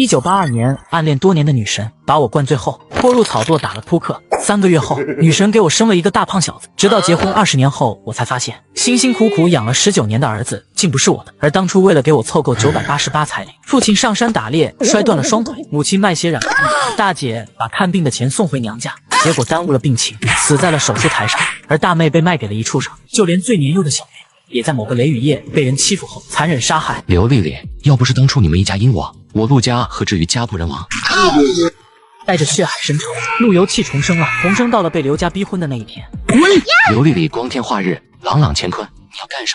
1982年，暗恋多年的女神把我灌醉后拖入草垛打了扑克。3个月后，女神给我生了一个大胖小子。直到结婚20年后，我才发现辛辛苦苦养了19年的儿子竟不是我的。而当初为了给我凑够988彩礼，父亲上山打猎摔断了双腿，母亲卖血染病，大姐把看病的钱送回娘家，结果耽误了病情，死在了手术台上。而大妹被卖给了一畜生，就连最年幼的小妹也在某个雷雨夜被人欺负后残忍杀害。刘丽丽，要不是当初你们一家因我陆家何至于家破人亡？带着血海深仇，陆游气重生了，重生到了被刘家逼婚的那一天。刘丽丽光天化日，朗朗乾坤，你要干什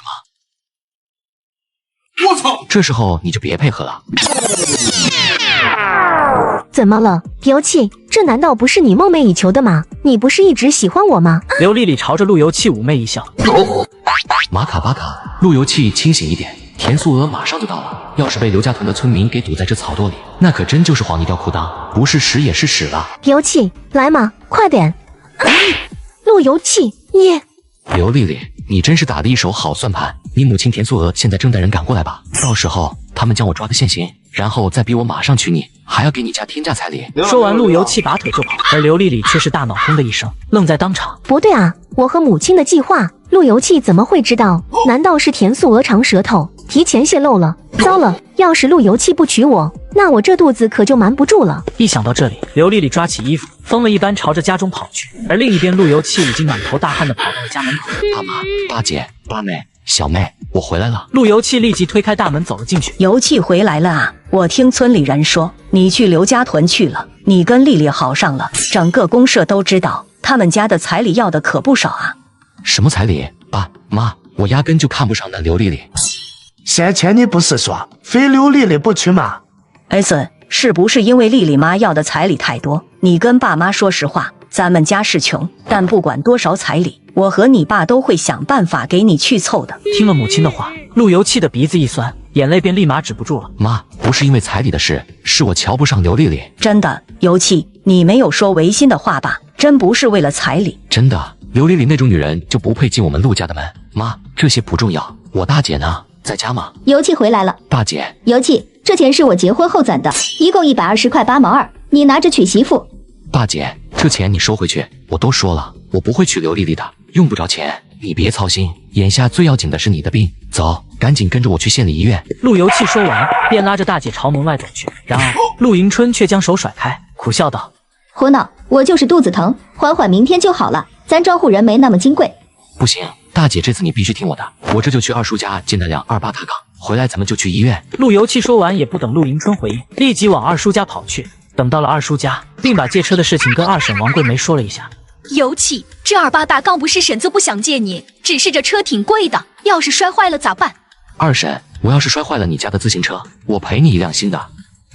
么？我操！这时候你就别配合了。怎么了，游气？这难道不是你梦寐以求的吗？你不是一直喜欢我吗？刘丽丽朝着陆游气妩媚一笑。马卡巴卡，陆游气清醒一点，田素娥马上就到了。要是被刘家屯的村民给堵在这草垛里，那可真就是黄泥掉裤裆，不是屎也是屎了。游气，来嘛，快点！陆游气，你……刘丽丽，你真是打了一手好算盘。你母亲田素娥现在正带人赶过来吧，到时候他们将我抓得现行，然后再逼我马上娶你，还要给你家天价彩礼。说完，陆游气拔腿就跑，而刘丽丽却是大脑轰的一声，愣在当场。不对啊，我和母亲的计划，陆游气怎么会知道？难道是田素娥长舌头，提前泄露了？糟了，要是陆游气不娶我，那我这肚子可就瞒不住了。一想到这里，刘丽丽抓起衣服，疯了一般朝着家中跑去。而另一边，陆游气已经满头大汗地跑到了家门口。大妈、大姐、八妹、小妹，我回来了。陆游气立即推开大门走了进去。游气回来了啊！我听村里人说你去刘家屯去了，你跟丽丽好上了，整个公社都知道，他们家的彩礼要的可不少啊。什么彩礼？爸妈，我压根就看不上那刘丽丽。先前你不是说非刘丽丽不娶吗？儿子，是不是因为丽丽妈要的彩礼太多？你跟爸妈说实话，咱们家是穷，但不管多少彩礼，我和你爸都会想办法给你去凑的。听了母亲的话，陆游气的鼻子一酸，眼泪便立马止不住了。妈，不是因为彩礼的事，是我瞧不上刘丽丽。真的，游气，你没有说违心的话吧？真不是为了彩礼。真的，刘丽丽那种女人就不配进我们陆家的门。妈，这些不重要，我大姐呢？在家吗？游气回来了。大姐，游气，这钱是我结婚后攒的，一共120块8毛2，你拿着娶媳妇。大姐，这钱你收回去，我都说了，我不会娶刘丽丽的，用不着钱，你别操心。眼下最要紧的是你的病，走，赶紧跟着我去县里医院。陆游气说完，便拉着大姐朝门外走去。然而，陆迎春却将手甩开，苦笑道：“胡闹，我就是肚子疼，缓缓明天就好了。咱庄户人没那么金贵。”不行，大姐，这次你必须听我的，我这就去二叔家借那辆28大杠，回来咱们就去医院。陆游气说完，也不等陆迎春回应，立即往二叔家跑去。等到了二叔家，并把借车的事情跟二婶王桂梅说了一下。游气，这28大杠不是婶子不想借你，只是这车挺贵的，要是摔坏了咋办？二婶，我要是摔坏了你家的自行车，我赔你一辆新的。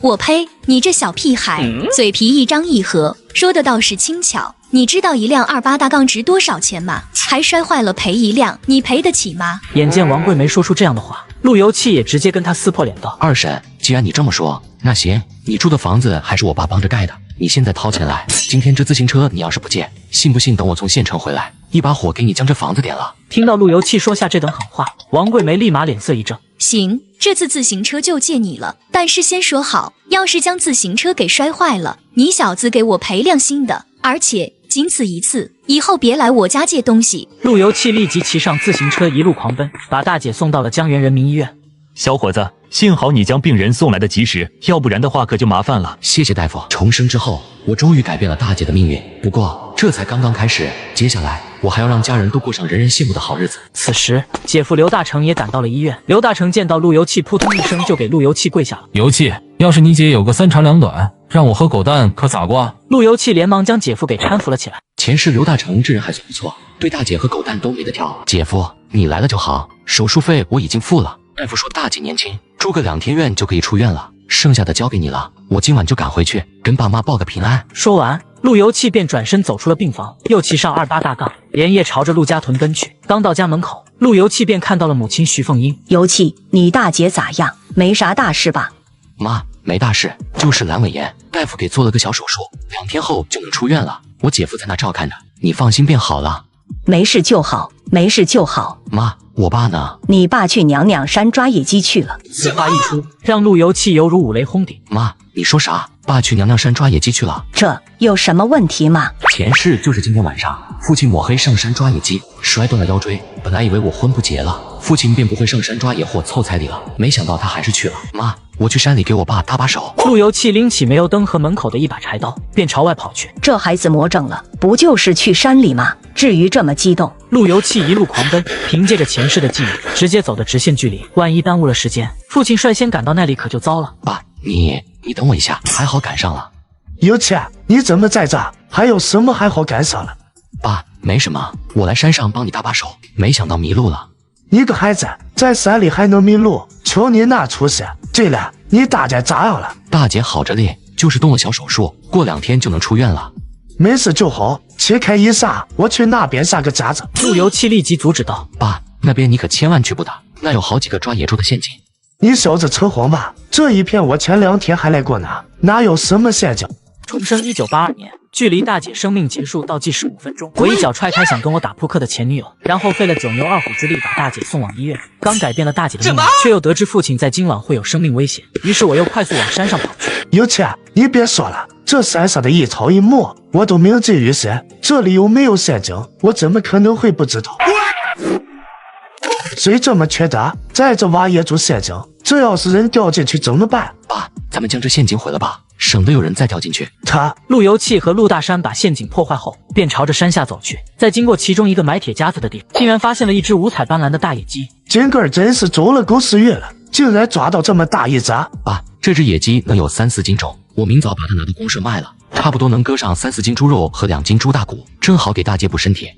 我呸！你这小屁孩，嘴皮一张一合，说的倒是轻巧。你知道一辆28大杠值多少钱吗？还摔坏了赔一辆，你赔得起吗？眼见王桂梅说出这样的话，陆游气也直接跟她撕破脸道：“二婶，既然你这么说，那行，你住的房子还是我爸帮着盖的，你现在掏钱来。今天这自行车你要是不借，信不信等我从县城回来，一把火给你将这房子点了。”听到陆游气说下这等狠话，王桂梅立马脸色一正。行，这次自行车就借你了，但是先说好，要是将自行车给摔坏了，你小子给我赔辆新的，而且仅此一次，以后别来我家借东西。陆游气立即骑上自行车一路狂奔，把大姐送到了江源人民医院。小伙子，幸好你将病人送来的及时，要不然的话可就麻烦了。谢谢大夫。重生之后，我终于改变了大姐的命运。不过这才刚刚开始，接下来我还要让家人都过上人人羡慕的好日子。此时，姐夫刘大成也赶到了医院。刘大成见到陆游气，扑通一声就给陆游气跪下了。游气，要是你姐有个3长2短，让我和狗蛋可咋过？陆游气连忙将姐夫给搀扶了起来。前世刘大成这人还算不错，对大姐和狗蛋都没得挑。姐夫，你来了就好，手术费我已经付了。大夫说大姐年轻，住个2天院就可以出院了，剩下的交给你了。我今晚就赶回去跟爸妈报个平安。说完，陆游气便转身走出了病房，又骑上28大杠，连夜朝着陆家屯奔去。刚到家门口，陆游气便看到了母亲徐凤英。游气，你大姐咋样？没啥大事吧？妈，没大事，就是阑尾炎，大夫给做了个小手术，2天后就能出院了。我姐夫在那照看着，你放心便好了。没事就好，没事就好。妈，我爸呢？你爸去娘娘山抓野鸡去了。此话一出，让陆游气犹如五雷轰顶。妈，你说啥？爸去娘娘山抓野鸡去了？这有什么问题吗？前世就是今天晚上，父亲抹黑上山抓野鸡，摔断了腰椎。本来以为我婚不结了，父亲便不会上山抓野货凑彩礼了，没想到他还是去了。妈，我去山里给我爸搭把手。陆游气拎起煤油灯和门口的一把柴刀，便朝外跑去。这孩子魔怔了，不就是去山里吗？至于这么激动？陆游气一路狂奔，凭借着前世的记忆，直接走的直线距离。万一耽误了时间，父亲率先赶到那里可就糟了。爸，你等我一下，还好赶上了。有钱，你怎么在这？还有什么还好赶上了？爸，没什么，我来山上帮你搭把手，没想到迷路了。你个孩子，在山里还能迷路？求你那出息！对了，你大姐咋样了？大姐好着嘞，就是动了小手术，过2天就能出院了。没事就好，切开一下，我去那边下个夹子。陆游气立即阻止道：“爸，那边你可千万去不得，那有好几个抓野猪的陷阱。”你小子扯谎吧！这一片我前2天还来过呢，哪有什么陷阱？重生1982年，距离大姐生命结束倒计时5分钟。我一脚踹开想跟我打扑克的前女友，然后费了9牛2虎之力把大姐送往医院。刚改变了大姐的命运，却又得知父亲在今晚会有生命危险，于是我又快速往山上跑去。有钱，你别说了，这山上的一草一木我都铭记于心，这里有没有陷阱，我怎么可能会不知道？谁这么缺德，在这挖野猪陷阱？这要是人掉进去怎么办？爸，咱们将这陷阱毁了吧，省得有人再掉进去。陆游气和陆大山把陷阱破坏后，便朝着山下走去。在经过其中一个埋铁夹子的地方，竟然发现了一只五彩斑斓的大野鸡。今个儿真是走了狗屎运了，竟然抓到这么大一只！爸，这只野鸡能有3-4斤重，我明早把它拿到公社卖了，差不多能割上3-4斤猪肉和2斤猪大骨，正好给大姐补身体。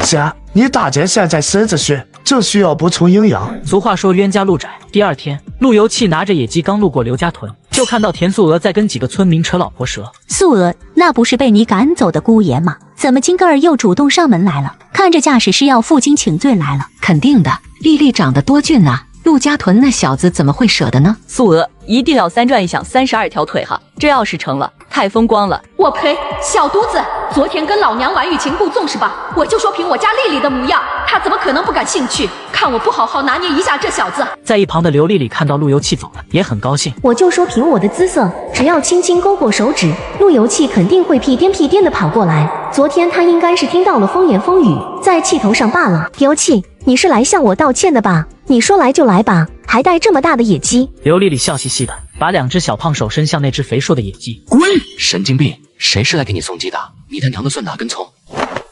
姐，你大姐现在身子虚，这需要补充营养。俗话说冤家路窄。第2天，陆游气拿着野鸡刚路过刘家屯，就看到田素娥在跟几个村民扯老婆舌。素娥，那不是被你赶走的姑爷吗？怎么今个儿又主动上门来了？看这架势是要负荆请罪来了。肯定的，丽丽长得多俊啊，陆家屯那小子怎么会舍得呢？素娥一定要3转一响32条腿哈，这要是成了，太风光了。我呸！小犊子，昨天跟老娘玩欲擒故纵是吧？我就说凭我家丽丽的模样，她怎么可能不感兴趣？看我不好好拿捏一下这小子！在一旁的刘丽丽看到陆游气走了，也很高兴。我就说凭我的姿色，只要轻轻勾过手指，陆游气肯定会屁颠屁颠的跑过来。昨天他应该是听到了风言风语，在气头上罢了。游气，你是来向我道歉的吧？你说来就来吧，还带这么大的野鸡。刘丽丽笑嘻嘻的，把2只小胖手伸向那只肥硕的野鸡。滚！神经病！谁是来给你送鸡的？你他娘的算哪根葱？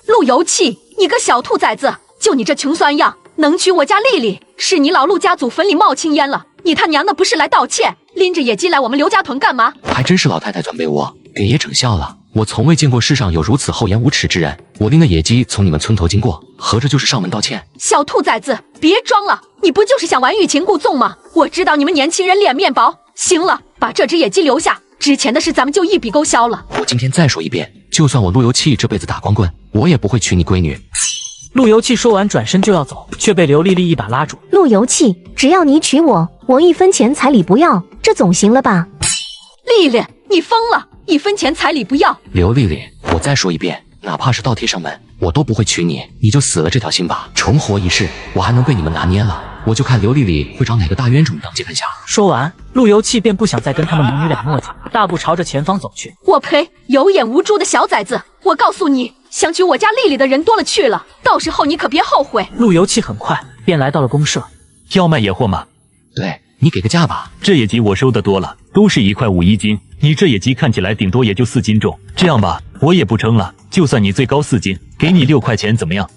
陆游气，你个小兔崽子！就你这穷酸样，能娶我家丽丽，是你老陆家祖坟里冒青烟了。你他娘的不是来道歉，拎着野鸡来我们刘家屯干嘛？还真是老太太钻被窝，给爷整笑了。我从未见过世上有如此厚颜无耻之人。我拎的野鸡从你们村头经过，合着就是上门道歉？小兔崽子，别装了，你不就是想玩欲擒故纵吗？我知道你们年轻人脸面薄。行了，把这只野鸡留下，之前的事咱们就一笔勾销了。我今天再说一遍，就算我陆游气这辈子打光棍，我也不会娶你闺女。陆游气说完转身就要走，却被刘丽丽一把拉住。陆游气，只要你娶我，我1分钱彩礼不要，这总行了吧？丽丽，你疯了！1分钱彩礼不要！刘丽丽，我再说一遍，哪怕是倒贴上门，我都不会娶你，你就死了这条心吧。重活一世，我还能被你们拿捏了？我就看刘丽丽会找哪个大冤种当接盘侠。说完，陆游气便不想再跟他们母女俩磨叽，大步朝着前方走去。我呸！有眼无珠的小崽子！我告诉你，想娶我家丽丽的人多了去了，到时候你可别后悔。陆游气很快便来到了公社。要卖野货吗？对，你给个价吧。这野鸡我收的多了，都是1块5一斤，你这野鸡看起来顶多也就4斤重。这样吧，我也不称了，就算你最高4斤，给你6块钱怎么样？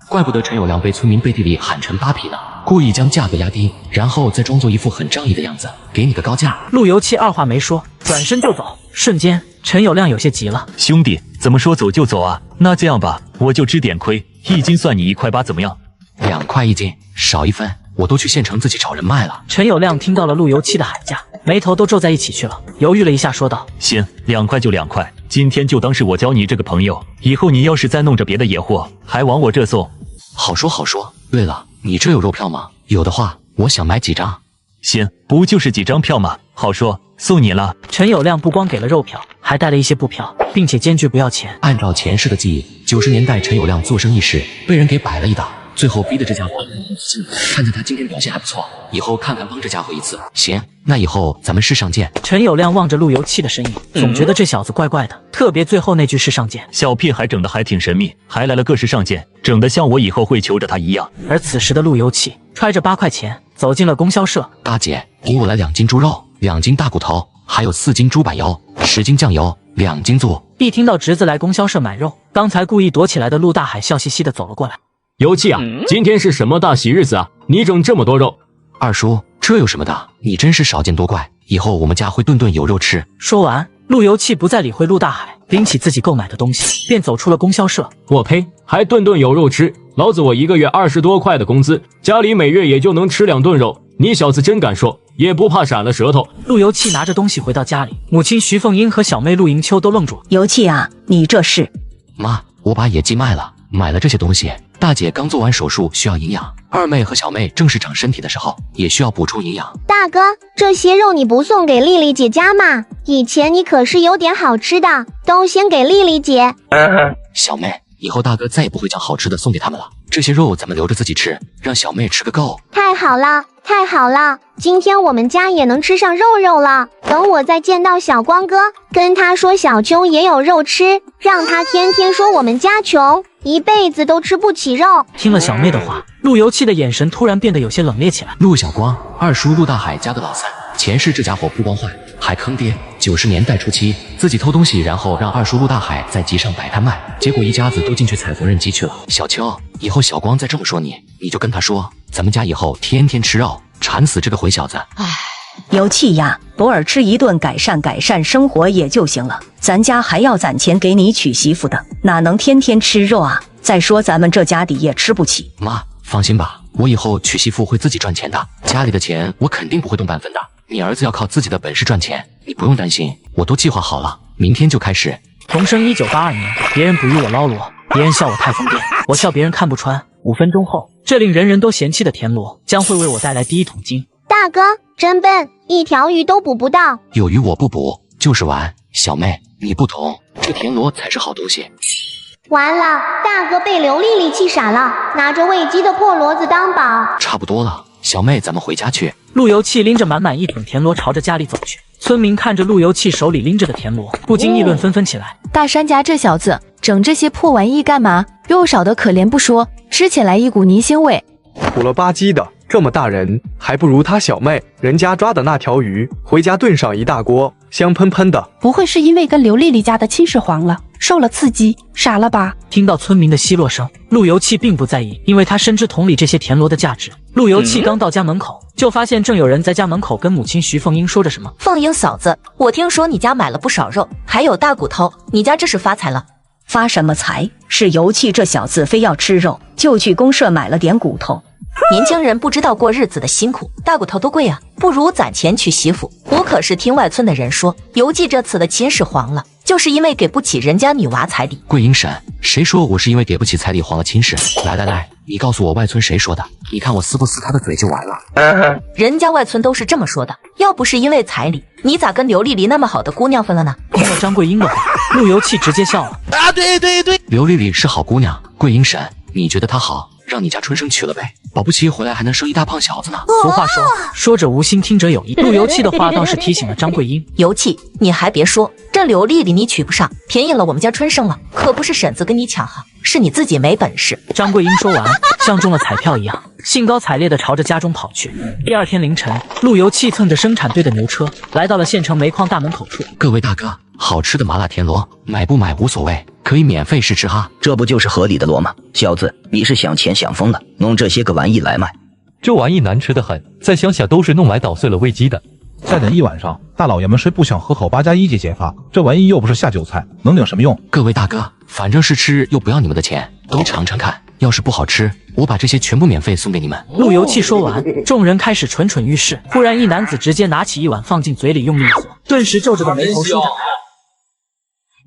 怪不得陈友谅被村民背地里喊成8匹呢，故意将价格压低，然后再装作一副很仗义的样子，给你个高价。陆游气二话没说，转身就走。瞬间，陈友谅有些急了。兄弟，怎么说走就走啊？那这样吧，我就吃点亏，1斤算你1块8，怎么样？2块1斤，少1分，我都去县城自己找人卖了。陈友谅听到了陆游气的喊价，眉头都皱在一起去了，犹豫了一下，说道：行，2块就2块，今天就当是我交你这个朋友，以后你要是再弄着别的野货，还往我这送。好说好说。对了，你这有肉票吗？有的话，我想买几张。行，不就是几张票吗？好说，送你了。陈友谅不光给了肉票，还还带了一些布票，并且坚决不要钱。按照前世的记忆，90年代陈友谅做生意时被人给摆了一道，最后逼得这家伙看在他今天表现还不错，以后看看帮这家伙一次。行，那以后咱们世上见。陈友谅望着路由器的身影，总觉得这小子怪怪的，特别最后那句世上见，小屁孩整得还挺神秘，还来了个世上见，整得像我以后会求着他一样。而此时的路由器揣着8块钱走进了供销社。大姐，给我来2斤猪肉，2斤大骨头，还有4斤猪柏油，10斤酱油，2斤醋。一听到侄子来供销社买肉，刚才故意躲起来的陆大海笑嘻嘻的走了过来。油气啊，今天是什么大喜日子啊？你整这么多肉？二叔，这有什么的？你真是少见多怪，以后我们家会顿顿有肉吃。说完，路由器不再理会陆大海，拎起自己购买的东西，便走出了供销社。我呸，还顿顿有肉吃？老子我1个月20多块的工资，家里每月也就能吃2顿肉，你小子真敢说，也不怕闪了舌头。路由器拿着东西回到家里，母亲徐凤英和小妹陆迎秋都愣住了。由器啊，你这是？妈，我把野鸡卖了，买了这些东西。大姐刚做完手术，需要营养；二妹和小妹正是长身体的时候，也需要补充营养。大哥，这些肉你不送给丽丽姐家吗？以前你可是有点好吃的，都先给丽丽姐。小妹，以后大哥再也不会将好吃的送给他们了，这些肉咱们留着自己吃，让小妹吃个够。太好了，太好了，今天我们家也能吃上肉了。等我再见到小光哥，跟他说小秋也有肉吃，让他天天说我们家穷，一辈子都吃不起肉。听了小妹的话，路由器的眼神突然变得有些冷冽起来。陆小光，二叔陆大海家的老三，前世这家伙不光坏，还坑爹。90年代初期，自己偷东西，然后让二叔陆大海在集上摆摊卖，结果一家子都进去踩缝纫机去了。小秋，以后小光再这么说你，你就跟他说，咱们家以后天天吃肉，馋死这个混小子。唉，有气呀，偶尔吃一顿改善生活也就行了，咱家还要攒钱给你娶媳妇的，哪能天天吃肉啊？再说咱们这家底也吃不起。妈，放心吧，我以后娶媳妇会自己赚钱的，家里的钱我肯定不会动半分的。你儿子要靠自己的本事赚钱，你不用担心，我都计划好了，明天就开始。同生1982年，别人捕鱼我捞螺，别人笑我太疯癫，我笑别人看不穿。5分钟后，这令人人都嫌弃的田螺将会为我带来第一桶金。大哥真笨，一条鱼都捕不到。有鱼我不捕，就是玩。小妹，你不懂，这田螺才是好东西。完了，大哥被刘丽丽气傻了，拿着喂鸡的破骡子当宝。差不多了，小妹，咱们回家去。路由器拎着满满一桶田螺朝着家里走去。村民看着路由器手里拎着的田螺，不禁议论纷纷起来。大山家这小子整这些破玩意干嘛？肉少的可怜不说，吃起来一股泥腥味。土了吧唧的，这么大人还不如他小妹，人家抓的那条鱼，回家炖上一大锅，香喷喷的。不会是因为跟刘丽丽家的亲事黄了，受了刺激，傻了吧？听到村民的奚落声，路由器并不在意，因为他深知桶里这些田螺的价值。路由器刚到家门口，就发现正有人在家门口跟母亲徐凤英说着什么。凤英嫂子，我听说你家买了不少肉，还有大骨头，你家这是发财了？发什么财？是油气这小子非要吃肉，就去公社买了点骨头。年轻人不知道过日子的辛苦，大骨头都贵啊，不如攒钱娶媳妇。我可是听外村的人说，邮寄这次的亲事黄了，就是因为给不起人家女娃彩礼。桂英婶，谁说我是因为给不起彩礼黄了亲事？来，你告诉我外村谁说的？你看我撕不撕他的嘴就完了。人家外村都是这么说的，要不是因为彩礼，你咋跟刘丽丽那么好的姑娘分了呢？听了张桂英的话，路由器直接笑了。啊，对，刘丽丽是好姑娘，桂英婶，你觉得她好，让你家春生娶了呗，保不齐回来还能生一大胖小子呢。俗话说者无心，听者有意。路由器的话倒是提醒了张桂英。油气，你还别说，这刘丽丽你娶不上，便宜了我们家春生了，可不是婶子跟你抢哈，是你自己没本事。张桂英说完，像中了彩票一样，兴高采烈地朝着家中跑去。第二天凌晨，路由器蹭着生产队的牛车，来到了县城煤矿大门口处。各位大哥，好吃的麻辣田螺，买不买无所谓，可以免费试吃哈。这不就是合理的螺吗？小子，你是想钱想疯了，弄这些个玩意来卖？这玩意难吃得很，在乡下都是弄来捣碎了喂鸡的。再等一晚上，大老爷们谁不想喝口8+1解乏？这玩意又不是下酒菜，能领什么用？各位大哥，反正是吃又不要你们的钱，都尝尝看。要是不好吃，我把这些全部免费送给你们。路由器说完，众人开始蠢蠢欲试。忽然，一男子直接拿起一碗放进嘴里，用力一喝，顿时皱着的眉头舒展开。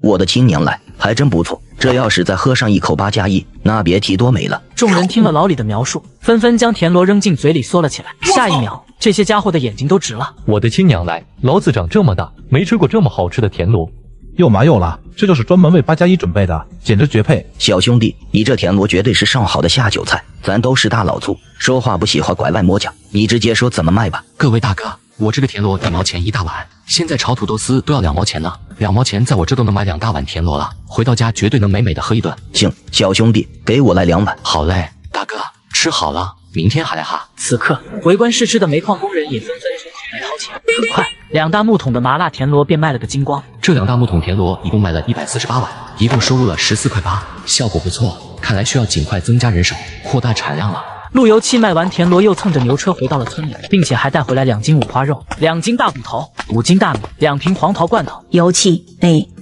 我的亲娘来，还真不错。这要是再喝上一口8+1，那别提多美了。众人听了老李的描述，纷纷将田螺扔进嘴里嗦了起来。下一秒，这些家伙的眼睛都直了。我的亲娘来，老子长这么大没吃过这么好吃的田螺。又麻又辣，这就是专门为8+1准备的，简直绝配。小兄弟，你这田螺绝对是上好的下酒菜，咱都是大老粗，说话不喜欢拐弯抹角，你直接说怎么卖吧。各位大哥，我这个田螺1毛钱一大碗，现在炒土豆丝都要2毛钱呢，2毛钱在我这都能买2大碗田螺了，回到家绝对能美美的喝一顿。行，小兄弟，给我来2碗。好嘞，大哥，吃好了，明天还来哈。此刻，围观试吃的煤矿工人也纷纷冲进来掏钱。很快，2大木桶的麻辣田螺便卖了个精光。这2大木桶田螺一共卖了148碗，一共收入了14块8，效果不错，看来需要尽快增加人手，扩大产量了。路由器卖完田螺，又蹭着牛车回到了村里，并且还带回来2斤五花肉、2斤大骨头、5斤大米、2瓶黄桃罐头。油气，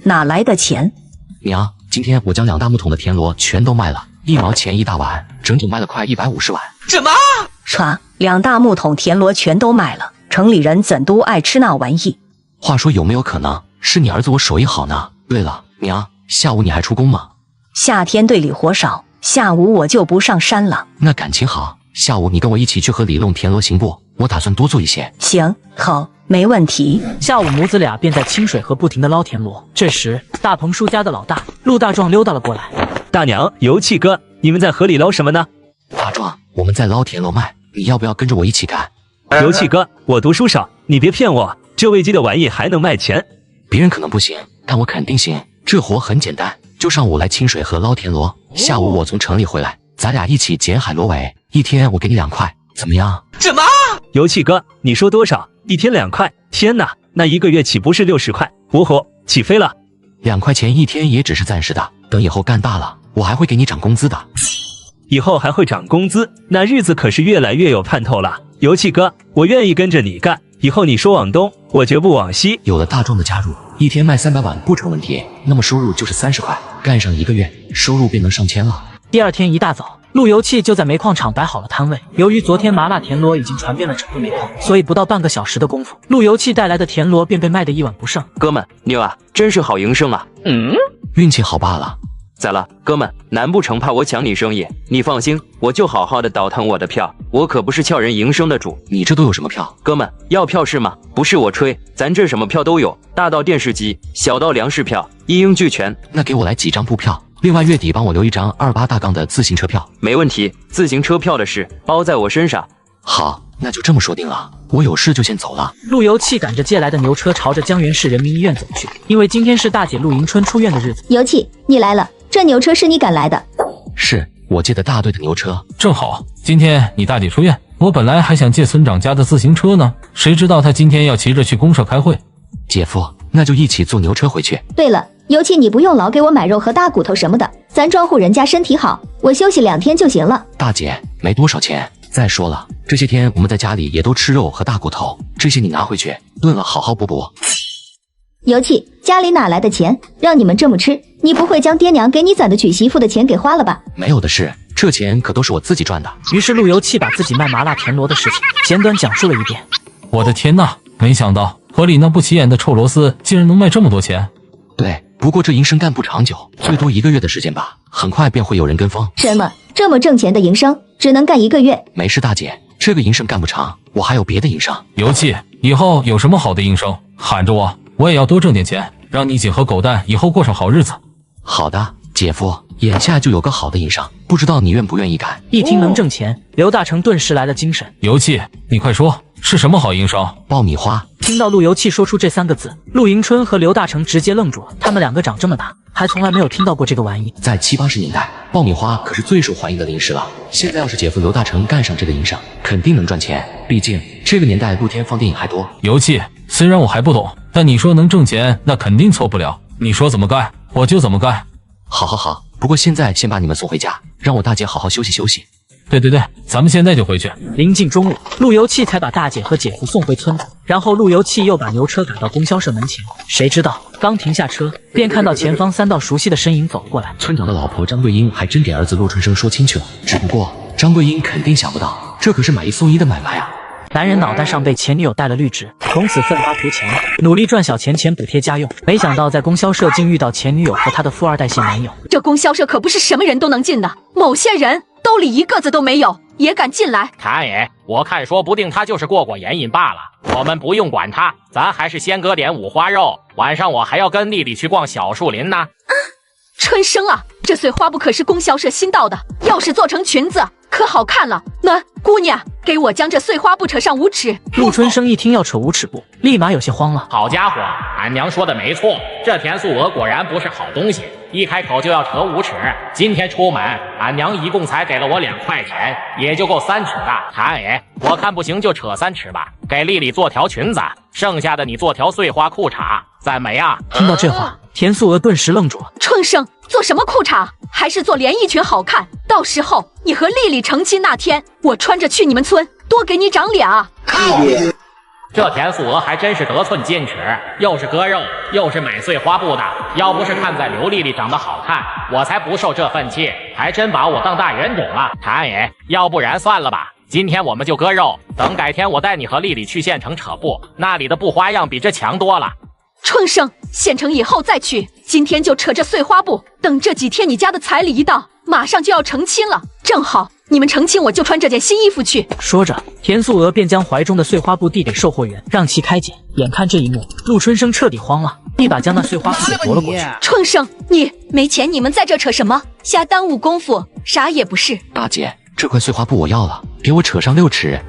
哪来的钱？娘，今天我将2大木桶的田螺全都卖了，1毛钱一大碗，整整卖了快150碗。什么？唰，2大木桶田螺全都卖了，城里人怎都爱吃那玩意？话说有没有可能是你儿子我手艺好呢？对了，娘，下午你还出工吗？夏天队里活少，下午我就不上山了。那感情好，下午你跟我一起去河里弄田螺行不？我打算多做一些。行，好，没问题。下午母子俩便在清水河不停地捞田螺。这时，大鹏叔家的老大陆大壮溜达了过来。大娘，油气哥，你们在河里捞什么呢？大壮，我们在捞田螺卖，你要不要跟着我一起干？油气哥，我读书少，你别骗我，这喂鸡的玩意还能卖钱？别人可能不行，但我肯定行。这活很简单，就上午来清水河捞田螺，下午我从城里回来，咱俩一起捡海螺尾，一天我给你2块，怎么样？什么？油气哥，你说多少？一天2块？天哪，那1个月岂不是60块？我火，起飞了！2块钱一天也只是暂时的，等以后干大了，我还会给你涨工资的。以后还会涨工资，那日子可是越来越有盼头了。油气哥，我愿意跟着你干，以后你说往东，我绝不往西。有了大壮的加入，一天卖300碗不成问题，那么收入就是30块，干上1个月，收入便能上千了。第二天一大早，路由器就在煤矿场摆好了摊位。由于昨天麻辣田螺已经传遍了整个煤矿，所以不到半个小时的功夫，路由器带来的田螺便被卖得一碗不剩。哥们，牛啊，真是好营生啊！运气好罢了。咋了，哥们？难不成怕我抢你生意？你放心，我就好好的倒腾我的票，我可不是撬人营生的主。你这都有什么票？哥们，要票是吗？不是我吹，咱这什么票都有，大到电视机，小到粮食票，一应俱全。那给我来几张布票，另外月底帮我留1张28大杠的自行车票。没问题，自行车票的事包在我身上。好，那就这么说定了，我有事就先走了。路由器赶着借来的牛车朝着江源市人民医院走去，因为今天是大姐陆迎春出院的日子。油气，你来了，这牛车是你赶来的？是我借的大队的牛车。正好今天你大姐出院，我本来还想借村长家的自行车呢，谁知道他今天要骑着去公社开会。姐夫，那就一起坐牛车回去。对了，油气你不用老给我买肉和大骨头什么的，咱庄户人家身体好，我休息2天就行了。大姐，没多少钱。再说了，这些天我们在家里也都吃肉和大骨头，这些你拿回去炖了好好补补。油气，家里哪来的钱让你们这么吃？你不会将爹娘给你攒的娶媳妇的钱给花了吧？没有的事，这钱可都是我自己赚的。于是路由器把自己卖麻辣田螺的事情简短讲述了一遍。我的天哪，没想到河里那不起眼的臭螺丝竟然能卖这么多钱。对，不过这营生干不长久，最多1个月的时间吧，很快便会有人跟风。什么？这么挣钱的营生只能干1个月？没事大姐，这个营生干不长，我还有别的营生。油气，以后有什么好的营生喊着我，我也要多挣点钱，让你姐和狗蛋以后过上好日子。好的，姐夫，眼下就有个好的营生，不知道你愿不愿意干？一听能挣钱，刘大成顿时来了精神。油气，你快说，是什么好营生？爆米花。听到陆由器说出这3个字，陆迎春和刘大成直接愣住了。他们2个长这么大，还从来没有听到过这个玩意。在70、80年代，爆米花可是最受欢迎的零食了。现在要是姐夫刘大成干上这个营生，肯定能赚钱。毕竟这个年代露天放电影还多。油气，虽然我还不懂，但你说能挣钱，那肯定错不了。你说怎么干，我就怎么干。好，不过现在先把你们送回家，让我大姐好好休息休息。对，咱们现在就回去。临近中午，路由器才把大姐和姐夫送回村子，然后路由器又把牛车赶到供销社门前。谁知道刚停下车，便看到前方3道熟悉的身影走了过来。村长的老婆张桂英还真给儿子陆春生说亲去了，只不过张桂英肯定想不到，这可是买1送1的买卖啊。男人脑袋上被前女友戴了绿植，从此奋发图强，努力赚小钱补贴家用。没想到在供销社竟遇到前女友和他的富2代现男友。这供销社可不是什么人都能进的，某些人兜里1个子都没有，也敢进来？谭爷，我看说不定他就是过眼瘾罢了，我们不用管他，咱还是先割点五花肉。晚上我还要跟丽丽去逛小树林呢。春生啊，这碎花布可是供销社新到的，要是做成裙子可好看了。那姑娘，给我将这碎花布扯上5尺。陆春生一听要扯5尺布，立马有些慌了。好家伙，俺娘说的没错，这田素娥果然不是好东西，一开口就要扯5尺。今天出门，俺娘一共才给了我2块钱，也就够3尺的。谭爷，我看不行就扯3尺吧，给丽丽做条裙子，剩下的你做条碎花裤衩，赞美啊！听到这话，田素娥顿时愣住了。春生，做什么裤衩？还是做连衣裙好看？到时候你和丽丽成亲那天，我穿着去你们村，多给你长俩。这田素娥还真是得寸进尺，又是割肉，又是买碎花布的。要不是看在刘丽丽长得好看，我才不受这份气，还真把我当大冤种了。谭爷，要不然算了吧，今天我们就割肉，等改天我带你和丽丽去县城扯布，那里的布花样比这强多了。春生，县城以后再去，今天就扯这碎花布，等这几天你家的彩礼一到，马上就要成亲了，正好你们成亲我就穿这件新衣服去。说着，田素娥便将怀中的碎花布递给售货员，让其开检。眼看这一幕，陆春生彻底慌了，一把将那碎花布给夺了过去。春生，你没钱，你们在这扯什么？瞎耽误功夫，啥也不是。大姐，这块碎花布我要了，给我扯上6尺。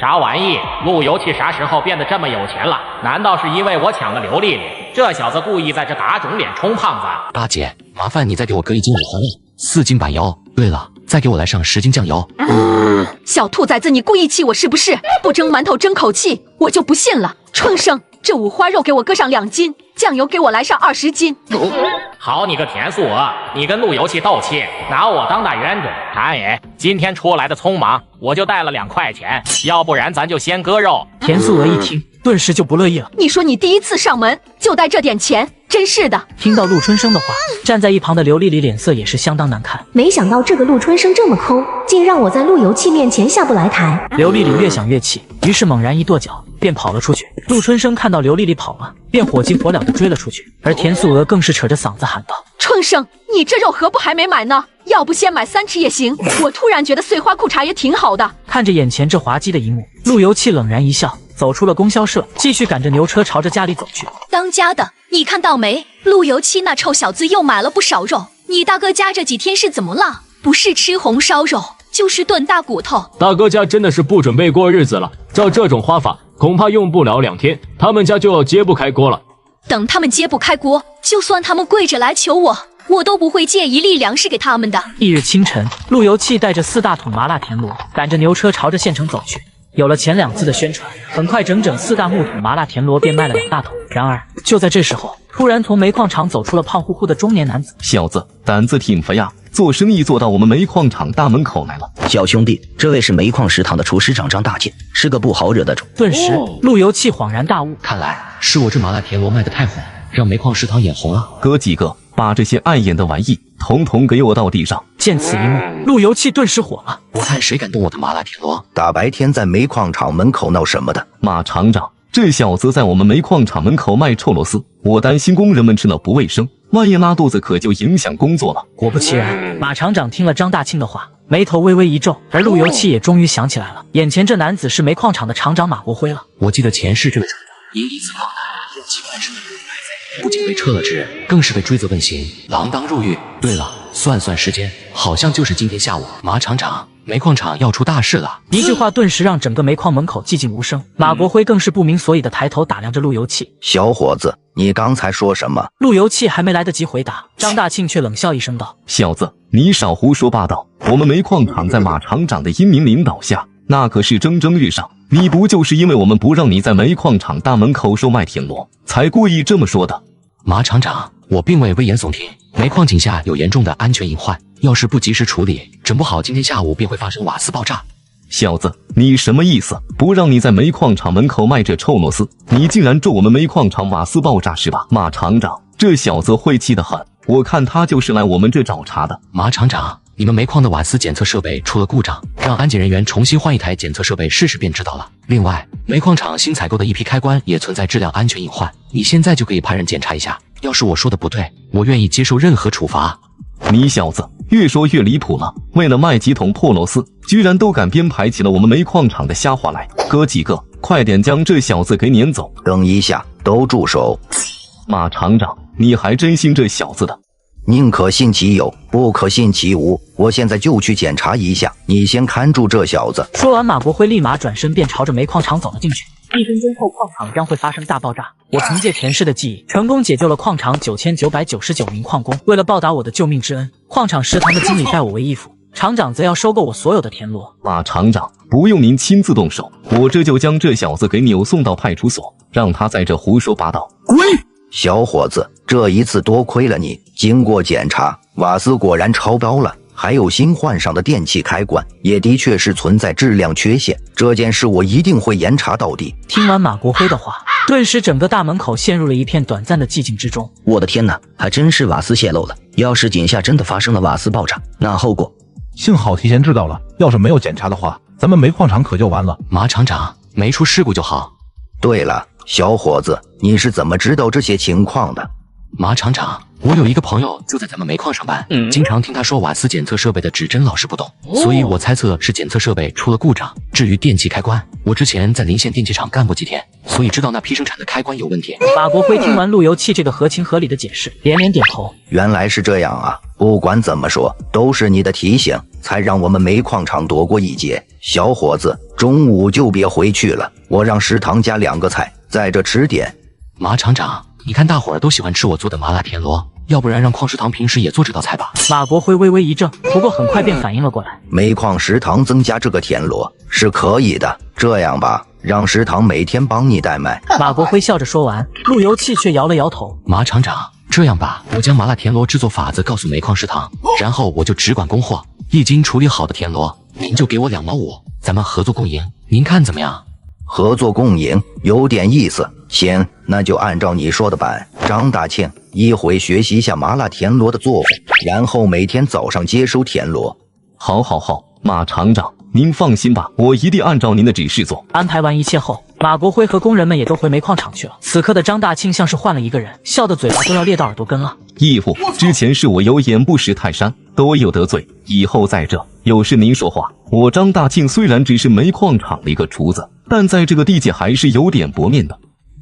啥玩意？陆游气啥时候变得这么有钱了？难道是因为我抢了刘丽丽？这小子故意在这打肿脸充胖子。大姐，麻烦你再给我割1斤五花肉，4斤板油。对了，再给我来上10斤酱油。小兔崽子，你故意气我是不是？不蒸馒头争口气，我就不信了。春生，这五花肉给我割上2斤，酱油给我来上20斤。好你个田素娥，你跟陆游气斗气，拿我当大冤种。谭爷，今天出来的匆忙，我就带了2块钱，要不然咱就先割肉。田素娥一听，顿时就不乐意了。你说你第一次上门就带这点钱，真是的。听到陆春生的话，站在一旁的刘丽丽脸色也是相当难看。没想到这个陆春生这么抠，竟让我在陆游气面前下不来台。刘丽丽越想越气，于是猛然一跺脚，便跑了出去。陆春生看到刘丽丽跑了，便火急火燎地追了出去，而田素娥更是扯着嗓子喊道：春生，你这肉何不还没买呢？要不先买3尺也行。我突然觉得碎花裤衩也挺好的。看着眼前这滑稽的一幕，陆游气冷然一笑，走出了供销社，继续赶着牛车朝着家里走去。当家的，你看到没？陆游七那臭小子又买了不少肉。你大哥家这几天是怎么了？不是吃红烧肉，就是炖大骨头。大哥家真的是不准备过日子了，照这种花法，恐怕用不了2天，他们家就要揭不开锅了。等他们揭不开锅，就算他们跪着来求我，我都不会借1粒粮食给他们的。翌日清晨，陆游气带着4大桶麻辣田螺，赶着牛车朝着县城走去。有了前2次的宣传，很快整整4大木桶麻辣田螺便卖了2大桶。然而就在这时候，突然从煤矿厂走出了胖乎乎的中年男子。小子，胆子挺肥呀，做生意做到我们煤矿厂大门口来了。小兄弟，这位是煤矿食堂的厨师长张大健，是个不好惹的主。顿时，陆游气恍然大悟，看来是我这麻辣田螺卖得太火，让煤矿食堂眼红了。哥几个，把这些碍眼的玩意统统给我到地上！见此一幕，陆游气顿时火了。我看谁敢动我的麻辣田螺！大白天在煤矿厂门口闹什么的？马厂长，这小子在我们煤矿厂门口卖臭螺丝，我担心工人们吃了不卫生，万一拉肚子可就影响工作了。果不其然，马厂长听了张大庆的话，眉头微微一皱，而陆游气也终于想起来了，眼前这男子是煤矿厂的厂长马国辉了。我记得前世这位厂长因一次矿难任其半生的白贼，不仅被撤了职，更是被追责问刑，锒铛入狱。对了，算时间，好像就是今天下午。马厂长，煤矿厂要出大事了！一句话顿时让整个煤矿门口寂静无声。马国辉更是不明所以的抬头打量着陆游气。小伙子，你刚才说什么？陆游气还没来得及回答，张大庆却冷笑一声道：小子，你少胡说八道！我们煤矿厂在马厂长的英明领导下，那可是蒸蒸日上。你不就是因为我们不让你在煤矿厂大门口售卖田螺，才故意这么说的？马厂长，我并未危言耸听，煤矿井下有严重的安全隐患，要是不及时处理，整不好今天下午便会发生瓦斯爆炸。小子，你什么意思？不让你在煤矿厂门口卖这臭螺丝，你竟然咒我们煤矿厂瓦斯爆炸是吧？马厂长，这小子晦气得很，我看他就是来我们这找茬的。马厂长，你们煤矿的瓦斯检测设备出了故障，让安检人员重新换一台检测设备试试便知道了。另外，煤矿厂新采购的一批开关也存在质量安全隐患，你现在就可以派人检查一下。要是我说的不对，我愿意接受任何处罚。你小子越说越离谱了。为了卖几桶破螺丝，居然都敢编排起了我们煤矿厂的瞎话来。哥几个，快点将这小子给撵走！等一下，都住手！马厂长，你还真信这小子的？宁可信其有，不可信其无。我现在就去检查一下，你先看住这小子。说完，马国辉立马转身便朝着煤矿厂走了进去。1分钟后，矿场将会发生大爆炸。我凭借前世的记忆，成功解救了矿场9999名矿工。为了报答我的救命之恩，矿场食堂的经理拜我为义父，厂长则要收购我所有的田螺。马厂长，不用您亲自动手，我这就将这小子给扭送到派出所，让他在这胡说八道。滚！小伙子，这一次多亏了你。经过检查，瓦斯果然超标了，还有新换上的电器开关也的确是存在质量缺陷。这件事我一定会严查到底。听完马国辉的话，顿时整个大门口陷入了一片短暂的寂静之中。我的天哪，还真是瓦斯泄漏了。要是井下真的发生了瓦斯爆炸，那后果……幸好提前知道了，要是没有检查的话，咱们煤矿厂可就完了。马厂长，没出事故就好。对了，小伙子，你是怎么知道这些情况的？马厂长，我有一个朋友就在咱们煤矿上班，经常听他说瓦斯检测设备的指针老是不动，所以我猜测是检测设备出了故障。至于电器开关，我之前在临县电器厂干过几天，所以知道那批生产的开关有问题。马国辉听完路由器这个合情合理的解释，连连点头。原来是这样啊！不管怎么说，都是你的提醒，才让我们煤矿厂躲过一劫。小伙子，中午就别回去了，我让食堂加2个菜，在这吃点。马厂长，你看大伙儿都喜欢吃我做的麻辣田螺，要不然让矿食堂平时也做这道菜吧。马国辉微微一怔，不过很快便反应了过来。煤矿食堂增加这个田螺是可以的，这样吧，让食堂每天帮你代卖。马国辉笑着说完，路由器却摇了摇头。马厂长，这样吧，我将麻辣田螺制作法子告诉煤矿食堂，然后我就只管供货，1斤处理好的田螺，您就给我2毛5，咱们合作共赢，您看怎么样？合作共赢有点意思，行，那就按照你说的办。张大庆，一会学习一下麻辣田螺的做法，然后每天早上接收田螺。好，马厂长，您放心吧，我一定按照您的指示做。安排完一切后，马国辉和工人们也都回煤矿厂去了。此刻的张大庆像是换了一个人，笑得嘴巴都要裂到耳朵根了。义父，之前是我有眼不识泰山，多有得罪，以后在这有事您说话。我张大庆虽然只是煤矿厂的一个厨子，但在这个地界还是有点薄面的。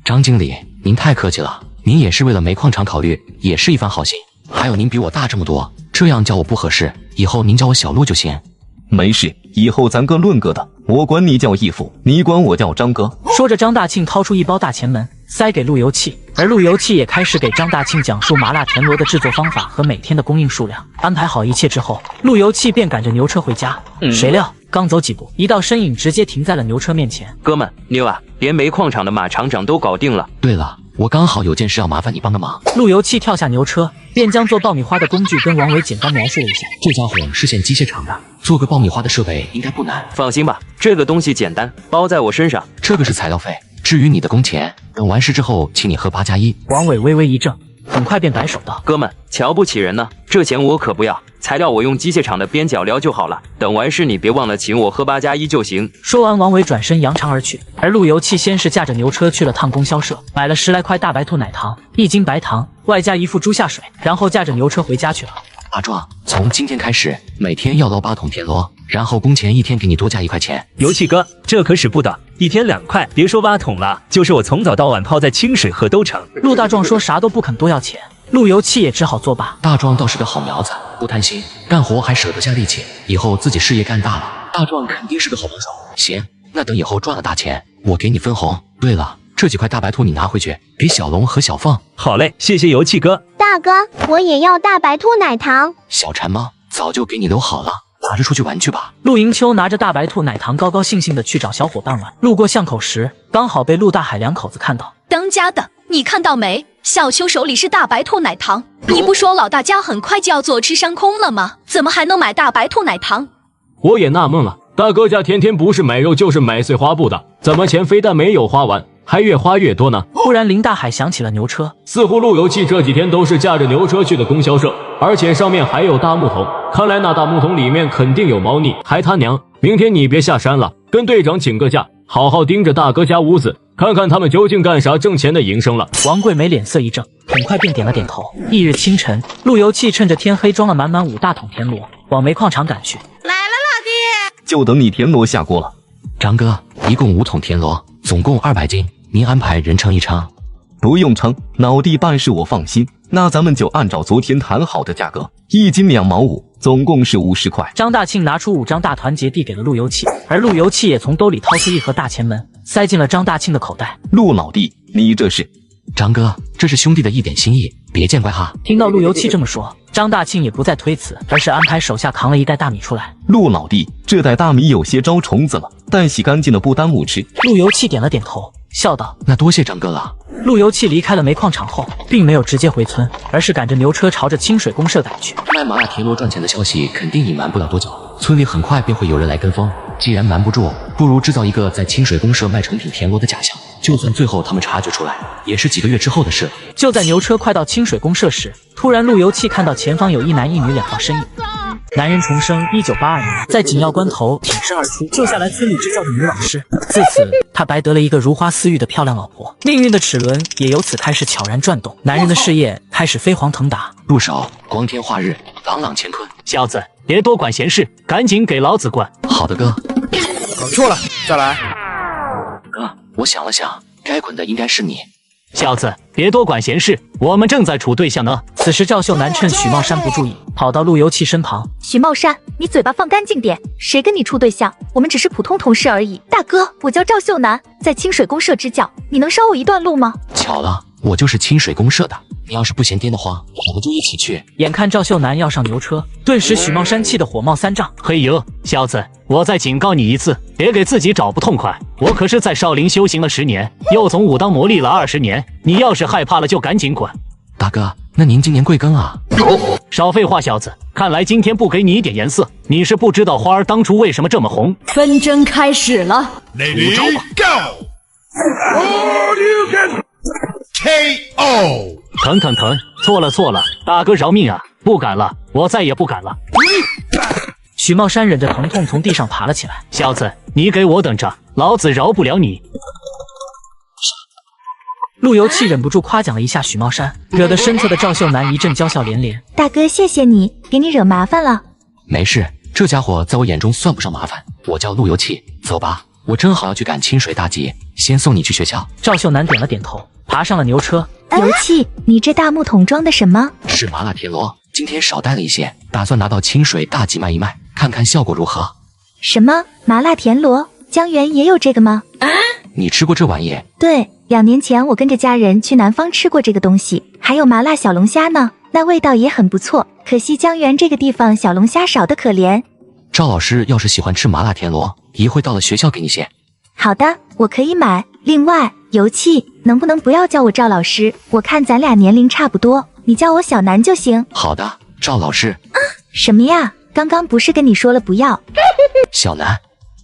张经理，您太客气了，您也是为了煤矿厂考虑，也是一番好心。还有您比我大这么多，这样叫我不合适，以后您叫我小陆就行。没事，以后咱各论各的，我管你叫义父，你管我叫张哥。说着，张大庆掏出一包大前门，塞给路由器，而路由器也开始给张大庆讲述麻辣田螺的制作方法和每天的供应数量。安排好一切之后，路由器便赶着牛车回家。谁料刚走几步，一道身影直接停在了牛车面前。哥们，牛啊，连煤矿厂的马厂长都搞定了。对了，我刚好有件事要麻烦你帮个忙。路由器跳下牛车，便将做爆米花的工具跟王伟简单描述了一下。这家伙是县机械厂的，做个爆米花的设备应该不难。放心吧，这个东西简单，包在我身上。这个是材料费，至于你的工钱，等完事之后请你喝8+1。王伟微微一怔，很快便摆手道：“哥们，瞧不起人呢，这钱我可不要。材料我用机械厂的边角料就好了，等完事你别忘了请我喝8+1就行。”说完，王伟转身扬长而去。而路由器先是驾着牛车去了趟供销社，买了10来块大白兔奶糖，1斤白糖，外加一副猪下水，然后驾着牛车回家去了。大壮，从今天开始，每天要捞8桶田螺，然后工钱1天给你多加1块钱。油气哥，这可使不得，1天2块，别说8桶了，就是我从早到晚泡在清水河都成。陆大壮说啥都不肯多要钱，路由器也只好作罢。大壮倒是个好苗子，不贪心，干活还舍得下力气，以后自己事业干大了，大壮肯定是个好帮手。行，那等以后赚了大钱，我给你分红。对了，这几块大白兔你拿回去给小龙和小凤。好嘞，谢谢油气哥。大哥，我也要大白兔奶糖。小馋猫早就给你留好了，拿着出去玩去吧。陆迎秋拿着大白兔奶糖高高兴兴的去找小伙伴玩，路过巷口时，刚好被陆大海两口子看到。当家的，你看到没？小秋手里是大白兔奶糖，你不说老大家很快就要坐吃山空了吗？怎么还能买大白兔奶糖？我也纳闷了，大哥家天天不是买肉就是买碎花布的，怎么钱非但没有花完，还越花越多呢？忽然林大海想起了牛车，似乎路由器这几天都是驾着牛车去的供销社，而且上面还有大木桶，看来那大木桶里面肯定有猫腻，还他娘！明天你别下山了，跟队长请个假，好好盯着大哥家屋子，看看他们究竟干啥挣钱的营生了。王桂梅脸色一正，很快便点了点头。翌日清晨，陆游气趁着天黑装了满满5大桶田螺，往煤矿场赶去。来了，老弟，就等你田螺下锅了。张哥，一共5桶田螺，总共200斤，您安排人称一称。不用称，老弟办事我放心。那咱们就按照昨天谈好的价格，1斤2毛5，总共是50块。张大庆拿出5张大团结递给了陆游气，而陆游气也从兜里掏出1盒大钱门，塞进了张大庆的口袋。陆老弟，你这是？张哥，这是兄弟的一点心意，别见怪哈。听到陆游气这么说，张大庆也不再推辞，而是安排手下扛了1袋大米出来。陆老弟，这袋大米有些招虫子了，待洗干净了不耽误吃。陆游气点了点头，笑道：那多谢张哥了。陆游气离开了煤矿场后，并没有直接回村，而是赶着牛车朝着清水公社赶去。卖麻辣田螺赚钱的消息肯定隐瞒不了多久，村里很快便会有人来跟风。既然瞒不住，不如制造一个在清水公社卖成品田螺的假象，就算最后他们察觉出来，也是几个月之后的事了。就在牛车快到清水公社时，突然陆游气看到前方有1男1女2道身影。男人重生1982年，在紧要关头挺身而出，救下来村里支教的女老师。自此，他白得了一个如花似玉的漂亮老婆，命运的齿轮也由此开始悄然转动，男人的事业开始飞黄腾达。入手光天化日，朗朗乾坤。小子，别多管闲事，赶紧给老子滚！好的哥。搞错了，再来。哥，我想了想，该滚的应该是你。小子，别多管闲事，我们正在处对象呢。此时赵秀楠趁许茂山不注意，跑到陆游气身旁。许茂山，你嘴巴放干净点，谁跟你处对象？我们只是普通同事而已。大哥，我叫赵秀楠，在清水公社支教，你能捎我一段路吗？巧了，我就是清水公社的，你要是不嫌颠的话，我们就一起去。眼看赵秀楠要上牛车，顿时许茂山气得火冒3丈。嘿呦，小子，我再警告你一次，别给自己找不痛快。我可是在少林修行了10年，又从武当磨砺了20年，你要是害怕了就赶紧滚。大哥，那您今年贵庚啊？少废话，小子，看来今天不给你一点颜色，你是不知道花儿当初为什么这么红。纷争开始了 ，Lady Go！ KO！ 疼！错了，大哥饶命啊！不敢了，我再也不敢了。许茂山忍着疼痛从地上爬了起来。小子，你给我等着，老子饶不了你！陆游气忍不住夸奖了一下许茂山，惹得身侧的赵秀楠一阵娇笑连连。大哥，谢谢你，给你惹麻烦了。没事，这家伙在我眼中算不上麻烦。我叫陆游气，走吧，我正好要去赶清水大集，先送你去学校。赵秀楠点了点头，爬上了牛车。游气，你这大木桶装的什么？是麻辣田螺，今天少带了一些，打算拿到清水大集卖一卖，看看效果如何。什么麻辣田螺？江源也有这个吗？你吃过这玩意？对，2年前我跟着家人去南方吃过这个东西，还有麻辣小龙虾呢，那味道也很不错。可惜江源这个地方小龙虾少得可怜。赵老师要是喜欢吃麻辣田螺，一会到了学校给你些。好的，我可以买。另外，游气，能不能不要叫我赵老师？我看咱俩年龄差不多，你叫我小南就行。好的，赵老师。什么呀？刚刚不是跟你说了不要？小南。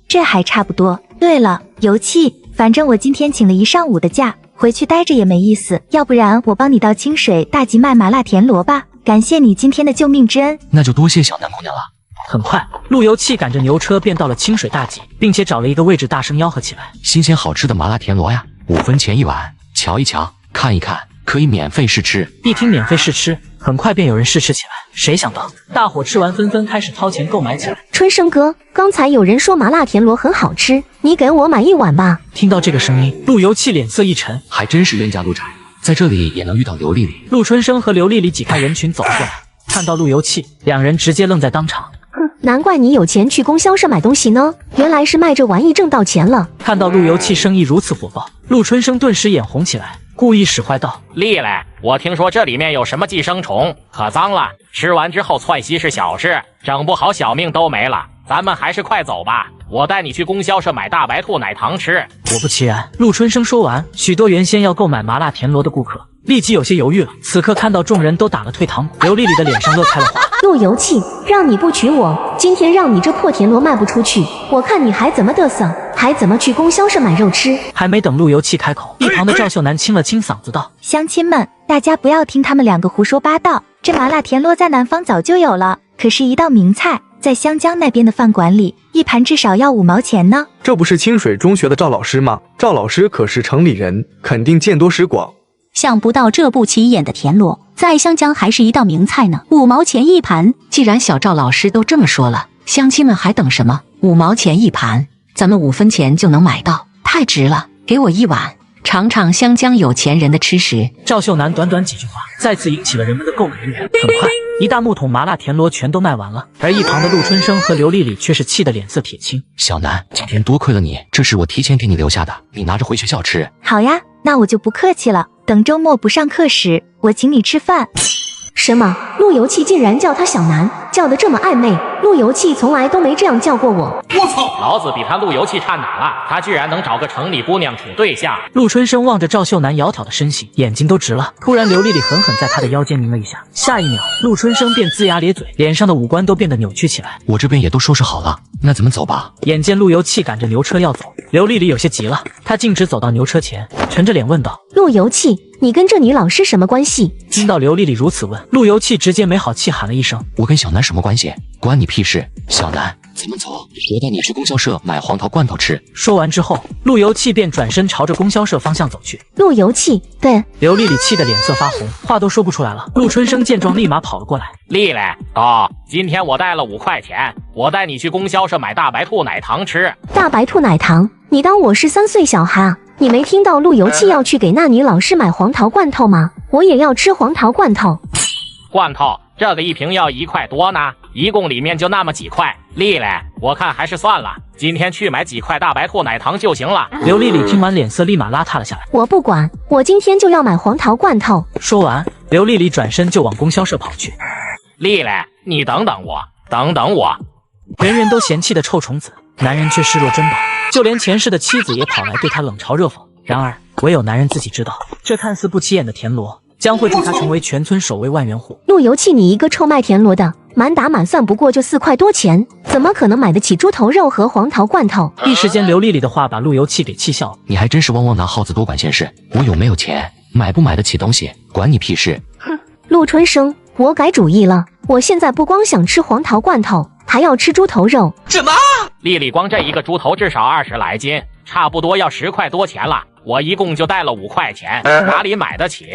这还差不多。对了，游气，反正我今天请了1上午的假，回去待着也没意思，要不然我帮你到清水大集卖麻辣田螺吧。感谢你今天的救命之恩。那就多谢小南姑娘了。很快，陆游气赶着牛车便到了清水大集，并且找了一个位置大声吆喝起来：新鲜好吃的麻辣田螺呀，5分钱1碗，瞧一瞧，看一看，可以免费试吃。一听免费试吃，很快便有人试吃起来。谁想到，大伙吃完纷纷开始掏钱购买起来。春生哥，刚才有人说麻辣田螺很好吃，你给我买1碗吧。听到这个声音，陆游气脸色一沉，还真是冤家路窄，在这里也能遇到刘丽丽。陆春生和刘丽丽挤开人群走过来，看到陆游气，两人直接愣在当场。难怪你有钱去供销社买东西呢，原来是卖这玩意挣到钱了。看到陆游气生意如此火爆，陆春生顿时眼红起来，故意使坏道：丽丽，我听说这里面有什么寄生虫，可脏了，吃完之后窜稀是小事，整不好小命都没了。咱们还是快走吧，我带你去供销社买大白兔奶糖吃。果不其然，陆春生说完，许多原先要购买麻辣田螺的顾客立即有些犹豫了。此刻看到众人都打了退堂鼓，刘丽丽的脸上乐开了花。陆游气，让你不娶我，今天让你这破田螺卖不出去，我看你还怎么得瑟，还怎么去供销社买肉吃。还没等陆游气开口，一旁的赵秀楠清了清嗓子道：乡亲们，大家不要听他们2个胡说八道，这麻辣田螺在南方早就有了，可是一道名菜，在湘江那边的饭馆里，一盘至少要5毛钱呢。这不是清水中学的赵老师吗？赵老师可是城里人，肯定见多识广。想不到这不起眼的田螺，在湘江还是一道名菜呢，5毛钱一盘。既然小赵老师都这么说了，乡亲们还等什么？5毛钱一盘，咱们5分钱就能买到，太值了！给我1碗，尝尝湘江有钱人的吃食。赵秀楠短短几句话，再次引起了人们的购买欲。很快，一大木桶麻辣田螺全都卖完了，而一旁的陆春生和刘丽丽却是气得脸色铁青。小南，今天多亏了你，这是我提前给你留下的，你拿着回学校吃。好呀，那我就不客气了。等周末不上课时，我请你吃饭。什么？陆游气竟然叫他小南，叫得这么暧昧。陆游气从来都没这样叫过我。我操！老子比他陆游气差哪了？他居然能找个城里姑娘处对象。陆春生望着赵秀楠窈窕的身形，眼睛都直了。突然，刘丽丽狠狠在他的腰间拧了一下，下一秒，陆春生便龇牙咧嘴，脸上的五官都变得扭曲起来。我这边也都收拾好了，那咱们走吧。眼见陆游气赶着牛车要走，刘丽丽有些急了，她径直走到牛车前，沉着脸问道：“陆游气，你跟这女老师什么关系？”听到刘丽丽如此问，陆游气直接没好气喊了一声：“我跟小南什么关系？关你屁事！小南，咱们走，我带你去供销社买黄桃罐头吃。”说完之后，陆游气便转身朝着供销社方向走去。陆游气，对。刘丽丽气得脸色发红，话都说不出来了。陆春生见状，立马跑了过来：“丽丽，今天我带了5块钱，我带你去供销社买大白兔奶糖吃。”大白兔奶糖？你当我是3岁小孩啊？你没听到陆游气要去给那女老师买黄桃罐头吗？我也要吃黄桃罐头。罐头这个1瓶要1块多呢，一共里面就那么几块。丽丽，我看还是算了，今天去买几块大白兔奶糖就行了。刘丽丽听完脸色立马邋遢了下来。我不管，我今天就要买黄桃罐头。说完，刘丽丽转身就往供销社跑去。丽丽，你等等我，等等我。人人都嫌弃的臭虫子，男人却视若珍宝，就连前世的妻子也跑来对他冷嘲热讽。然而，唯有男人自己知道，这看似不起眼的田螺将会助他成为全村首位万元户。陆游气，你一个臭卖田螺的，满打满算不过就4块多钱，怎么可能买得起猪头肉和黄桃罐头？一时间，刘丽丽的话把陆游气给气笑了。你还真是汪汪拿耗子多管闲事，我有没有钱，买不买得起东西，管你屁事！哼，陆春生，我改主意了，我现在不光想吃黄桃罐头，还要吃猪头肉。什么？丽丽，光这一个猪头至少20来斤，差不多要10块多钱了。我一共就带了5块钱，哪里买得起？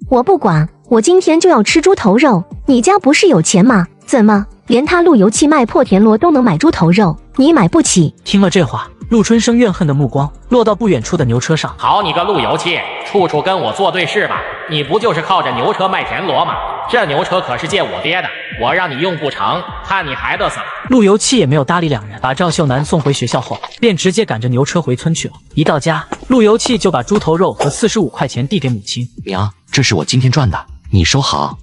我不管，我今天就要吃猪头肉。你家不是有钱吗？怎么连他陆游气卖破田螺都能买猪头肉，你买不起？听了这话，陆春生怨恨的目光落到不远处的牛车上。好你个陆游气，处处跟我作对是吧？你不就是靠着牛车卖田螺吗？这牛车可是借我爹的，我让你用不成，看你还得死了。陆游气也没有搭理两人，把赵秀楠送回学校后，便直接赶着牛车回村去了。一到家，陆游气就把猪头肉和45块钱递给母亲。娘，这是我今天赚的，你收好。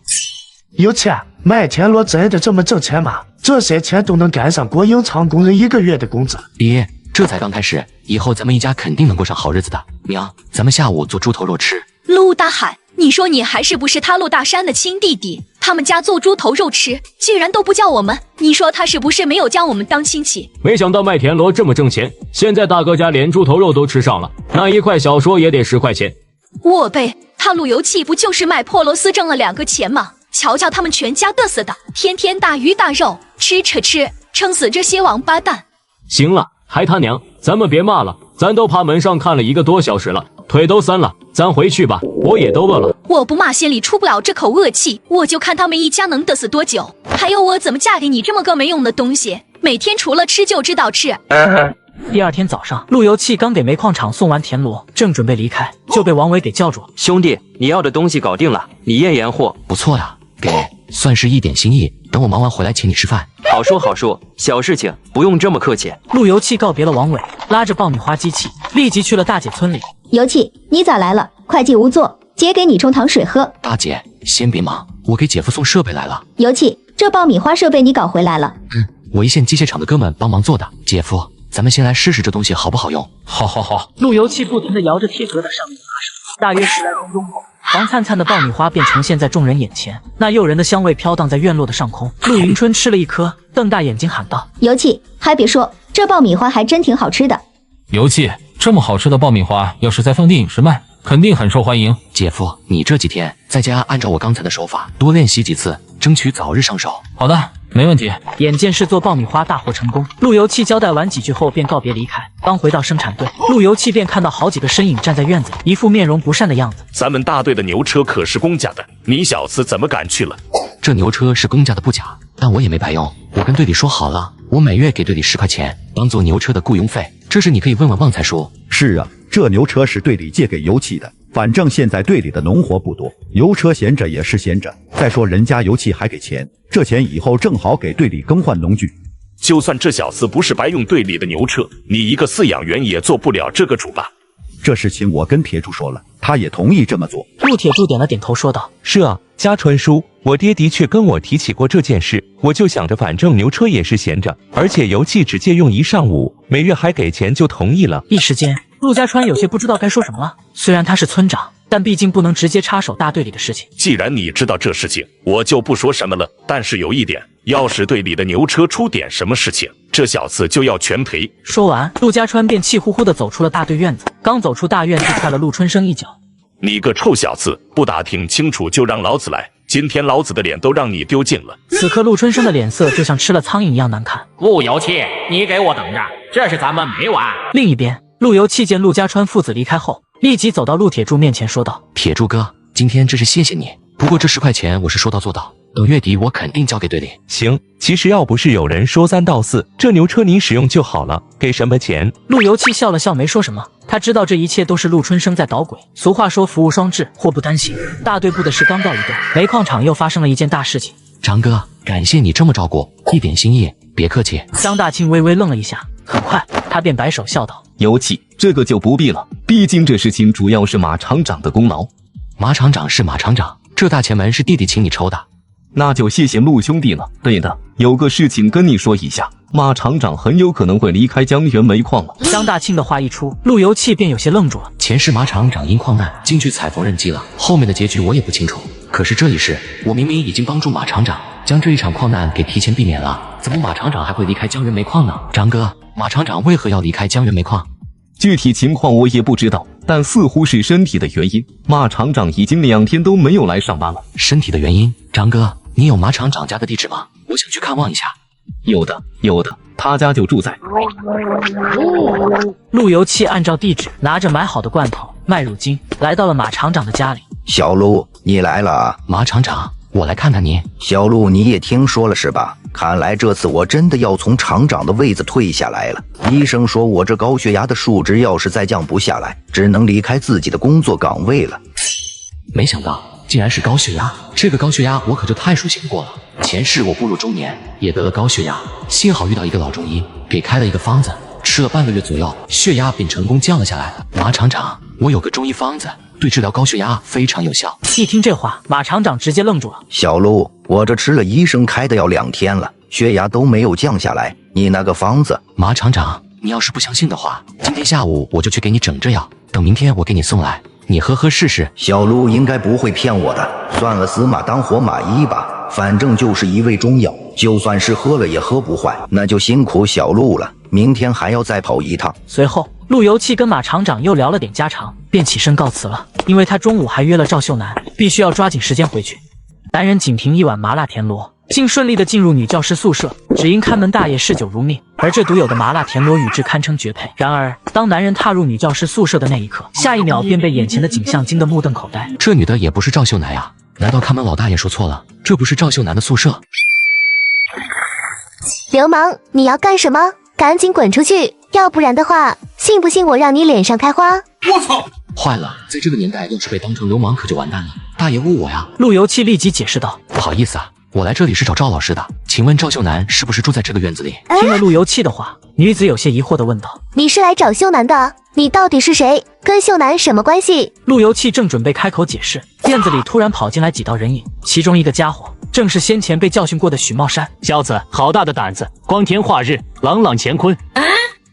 有钱，卖田螺真的这么挣钱吗？这些钱都能赶上国营厂工人1个月的工资。爹，这才刚开始，以后咱们一家肯定能过上好日子的。娘，咱们下午做猪头肉吃。陆大海，你说你还是不是他陆大山的亲弟弟？他们家做猪头肉吃，居然都不叫我们，你说他是不是没有将我们当亲戚？没想到卖田螺这么挣钱，现在大哥家连猪头肉都吃上了，那1块小说也得10块钱。我呗，他陆游气不就是卖破螺丝挣了2个钱吗？瞧瞧他们全家嘚瑟的，天天大鱼大肉，吃，撑死这些王八蛋。行了，还他娘，咱们别骂了，咱都趴门上看了1个多小时了，腿都酸了，咱回去吧，我也都饿了。我不骂心里出不了这口恶气，我就看他们一家能嘚瑟多久。还有我怎么嫁给你这么个没用的东西，每天除了吃就知道吃。第二天早上，陆游气刚给煤矿厂送完田螺，正准备离开，就被王伟给叫住了。兄弟，你要的东西搞定了，你验验货。不错呀，给，算是一点心意，等我忙完回来请你吃饭。好说好说，小事情不用这么客气。陆游气告别了王伟，拉着爆米花机器立即去了大姐村里。游气，你咋来了？快进屋坐，姐给你冲糖水喝。大姐，先别忙，我给姐夫送设备来了。游气，这爆米花设备你搞回来了？我一线机械厂的哥们帮忙做的。姐夫，咱们先来试试这东西好不好用。好。陆游气不停地摇着铁疙瘩上面的把手，大约10来分钟后，黄灿灿的爆米花便呈现在众人眼前，那诱人的香味飘荡在院落的上空。陆迎春吃了一颗，瞪大眼睛喊道：“游气，还别说，这爆米花还真挺好吃的。”游气，这么好吃的爆米花，要是在放电影时卖，肯定很受欢迎。姐夫，你这几天在家按照我刚才的手法多练习几次，争取早日上手。好的，没问题。眼见是做爆米花大获成功，路由器交代完几句后便告别离开。刚回到生产队，路由器便看到好几个身影站在院子里，一副面容不善的样子。咱们大队的牛车可是公家的，你小子怎么敢去了？这牛车是公家的不假，但我也没白用。我跟队里说好了，我每月给队里10块钱，当做牛车的雇佣费。这事你可以问问旺财叔。是啊，这牛车是队里借给油气的。反正现在队里的农活不多，油车闲着也是闲着。再说人家油气还给钱，这钱以后正好给队里更换农具。就算这小子不是白用队里的牛车，你一个饲养员也做不了这个主吧？这事情我跟铁柱说了，他也同意这么做。陆铁柱点了点头，说道：“是啊，家传叔，我爹的确跟我提起过这件事，我就想着反正牛车也是闲着，而且油气只借用1上午，每月还给钱，就同意了。”一时间，陆家川有些不知道该说什么了。虽然他是村长，但毕竟不能直接插手大队里的事情。既然你知道这事情，我就不说什么了。但是有一点，要是队里的牛车出点什么事情，这小子就要全赔。说完，陆家川便气呼呼地走出了大队院子。刚走出大院，就踹了陆春生一脚。你个臭小子，不打听清楚就让老子来！今天老子的脸都让你丢尽了。此刻陆春生的脸色就像吃了苍蝇一样难看。陆由器，你给我等着，这事咱们没完。另一边，陆由器见陆家川父子离开后，立即走到陆铁柱面前说道：“铁柱哥，今天真是谢谢你，不过这10块钱我是说到做到，等月底我肯定交给队里。”行，其实要不是有人说3道4，这牛车你使用就好了，给什么钱？陆由器笑了笑，没说什么。他知道这一切都是陆春生在捣鬼。俗话说福无双至，祸不单行。大队部的事刚告一段，煤矿厂又发生了一件大事情。张哥，感谢你这么照顾，一点心意，别客气。江大庆微微愣了一下，很快他便摆手笑道：“尤其这个就不必了，毕竟这事情主要是马厂长的功劳。马厂长是马厂长，这大前门是弟弟请你抽的，那就谢谢陆兄弟了。对的，有个事情跟你说一下，马厂长很有可能会离开江源煤矿了。”江大庆的话一出，陆由器便有些愣住了。前世马厂长因矿难进去采缝纫机了，后面的结局我也不清楚。可是这一世，我明明已经帮助马厂长将这一场矿难给提前避免了，怎么马厂长还会离开江源煤矿呢？张哥，马厂长为何要离开江源煤矿？具体情况我也不知道，但似乎是身体的原因。马厂长已经2天都没有来上班了。身体的原因？张哥，你有马厂长家的地址吗？我想去看望一下。有的，他家就住在……陆由器按照地址，拿着买好的罐头、麦乳精，来到了马厂长的家里。小陆，你来了啊！马厂长，我来看看您。小陆，你也听说了是吧？看来这次我真的要从厂长的位子退下来了。医生说我这高血压的数值要是再降不下来，只能离开自己的工作岗位了。没想到竟然是高血压，这个高血压我可就太熟悉过了。前世我步入中年也得了高血压，幸好遇到一个老中医，给开了一个方子，吃了半个月左右，血压便成功降了下来。马厂长，我有个中医方子，对治疗高血压非常有效。一听这话，马厂长直接愣住了。小陆，我这吃了医生开的药2天了，血压都没有降下来，你那个方子……马厂长，你要是不相信的话，今天下午我就去给你整这药，等明天我给你送来，你喝试试。小陆应该不会骗我的，算了，死马当活马医吧，反正就是一味中药，就算是喝了也喝不坏。那就辛苦小陆了，明天还要再跑一趟。随后，陆由器跟马厂长又聊了点家常，便起身告辞了，因为他中午还约了赵秀楠，必须要抓紧时间回去。男人仅凭一碗麻辣田螺，竟顺利的进入女教师宿舍，只因看门大爷嗜酒如命，而这独有的麻辣田螺与之堪称绝配。然而，当男人踏入女教师宿舍的那一刻，下一秒便被眼前的景象惊得目瞪口呆。这女的也不是赵秀楠呀？难道看门老大爷说错了？这不是赵秀楠的宿舍？流氓，你要干什么？赶紧滚出去，要不然的话，信不信我让你脸上开花？我操！坏了，在这个年代，要是被当成流氓可就完蛋了。大爷误我呀！陆由器立即解释道：“不好意思啊，我来这里是找赵老师的，请问赵秀楠是不是住在这个院子里？”听了陆由器的话，女子有些疑惑地问道：“你是来找秀楠的？你到底是谁？跟秀楠什么关系？”陆由器正准备开口解释，院子里突然跑进来几道人影，其中一个家伙正是先前被教训过的许茂山。小子，好大的胆子！光天化日，朗朗乾坤。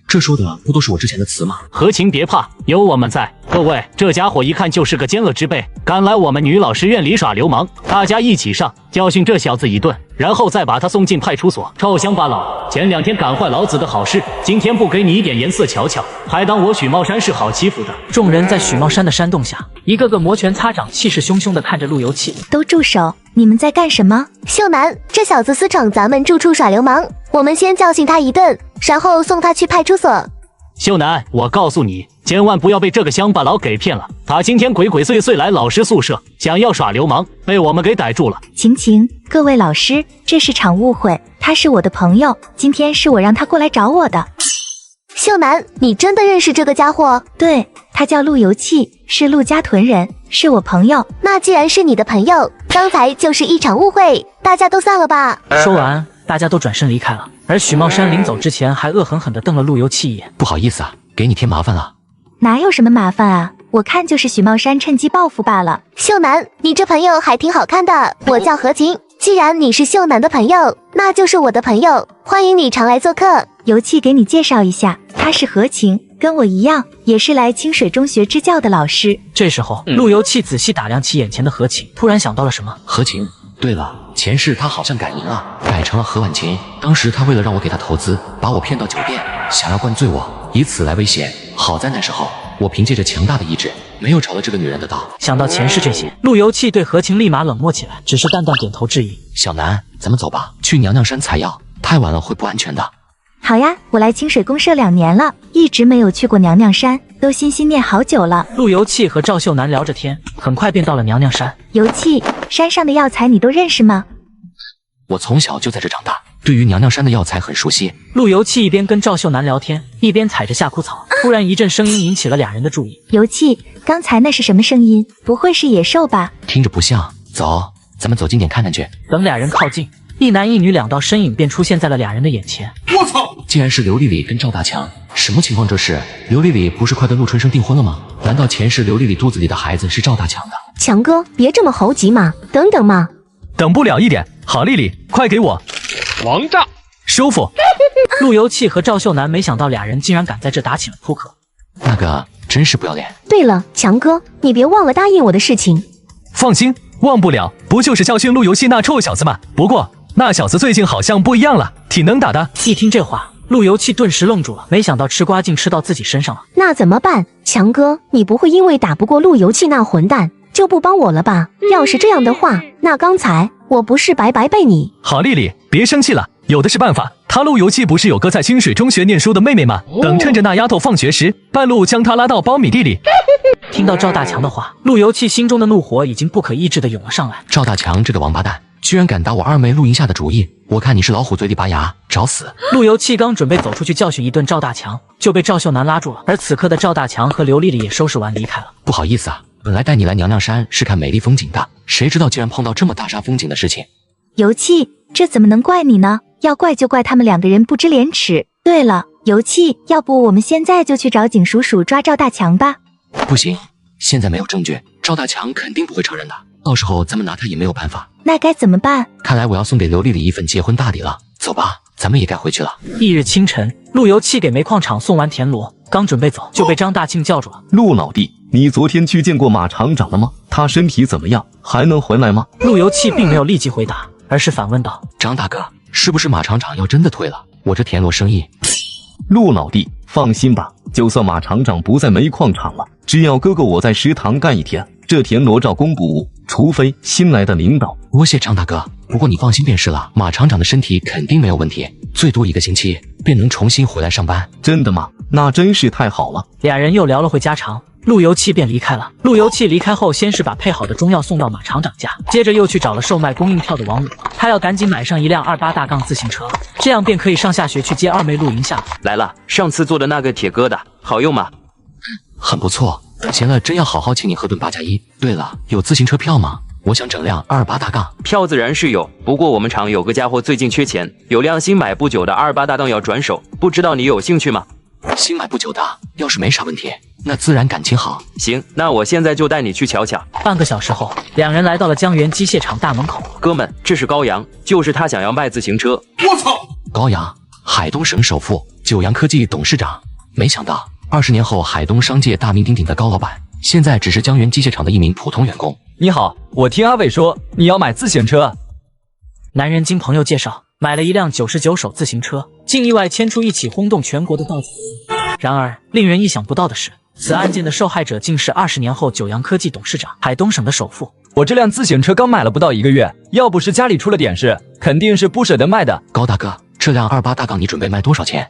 这说的不都是我之前的词吗？合情别怕，有我们在。各位，这家伙一看就是个奸恶之辈，敢来我们女老师院里耍流氓，大家一起上，教训这小子一顿，然后再把他送进派出所。臭乡巴佬，前2天赶坏老子的好事，今天不给你一点颜色瞧瞧，还当我许茂山是好欺负的？众人在许茂山的煽动下，一个个摩拳擦掌，气势汹汹地看着陆由器。都住手！你们在干什么？秀男，这小子私闯咱们住处耍流氓，我们先教训他一顿，然后送他去派出所。秀男，我告诉你，千万不要被这个乡巴佬给骗了。他今天鬼鬼祟祟来老师宿舍，想要耍流氓，被我们给逮住了。晴，各位老师，这是场误会，他是我的朋友，今天是我让他过来找我的。秀男，你真的认识这个家伙？对，他叫陆游气，是陆家屯人，是我朋友。那既然是你的朋友，刚才就是一场误会，大家都散了吧。说完，大家都转身离开了。而许茂山临走之前还恶狠狠地瞪了陆游气一眼。不好意思啊，给你添麻烦了。哪有什么麻烦啊？我看就是许茂山趁机报复罢了。秀男，你这朋友还挺好看的，我叫何晴。既然你是秀男的朋友，那就是我的朋友，欢迎你常来做客。游气给你介绍一下，他是何晴，跟我一样，也是来清水中学支教的老师。这时候，陆游气仔细打量起眼前的何晴，突然想到了什么。何晴，对了，前世他好像改名了，改成了何婉晴。当时他为了让我给他投资，把我骗到酒店，想要灌醉我，以此来威胁。好在那时候，我凭借着强大的意志，没有着了这个女人的道。想到前世这些，陆游气对何晴立马冷漠起来，只是淡淡点头致意。小南，咱们走吧，去娘娘山采药，太晚了会不安全的。好呀，我来清水公社2年了，一直没有去过娘娘山，都心念好久了。陆游气和赵秀楠聊着天，很快便到了娘娘山。游气，山上的药材你都认识吗？我从小就在这长大，对于娘娘山的药材很熟悉。陆游气一边跟赵秀楠聊天，一边采着夏枯草。突然一阵声音引起了俩人的注意。游气，刚才那是什么声音？不会是野兽吧？听着不像。走，咱们走近点看看去。等俩人靠近，一男一女2道身影便出现在了俩人的眼前。我操！竟然是刘丽丽跟赵大强，什么情况？这是刘丽丽不是快跟陆春生订婚了吗？难道前世刘丽丽肚子里的孩子是赵大强的？强哥，别这么猴急嘛，等等嘛。等不了一点。好，丽丽，快给我王炸！收服！陆游气和赵秀楠没想到俩人竟然敢在这打起了扑克。那个真是不要脸。对了，强哥，你别忘了答应我的事情。放心，忘不了，不就是教训陆游戏那臭小子吗？不过那小子最近好像不一样了，挺能打的。一听这话，陆游气顿时愣住了，没想到吃瓜竟吃到自己身上了。那怎么办？强哥，你不会因为打不过陆游气那混蛋就不帮我了吧？要是这样的话，那刚才我不是白白被你……好，丽丽，别生气了，有的是办法。他陆游气不是有个在清水中学念书的妹妹吗？等趁着那丫头放学时，半路将她拉到苞米地里。听到赵大强的话，陆游气心中的怒火已经不可抑制地涌了上来。赵大强这个王八蛋，居然敢打我二妹陆银夏的主意！我看你是老虎嘴里拔牙，找死！陆游气刚准备走出去教训一顿赵大强，就被赵秀楠拉住了。而此刻的赵大强和刘丽丽也收拾完离开了。不好意思啊，本来带你来娘娘山是看美丽风景的，谁知道竟然碰到这么大煞风景的事情。游气，这怎么能怪你呢？要怪就怪他们2个人不知廉耻。对了，游气，要不我们现在就去找警叔叔抓赵大强吧？不行，现在没有证据，赵大强肯定不会承认的，到时候咱们拿他也没有办法。那该怎么办？看来我要送给刘丽丽一份结婚大礼了。走吧，咱们也该回去了。翌日清晨，陆游气给煤矿厂送完田螺，刚准备走，就被张大庆叫住了。陆老弟，你昨天去见过马厂长了吗？他身体怎么样？还能回来吗？陆游气并没有立即回答，而是反问道：张大哥，是不是马厂长要真的退了？我这田螺生意……陆老弟，放心吧，就算马厂长不在煤矿厂了，只要哥哥我在食堂干1天，这田螺照公不误，除非新来的领导。多谢张大哥，不过你放心便是了，马厂长的身体肯定没有问题，最多1个星期便能重新回来上班。真的吗？那真是太好了。俩人又聊了会家常，陆游气便离开了。陆游气离开后，先是把配好的中药送到马厂长家，接着又去找了售卖供应票的王鲁，他要赶紧买上一辆28大杠自行车，这样便可以上下学去接二妹陆银夏。来了，上次做的那个铁疙瘩好用吗？很不错，等闲了真要好好请你喝顿8+1。对了，有自行车票吗？我想整辆28大杠。票自然是有，不过我们厂有个家伙最近缺钱，有辆新买不久的28大杠要转手，不知道你有兴趣吗？新买不久的，要是没啥问题，那自然感情好。行，那我现在就带你去瞧瞧。半个小时后，两人来到了江源机械厂大门口。哥们，这是高阳，就是他想要卖自行车。我操！高阳，海东省首富，九阳科技董事长。没想到20年后，海东商界大名鼎鼎的高老板，现在只是江源机械厂的一名普通员工。你好，我听阿伟说你要买自行车。男人经朋友介绍，买了一辆99手自行车，竟意外牵出一起轰动全国的盗窃。然而，令人意想不到的是，此案件的受害者竟是20年后九阳科技董事长、海东省的首富。我这辆自行车刚买了不到1个月，要不是家里出了点事，肯定是不舍得卖的。高大哥，这辆28大杠你准备卖多少钱？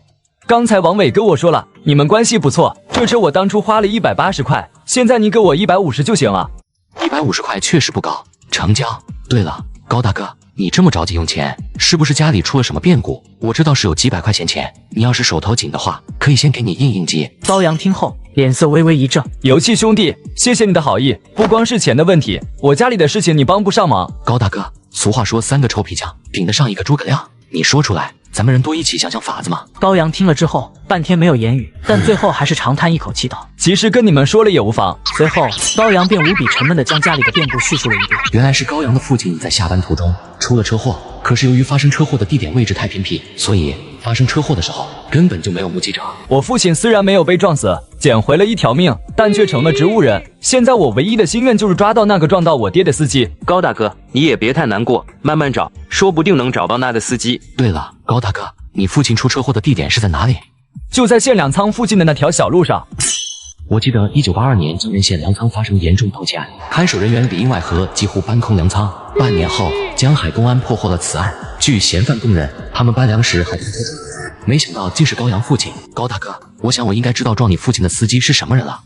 刚才王伟跟我说了，你们关系不错，这车我当初花了180块，现在你给我150就行了。150块确实不高，成交。对了，高大哥，你这么着急用钱，是不是家里出了什么变故？我这倒是有几百块钱钱，你要是手头紧的话，可以先给你应应急。高阳听后脸色微微一正，游气兄弟，谢谢你的好意，不光是钱的问题，我家里的事情你帮不上忙。高大哥，俗话说3个臭皮匠顶得上1个诸葛亮，你说出来，咱们人多一起想想法子嘛。高阳听了之后半天没有言语，但最后还是长叹一口气道：其实跟你们说了也无妨。随后高阳便无比沉闷地将家里的变故叙述了一遍。原来是高阳的父亲在下班途中出了车祸，可是由于发生车祸的地点位置太偏僻，所以发生车祸的时候根本就没有目击者。我父亲虽然没有被撞死，捡回了1条命，但却成了植物人。现在我唯一的心愿就是抓到那个撞到我爹的司机。高大哥，你也别太难过，慢慢找，说不定能找到那个司机。对了，高大哥，你父亲出车祸的地点是在哪里？就在县粮仓附近的那条小路上。我记得1982年江源县粮仓发生严重盗窃案，看守人员里应外合，几乎搬空粮仓。半年后，江海公安破获了此案。据嫌犯供认，他们搬粮时还偷偷撞，没想到竟是高阳父亲。高大哥，我想我应该知道撞你父亲的司机是什么人了。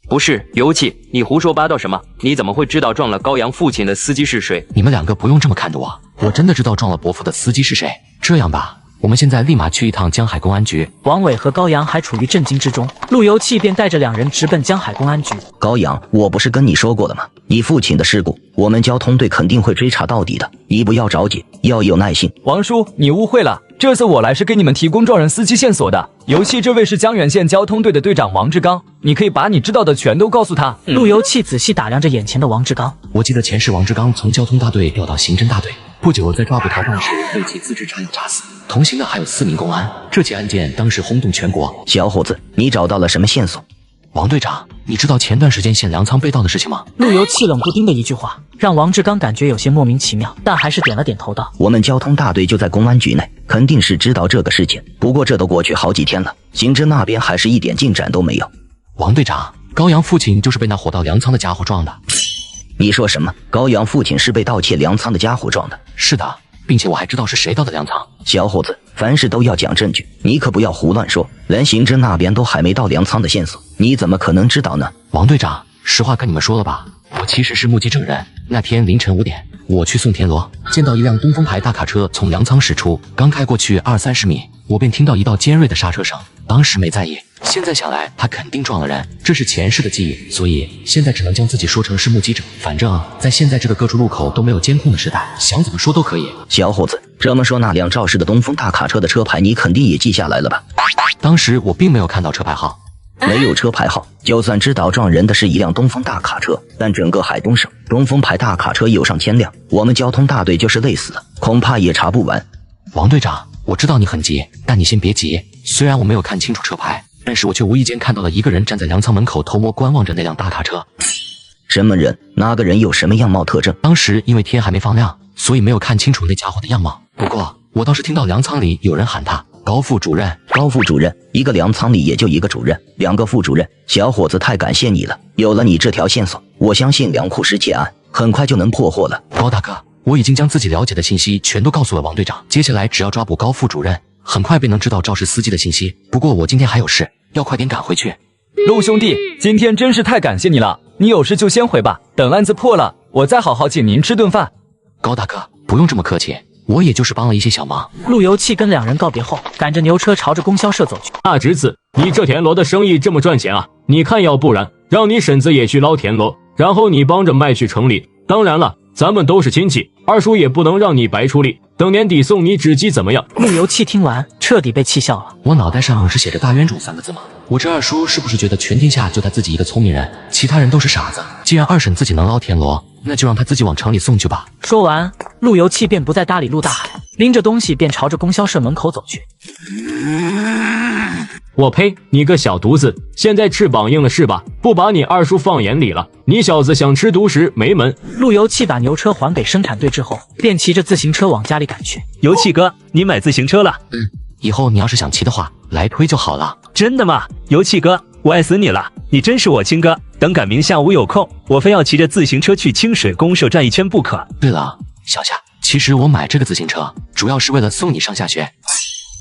不是，游气，你胡说八道什么？你怎么会知道撞了高阳父亲的司机是谁？你们2个不用这么看着我，我真的知道撞了伯父的司机是谁。这样吧，我们现在立马去一趟江海公安局。王伟和高阳还处于震惊之中，陆游气便带着2人直奔江海公安局。高阳，我不是跟你说过了吗？你父亲的事故，我们交通队肯定会追查到底的，你不要着急，要有耐心。王叔，你误会了，这次我来是给你们提供撞人司机线索的。游气这位是江源县交通队的队长王志刚，你可以把你知道的全都告诉他。陆游气仔细打量着眼前的王志刚，我记得前世王志刚从交通大队调到刑侦大队，不久在抓捕逃犯时被其自制炸药炸死，同行的还有4名公安。这起案件当时轰动全国。小伙子，你找到了什么线索？王队长，你知道前段时间县粮仓被盗的事情吗？陆游气冷不丁的一句话让王志刚感觉有些莫名其妙，但还是点了点头道：我们交通大队就在公安局内，肯定是知道这个事情，不过这都过去好几天了，刑侦那边还是一点进展都没有。王队长，高阳父亲就是被那火盗粮仓的家伙撞的。你说什么？高阳父亲是被盗窃粮仓的家伙撞的？是的，并且我还知道是谁盗的粮仓。小伙子，凡事都要讲证据，你可不要胡乱说，连刑侦那边都还没到粮仓的线索，你怎么可能知道呢？王队长，实话跟你们说了吧，我其实是目击证人。那天凌晨5点，我去送田螺，见到一辆东风牌大卡车从粮仓驶出，刚开过去20-30米，我便听到一道尖锐的刹车声，当时没在意，现在想来他肯定撞了人，这是前世的记忆，所以现在只能将自己说成是目击者。反正在现在这个各处路口都没有监控的时代，想怎么说都可以。小伙子，这么说那辆肇事的东风大卡车的车牌你肯定也记下来了吧？当时我并没有看到车牌号。没有车牌号，就算知道撞人的是一辆东风大卡车，但整个海东省东风牌大卡车有上千辆，我们交通大队就是累死了，恐怕也查不完。王队长，我知道你很急，但你先别急，虽然我没有看清楚车牌，但是我却无意间看到了一个人站在粮仓门口偷摸观望着那辆大卡车。什么人？那个人有什么样貌特征？当时因为天还没放亮，所以没有看清楚那家伙的样貌，不过我倒是听到粮仓里有人喊他高副主任。高副主任，一个粮仓里也就一个主任，2个副主任。小伙子，太感谢你了，有了你这条线索，我相信粮库失窃案很快就能破获了。高大哥，我已经将自己了解的信息全都告诉了王队长，接下来只要抓捕高副主任，很快便能知道肇事司机的信息。不过我今天还有事，要快点赶回去。陆兄弟，今天真是太感谢你了，你有事就先回吧，等案子破了，我再好好请您吃顿饭。高大哥，不用这么客气，我也就是帮了一些小忙。陆游气跟2人告别后，赶着牛车朝着供销社走去。大侄子，你这田螺的生意这么赚钱啊？你看要不然让你婶子也去捞田螺，然后你帮着卖去城里。当然了，咱们都是亲戚，二叔也不能让你白出力，等年底送你纸鸡怎么样？陆游气听完彻底被气笑了。我脑袋上是写着大冤种3个字吗？我这二叔是不是觉得全天下就他自己一个聪明人，其他人都是傻子？既然二婶自己能捞田螺，那就让他自己往城里送去吧。说完，陆游气便不再搭理陆大海，拎着东西便朝着供销社门口走去。我呸！你个小犊子，现在翅膀硬了是吧？不把你二叔放眼里了，你小子想吃独食没门！陆游气把牛车还给生产队之后，便骑着自行车往家里赶去。游气哥，你买自行车了？以后你要是想骑的话，来推就好了。真的吗？游气哥，我爱死你了，你真是我亲哥。等赶明下午有空，我非要骑着自行车去清水公社转一圈不可。对了，小夏，其实我买这个自行车主要是为了送你上下学。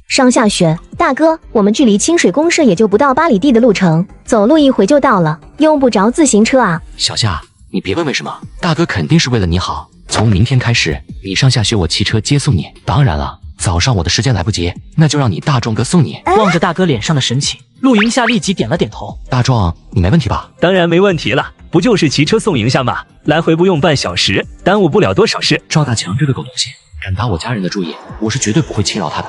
上下学，大哥，我们距离清水公社也就不到8里地的路程，走路一回就到了，用不着自行车啊。小夏，你别问为什么，大哥肯定是为了你好。从明天开始，你上下学我骑车接送你。当然了，早上我的时间来不及，那就让你大壮哥送你。望着大哥脸上的神情，陆云夏立即点了点头。大壮，你没问题吧？当然没问题了，不就是骑车送迎下吗？来回不用半小时，耽误不了多少事。赵大强这个狗东西，敢打我家人的主意，我是绝对不会轻饶他的。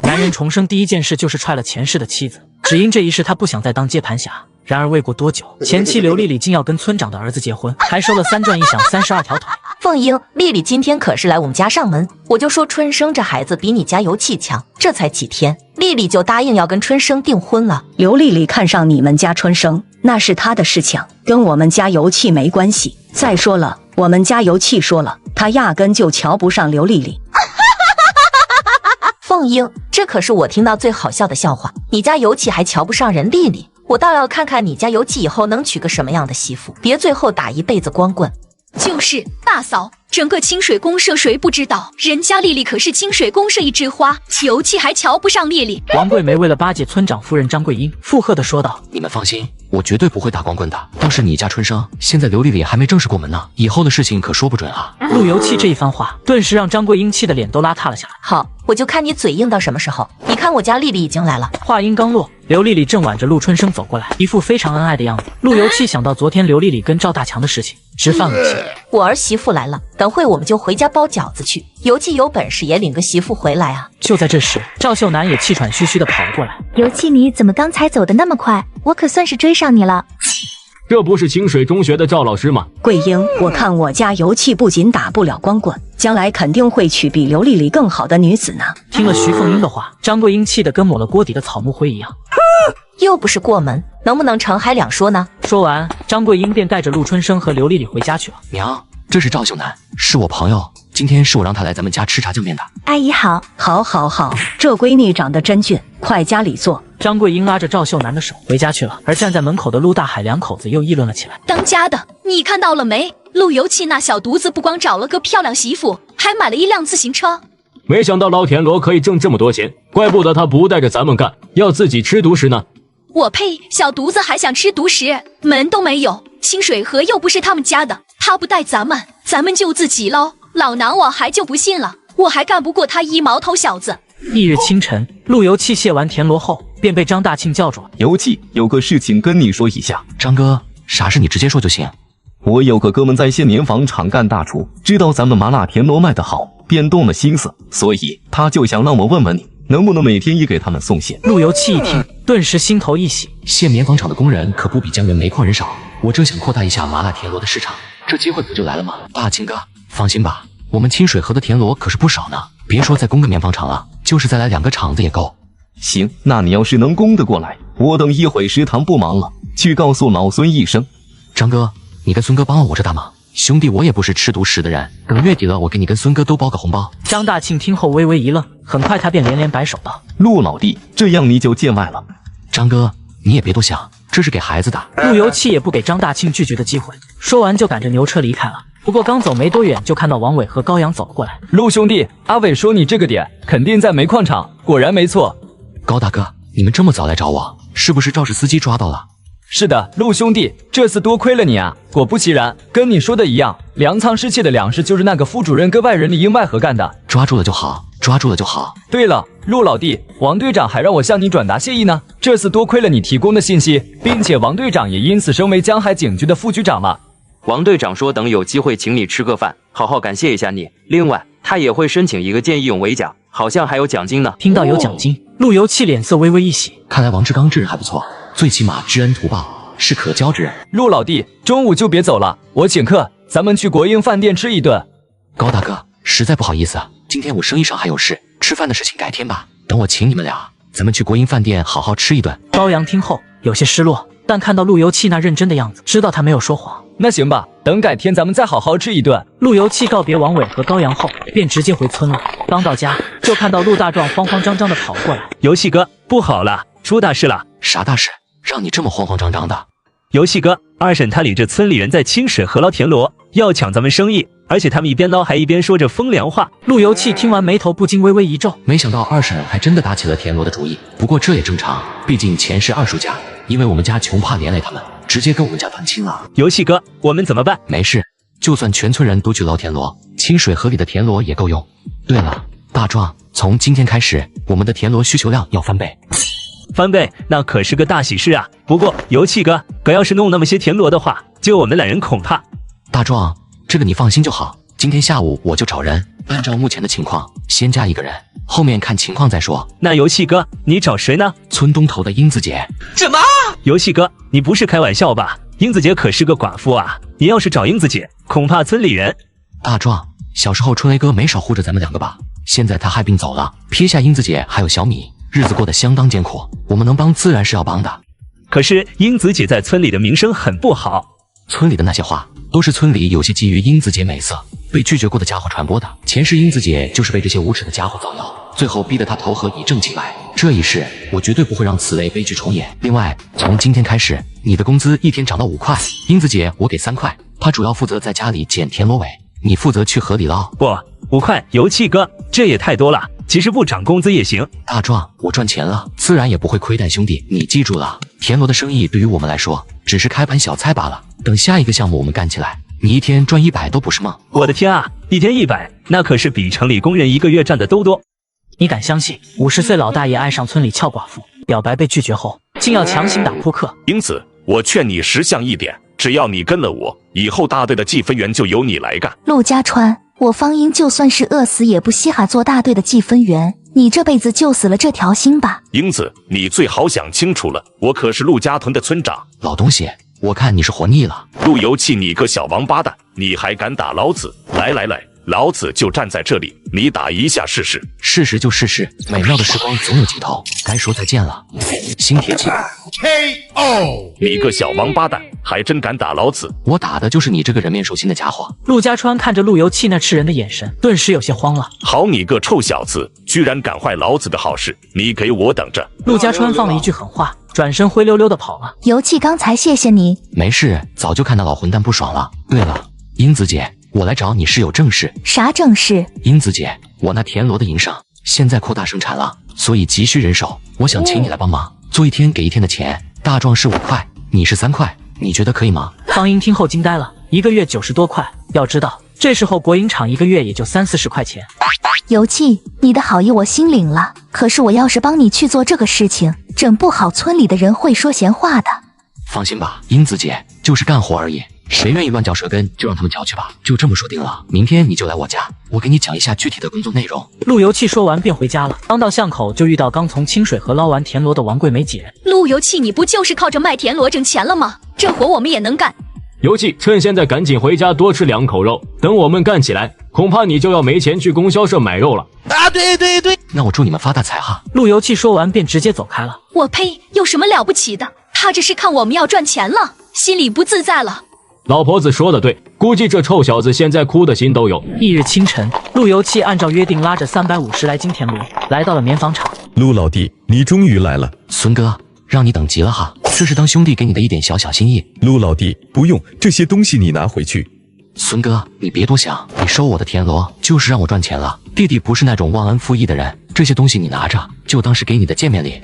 男人重生第一件事就是踹了前世的妻子，只因这一事他不想再当接盘侠。然而未过多久，前妻刘丽丽竟要跟村长的儿子结婚，还收了3转1响32条腿。凤英，丽丽今天可是来我们家上门，我就说春生这孩子比你家油气强，这才几天，丽丽就答应要跟春生订婚了。刘丽丽看上你们家春生，那是她的事情，跟我们家油气没关系。再说了，我们家油气说了，他压根就瞧不上刘丽丽。凤英，这可是我听到最好笑的笑话，你家油气还瞧不上人丽丽，我倒要看看你家油气以后能娶个什么样的媳妇，别最后打一辈子光棍。就是大嫂，整个清水公社谁不知道，人家丽丽可是清水公社一枝花，油气还瞧不上丽丽。王桂梅为了巴结村长夫人张桂英，附和地说道：你们放心，我绝对不会打光棍的。倒是你家春生，现在刘丽丽还没正式过门呢，以后的事情可说不准啊。陆油气这一番话，顿时让张桂英气得脸都拉塌了下来。好，我就看你嘴硬到什么时候。你看我家丽丽已经来了。话音刚落，刘丽丽正挽着陆春生走过来，一副非常恩爱的样子。陆油气想到昨天刘丽丽跟赵大强的事情，直犯恶心。我儿媳妇来了，等会我们就回家包饺子去。油气有本事也领个媳妇回来啊！就在这时，赵秀楠也气喘吁吁地跑了过来。油气，你怎么刚才走得那么快？我可算是追上你了。这不是清水中学的赵老师吗？桂英，我看我家油气不仅打不了光棍，将来肯定会娶比刘丽丽更好的女子呢。听了徐凤英的话，张桂英气得跟抹了锅底的草木灰一样。又不是过门，能不能成还两说呢？说完，张桂英便带着陆春生和刘丽丽回家去了。娘，这是赵秀楠，是我朋友，今天是我让她来咱们家吃炸酱面的。阿姨好。好，这闺女长得真俊，快家里坐。张桂英拉着赵秀楠的手回家去了，而站在门口的陆大海两口子又议论了起来。当家的，你看到了没？陆油气那小犊子不光找了个漂亮媳妇，还买了一辆自行车。没想到老田螺可以挣这么多钱，怪不得他不带着咱们干，要自己吃独食呢。我呸！小犊子还想吃独食，门都没有。清水河又不是他们家的，他不带咱们就自己喽。老娘我还就不信了，我还干不过他一毛头小子。翌日清晨，陆油气卸完田螺后，便被张大庆叫住了。油气，有个事情跟你说一下。张哥，啥事你直接说就行。我有个哥们在鲜棉纺厂干大厨，知道咱们麻辣田螺卖得好，便动了心思，所以他就想让我问问你，能不能每天也给他们送馅。陆油气一听，顿时心头一喜。鲜棉纺厂的工人可不比江源煤矿人少，我正想扩大一下麻辣田螺的市场，这机会不就来了吗？大庆哥，放心吧，我们清水河的田螺可是不少呢，别说再供个棉纺厂了，就是再来2个厂子也够。行，那你要是能供得过来，我等一会食堂不忙了，去告诉老孙一声。张哥，你跟孙哥帮了我这大忙，兄弟我也不是吃独食的人，等月底了我给你跟孙哥都包个红包。张大庆听后微微一愣，很快他便连连摆手道：陆老弟，这样你就见外了。张哥，你也别多想，这是给孩子的。陆油气也不给张大庆拒绝的机会，说完就赶着牛车离开了。不过刚走没多远，就看到王伟和高阳走了过来。陆兄弟，阿伟说你这个点肯定在煤矿厂，果然没错。高大哥，你们这么早来找我，是不是肇事司机抓到了？是的，陆兄弟，这次多亏了你啊！果不其然，跟你说的一样，粮仓失窃的粮食就是那个副主任跟外人里应外合干的。抓住了就好，抓住了就好。对了，陆老弟，王队长还让我向你转达谢意呢。这次多亏了你提供的信息，并且王队长也因此升为江海警局的副局长了。王队长说等有机会请你吃个饭，好好感谢一下你。另外，他也会申请一个见义勇为奖，好像还有奖金呢。听到有奖金，陆油气脸色微微一喜，看来王志刚这人还不错，最起码知恩图报，是可交之人。陆老弟，中午就别走了，我请客，咱们去国营饭店吃一顿。高大哥，实在不好意思，今天我生意上还有事，吃饭的事情改天吧。等我请你们俩，咱们去国营饭店好好吃一顿。高阳听后有些失落，但看到陆油气那认真的样子，知道他没有说谎。那行吧，等改天咱们再好好吃一顿。陆油气告别王伟和高阳后，便直接回村了。刚到家，就看到陆大壮慌慌张张的跑过来。油气哥，不好了，出大事了！啥大事？让你这么慌慌张张的？游戏哥，二婶她领着村里人在清水河捞田螺，要抢咱们生意，而且他们一边捞还一边说着风凉话。陆游气听完眉头不禁微微一皱，没想到二婶还真的打起了田螺的主意。不过这也正常，毕竟钱是二叔家，因为我们家穷怕连累他们，直接跟我们家团亲了。游戏哥，我们怎么办？没事，就算全村人都去捞田螺，清水河里的田螺也够用。对了，大壮，从今天开始，我们的田螺需求量要翻倍。翻倍，那可是个大喜事啊！不过游气哥，可要是弄那么些田螺的话，就我们懒人恐怕……大壮，这个你放心就好。今天下午我就找人，按照目前的情况，先加一个人，后面看情况再说。那游气哥，你找谁呢？村东头的英子姐。什么？游戏哥，你不是开玩笑吧？英子姐可是个寡妇啊！你要是找英子姐，恐怕村里人……大壮，小时候春雷哥没少护着咱们两个吧？现在他害病走了，撇下英子姐还有小米，日子过得相当艰苦。我们能帮自然是要帮的。可是英子姐在村里的名声很不好，村里的那些话都是村里有些基于英子姐美色被拒绝过的家伙传播的。前世英子姐就是被这些无耻的家伙造谣，最后逼得她投河以正清白。这一世我绝对不会让此类悲剧重演。另外，从今天开始，你的工资一天涨到5块，英子姐我给3块，她主要负责在家里捡田螺尾，你负责去河里捞。不，5块，游气哥，这也太多了。其实不涨工资也行。大壮，我赚钱了，自然也不会亏待兄弟。你记住了，田螺的生意对于我们来说只是开盘小菜罢了。等下一个项目我们干起来，你一天赚100都不是梦。我的天啊，一天100，那可是比城里工人1个月赚的都多。你敢相信50岁老大爷爱上村里俏寡妇，表白被拒绝后，竟要强行打扑克？英子，我劝你识相一点，只要你跟了我，以后大队的计分员就由你来干。陆家川，我方英就算是饿死也不稀罕做大队的计分员，你这辈子就死了这条心吧。英子，你最好想清楚了，我可是陆家屯的村长。老东西，我看你是活腻了。陆游气，你个小王八蛋，你还敢打老子？来来来，老子就站在这里，你打一下试试。试试就试试，美妙的时光总有尽头。该说再见了，新铁器。KO！ 你个小王八蛋，还真敢打老子！我打的就是你这个人面兽心的家伙。陆家川看着陆游气那吃人的眼神，顿时有些慌了。好你个臭小子，居然敢坏老子的好事！你给我等着！陆家川放了一句狠话，转身灰溜溜的跑了。游气，刚才谢谢你。没事，早就看那老混蛋不爽了。对了，英子姐，我来找你是有正事。啥正事？英子姐，我那田螺的营生现在扩大生产了，所以急需人手，我想请你来帮忙，做一天给一天的钱。大壮是5块，你是3块，你觉得可以吗？方英听后惊呆了，1个月90多块，要知道这时候国营厂1个月也就30-40块钱。游气，你的好意我心领了，可是我要是帮你去做这个事情，整不好村里的人会说闲话的。放心吧，英子姐，就是干活而已，谁愿意乱嚼舌根就让他们嚼去吧，就这么说定了。明天你就来我家，我给你讲一下具体的工作内容。陆游气说完便回家了，刚到巷口就遇到刚从清水河捞完田螺的王桂梅姐。陆游气，你不就是靠着卖田螺挣钱了吗？这活我们也能干。游气，趁现在赶紧回家多吃2口肉，等我们干起来，恐怕你就要没钱去供销社买肉了。啊，对，那我祝你们发大财哈。陆游气说完便直接走开了。我呸，有什么了不起的？他这是看我们要赚钱了，心里不自在了。老婆子说的对，估计这臭小子现在哭的心都有。翌日清晨，陆游气按照约定拉着350来斤田螺来到了棉纺厂。陆老弟，你终于来了。孙哥，让你等急了哈，这是当兄弟给你的一点小小心意。陆老弟，不用，这些东西你拿回去。孙哥，你别多想，你收我的田螺就是让我赚钱了。弟弟不是那种忘恩负义的人，这些东西你拿着，就当是给你的见面礼。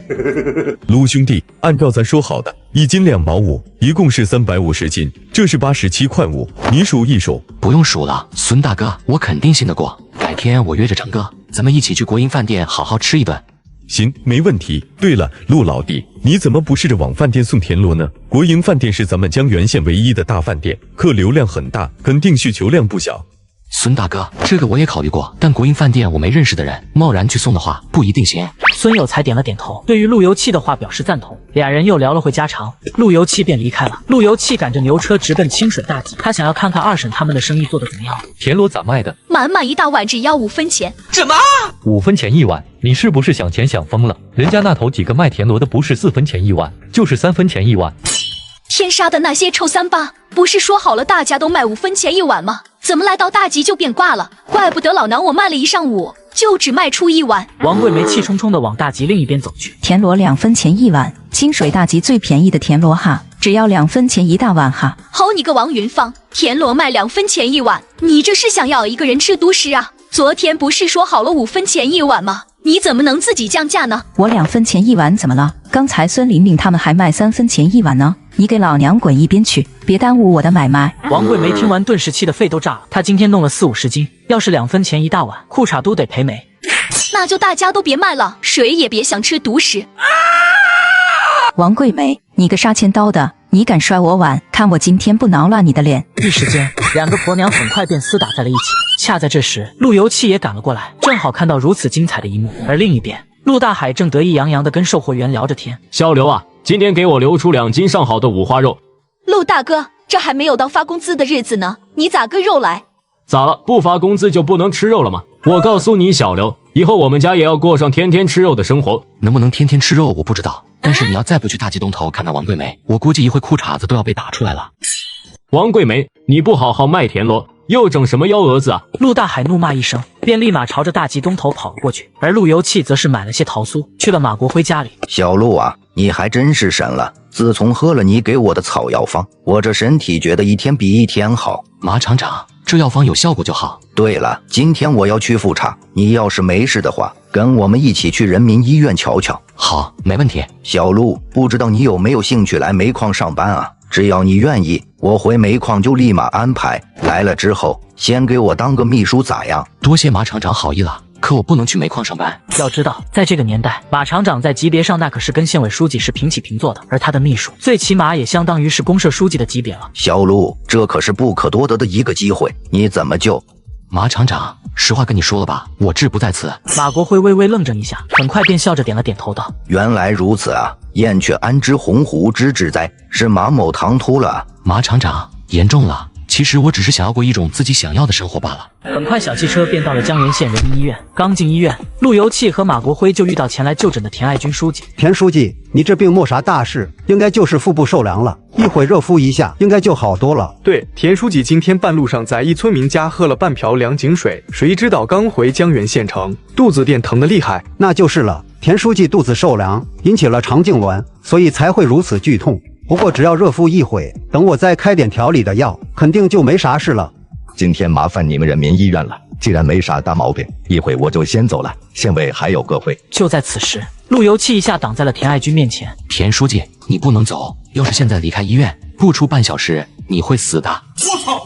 陆兄弟，按照咱说好的，1斤2毛5，一共是350斤，这是87块5，你数一数。不用数了，孙大哥，我肯定信得过。改天我约着张哥，咱们一起去国营饭店好好吃一顿。行，没问题。对了，陆老弟，你怎么不试着往饭店送田螺呢？国营饭店是咱们江源县唯一的大饭店，客流量很大，肯定需求量不小。孙大哥，这个我也考虑过，但国营饭店我没认识的人，贸然去送的话不一定行。孙有才点了点头，对于陆游气的话表示赞同。俩人又聊了会家常，陆游气便离开了。陆游气赶着牛车直奔清水大集，他想要看看二婶他们的生意做得怎么样。田螺咋卖的？满满一大碗只要5分钱。什么？5分钱一碗？你是不是想钱想疯了？人家那头几个卖田螺的不是4分钱一碗，就是3分钱一碗。天杀的那些臭3八，不是说好了大家都卖5分钱一碗吗？怎么来到大集就变卦了？怪不得老娘我卖了一上午，就只卖出1碗。王桂梅气冲冲地往大集另一边走去。田螺2分钱1碗，清水大集最便宜的田螺哈，只要2分钱1大碗哈。好你个王云芳，田螺卖2分钱1碗，你这是想要一个人吃独食啊？昨天不是说好了5分钱1碗吗？你怎么能自己降价呢？我2分钱1碗怎么了？刚才孙玲玲他们还卖3分钱1碗呢。你给老娘滚一边去，别耽误我的买卖。王桂梅听完顿时气得肺都炸了，她今天弄了40-50斤，要是2分钱1大碗，裤衩都得赔没。那就大家都别卖了，谁也别想吃独食。王桂梅，你个杀千刀的，你敢摔我碗，看我今天不挠烂你的脸！一时间，两个婆娘很快便厮打在了一起。恰在这时，陆游气也赶了过来，正好看到如此精彩的一幕。而另一边，陆大海正得意洋洋地跟售货员聊着天。小刘啊，今天给我留出2斤上好的五花肉。陆大哥，这还没有到发工资的日子呢，你咋个肉来？咋了？不发工资就不能吃肉了吗？我告诉你，小刘，以后我们家也要过上天天吃肉的生活。能不能天天吃肉我不知道，但是你要再不去大集东头看到王桂梅，我估计一会裤衩子都要被打出来了。王桂梅，你不好好卖田螺，又整什么幺蛾子啊！陆大海怒骂一声，便立马朝着大集东头跑了过去。而陆游气则是买了些桃酥，去了马国辉家里。小陆啊，你还真是神了！自从喝了你给我的草药方，我这身体觉得一天比一天好。马厂长，这药方有效果就好。对了，今天我要去复查，你要是没事的话，跟我们一起去人民医院瞧瞧。好，没问题。小陆，不知道你有没有兴趣来煤矿上班啊？只要你愿意，我回煤矿就立马安排。来了之后，先给我当个秘书咋样？多谢马厂长好意了，可我不能去煤矿上班。要知道，在这个年代，马厂长在级别上那可是跟县委书记是平起平坐的，而他的秘书最起码也相当于是公社书记的级别了。小陆，这可是不可多得的一个机会，你怎么就……马厂长，实话跟你说了吧，我志不在此。马国辉微微愣怔一下，很快便笑着点了点头道：原来如此啊，燕雀安知鸿鹄之志哉？是马某唐突了。马厂长，严重了。其实我只是想要过一种自己想要的生活罢了。很快，小汽车便到了江源县人民医院。刚进医院，陆游气和马国辉就遇到前来就诊的田爱军书记。田书记，你这病没啥大事，应该就是腹部受凉了，一会热敷一下，应该就好多了。对，田书记今天半路上在一村民家喝了半瓢凉井水，谁知道刚回江源县城，肚子便疼得厉害。那就是了，田书记肚子受凉，引起了肠痉挛，所以才会如此剧痛。不过只要热敷一会，等我再开点调理的药，肯定就没啥事了。今天麻烦你们人民医院了，既然没啥大毛病，一会我就先走了，县委还有个会。就在此时，陆游气一下挡在了田爱军面前。田书记，你不能走，要是现在离开医院，不出半小时，你会死的。我操！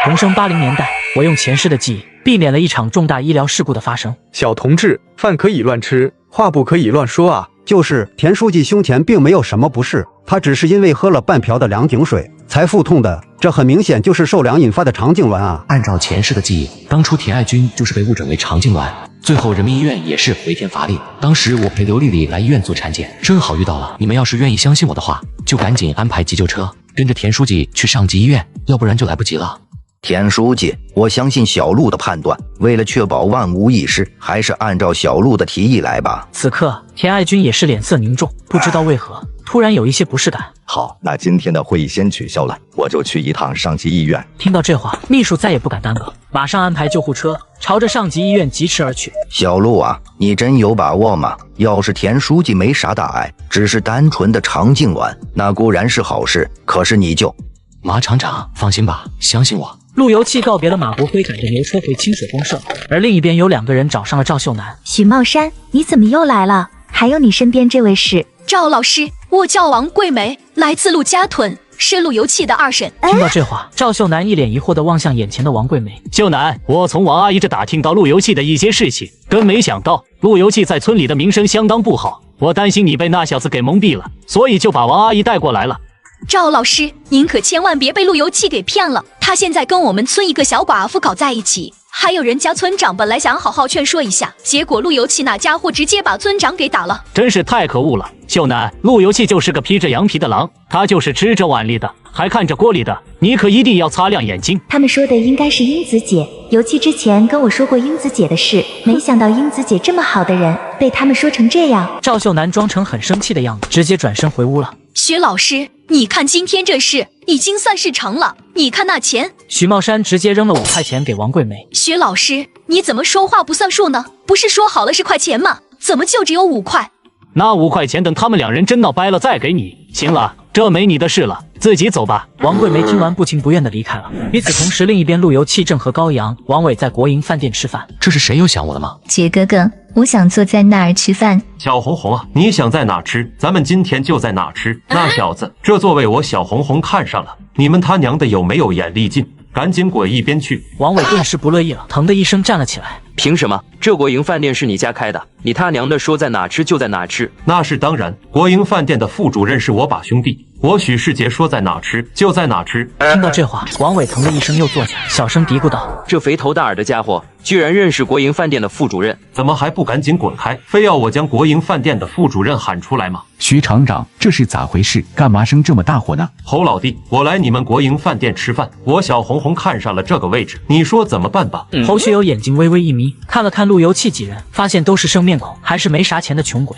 同生80年代，我用前世的记忆避免了一场重大医疗事故的发生。小同志，饭可以乱吃，话不可以乱说啊。就是田书记胸前并没有什么不适，他只是因为喝了半瓢的凉井水才腹痛的，这很明显就是受凉引发的肠痉挛啊。按照前世的记忆，当初田爱军就是被误诊为肠痉挛，最后人民医院也是回天乏力。当时我陪刘丽丽来医院做产检，正好遇到了。你们要是愿意相信我的话，就赶紧安排急救车，跟着田书记去上级医院，要不然就来不及了。田书记，我相信小陆的判断，为了确保万无一失，还是按照小陆的提议来吧。此刻，田爱军也是脸色凝重，不知道为何突然有一些不适感。好，那今天的会议先取消了，我就去一趟上级医院。听到这话，秘书再也不敢耽搁，马上安排救护车，朝着上级医院疾驰而去。小陆啊，你真有把握吗？要是田书记没啥大碍，只是单纯的肠痉挛，那固然是好事，可是你就……马厂长，放心吧，相信我。陆游气告别了马国辉，赶着牛车回清水公社。而另一边有2个人找上了赵秀楠。许茂山，你怎么又来了？还有你身边这位是？赵老师，我叫王桂梅，来自陆家屯，是陆游气的2婶。听到这话，赵秀楠一脸疑惑地望向眼前的王桂梅。秀楠，我从王阿姨这打听到陆游气的一些事情，真没想到陆游气在村里的名声相当不好，我担心你被那小子给蒙蔽了，所以就把王阿姨带过来了。赵老师，您可千万别被陆游气给骗了，他现在跟我们村一个小寡妇搞在一起，还有人家村长本来想好好劝说一下，结果陆游气那家伙直接把村长给打了，真是太可恶了。秀楠，陆游气就是个披着羊皮的狼，他就是吃着碗里的，还看着锅里的，你可一定要擦亮眼睛。他们说的应该是英子姐，游气之前跟我说过英子姐的事，没想到英子姐这么好的人，被他们说成这样。赵秀楠装成很生气的样子，直接转身回屋了。薛老师，你看今天这事已经算是成了，你看那钱。许茂山直接扔了5块钱给王桂梅。薛老师，你怎么说话不算数呢？不是说好了10块钱吗？怎么就只有5块？那5块钱等他们2人真闹掰了再给你。行了，这没你的事了，自己走吧。王桂梅听完不情不愿地离开了。与此同时，另一边陆游气正和高阳、王伟在国营饭店吃饭。这是谁又想我了吗？杰哥哥，我想坐在那儿吃饭。小红红啊，你想在哪吃，咱们今天就在哪吃。那小子，这座位我小红红看上了，你们他娘的有没有眼力劲？赶紧滚一边去！王伟顿时不乐意了，腾的一声站了起来。凭什么？这国营饭店是你家开的，你他娘的说在哪吃就在哪吃。那是当然，国营饭店的副主任是我把兄弟，我许世杰说在哪吃就在哪吃。听到这话，王伟腾的一声又坐下，小声嘀咕道：“这肥头大耳的家伙，居然认识国营饭店的副主任，怎么还不赶紧滚开？非要我将国营饭店的副主任喊出来吗？”徐厂长，这是咋回事？干嘛生这么大火呢？侯老弟，我来你们国营饭店吃饭，我小红红看上了这个位置，你说怎么办吧？侯学友眼睛微微一眯，看了看陆游气几人，发现都是生面孔，还是没啥钱的穷鬼。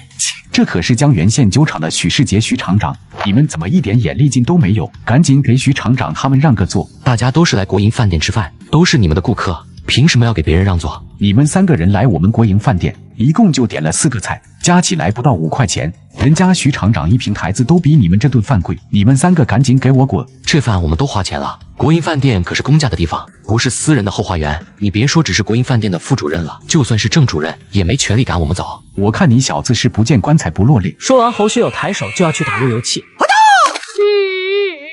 这可是江源县酒厂的许世杰徐厂长，你们怎么一点眼力劲都没有？赶紧给徐厂长他们让个座。大家都是来国营饭店吃饭，都是你们的顾客，凭什么要给别人让座？你们3个人来我们国营饭店，一共就点了4个菜，加起来不到5块钱。人家徐厂长一瓶台子都比你们这顿饭贵，你们3个赶紧给我滚！这饭我们都花钱了，国营饭店可是公家的地方，不是私人的后花园。你别说只是国营饭店的副主任了，就算是正主任也没权利赶我们走。我看你小子是不见棺材不落泪。说完，侯学友抬手就要去打陆游气。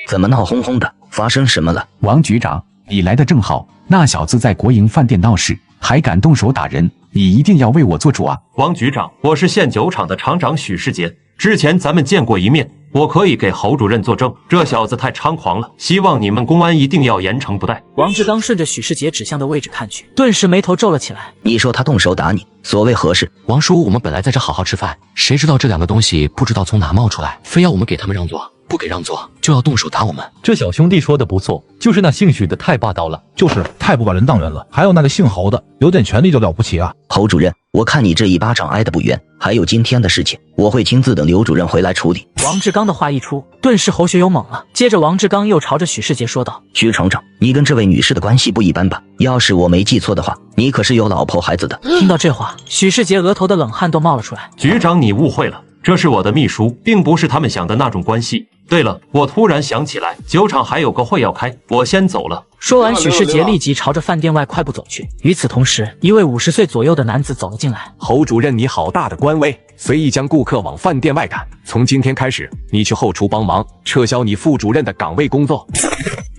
怎么闹哄哄的？发生什么了？王局长，你来的正好，那小子在国营饭店闹事，还敢动手打人，你一定要为我做主啊！王局长，我是县酒厂的厂长许世杰，之前咱们见过一面，我可以给侯主任作证，这小子太猖狂了，希望你们公安一定要严惩不贷。王志刚顺着许世杰指向的位置看去，顿时眉头皱了起来。你说他动手打你，所谓何事？王叔，我们本来在这好好吃饭，谁知道这2个东西不知道从哪冒出来，非要我们给他们让座，不给让座就要动手打我们。这小兄弟说的不错，就是那姓许的太霸道了，就是太不把人当人了。还有那个姓侯的，有点权力就了不起啊！侯主任，我看你这一巴掌挨得不冤，还有今天的事情，我会亲自等刘主任回来处理。王志刚的话一出，顿时侯学友懵了，接着王志刚又朝着许世杰说道：“徐厂长，你跟这位女士的关系不一般吧？要是我没记错的话，你可是有老婆孩子的。”听到这话，许世杰额头的冷汗都冒了出来。局长，你误会了，这是我的秘书，并不是他们想的那种关系。对了，我突然想起来，酒厂还有个会要开，我先走了。说完，许世杰立即朝着饭店外快步走去。与此同时，一位50岁左右的男子走了进来。侯主任，你好大的官威，随意将顾客往饭店外赶。从今天开始，你去后厨帮忙，撤销你副主任的岗位工作。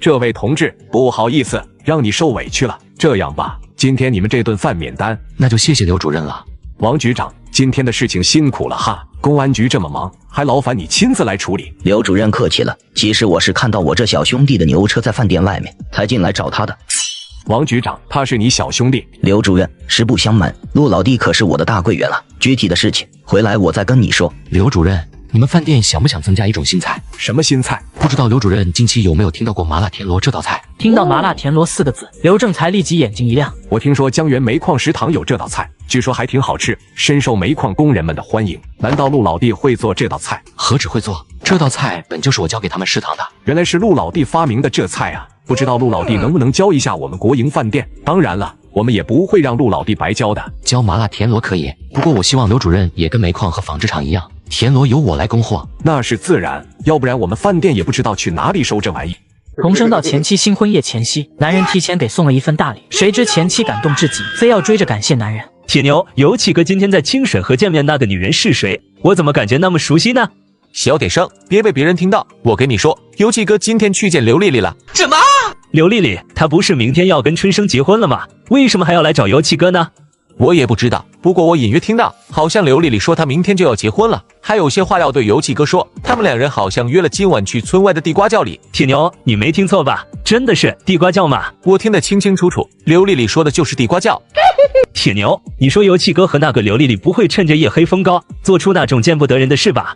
这位同志，不好意思，让你受委屈了。这样吧，今天你们这顿饭免单。那就谢谢刘主任了。王局长，今天的事情辛苦了哈，公安局这么忙，还劳烦你亲自来处理。刘主任客气了，其实我是看到我这小兄弟的牛车在饭店外面，才进来找他的。王局长，他是你小兄弟。刘主任，实不相瞒，陆老弟可是我的大贵人了，具体的事情回来我再跟你说。刘主任，你们饭店想不想增加一种新菜？什么新菜？不知道刘主任近期有没有听到过麻辣田螺这道菜？听到麻辣田螺4个字，刘正才立即眼睛一亮。我听说江源煤矿食堂有这道菜，据说还挺好吃，深受煤矿工人们的欢迎。难道陆老弟会做这道菜？何止会做，这道菜本就是我教给他们食堂的。原来是陆老弟发明的这菜啊！不知道陆老弟能不能教一下我们国营饭店？当然了，我们也不会让陆老弟白教的。教麻辣田螺可以，不过我希望刘主任也跟煤矿和纺织厂一样，田螺由我来供货。那是自然，要不然我们饭店也不知道去哪里收这玩意。重生到前妻新婚夜前夕，男人提前给送了一份大礼，谁知前妻感动至极，非要追着感谢男人。铁牛，游气哥今天在清水河见面那个女人是谁？我怎么感觉那么熟悉呢？小点声，别被别人听到。我跟你说，游气哥今天去见刘丽丽了。什么？刘丽丽，她不是明天要跟春生结婚了吗？为什么还要来找游气哥呢？我也不知道，不过我隐约听到，好像刘丽丽说她明天就要结婚了，还有些话要对游气哥说。他们2人好像约了今晚去村外的地瓜窖里。铁牛，你没听错吧？真的是地瓜窖吗？我听得清清楚楚，刘丽丽说的就是地瓜窖。铁牛，你说游气哥和那个刘丽丽不会趁着夜黑风高做出那种见不得人的事吧？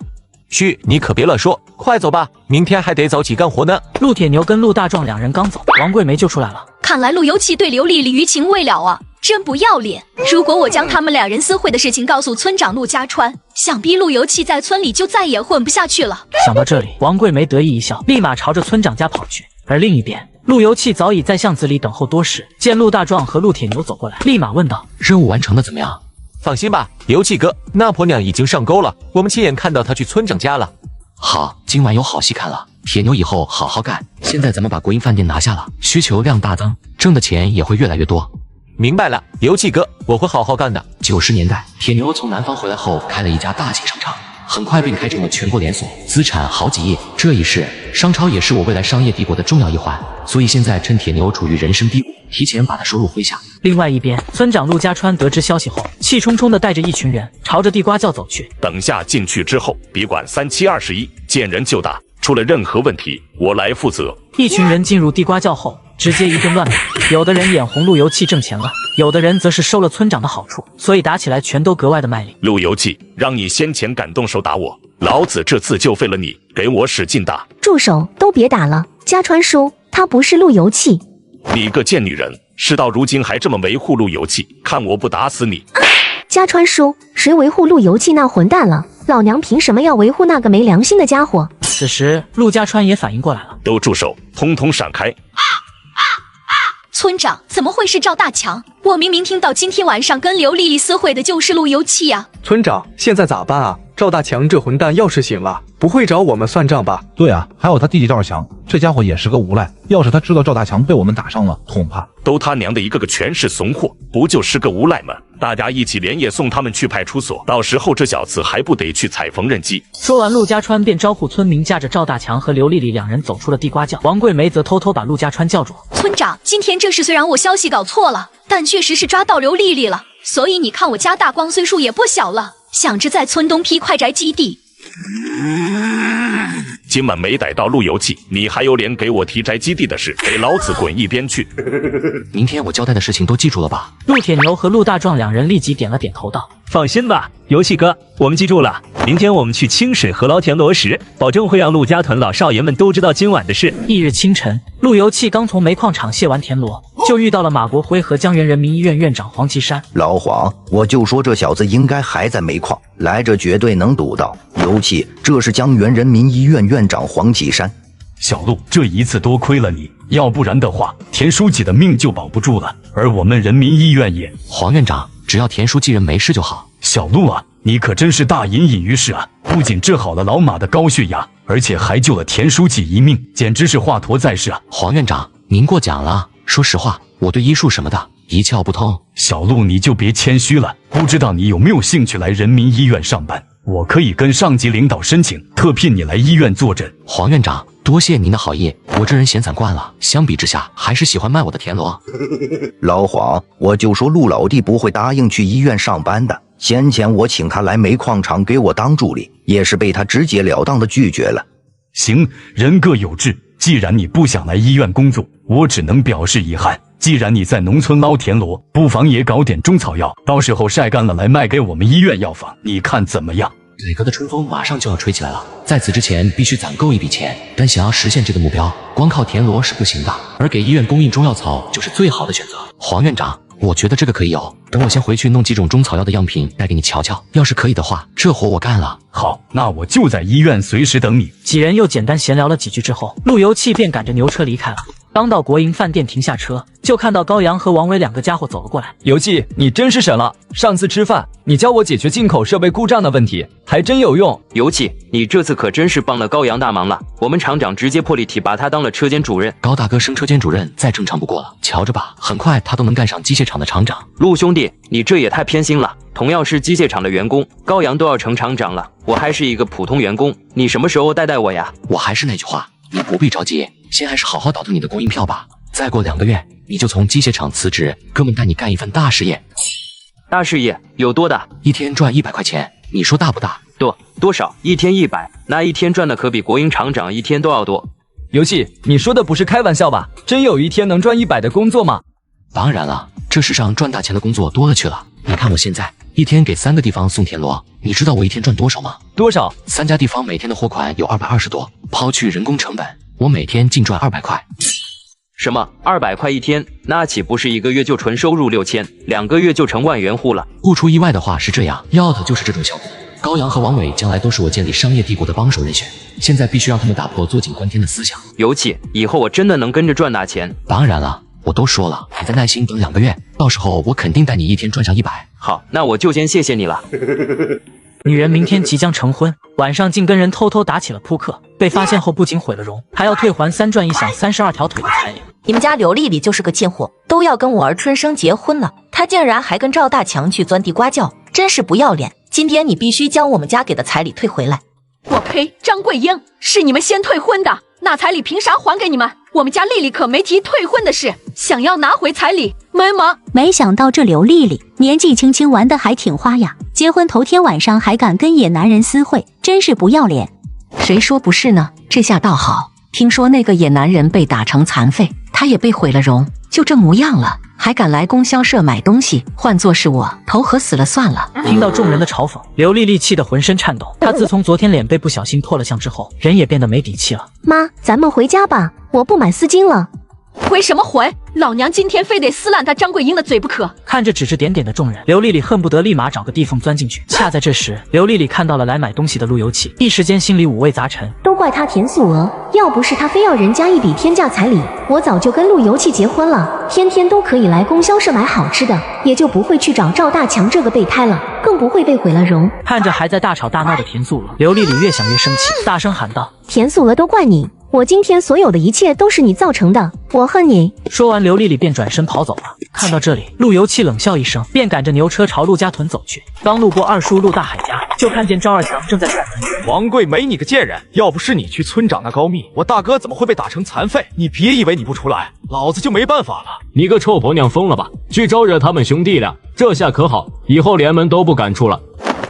嘘，你可别乱说，快走吧，明天还得早起干活呢。陆铁牛跟陆大壮2人刚走，王桂梅就出来了。看来陆游气对刘丽丽余情未了啊，真不要脸！如果我将他们2人私会的事情告诉村长陆家川，想必陆游气在村里就再也混不下去了。想到这里，王桂梅得意一笑，立马朝着村长家跑去。而另一边，陆游气早已在巷子里等候多时，见陆大壮和陆铁牛走过来，立马问道：“任务完成的怎么样？放心吧，油气哥，那婆娘已经上钩了，我们亲眼看到她去村长家了。好，今晚有好戏看了。铁牛以后好好干。现在咱们把国营饭店拿下了，需求量大增，挣的钱也会越来越多。明白了，油气哥，我会好好干的。90年代，铁牛从南方回来后，开了一家大型商场，很快便开成了全国连锁，资产好几亿。这一世，商超也是我未来商业帝国的重要一环。所以现在趁铁牛处于人生低谷，提前把他收入麾下。另外一边，村长陆家川得知消息后，气冲冲地带着一群人朝着地瓜窖走去。等下进去之后，别管3721，见人就打，出了任何问题，我来负责。一群人进入地瓜窖后，直接一顿乱打，有的人眼红路由器挣钱了，有的人则是收了村长的好处，所以打起来全都格外的卖力。路由器，让你先前敢动手打我，老子这次就废了你，给我使劲打！住手，都别打了，家川叔，他不是路由器。你个贱女人，事到如今还这么维护路由器，看我不打死你！家川叔，谁维护路由器那混蛋了？老娘凭什么要维护那个没良心的家伙？此时，陆家川也反应过来了，都住手，通通闪开！村长，怎么会是赵大强？我明明听到今天晚上跟刘丽丽私会的就是路由器呀！村长，现在咋办啊？赵大强这混蛋要是醒了，不会找我们算账吧？对啊，还有他弟弟赵强，这家伙也是个无赖。要是他知道赵大强被我们打伤了，恐怕……都他娘的一个个全是怂货，不就是个无赖吗？大家一起连夜送他们去派出所，到时候这小子还不得去踩缝纫机？说完，陆家川便招呼村民驾着赵大强和刘丽丽两人走出了地瓜窖。王桂梅则偷偷把陆家川叫住：“村长，今天这事虽然我消息搞错了，但确实是抓到刘丽丽了。所以你看我家大光岁数也不小了，想着在村东批快宅基地。”今晚没逮到路由器，你还有脸给我提宅基地的事？给老子滚一边去！明天我交代的事情都记住了吧？陆铁牛和陆大壮两人立即点了点头道：“放心吧，游戏哥，我们记住了。明天我们去清水河捞田螺时，保证会让陆家屯老少爷们都知道今晚的事。”翌日清晨，陆由器刚从煤矿场卸完田螺，就遇到了马国辉和江源人民医院院长黄岐山。老黄，我就说这小子应该还在煤矿，来这绝对能堵到。尤其这是江源人民医院院长黄岐山。小陆，这一次多亏了你，要不然的话，田书记的命就保不住了。而我们人民医院也……黄院长，只要田书记人没事就好。小陆啊，你可真是大隐隐于市啊！不仅治好了老马的高血压，而且还救了田书记一命，简直是华佗在世啊！黄院长，您过奖了。说实话，我对医术什么的一窍不通。小陆，你就别谦虚了。不知道你有没有兴趣来人民医院上班？我可以跟上级领导申请，特聘你来医院坐诊。黄院长，多谢您的好意，我这人闲散惯了，相比之下，还是喜欢卖我的田螺。老黄，我就说陆老弟不会答应去医院上班的。先前我请他来煤矿场给我当助理，也是被他直截了当的拒绝了。行，人各有志，既然你不想来医院工作，我只能表示遗憾。既然你在农村捞田螺，不妨也搞点中草药，到时候晒干了来卖给我们医院药房，你看怎么样？磊哥的春风马上就要吹起来了，在此之前必须攒够一笔钱，但想要实现这个目标，光靠田螺是不行的，而给医院供应中药草就是最好的选择。黄院长，我觉得这个可以有，等我先回去弄几种中草药的样品带给你瞧瞧，要是可以的话，这活我干了。好，那我就在医院随时等你。几人又简单闲聊了几句之后，陆由器便赶着牛车离开了。刚到国营饭店停下车，就看到高阳和王伟两个家伙走了过来。游记，你真是神了！上次吃饭，你教我解决进口设备故障的问题，还真有用。游记，你这次可真是帮了高阳大忙了。我们厂长直接破例提拔他当了车间主任。高大哥升车间主任再正常不过了，瞧着吧，很快他都能干上机械厂的厂长。陆兄弟，你这也太偏心了。同样是机械厂的员工，高阳都要成厂长了，我还是一个普通员工，你什么时候带带我呀？我还是那句话，你不必着急，先还是好好倒腾你的国营票吧。再过2个月，你就从机械厂辞职，哥们带你干一份大事业。大事业有多大？一天赚100块钱，你说大不大？多少？一天100，那一天赚的可比国营厂长一天都要多。游戏，你说的不是开玩笑吧？真有一天能赚100的工作吗？当然了，这世上赚大钱的工作多了去了。你看我现在一天给3个地方送田螺，你知道我一天赚多少吗？多少？3家地方每天的货款有220多，抛去人工成本，我每天净赚200块。什么200块一天？那岂不是1个月就纯收入6000，2个月就成万元户了？不出意外的话是这样，要的就是这种效果。高阳和王伟将来都是我建立商业帝国的帮手人选，现在必须让他们打破坐井观天的思想。尤其以后我真的能跟着赚大钱。当然了，我都说了，你再耐心等2个月，到时候我肯定带你一天赚上100。好，那我就先谢谢你了。女人明天即将成婚，晚上竟跟人偷偷打起了扑克，被发现后不仅毁了容，还要退还3转1响32条腿的彩礼。你们家刘丽丽就是个贱货，都要跟我儿春生结婚了，她竟然还跟赵大强去钻地瓜窖，真是不要脸！今天你必须将我们家给的彩礼退回来。我呸！张桂英，是你们先退婚的，那彩礼凭啥还给你们？我们家丽丽可没提退婚的事，想要拿回彩礼，没吗？没想到这刘丽丽年纪轻轻玩得还挺花呀，结婚头天晚上还敢跟野男人私会，真是不要脸。谁说不是呢？这下倒好，听说那个野男人被打成残废，他也被毁了容，就这模样了，还敢来供销社买东西，换作是我，头和死了算了。听到众人的嘲讽，刘丽丽气得浑身颤抖。她自从昨天脸被不小心破了相之后，人也变得没底气了。妈，咱们回家吧，我不买丝巾了。回什么回？老娘今天非得撕烂他张桂英的嘴不可！看着指指点点的众人，刘丽丽恨不得立马找个地缝钻进去。恰在这时，刘丽丽看到了来买东西的陆游气，一时间心里五味杂陈。都怪他田素娥，要不是他非要人家一笔天价彩礼，我早就跟陆游气结婚了，天天都可以来供销社买好吃的，也就不会去找赵大强这个备胎了，更不会被毁了容。看着还在大吵大闹的田素娥，刘丽丽越想越生气，大声喊道：田素娥，都怪你！我今天所有的一切都是你造成的，我恨你！说完，刘丽丽便转身跑走了。看到这里，陆游气冷笑一声，便赶着牛车朝陆家屯走去。刚路过二叔陆大海家，就看见赵二强正在踹门。王桂梅，你个贱人！要不是你去村长那告密，我大哥怎么会被打成残废？你别以为你不出来，老子就没办法了！你个臭婆娘，疯了吧？去招惹他们兄弟俩，这下可好，以后连门都不敢出了。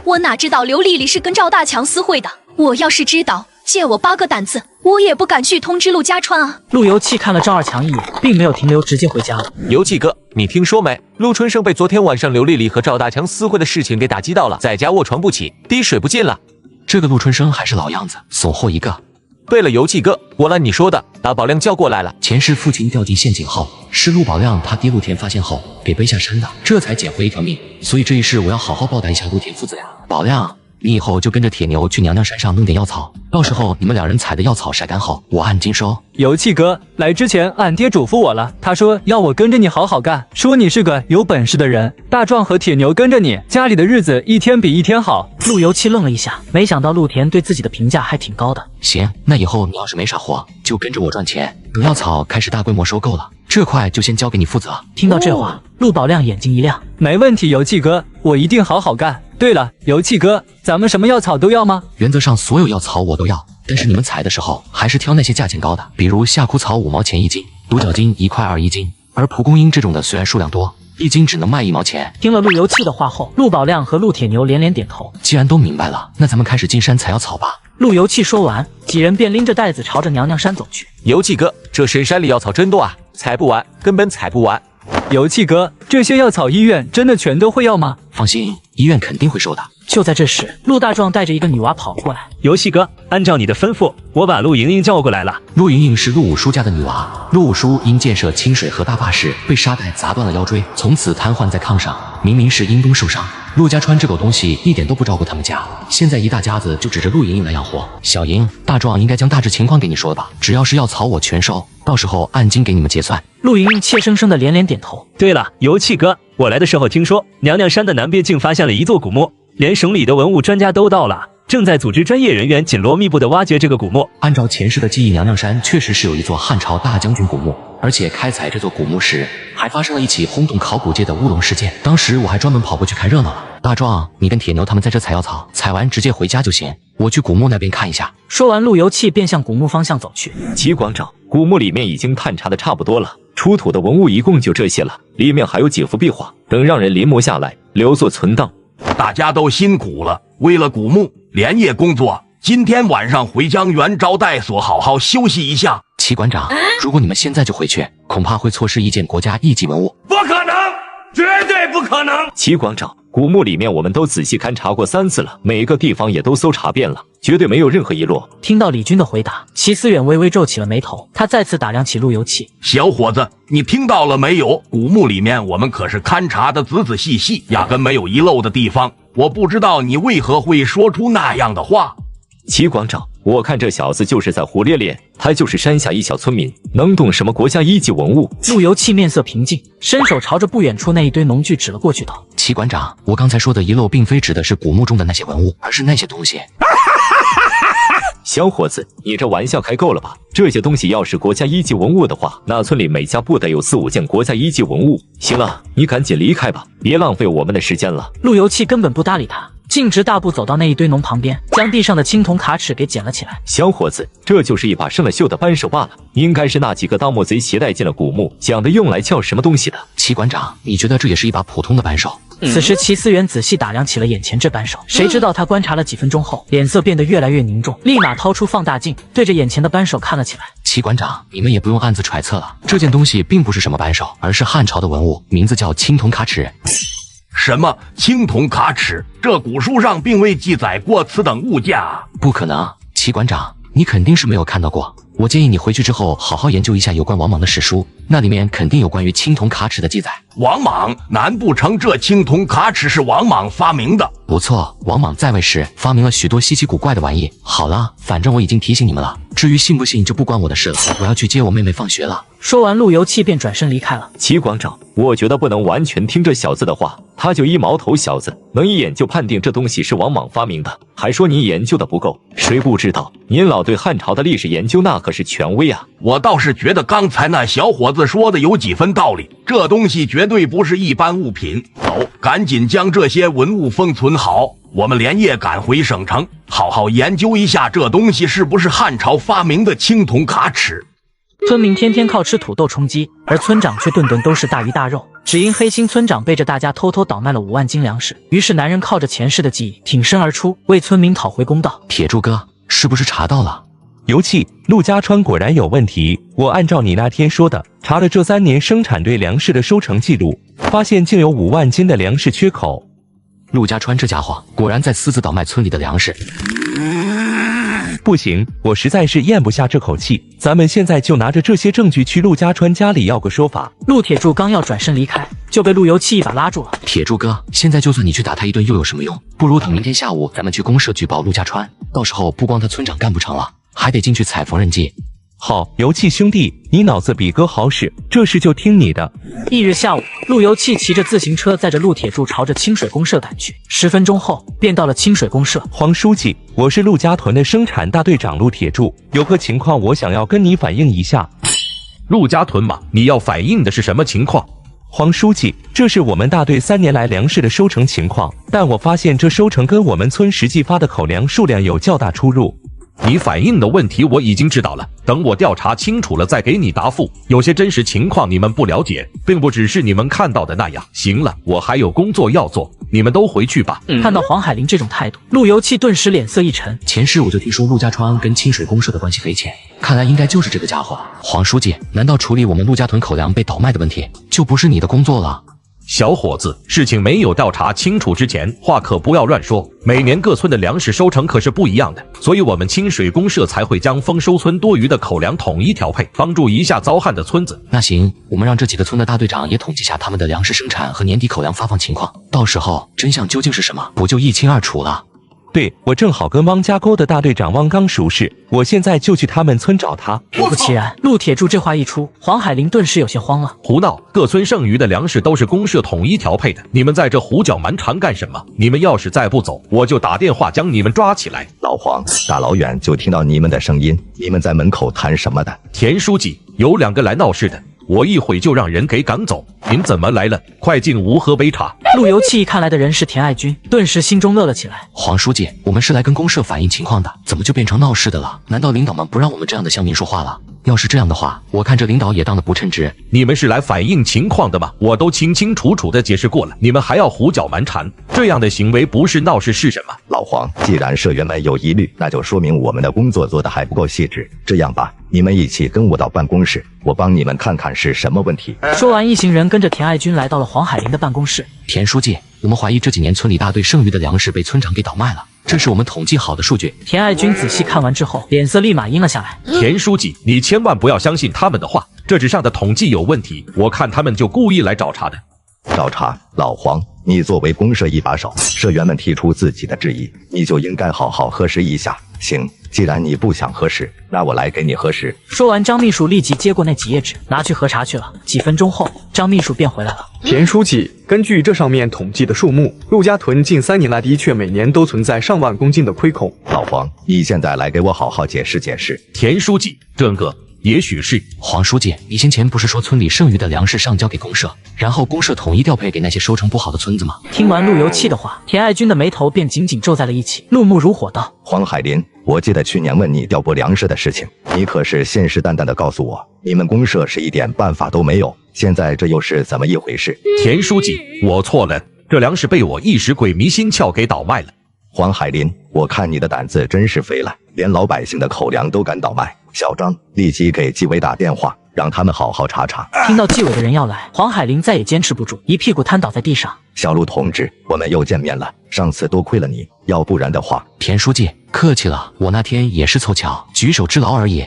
我哪知道刘丽丽是跟赵大强私会的？我要是知道，借我8个胆子，我也不敢去通知陆家川啊！陆游气看了赵二强一眼，并没有停留，直接回家了。游气哥，你听说没？陆春生被昨天晚上刘丽丽和赵大强私会的事情给打击到了，在家卧床不起，滴水不进了。这个陆春生还是老样子，怂货一个。对了，游气哥，我按你说的，把宝亮叫过来了。前世父亲掉进陷阱后，是陆宝亮他爹陆田发现后给背下山的，这才捡回一条命。所以这一世我要好好报答一下陆田父子呀。宝亮，你以后就跟着铁牛去娘娘山上弄点药草，到时候你们2人采的药草晒干后，我按斤收。游气哥，来之前俺爹嘱咐我了，他说要我跟着你好好干，说你是个有本事的人。大壮和铁牛跟着你，家里的日子一天比一天好。陆游气愣了一下，没想到陆田对自己的评价还挺高的。行，那以后你要是没啥活，就跟着我赚钱。等药草开始大规模收购了，这块就先交给你负责。听到这话，陆宝亮眼睛一亮，没问题，游气哥，我一定好好干。对了，游气哥，咱们什么药草都要吗？原则上所有药草我都要，但是你们采的时候还是挑那些价钱高的，比如夏枯草5毛钱1斤，独角金1块2一斤，而蒲公英这种的虽然数量多，1斤只能卖1毛钱。听了陆游气的话后，陆宝亮和陆铁牛连连点头。既然都明白了，那咱们开始进山采药草吧。陆游气说完，几人便拎着袋子朝着娘娘山走去。游气哥，这深山里药草真多啊，采不完，根本采不完。游气哥，这些药草医院真的全都会要吗？放心，医院肯定会收的。就在这时，陆大壮带着一个女娃跑了过来。游戏哥，按照你的吩咐，我把陆莹莹叫过来了。陆莹莹是陆五叔家的女娃，陆五叔因建设清水河大坝时被沙袋砸断了腰椎，从此瘫痪在炕上。明明是因公受伤，陆家川这狗东西一点都不照顾他们家，现在一大家子就指着陆莹莹来养活。小莹，大壮应该将大致情况给你说吧，只要是药草我全收，到时候按斤给你们结算。陆莹莹怯生生的连连点头。对了，游气哥，我来的时候听说娘娘山的南边竟发现了一座古墓，连省里的文物专家都到了，正在组织专业人员紧锣密布的挖掘这个古墓。按照前世的记忆，娘娘山确实是有一座汉朝大将军古墓，而且开采这座古墓时还发生了一起轰动考古界的乌龙事件，当时我还专门跑过去看热闹了。大壮，你跟铁牛他们在这采药草，采完直接回家就行，我去古墓那边看一下。说完，陆游气便向古墓方向走去。齐馆长，古墓里面已经探查的差不多了，出土的文物一共就这些了，里面还有几幅壁画，等让人临摹下来，留作存档。大家都辛苦了，为了古墓连夜工作，今天晚上回江原招待所好好休息一下。齐馆长，如果你们现在就回去，恐怕会错失一件国家一级文物。不可能，绝对不可能！齐馆长，古墓里面我们都仔细勘察过3次了，每个地方也都搜查遍了，绝对没有任何遗落。听到李军的回答，齐思远微微皱起了眉头，他再次打量起陆游气。小伙子，你听到了没有？古墓里面我们可是勘察的仔仔细细，压根没有遗漏的地方。我不知道你为何会说出那样的话。齐馆长，我看这小子就是在胡咧咧，他就是山下一小村民，能懂什么国家一级文物？陆游气面色平静，伸手朝着不远处那一堆农具指了过去，道：“齐馆长，我刚才说的遗漏，并非指的是古墓中的那些文物，而是那些东西。”小伙子，你这玩笑开够了吧？这些东西要是国家一级文物的话，那村里每家不得有4、5件国家一级文物？行了，你赶紧离开吧，别浪费我们的时间了。陆游气根本不搭理他，径直大步走到那一堆农旁边，将地上的青铜卡尺给捡了起来。小伙子，这就是一把生了锈的扳手罢了，应该是那几个盗墓贼携带进了古墓，想的用来撬什么东西的。齐馆长，你觉得这也是一把普通的扳手？此时齐思源仔细打量起了眼前这扳手，谁知道他观察了几分钟后，脸色变得越来越凝重，立马掏出放大镜，对着眼前的扳手看了起来。齐馆长，你们也不用暗自揣测了，这件东西并不是什么扳手，而是汉朝的文物，名字叫青铜卡尺。什么青铜卡尺？这古书上并未记载过此等物价。不可能，齐馆长，你肯定是没有看到过。我建议你回去之后好好研究一下有关王莽的史书，那里面肯定有关于青铜卡尺的记载。王莽？难不成这青铜卡尺是王莽发明的？不错，王莽在位时发明了许多稀奇古怪的玩意。好了，反正我已经提醒你们了，至于信不信就不关我的事了。我要去接我妹妹放学了。说完，陆游气便转身离开了。齐馆长，我觉得不能完全听这小子的话，他就一毛头小子，能一眼就判定这东西是王莽发明的，还说你研究的不够。谁不知道您老对汉朝的历史研究那可是权威啊！我倒是觉得刚才那小伙子说的有几分道理，这东西绝对不是一般物品。走，赶紧将这些文物封存好，我们连夜赶回省城，好好研究一下这东西是不是汉朝发明的青铜卡尺。村民天天靠吃土豆充饥，而村长却顿顿都是大鱼大肉。只因黑心村长背着大家偷偷倒卖了5万斤粮食，于是男人靠着前世的记忆挺身而出，为村民讨回公道。铁柱哥，是不是查到了？游气，陆家川果然有问题。我按照你那天说的，查了这3年生产队粮食的收成记录，发现竟有5万斤的粮食缺口。陆家川这家伙果然在私自倒卖村里的粮食。不行，我实在是咽不下这口气。咱们现在就拿着这些证据去陆家川家里要个说法。陆铁柱刚要转身离开，就被陆游气一把拉住了。铁柱哥，现在就算你去打他一顿又有什么用？不如等明天下午咱们去公社举报陆家川，到时候不光他村长干不成了，还得进去踩缝纫机。好，游气兄弟，你脑子比哥好使，这事就听你的。翌日下午，陆游气骑着自行车载着陆铁柱朝着清水公社赶去。10分钟后，便到了清水公社。黄书记，我是陆家屯的生产大队长陆铁柱，有个情况我想要跟你反映一下。陆家屯嘛，你要反映的是什么情况？黄书记，这是我们大队3年来粮食的收成情况，但我发现这收成跟我们村实际发的口粮数量有较大出入。你反映的问题我已经知道了，等我调查清楚了再给你答复。有些真实情况你们不了解，并不只是你们看到的那样。行了，我还有工作要做，你们都回去吧。看到黄海林这种态度，陆游气顿时脸色一沉。前世我就听说陆家川跟清水公社的关系匪浅，看来应该就是这个家伙。黄书记，难道处理我们陆家屯口粮被倒卖的问题就不是你的工作了？小伙子，事情没有调查清楚之前，话可不要乱说。每年各村的粮食收成可是不一样的，所以我们清水公社才会将丰收村多余的口粮统一调配，帮助一下遭旱的村子。那行，我们让这几个村的大队长也统计下他们的粮食生产和年底口粮发放情况，到时候真相究竟是什么，不就一清二楚了？对，我正好跟汪家沟的大队长汪刚熟识，我现在就去他们村找他。果不其然，陆铁柱这话一出，黄海林顿时有些慌了。胡闹！各村剩余的粮食都是公社统一调配的，你们在这胡搅蛮缠干什么？你们要是再不走，我就打电话将你们抓起来。老黄，大老远就听到你们的声音，你们在门口谈什么的？田书记，有2个来闹事的，我一会就让人给赶走。您怎么来了？快进屋喝杯茶。陆游气看来的人是田爱军，顿时心中乐了起来。黄书记，我们是来跟公社反映情况的，怎么就变成闹事的了？难道领导们不让我们这样的乡民说话了？要是这样的话，我看这领导也当得不称职。你们是来反映情况的吗？我都清清楚楚的解释过了，你们还要胡搅蛮缠，这样的行为不是闹事是什么？老黄，既然社员们有疑虑，那就说明我们的工作做得还不够细致。这样吧，你们一起跟我到办公室，我帮你们看看是什么问题。说完，一行人跟着田爱军来到了黄海林的办公室。田书记，我们怀疑这几年村里大队剩余的粮食被村长给倒卖了，这是我们统计好的数据。田爱军仔细看完之后，脸色立马阴了下来。田书记，你千万不要相信他们的话，这纸上的统计有问题，我看他们就故意来找茬的。找茬？老黄，你作为公社一把手，社员们提出自己的质疑，你就应该好好核实一下，行，既然你不想核实，那我来给你核实。说完，张秘书立即接过那几页纸，拿去核查去了。几分钟后，张秘书便回来了。田书记，根据这上面统计的数目，陆家屯近3年来的确每年都存在上万公斤的亏空。老黄，你现在来给我好好解释解释。田书记，这个也许是黄书记，你先前不是说村里剩余的粮食上交给公社，然后公社统一调配给那些收成不好的村子吗？听完陆游气的话，田爱军的眉头便紧紧皱在了一起，怒目如火道：黄海林，我记得去年问你调拨粮食的事情，你可是信誓旦旦的告诉我，你们公社是一点办法都没有，现在这又是怎么一回事？田书记，我错了，这粮食被我一时鬼迷心窍给倒卖了。黄海林，我看你的胆子真是肥了，连老百姓的口粮都敢倒卖。小张，立即给纪委打电话，让他们好好查查。听到纪委的人要来，黄海林再也坚持不住，一屁股瘫倒在地上。小陆同志，我们又见面了，上次多亏了你，要不然的话……田书记，客气了，我那天也是凑巧举手之劳而已。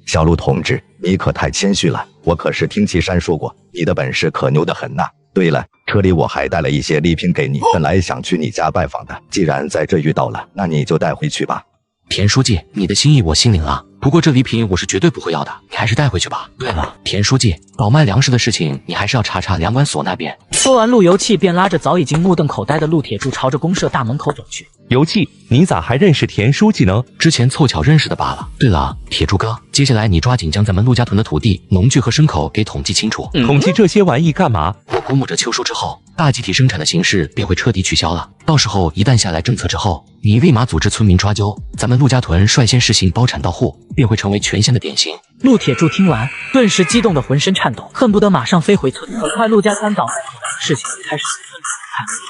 小陆同志，你可太谦虚了，我可是听岐山说过，你的本事可牛得很呐。对了，车里我还带了一些礼品给你，本来想去你家拜访的，既然在这遇到了，那你就带回去吧。田书记，你的心意我心领了，不过这礼品我是绝对不会要的，你还是带回去吧。对了，田书记，倒卖粮食的事情你还是要查查粮管所那边。说完，陆游气便拉着早已经目瞪口呆的陆铁柱朝着公社大门口走去。游气，你咋还认识田书记呢？之前凑巧认识的罢了。对了，铁柱哥，接下来你抓紧将咱们陆家屯的土地、农具和牲口给统计清楚。统计这些玩意干嘛？我估摸着秋收之后，大集体生产的形式便会彻底取消了。到时候一旦下来政策之后，你立马组织村民抓阄，咱们陆家屯率先实行包产到户，便会成为全县的典型。陆铁柱听完，顿时激动的浑身颤抖，恨不得马上飞回村。很快，陆家村倒卖事情开始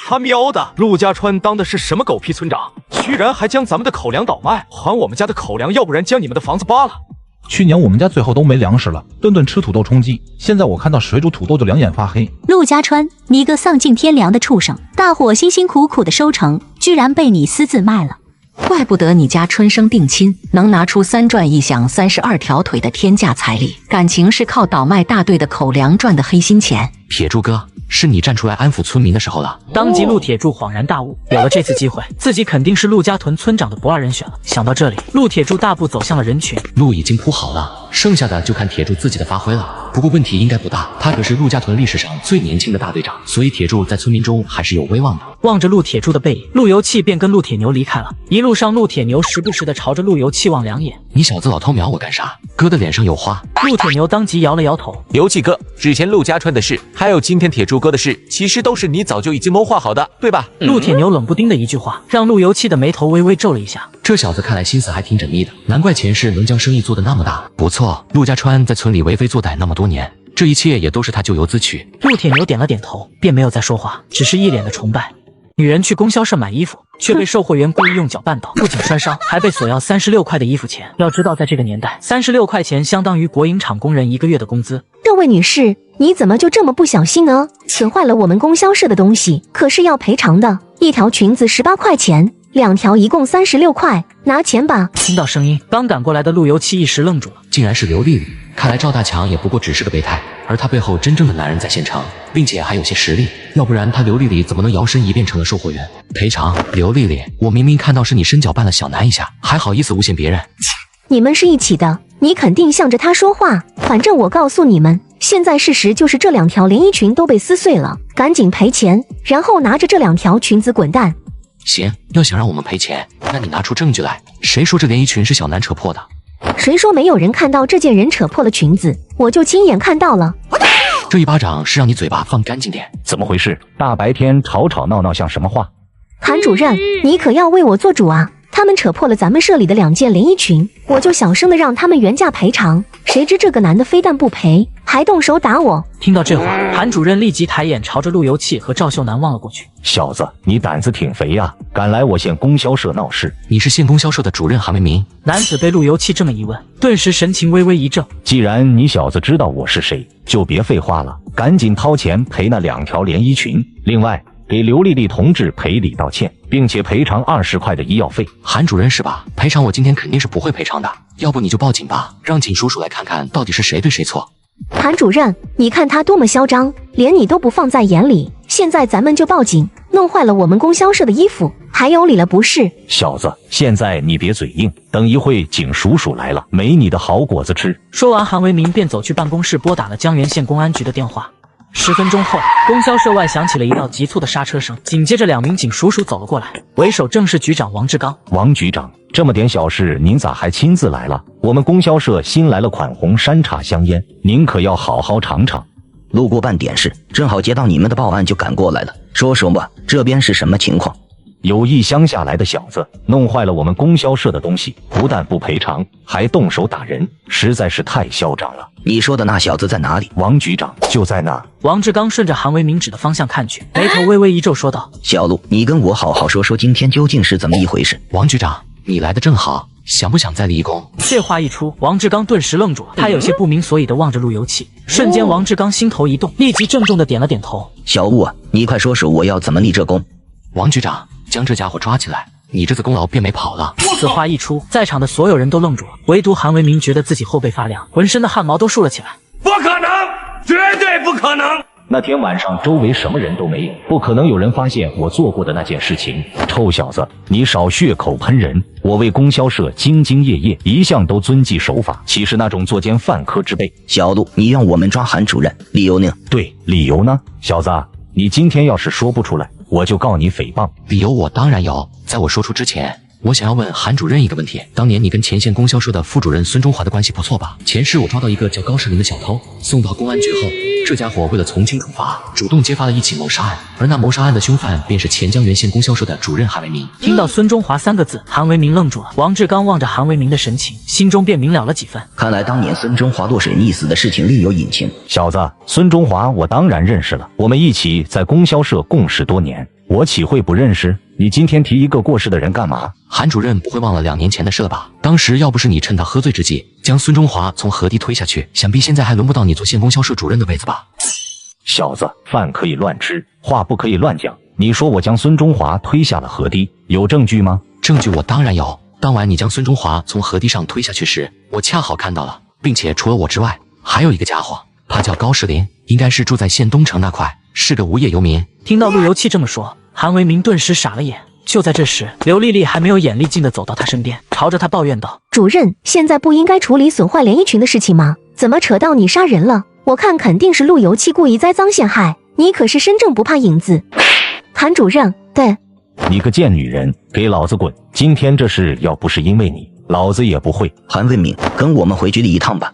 他喵的，陆家川当的是什么狗屁村长？居然还将咱们的口粮倒卖！还我们家的口粮，要不然将你们的房子扒了！去年我们家最后都没粮食了，顿顿吃土豆充饥，现在我看到水煮土豆就两眼发黑。陆家川，你个丧尽天良的畜生！大伙辛辛苦苦的收成，居然被你私自卖了。怪不得你家春生定亲能拿出3转1响32条腿的天价彩礼，感情是靠倒卖大队的口粮赚的黑心钱。铁柱哥，是你站出来安抚村民的时候了。当即陆铁柱恍然大悟，有了这次机会，自己肯定是陆家屯村长的不二人选了。想到这里，陆铁柱大步走向了人群。路已经铺好了，剩下的就看铁柱自己的发挥了。不过问题应该不大，他可是陆家屯历史上最年轻的大队长，所以铁柱在村民中还是有威望的。望着陆铁柱的背影，陆游气便跟陆铁牛离开了。一路上，陆铁牛时不时的朝着陆游气望两眼。你小子老偷瞄我干啥？哥的脸上有花。陆铁牛当即摇了摇头。游气哥，之前陆家川的事，还有今天铁柱哥的事，其实都是你早就已经谋划好的，对吧？陆铁牛冷不丁的一句话，让陆游气的眉头微微皱了一下。这小子看来心思还挺缜密的，难怪前世能将生意做得那么大。不错，陆家川在村里为非作歹那么多年，这一切也都是他咎由自取。陆铁牛点了点头，便没有再说话，只是一脸的崇拜。女人去供销社买衣服，却被售货员故意用脚绊倒，不仅摔伤，还被索要36块的衣服钱。要知道，在这个年代，36块钱相当于国营厂工人1个月的工资。这位女士，你怎么就这么不小心呢？损坏了我们供销社的东西，可是要赔偿的。一条裙子18块钱，2条一共36块，拿钱吧。听到声音，刚赶过来的陆游气一时愣住了，竟然是刘丽丽。看来赵大强也不过只是个备胎，而他背后真正的男人在现场，并且还有些实力，要不然他刘丽丽怎么能摇身一变成了售货员？赔偿，刘丽丽，我明明看到是你伸脚绊了小南一下，还好意思诬陷别人？你们是一起的，你肯定向着他说话。反正我告诉你们，现在事实就是这2条连衣裙都被撕碎了，赶紧赔钱，然后拿着这2条裙子滚蛋。行，要想让我们赔钱，那你拿出证据来。谁说这连衣裙是小南扯破的？谁说没有人看到这件人扯破了裙子？我就亲眼看到了。这一巴掌是让你嘴巴放干净点。怎么回事？大白天吵吵闹闹像什么话？韩主任，你可要为我做主啊！他们扯破了咱们社里的2件连衣裙，我就小声的让他们原价赔偿。谁知这个男的非但不赔，还动手打我。听到这话，韩主任立即抬眼朝着陆游气和赵秀南望了过去。小子，你胆子挺肥呀，敢来我县供销社闹事？你是县供销社的主任还没明？男子被陆游气这么一问，顿时神情微微一怔。既然你小子知道我是谁，就别废话了，赶紧掏钱赔那2条连衣裙。另外，给刘丽丽同志赔礼道歉，并且赔偿20块的医药费。韩主任是吧？赔偿我今天肯定是不会赔偿的，要不你就报警吧，让警叔叔来看看到底是谁对谁错。韩主任，你看他多么嚣张，连你都不放在眼里，现在咱们就报警，弄坏了我们供销社的衣服，还有理了不是？小子，现在你别嘴硬，等一会景叔叔来了，没你的好果子吃。说完，韩维民便走去办公室拨打了江源县公安局的电话。10分钟后，供销社外响起了一道急促的刹车声，紧接着2名警叔叔走了过来，为首正是局长王志刚。王局长，这么点小事您咋还亲自来了？我们供销社新来了款红山茶香烟，您可要好好尝尝。路过办点事，正好接到你们的报案，就赶过来了。说说吧，这边是什么情况？有一乡下来的小子弄坏了我们供销社的东西，不但不赔偿，还动手打人，实在是太嚣张了。你说的那小子在哪里？王局长就在那。王志刚顺着韩维民指的方向看去，眉头微微一皱，说道：小陆，你跟我好好说说今天究竟是怎么一回事。王局长，你来的正好，想不想再立功？这话一出，王志刚顿时愣住了，他有些不明所以的望着路由器，瞬间王志刚心头一动，立即郑重的点了点头。小陆啊，你快说说我要怎么立这功。王局长，将这家伙抓起来，你这次功劳便没跑了。此话一出，在场的所有人都愣住了，唯独韩维民觉得自己后背发凉，浑身的汗毛都竖了起来。不可能，绝对不可能！那天晚上周围什么人都没有，不可能有人发现我做过的那件事情。臭小子，你少血口喷人！我为供销社兢兢业业，一向都遵纪守法，岂是那种作奸犯科之辈？小陆，你让我们抓韩主任，理由呢？对，理由呢？小子，你今天要是说不出来，我就告你诽谤。理由我当然有，在我说出之前，我想要问韩主任一个问题：当年你跟前线供销社的副主任孙中华的关系不错吧？前世我抓到一个叫高世林的小偷，送到公安局后，这家伙为了从轻处罚，主动揭发了一起谋杀案，而那谋杀案的凶犯便是前江源县供销社的主任韩维民。听到孙中华3个字，韩维民愣住了。王志刚望着韩维民的神情，心中便明了了几分。看来当年孙中华落水溺死的事情另有隐情。小子，孙中华我当然认识了，我们一起在供销社共事多年，我岂会不认识？你今天提一个过世的人干嘛？韩主任不会忘了2年前的事了吧？当时要不是你趁他喝醉之际将孙中华从河堤推下去，想必现在还轮不到你做县供销社主任的位子吧？小子，饭可以乱吃，话不可以乱讲。你说我将孙中华推下了河堤，有证据吗？证据我当然有。当晚你将孙中华从河堤上推下去时，我恰好看到了，并且除了我之外，还有一个家伙，他叫高世林，应该是住在县东城那块，是个无业游民。听到路由器这么说，韩维民顿时傻了眼。就在这时，刘丽丽还没有眼力劲的走到他身边，朝着他抱怨道：主任，现在不应该处理损坏连衣裙的事情吗？怎么扯到你杀人了？我看肯定是路由器故意栽赃陷害，你可是身正不怕影子。韩主任，对，你个贱女人，给老子滚！今天这事要不是因为你，老子也不会。韩维民，跟我们回局里一趟吧。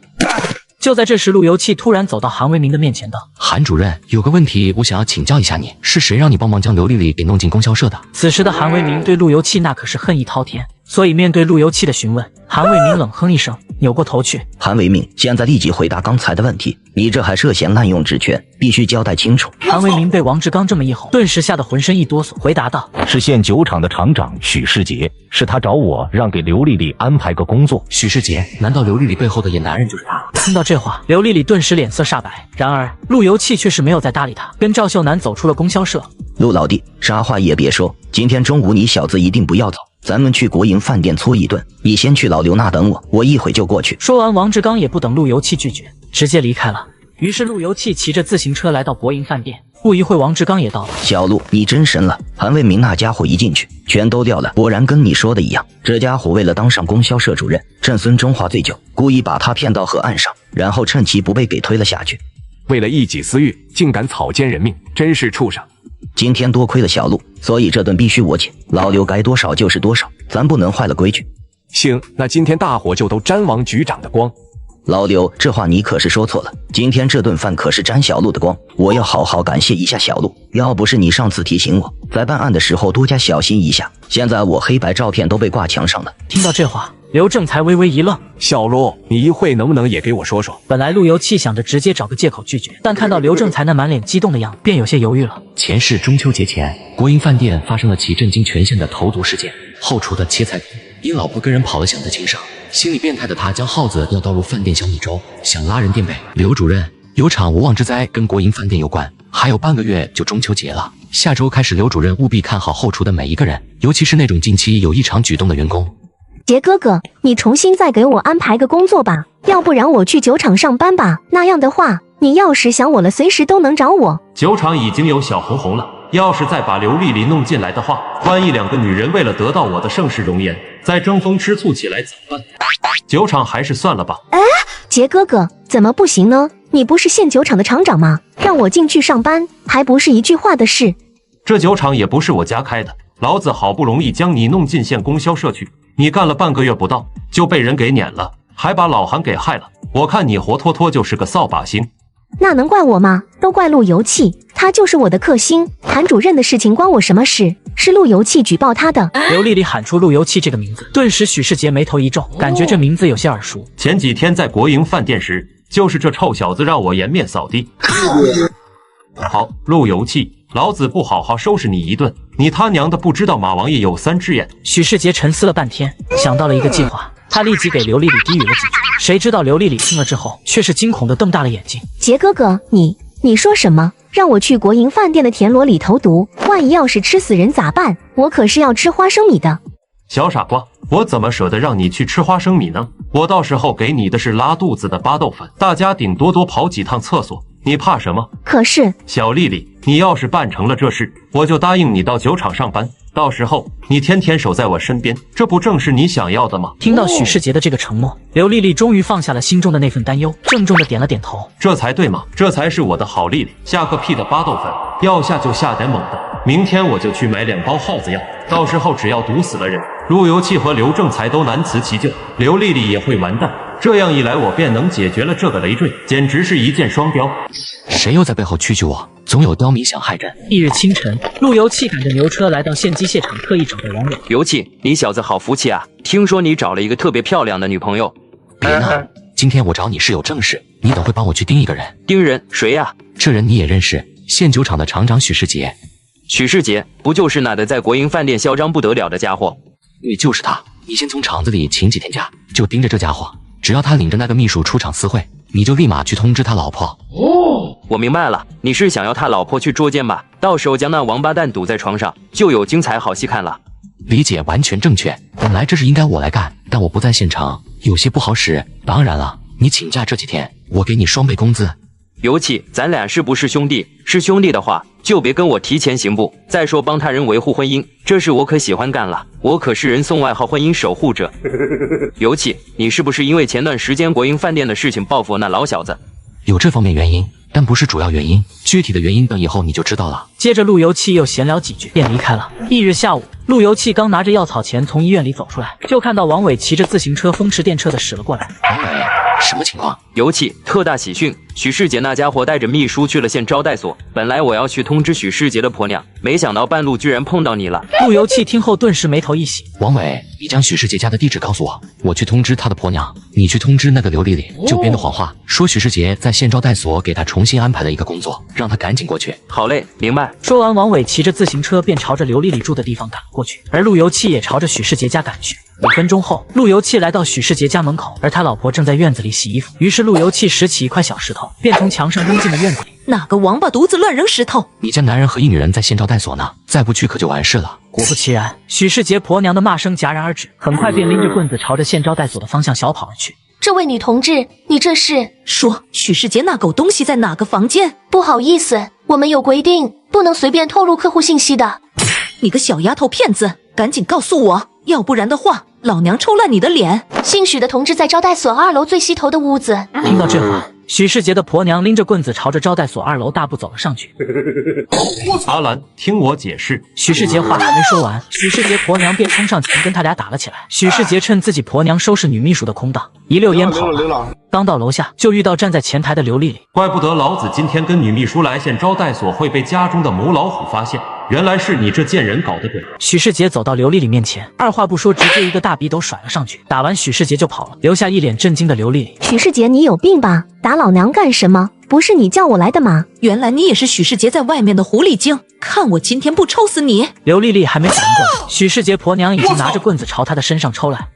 就在这时，路由器突然走到韩维民的面前道：韩主任，有个问题我想要请教一下你，是谁让你帮忙将刘丽丽给弄进供销社的？此时的韩维民对路由器那可是恨意滔天，所以面对路由器的询问，韩维民冷哼一声，扭过头去。韩维民，现在立即回答刚才的问题，你这还涉嫌滥用职权，必须交代清楚。韩维民被王志刚这么一吼，顿时吓得浑身一哆嗦，回答道：是县酒厂的厂长许世杰，是他找我让给刘丽丽安排个工作。许世杰，难道刘丽丽背后的野男人就是他？听到这话，刘丽丽顿时脸色煞白，然而路由器却是没有再搭理他，跟赵秀楠走出了供销社。陆老弟，啥话也别说，今天中午你小子一定不要走，咱们去国营饭店搓一顿，你先去老刘那等我，我一会就过去。说完，王志刚也不等路由器拒绝，直接离开了。于是路由器骑着自行车来到国营饭店，不一会王志刚也到了。小陆，你真神了，韩卫民那家伙一进去全都掉了，果然跟你说的一样，这家伙为了当上供销社主任，趁孙中华醉酒，故意把他骗到河岸上，然后趁其不备给推了下去。为了一己私欲，竟敢草菅人命，真是畜生！今天多亏了小陆，所以这顿必须我请，老刘该多少就是多少，咱不能坏了规矩。行，那今天大伙就都沾王局长的光。老刘，这话你可是说错了，今天这顿饭可是沾小陆的光，我要好好感谢一下小陆，要不是你上次提醒我，在办案的时候多加小心一下，现在我黑白照片都被挂墙上了。听到这话，刘正才微微一愣，小陆，你一会能不能也给我说说？本来陆由器想着直接找个借口拒绝，但看到刘正才那满脸激动的样子，便有些犹豫了。前世中秋节前，国营饭店发生了起震惊全县的投毒事件，后厨的切菜品因老婆跟人跑了想在情上，心理变态的他将耗子要倒入饭店小米粥，想拉人垫背。刘主任，有场无妄之灾跟国营饭店有关，还有半个月就中秋节了，下周开始刘主任务必看好后厨的每一个人，尤其是那种近期有异常举动的员工。杰哥哥，你重新再给我安排个工作吧，要不然我去酒厂上班吧，那样的话你要是想我了，随时都能找我。酒厂已经有小红红了，要是再把刘丽丽弄进来的话，万一2个女人为了得到我的盛世容颜，再争风吃醋起来怎么办？酒厂还是算了吧。哎，杰哥哥，怎么不行呢？你不是县酒厂的厂长吗？让我进去上班，还不是一句话的事。这酒厂也不是我家开的，老子好不容易将你弄进县供销社去，你干了半个月不到就被人给撵了，还把老韩给害了。我看你活脱脱就是个扫把星。那能怪我吗？都怪陆游气，他就是我的克星。韩主任的事情关我什么事？是陆游气举报他的。刘丽丽喊出陆游气这个名字，顿时许世杰眉头一皱，感觉这名字有些耳熟。前几天在国营饭店时，就是这臭小子让我颜面扫地。好，陆游气，老子不好好收拾你一顿，你他娘的不知道马王爷有3只眼。许世杰沉思了半天，想到了一个计划，他立即给刘丽丽低语了几句。谁知道刘丽丽听了之后，却是惊恐的瞪大了眼睛。杰哥哥，你说什么？让我去国营饭店的田螺里投毒？万一要是吃死人咋办？我可是要吃花生米的。小傻瓜，我怎么舍得让你去吃花生米呢？我到时候给你的是拉肚子的巴豆粉，大家顶多多跑几趟厕所，你怕什么？可是小丽丽，你要是办成了这事，我就答应你到酒厂上班，到时候你天天守在我身边，这不正是你想要的吗？听到许世杰的这个承诺，刘丽丽终于放下了心中的那份担忧，郑重的点了点头。这才对嘛，这才是我的好丽丽。下个屁的巴豆粉，要下就下点猛的，明天我就去买2包耗子药，到时候只要毒死了人，陆游气和刘正才都难辞其咎，刘丽丽也会完蛋。这样一来，我便能解决了这个累赘，简直是一箭双雕。谁又在背后蛐蛐我？总有刁民想害朕。翌日清晨，陆游气赶着牛车来到县机械厂，特意找到王伟。游气，你小子好福气啊！听说你找了一个特别漂亮的女朋友。别闹，今天我找你是有正事，你等会帮我去盯一个人。盯人？谁呀？这人你也认识，县酒厂的厂长许世杰。许世杰不就是那的在国营饭店嚣张不得了的家伙？对，就是他。你先从厂子里请几天假，就盯着这家伙。只要他领着那个秘书出厂私会，你就立马去通知他老婆。哦，我明白了，你是想要他老婆去捉奸吧？到时候将那王八蛋堵在床上，就有精彩好戏看了。理解完全正确，本来这是应该我来干，但我不在现场，有些不好使。当然了，你请假这几天，我给你双倍工资。尤其咱俩是不是兄弟？是兄弟的话，就别跟我提前行不？再说帮他人维护婚姻，这事我可喜欢干了，我可是人送外号婚姻守护者。尤其你是不是因为前段时间国营饭店的事情报复那老小子？有这方面原因，但不是主要原因，具体的原因等以后你就知道了。接着陆游气又闲聊几句，便离开了。翌日下午，陆游气刚拿着药草钱从医院里走出来，就看到王伟骑着自行车风驰电掣的驶了过来。王伟，什么情况？尤气，特大喜讯！许世杰那家伙带着秘书去了县招待所。本来我要去通知许世杰的婆娘，没想到半路居然碰到你了。陆游气听后顿时眉头一喜。王伟，你将许世杰家的地址告诉我，我去通知他的婆娘，你去通知那个刘丽丽，就编的谎话，说许世杰在县招待所给他重新安排了一个工作，让他赶紧过去。好嘞，明白。说完，王伟骑着自行车便朝着刘丽丽住的地方赶了过去，而陆游气也朝着许世杰家赶去。5分钟后，陆游气来到许世杰家门口，而他老婆正在院子里洗衣服。于是陆游气拾起一块小石头，便从墙上扔进了院子里。哪个王八犊子乱扔石头？你家男人和一女人在县招待所呢，再不去可就完事了。果不其然，许世杰婆娘的骂声戛然而止，很快便拎着棍子朝着县招待所的方向小跑而去。这位女同志，你这是？说许世杰那狗东西在哪个房间？不好意思，我们有规定，不能随便透露客户信息的。你个小丫头片子，赶紧告诉我，要不然的话，老娘抽烂你的脸！姓许的同志在招待所2楼最西头的屋子。听到这话，许世杰的婆娘拎着棍子朝着招待所2楼大步走了上去。阿兰，听我解释。许世杰话还没说完，许世杰婆娘便冲上前跟他俩打了起来。许世杰趁自己婆娘收拾女秘书的空档，一溜烟跑了。刚到楼下，就遇到站在前台的刘丽丽。怪不得老子今天跟女秘书来县招待所会被家中的母老虎发现，原来是你这贱人搞的鬼。许世杰走到刘丽丽面前，二话不说，直接一个大逼斗甩了上去，打完许世杰就跑了，留下一脸震惊的刘丽丽。许世杰，你有病吧？打老娘干什么？不是你叫我来的吗？原来你也是许世杰在外面的狐狸精，看我今天不抽死你！刘丽丽还没反应过来，许世杰婆娘已经拿着棍子朝她的身上抽来。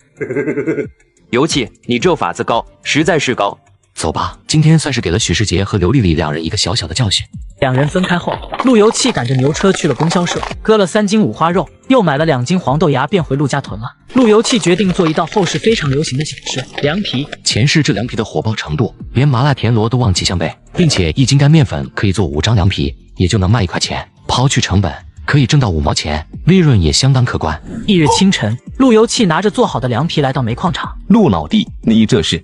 尤其你这法子高，实在是高。走吧，今天算是给了许世杰和刘丽丽2人一个小小的教训。两人分开后，陆游气赶着牛车去了供销社，割了3斤五花肉，又买了2斤黄豆芽，便回陆家屯了。陆游气决定做一道后世非常流行的小吃——凉皮。前世这凉皮的火爆程度，连麻辣田螺都望其项背，并且1斤干面粉可以做5张凉皮，也就能卖1块钱，抛去成本，可以挣到5毛钱，利润也相当可观。翌日清晨，陆游气拿着做好的凉皮来到煤矿厂。陆老弟，你这是？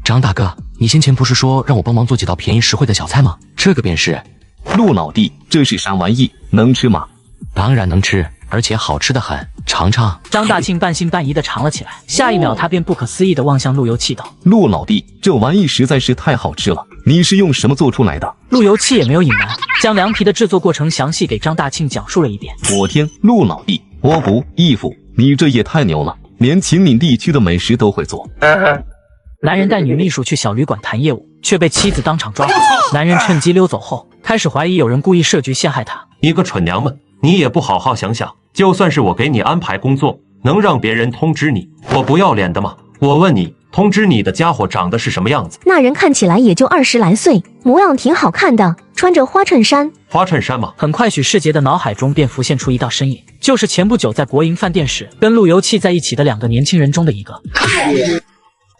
张大哥，你先前不是说让我帮忙做几道便宜实惠的小菜吗？这个便是。陆老弟，这是啥玩意？能吃吗？当然能吃，而且好吃的很，尝尝。张大庆半信半疑的尝了起来，下一秒他便不可思议的望向陆游气道：“陆老弟，这玩意实在是太好吃了，你是用什么做出来的？”陆游气也没有隐瞒，将凉皮的制作过程详细给张大庆讲述了一遍。我天，陆老弟，我服义父，你这也太牛了，连秦岭地区的美食都会做。男人带女秘书去小旅馆谈业务，却被妻子当场抓获。男人趁机溜走后，开始怀疑有人故意设局陷害他。一个蠢娘们，你也不好好想想，就算是我给你安排工作，能让别人通知你，我不要脸的吗？我问你，通知你的家伙长得是什么样子？那人看起来也就20来岁，模样挺好看的，穿着花衬衫。花衬衫吗？很快，许世杰的脑海中便浮现出一道身影，就是前不久在国营饭店时跟陆游气在一起的2个年轻人中的一个。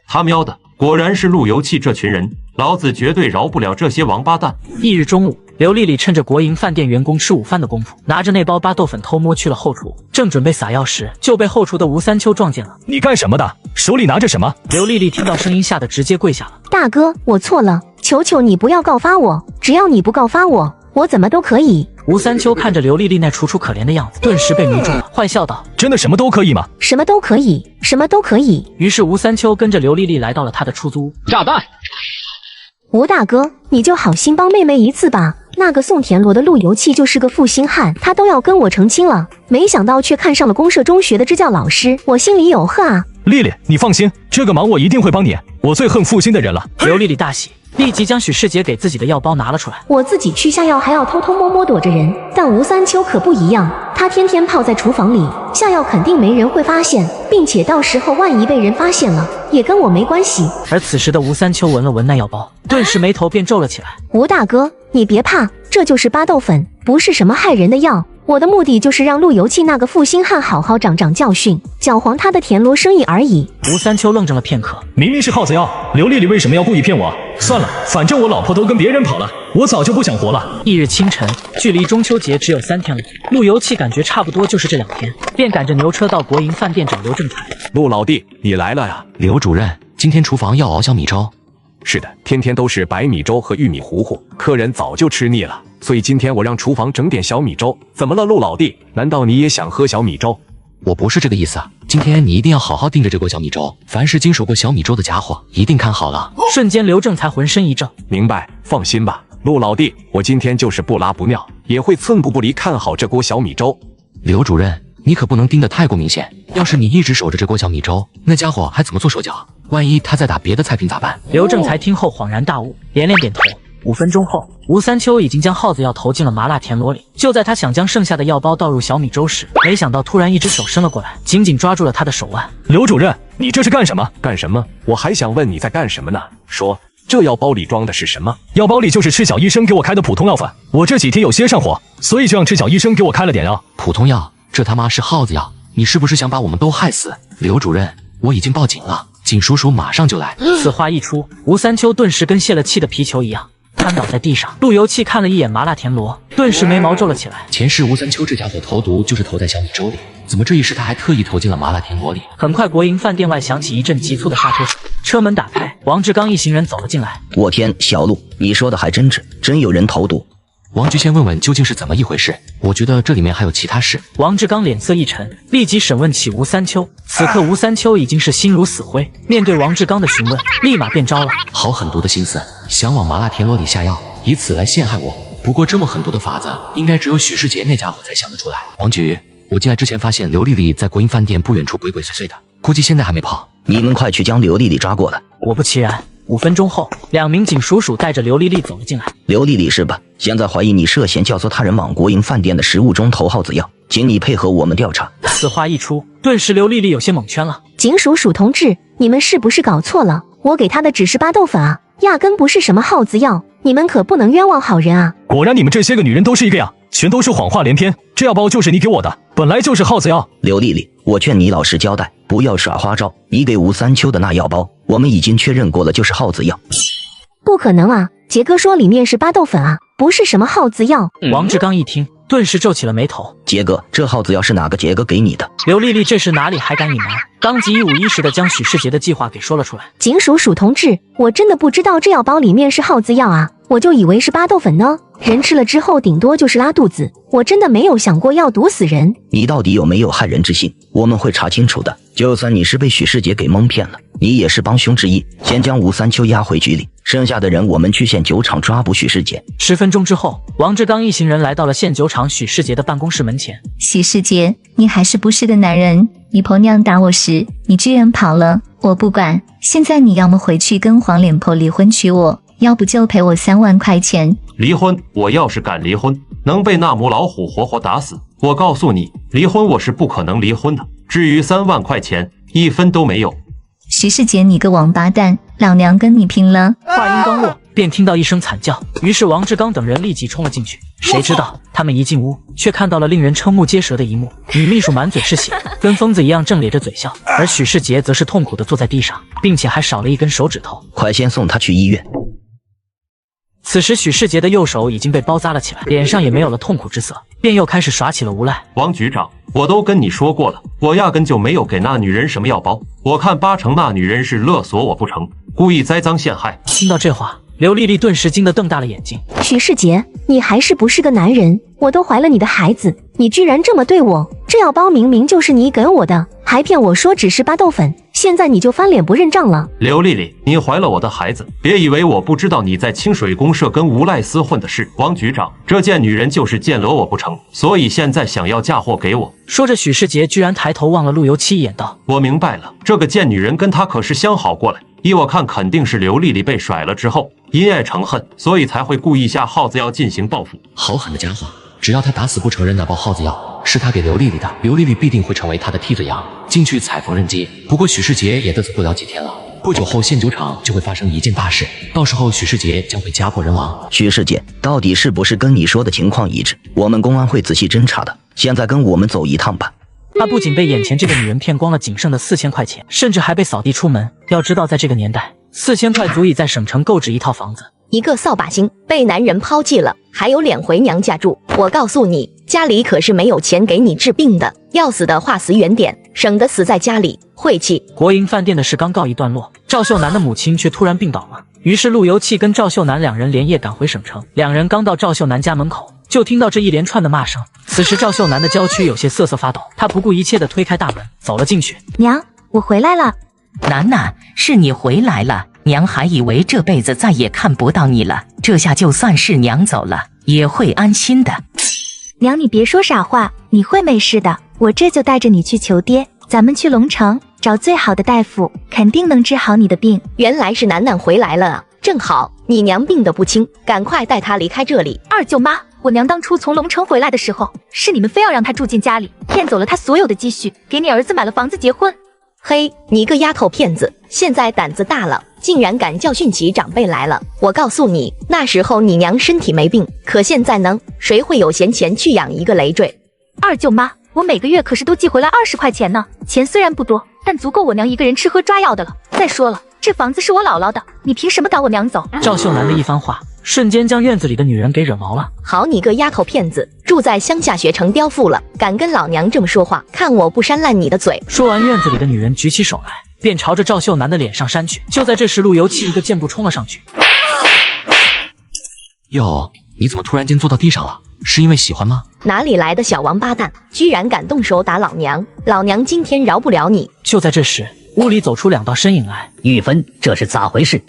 他喵的，果然是陆游气这群人，老子绝对饶不了这些王八蛋。翌日中午，刘丽丽趁着国营饭店员工吃午饭的功夫，拿着那包巴豆粉偷摸去了后厨，正准备撒药时，就被后厨的吴三秋撞见了。你干什么的？手里拿着什么？刘丽丽听到声音，吓得直接跪下了。大哥，我错了，求求你不要告发我，只要你不告发我，我怎么都可以。吴三秋看着刘丽丽那楚楚可怜的样子，顿时被迷住了，坏笑道：“真的什么都可以吗？什么都可以，什么都可以。”于是吴三秋跟着刘丽丽来到了他的出租屋。炸弹！吴大哥，你就好心帮妹妹一次吧。那个送田螺的陆游气就是个负心汉，他都要跟我成亲了，没想到却看上了公社中学的支教老师，我心里有恨啊。丽丽，你放心，这个忙我一定会帮你，我最恨负心的人了。刘丽丽大喜，立即将许世杰给自己的药包拿了出来。我自己去下药还要偷偷摸摸躲着人，但吴三秋可不一样，他天天泡在厨房里下药，肯定没人会发现，并且到时候万一被人发现了，也跟我没关系。而此时的吴三秋闻了闻那药包，顿时眉头便皱了起来。吴大哥，你别怕，这就是巴豆粉，不是什么害人的药。我的目的就是让陆游气那个负心汉好好长长教训，搅黄他的田螺生意而已。吴三秋愣怔了片刻，明明是耗子药，刘丽丽为什么要故意骗我？算了，反正我老婆都跟别人跑了，我早就不想活了。翌日清晨，距离中秋节只有3天了，陆游气感觉差不多就是这2天，便赶着牛车到国营饭店找刘正才。陆老弟，你来了呀！刘主任，今天厨房要熬小米粥。是的，天天都是白米粥和玉米糊糊，客人早就吃腻了，所以今天我让厨房整点小米粥。怎么了，陆老弟？难道你也想喝小米粥？我不是这个意思啊！今天你一定要好好盯着这锅小米粥，凡是经手过小米粥的家伙，一定看好了。瞬间，刘正才浑身一怔。明白，放心吧，陆老弟，我今天就是不拉不尿，也会寸步不离看好这锅小米粥。刘主任，你可不能盯得太过明显，要是你一直守着这锅小米粥，那家伙还怎么做手脚？万一他再打别的菜品咋办？刘正才听后恍然大悟，连连点头。5分钟后，吴三秋已经将耗子药投进了麻辣田螺里。就在他想将剩下的药包倒入小米粥时，没想到突然一只手伸了过来，紧紧抓住了他的手腕。刘主任，你这是干什么？干什么？我还想问你在干什么呢？说，这药包里装的是什么？药包里就是赤脚医生给我开的普通药粉，我这几天有些上火，所以就让赤脚医生给我开了点药。普通药？这他妈是耗子药！你是不是想把我们都害死？刘主任，我已经报警了，警叔叔马上就来。此话一出，吴三秋顿时跟泄了气的皮球一样瘫倒在地上。陆游气看了一眼麻辣田螺，顿时眉毛皱了起来。前世吴三秋这家伙投毒就是投在小米粥里，怎么这一世他还特意投进了麻辣田螺里？很快，国营饭店外响起一阵急促的刹车声，车门打开，王志刚一行人走了进来。我天，小陆，你说的还真是，真有人投毒。王局先问问究竟是怎么一回事，我觉得这里面还有其他事。王志刚脸色一沉，立即审问起吴三秋。此刻吴三秋已经是心如死灰，面对王志刚的询问，立马变招了。好狠毒的心思，想往麻辣田螺里下药，以此来陷害我。不过这么狠毒的法子，应该只有许世杰那家伙才想得出来。王局，我进来之前发现刘丽丽在国营饭店不远处鬼鬼祟祟的，估计现在还没跑。你们快去将刘丽丽抓过来。果不其然，5分钟后，2名警叔叔带着刘丽丽走了进来。刘丽丽是吧？现在怀疑你涉嫌教唆他人往国营饭店的食物中投耗子药，请你配合我们调查。此话一出，顿时刘丽丽有些蒙圈了。警叔叔同志，你们是不是搞错了？我给他的只是巴豆粉啊，压根不是什么耗子药，你们可不能冤枉好人啊！果然你们这些个女人都是一个样，全都是谎话连篇。这药包就是你给我的，本来就是耗子药。刘丽丽，我劝你老实交代，不要耍花招。你给吴三秋的那药包，我们已经确认过了，就是耗子药。不可能啊！杰哥说里面是巴豆粉啊，不是什么耗子药。王志刚一听，顿时皱起了眉头。杰哥，这耗子药是哪个杰哥给你的？刘丽丽这时哪里还敢隐瞒，当即一五一十的将许世杰的计划给说了出来。警署署同志，我真的不知道这药包里面是耗子药啊，我就以为是巴豆粉呢。人吃了之后顶多就是拉肚子，我真的没有想过要毒死人。你到底有没有害人之心？我们会查清楚的。就算你是被许世杰给蒙骗了，你也是帮凶之一。先将吴三秋押回局里，剩下的人我们去县酒厂抓捕许世杰。10分钟之后，王志刚一行人来到了县酒厂许世杰的办公室门前。许世杰，你还是不是个男人？你婆娘打我时，你居然跑了，我不管。现在你要么回去跟黄脸婆离婚娶我，要不就赔我3万块钱。离婚？我要是敢离婚，能被那母老虎活活打死。我告诉你，离婚我是不可能离婚的。至于3万块钱，1分都没有。许世杰，你个王八蛋，老娘跟你拼了！话音刚落，便听到一声惨叫，于是王志刚等人立即冲了进去。谁知道他们一进屋，却看到了令人瞠目结舌的一幕：女秘书满嘴是血，跟疯子一样正咧着嘴笑，而许世杰则是痛苦地坐在地上，并且还少了一根手指头。快先送他去医院。此时许世杰的右手已经被包扎了起来，脸上也没有了痛苦之色，便又开始耍起了无赖。王局长，我都跟你说过了，我压根就没有给那女人什么药包，我看8成那女人是勒索我不成，故意栽赃陷害。听到这话，刘丽丽顿时惊得瞪大了眼睛。许世杰，你还是不是个男人？我都怀了你的孩子，你居然这么对我！这药包明明就是你给我的，还骗我说只是巴豆粉，现在你就翻脸不认账了。刘丽丽，你怀了我的孩子，别以为我不知道你在清水公社跟吴赖厮混的事。王局长，这贱女人就是见了我不成，所以现在想要嫁祸给我。说着，许世杰居然抬头望了陆游七一眼，道：我明白了，这个贱女人跟他可是相好过来，依我看肯定是刘丽丽被甩了之后因爱成恨，所以才会故意下耗子药进行报复。好狠的家伙，只要他打死不承认那包耗子药是他给刘丽丽的，刘丽丽必定会成为他的替罪羊，进去踩缝纫机。不过许世杰也嘚瑟不了几天了，不久后县酒厂就会发生一件大事，到时候许世杰将会家破人亡。许世杰到底是不是跟你说的情况一致？我们公安会仔细侦查的，现在跟我们走一趟吧。他不仅被眼前这个女人骗光了仅剩的4000块钱，甚至还被扫地出门。要知道在这个年代，4000块足以在省城购置一套房子。一个扫把星被男人抛弃了，还有脸回娘家住？我告诉你，家里可是没有钱给你治病的，要死的话死远点，省得死在家里。晦气！国营饭店的事刚告一段落，赵秀楠的母亲却突然病倒了。于是陆游气跟赵秀楠两人连夜赶回省城。两人刚到赵秀楠家门口，就听到这一连串的骂声。此时赵秀楠的娇躯有些瑟瑟发抖，她不顾一切地推开大门，走了进去。娘，我回来了。楠楠，是你回来了。娘还以为这辈子再也看不到你了，这下就算是娘走了，也会安心的。娘，你别说傻话，你会没事的。我这就带着你去求爹，咱们去龙城找最好的大夫，肯定能治好你的病。原来是楠楠回来了啊，正好你娘病得不轻，赶快带她离开这里。二舅妈，我娘当初从龙城回来的时候，是你们非要让她住进家里，骗走了她所有的积蓄，给你儿子买了房子结婚。嘿，你个丫头片子，现在胆子大了，竟然敢教训起长辈来了。我告诉你，那时候你娘身体没病，可现在呢，谁会有闲钱去养一个累赘？二舅妈，我每个月可是都寄回来20块钱呢，钱虽然不多，但足够我娘一个人吃喝抓药的了。再说了，这房子是我姥姥的，你凭什么赶我娘走？赵秀楠的一番话瞬间将院子里的女人给惹毛了。好你个丫头片子，住在乡下学成刁妇了，敢跟老娘这么说话，看我不扇烂你的嘴！说完，院子里的女人举起手来，便朝着赵秀楠的脸上扇去。就在这时，陆游气一个箭步冲了上去。哟，你怎么突然间坐到地上了？是因为喜欢吗？哪里来的小王八蛋，居然敢动手打老娘！老娘今天饶不了你！就在这时，屋里走出2道身影来。玉芬，这是咋回事？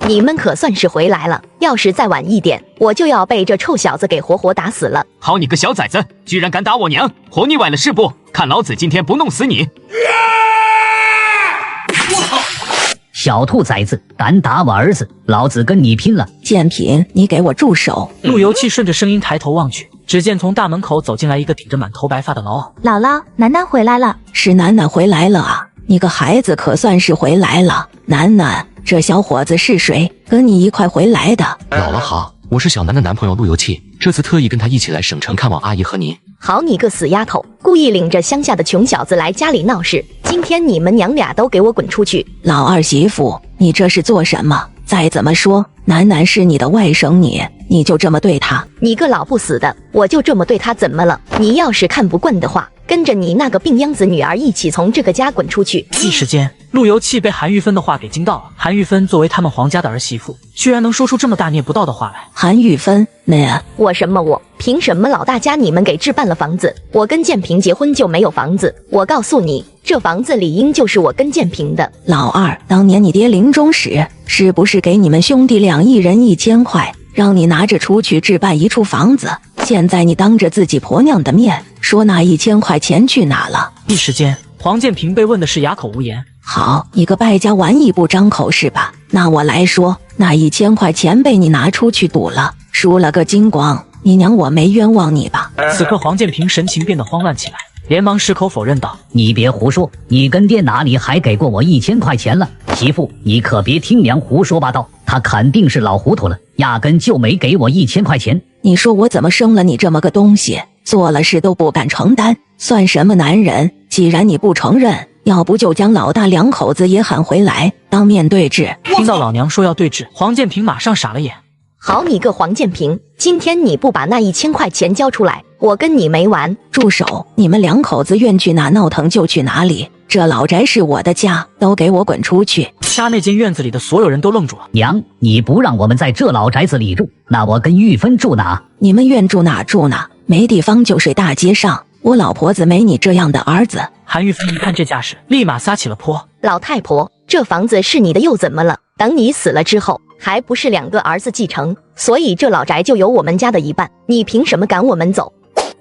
你们可算是回来了，要是再晚一点，我就要被这臭小子给活活打死了。好你个小崽子，居然敢打我娘，活腻歪了是不？看老子今天不弄死你！小兔崽子，敢打我儿子，老子跟你拼了！贱品，你给我住手！陆游气顺着声音抬头望去，只见从大门口走进来一个顶着满头白发的老媪。姥姥，楠楠回来了。是楠楠回来了啊！你个孩子可算是回来了，楠楠。这小伙子是谁？跟你一块回来的？姥姥好，我是小南的男朋友陆游气，这次特意跟他一起来省城看望阿姨和您。好你个死丫头，故意领着乡下的穷小子来家里闹事，今天你们娘俩都给我滚出去！老二媳妇，你这是做什么？再怎么说，楠楠是你的外甥女，你就这么对她？你个老不死的，我就这么对她怎么了？你要是看不惯的话，跟着你那个病秧子女儿一起从这个家滚出去！一时间，陆游气被韩玉芬的话给惊到了。韩玉芬作为他们黄家的儿媳妇，居然能说出这么大逆不道的话来。韩玉芬，我什么我？凭什么老大家你们给置办了房子，我跟建平结婚就没有房子？我告诉你，这房子理应就是我跟建平的。老二，当年你爹临终时，是不是给你们兄弟俩一人1000块，让你拿着出去置办一处房子？现在你当着自己婆娘的面说那1000块钱去哪了？一时间，黄建平被问的是哑口无言。好，你个败家玩意不张口是吧？那我来说，那1000块钱被你拿出去赌了，输了个精光，你娘我没冤枉你吧？此刻黄建平神情变得慌乱起来，连忙矢口否认道：你别胡说，你跟爹哪里还给过我1000块钱了？媳妇，你可别听娘胡说八道，他肯定是老糊涂了，压根就没给我1000块钱。你说我怎么生了你这么个东西，做了事都不敢承担，算什么男人？既然你不承认，要不就将老大两口子也喊回来，当面对质。听到老娘说要对质，黄建平马上傻了眼。好你个黄建平，今天你不把那1000块钱交出来，我跟你没完！住手！你们两口子愿去哪闹腾就去哪里，这老宅是我的家，都给我滚出去！家那间院子里的所有人都愣住了。娘，你不让我们在这老宅子里住，那我跟玉芬住哪？你们愿住哪住哪，没地方就睡大街上。我老婆子没你这样的儿子。韩玉芬一看这架势，立马撒起了泼。老太婆，这房子是你的又怎么了？等你死了之后，还不是2个儿子继承？所以这老宅就有我们家的一半，你凭什么赶我们走？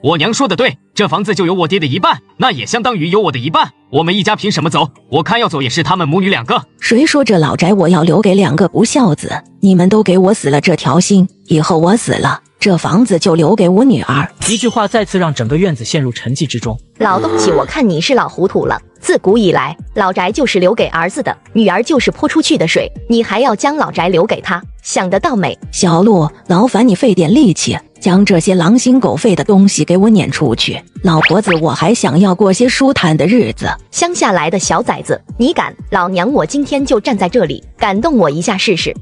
我娘说的对，这房子就有我爹的一半，那也相当于有我的一半。我们一家凭什么走？我看要走也是他们母女2个。谁说这老宅我要留给2个不孝子？你们都给我死了这条心，以后我死了，这房子就留给我女儿。一句话再次让整个院子陷入沉寂之中。老东西，我看你是老糊涂了。自古以来，老宅就是留给儿子的，女儿就是泼出去的水，你还要将老宅留给他，想得到没？小陆，劳烦你费点力气，将这些狼心狗肺的东西给我撵出去。老婆子，我还想要过些舒坦的日子。乡下来的小崽子，你敢？老娘我今天就站在这里，敢动我一下试试。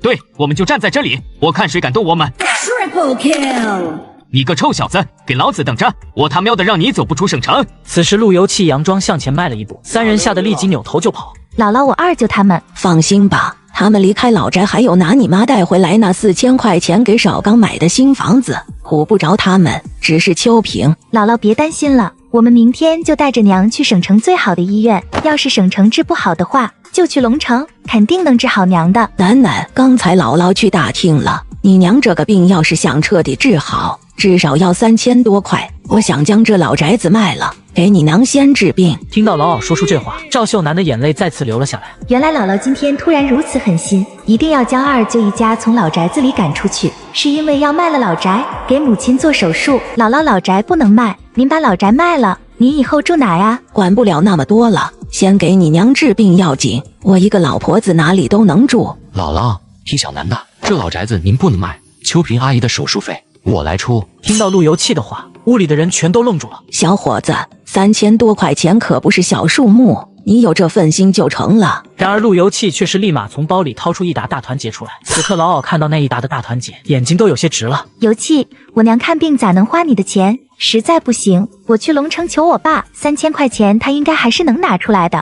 对，我们就站在这里，我看谁敢动我们。Triple kill！你个臭小子，给老子等着！我他喵的让你走不出省城！此时陆游气佯装向前迈了一步，三人吓得立即扭头就跑。姥姥，我二舅他们放心吧，他们离开老宅，还有拿你妈带回来那4000块钱给少刚买的新房子，唬不着他们。只是秋萍，姥姥别担心了，我们明天就带着娘去省城最好的医院，要是省城治不好的话，就去龙城，肯定能治好娘的。楠楠，刚才姥姥去打听了，你娘这个病要是想彻底治好，至少要3000多块。我想将这老宅子卖了，给你娘先治病。听到老媪说出这话，赵秀楠的眼泪再次流了下来。原来姥姥今天突然如此狠心，一定要将二舅一家从老宅子里赶出去，是因为要卖了老宅给母亲做手术。姥姥，老宅不能卖，您把老宅卖了，您以后住哪呀？管不了那么多了，先给你娘治病要紧。我一个老婆子哪里都能住。姥姥，听小南的，这老宅子您不能卖，秋萍阿姨的手术费我来出。听到陆游气的话，屋里的人全都愣住了。小伙子，3000多块钱可不是小数目，你有这份心就成了。然而陆游气却是立马从包里掏出一沓大团结出来。此刻老媪看到那一沓的大团结，眼睛都有些直了。游气，我娘看病咋能花你的钱？实在不行，我去龙城求我爸，3000块钱他应该还是能拿出来的。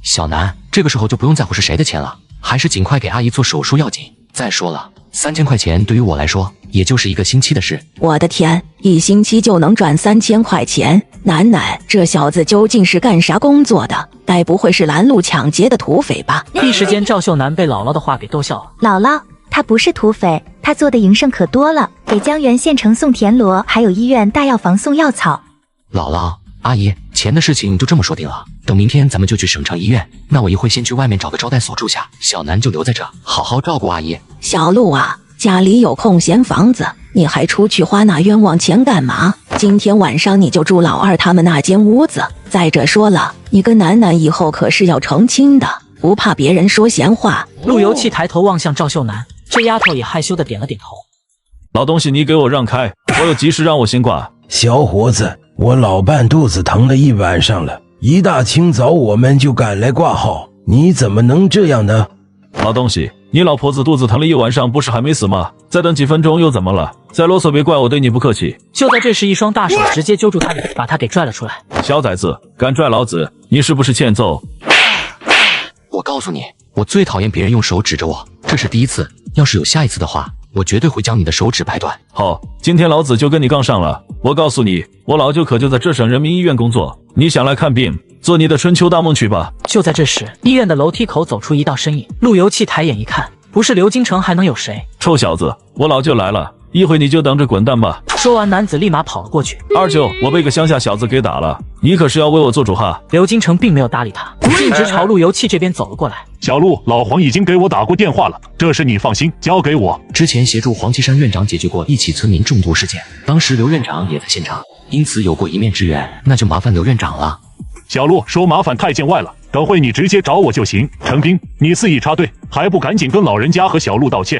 小南，这个时候就不用在乎是谁的钱了，还是尽快给阿姨做手术要紧。再说了，3000块钱对于我来说也就是1个星期的事。我的天，1星期就能赚3000块钱？楠楠，这小子究竟是干啥工作的？该不会是拦路抢劫的土匪吧？一时间赵秀楠被姥姥的话给逗笑了。姥姥，他不是土匪，他做的营生可多了，给江源县城送田螺，还有医院大药房送药草。姥姥，阿姨，钱的事情就这么说定了，等明天咱们就去省城医院。那我一会先去外面找个招待所住下，小南就留在这，好好照顾阿姨。小陆啊，家里有空闲房子，你还出去花那冤枉钱干嘛？今天晚上你就住老二他们那间屋子。再者说了，你跟楠楠以后可是要成亲的，不怕别人说闲话。陆游气抬头望向赵秀楠，这丫头也害羞的点了点头。老东西，你给我让开，我有急事让我先挂。小伙子，我老伴肚子疼了一晚上了，一大清早我们就赶来挂号，你怎么能这样呢？老东西，你老婆子肚子疼了一晚上，不是还没死吗？再等几分钟又怎么了？再啰嗦别怪我对你不客气。就在这时，一双大手直接揪住他，把他给拽了出来。小崽子，敢拽老子，你是不是欠揍？我告诉你，我最讨厌别人用手指着我，这是第一次，要是有下一次的话，我绝对会将你的手指掰断。好，今天老子就跟你杠上了。我告诉你，我老舅可就在这省人民医院工作，你想来看病，做你的春秋大梦去吧。就在这时，医院的楼梯口走出一道身影，陆游气抬眼一看，不是刘京城还能有谁？臭小子，我老舅来了，一会你就等着滚蛋吧。说完，男子立马跑了过去。二舅，我被个乡下小子给打了，你可是要为我做主哈。刘京城并没有搭理他，径直朝陆游气这边走了过来。小陆，老黄已经给我打过电话了，这事你放心，交给我。之前协助黄岐山院长解决过一起村民中毒事件，当时刘院长也在现场，因此有过一面之缘，那就麻烦刘院长了。小陆，说麻烦太见外了，等会你直接找我就行。程兵，你肆意插队，还不赶紧跟老人家和小陆道歉？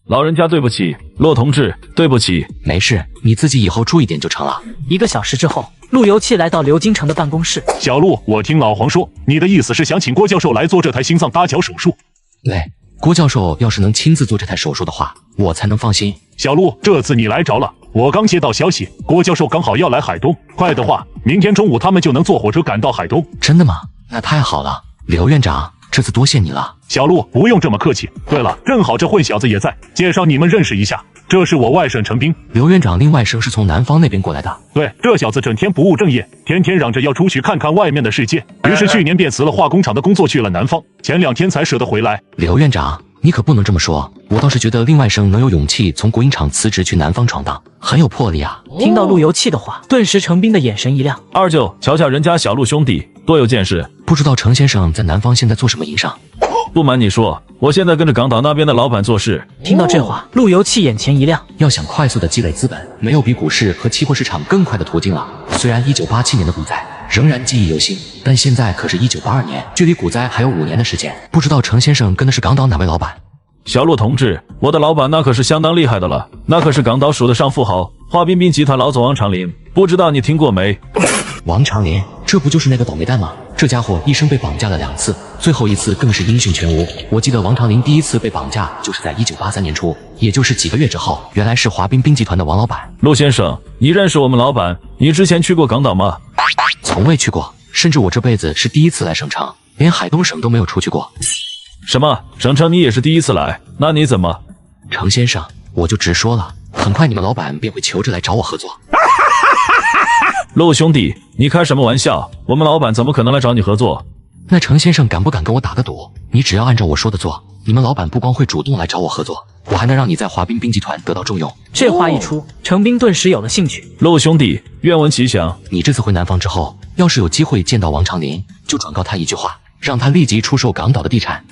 老人家对不起，骆同志对不起。没事，你自己以后注意点就成了。1个小时之后，陆游气来到刘京城的办公室。小陆，我听老黄说，你的意思是想请郭教授来做这台心脏搭桥手术？对，郭教授要是能亲自做这台手术的话，我才能放心。小陆，这次你来着了，我刚接到消息，郭教授刚好要来海东，快的话，明天中午他们就能坐火车赶到海东。真的吗？那太好了，刘院长，这次多谢你了。小陆，不用这么客气。对了，正好这混小子也在，介绍你们认识一下，这是我外甥程兵。刘院长另外甥是从南方那边过来的。对，这小子整天不务正业，天天嚷着要出去看看外面的世界，于是去年便辞了化工厂的工作去了南方，前2天才舍得回来。刘院长，你可不能这么说，我倒是觉得另外甥能有勇气从国营厂辞职去南方闯荡，很有魄力啊。听到陆游气的话，顿时程兵的眼神一亮。二舅，瞧瞧人家小陆兄弟多有见识，不知道程先生在南方现在做什么营上？不瞒你说，我现在跟着港岛那边的老板做事。听到这话，陆游气眼前一亮。要想快速的积累资本，没有比股市和期货市场更快的途径了。虽然1987年的股灾仍然记忆犹新，但现在可是1982年，距离股灾还有5年的时间。不知道程先生跟的是港岛哪位老板？小陆同志，我的老板那可是相当厉害的了，那可是港岛数得上富豪，华彬彬集团老总王长林，不知道你听过没？王长林，这不就是那个倒霉蛋吗？这家伙一生被绑架了2次，最后一次更是音讯全无。我记得王长林第一次被绑架就是在1983年初，也就是几个月之后，原来是华彬彬集团的王老板。陆先生，你认识我们老板？你之前去过港岛吗？从未去过，甚至我这辈子是第一次来省城，连海东省都没有出去过。什么？省城你也是第一次来？那你怎么？程先生，我就直说了，很快你们老板便会求着来找我合作。陆兄弟，你开什么玩笑？我们老板怎么可能来找你合作？那程先生敢不敢跟我打个赌？你只要按照我说的做，你们老板不光会主动来找我合作，我还能让你在华彬彬集团得到重用。这话一出，程兵顿时有了兴趣。陆兄弟，愿闻其详。你这次回南方之后，要是有机会见到王长林，就转告他一句话，让他立即出售港岛的地产。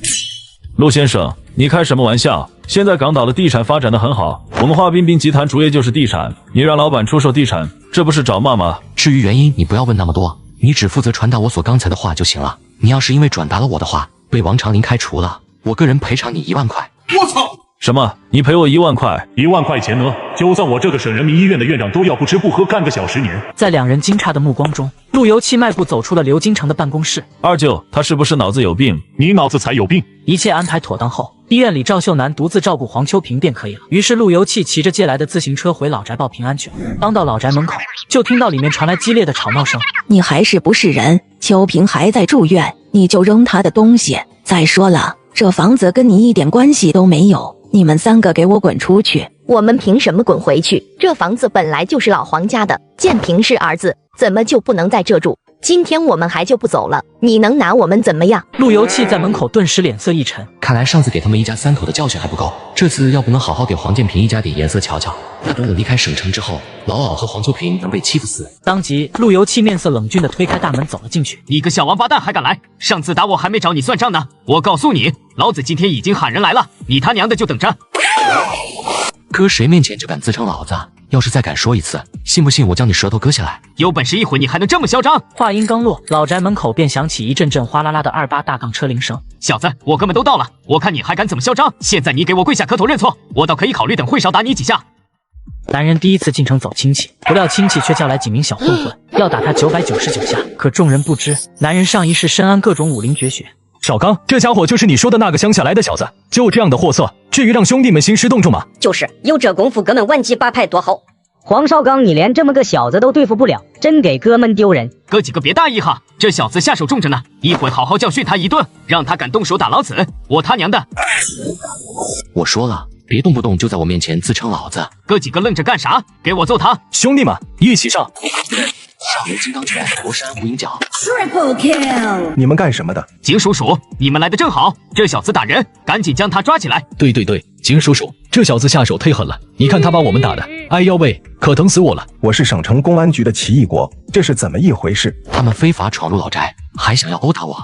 陆先生，你开什么玩笑？现在港岛的地产发展的很好，我们华彬彬集团主业就是地产，你让老板出售地产，这不是找骂吗？至于原因，你不要问那么多，你只负责传达我所刚才的话就行了。你要是因为转达了我的话，被王长林开除了，我个人赔偿你1万块。我操！什么？你赔我1万块？1万块钱呢？就算我这个省人民医院的院长都要不吃不喝干个小10年。在2人惊诧的目光中，陆游气迈步走出了刘京城的办公室。二舅，他是不是脑子有病？你脑子才有病！一切安排妥当后，医院里赵秀楠独自照顾黄秋平便可以了。于是陆游气骑着借来的自行车回老宅报平安去了。刚到老宅门口，就听到里面传来激烈的吵闹声。你还是不是人？秋平还在住院，你就扔他的东西。再说了，这房子跟你一点关系都没有。你们3个给我滚出去！我们凭什么滚回去？这房子本来就是老黄家的，建平是儿子，怎么就不能在这住？今天我们还就不走了，你能拿我们怎么样？陆游气在门口顿时脸色一沉，看来上次给他们一家3口的教训还不够，这次要不能好好给黄建平一家点颜色瞧瞧，那等我离开省城之后，老老和黄秋平能被欺负死。当即陆游气面色冷峻地推开大门走了进去。你个小王八蛋还敢来！上次打我还没找你算账呢，我告诉你，老子今天已经喊人来了，你他娘的就等着！搁谁面前就敢自称老子？要是再敢说一次，信不信我将你舌头割下来？有本事一会你还能这么嚣张？话音刚落，老宅门口便响起一阵阵哗啦啦的28大杠车铃声。小子，我哥们都到了，我看你还敢怎么嚣张？现在你给我跪下磕头认错，我倒可以考虑等会少打你几下。男人第一次进城走亲戚，不料亲戚却叫来几名小混混，要打他999下。可众人不知，男人上一世深谙各种武林绝学。少刚，这家伙就是你说的那个乡下来的小子，就这样的货色，至于让兄弟们兴师动众吗？就是有这功夫，哥们万击8派多好。黄少刚，你连这么个小子都对付不了，真给哥们丢人。哥几个别大意哈，这小子下手重着呢，一会好好教训他一顿，让他敢动手打老子，我他娘的！我说了，别动不动就在我面前自称老子。哥几个愣着干啥？给我揍他！兄弟们，一起上！少年金刚拳，夺山无影脚。Triple kill！ 你们干什么的？景叔叔，你们来的正好，这小子打人，赶紧将他抓起来。对，景叔叔，这小子下手忒狠了，你看他把我们打的，哎呦喂，可疼死我了！我是省城公安局的奇异果，这是怎么一回事？他们非法闯入老宅，还想要殴打我。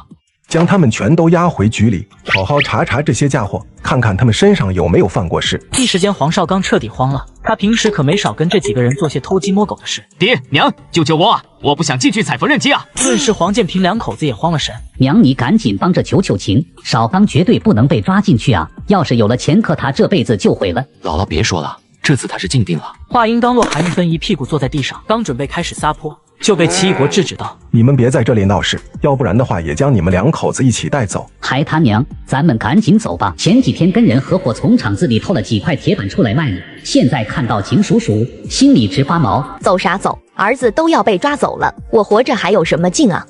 将他们全都押回局里，好好查查这些家伙，看看他们身上有没有犯过事。一时间，黄少刚彻底慌了。他平时可没少跟这几个人做些偷鸡摸狗的事。爹娘，救救我啊！我不想进去踩缝纫机啊！顿时，黄建平两口子也慌了神。娘，你赶紧帮着求求情，少刚绝对不能被抓进去啊！要是有了前科，他这辈子就毁了。姥姥别说了，这次他是静定了。话音刚落，韩玉芬一屁股坐在地上，刚准备开始撒泼，就被奇异国制止道：“你们别在这里闹事，要不然的话也将你们两口子一起带走。”还他娘，咱们赶紧走吧。前几天跟人合伙从厂子里偷了几块铁板出来卖呢，现在看到景叔叔，心里直发毛。走啥走？儿子都要被抓走了，我活着还有什么劲啊？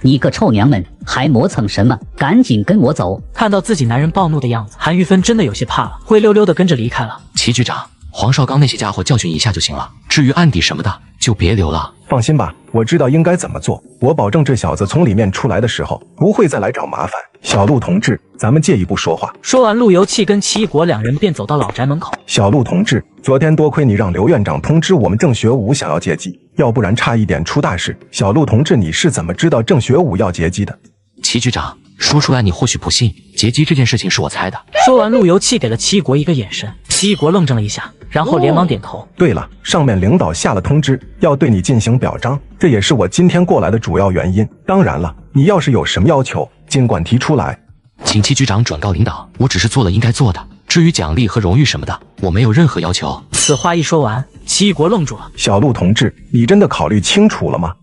你个臭娘们，还磨蹭什么？赶紧跟我走！看到自己男人暴怒的样子，韩玉芬真的有些怕了，灰溜溜的跟着离开了。齐局长，黄少刚那些家伙教训一下就行了，至于案底什么的，就别留了。放心吧，我知道应该怎么做，我保证这小子从里面出来的时候不会再来找麻烦。小陆同志，咱们借一步说话。说完，陆游气跟奇异果两人便走到老宅门口。小陆同志，昨天多亏你让刘院长通知我们郑学武想要劫机，要不然差一点出大事。小陆同志，你是怎么知道郑学武要劫机的？齐局长，说出来你或许不信，劫机这件事情是我猜的。说完，陆游气给了奇异果一个眼神，奇异果愣怔了一下，然后连忙点头。对了，上面领导下了通知，要对你进行表彰，这也是我今天过来的主要原因。当然了，你要是有什么要求，尽管提出来。请齐局长转告领导，我只是做了应该做的，至于奖励和荣誉什么的，我没有任何要求。此话一说完，奇异果愣住了。小陆同志，你真的考虑清楚了吗？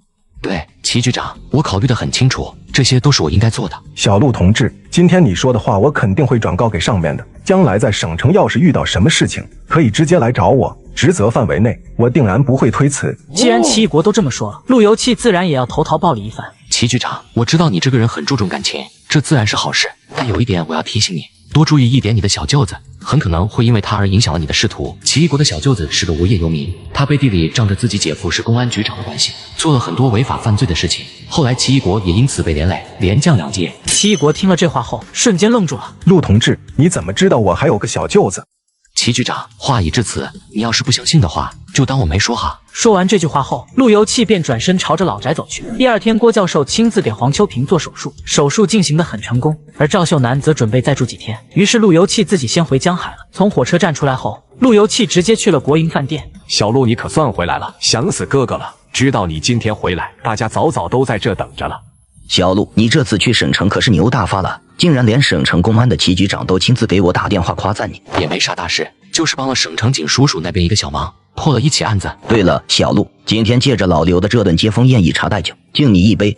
对，齐局长，我考虑得很清楚，这些都是我应该做的。小陆同志，今天你说的话我肯定会转告给上面的，将来在省城要是遇到什么事情，可以直接来找我，职责范围内我定然不会推辞。既然奇异国都这么说了，陆游气自然也要投桃报李一番。齐局长，我知道你这个人很注重感情，这自然是好事，但有一点我要提醒你，多注意一点你的小舅子，很可能会因为他而影响了你的仕途。奇异国的小舅子是个无业游民，他背地里仗着自己姐夫是公安局长的关系，做了很多违法犯罪的事情，后来奇异国也因此被连累，连降2阶。奇异国听了这话后，瞬间愣住了。陆同志，你怎么知道我还有个小舅子？齐局长，话已至此，你要是不相信的话，就当我没说哈。说完这句话后，陆游气便转身朝着老宅走去。第二天，郭教授亲自给黄秋平做手术，手术进行得很成功，而赵秀楠则准备再住几天。于是陆游气自己先回江海了。从火车站出来后，陆游气直接去了国营饭店。小陆，你可算回来了，想死哥哥了。知道你今天回来，大家早早都在这等着了。小陆，你这次去省城可是牛大发了，竟然连省城公安的齐局长都亲自给我打电话夸赞你。也没啥大事，就是帮了省城警叔叔那边一个小忙，破了一起案子。对了，小陆，今天借着老刘的这顿接风宴以茶代酒，敬你一杯。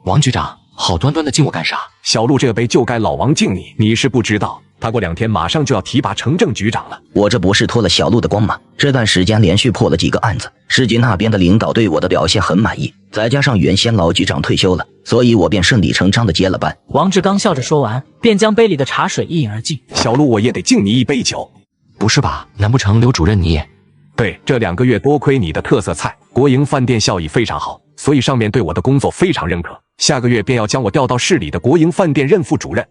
王局长，好端端的敬我干啥？小陆，这杯就该老王敬你。你是不知道，他过2天马上就要提拔成正局长了。我这不是脱了小陆的光吗？这段时间连续破了几个案子，市局那边的领导对我的表现很满意，再加上原先老局长退休了，所以我便顺理成章的接了班。王志刚笑着说完，便将杯里的茶水一饮而尽。小陆，我也得敬你一杯酒。不是吧？难不成刘主任你也？对，这2个月多亏你的特色菜国营饭店效益非常好，所以上面对我的工作非常认可，下个月便要将我调到市里的国营饭店任副主任。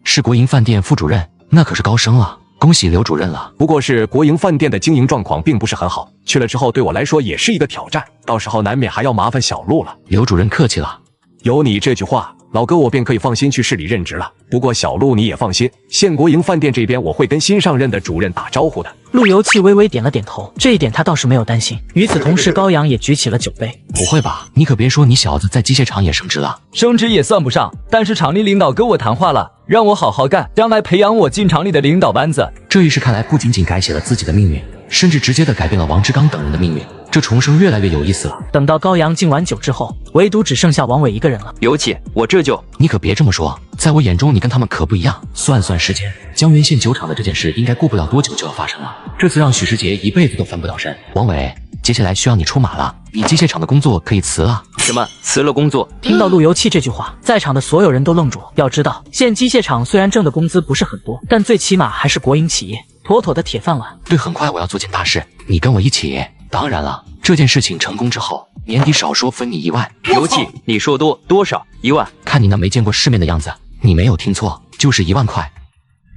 是国营饭店副主任，那可是高升了，恭喜刘主任了。不过是国营饭店的经营状况并不是很好，去了之后对我来说也是一个挑战，到时候难免还要麻烦小陆了。刘主任客气了。有你这句话，老哥我便可以放心去市里任职了。不过小陆你也放心，县国营饭店这边我会跟新上任的主任打招呼的。陆游气微微点了点头，这一点他倒是没有担心。与此同时，高阳也举起了酒杯。不会吧？你可别说你小子在机械厂也升职了。升职也算不上，但是厂里领导跟我谈话了，让我好好干，将来培养我进厂里的领导班子。这一事看来不仅仅改写了自己的命运，甚至直接的改变了王志刚等人的命运。这重生越来越有意思了。等到高阳敬完酒之后，唯独只剩下王伟一个人了。尤其我这就……你可别这么说，在我眼中你跟他们可不一样。算算时间，江源县酒厂的这件事应该过不了多久就要发生了。这次让许世杰一辈子都翻不了身。王伟，接下来需要你出马了，你机械厂的工作可以辞了。什么？辞了工作？听到陆游气这句话，在场的所有人都愣住。要知道，县机械厂虽然挣的工资不是很多，但最起码还是国营企业，妥妥的铁饭碗。对，很快我要做件大事，你跟我一起。当然了，这件事情成功之后，年底少说分你1万。尤气，你说多少？1万？看你那没见过世面的样子，你没有听错，就是1万块。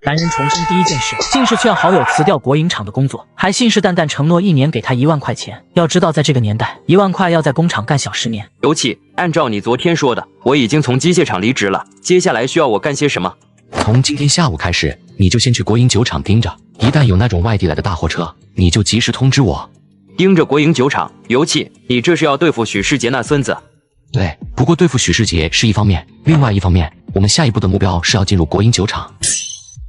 男人重生第一件事，竟是劝好友辞掉国营厂的工作，还信誓旦旦承诺1年给他1万块钱。要知道，在这个年代，1万块要在工厂干小10年。尤气，按照你昨天说的，我已经从机械厂离职了，接下来需要我干些什么？从今天下午开始，你就先去国营酒厂盯着，一旦有那种外地来的大货车，你就及时通知我。盯着国营酒厂，尤气，你这是要对付许世杰那孙子？对，不过对付许世杰是一方面，另外一方面，我们下一步的目标是要进入国营酒厂。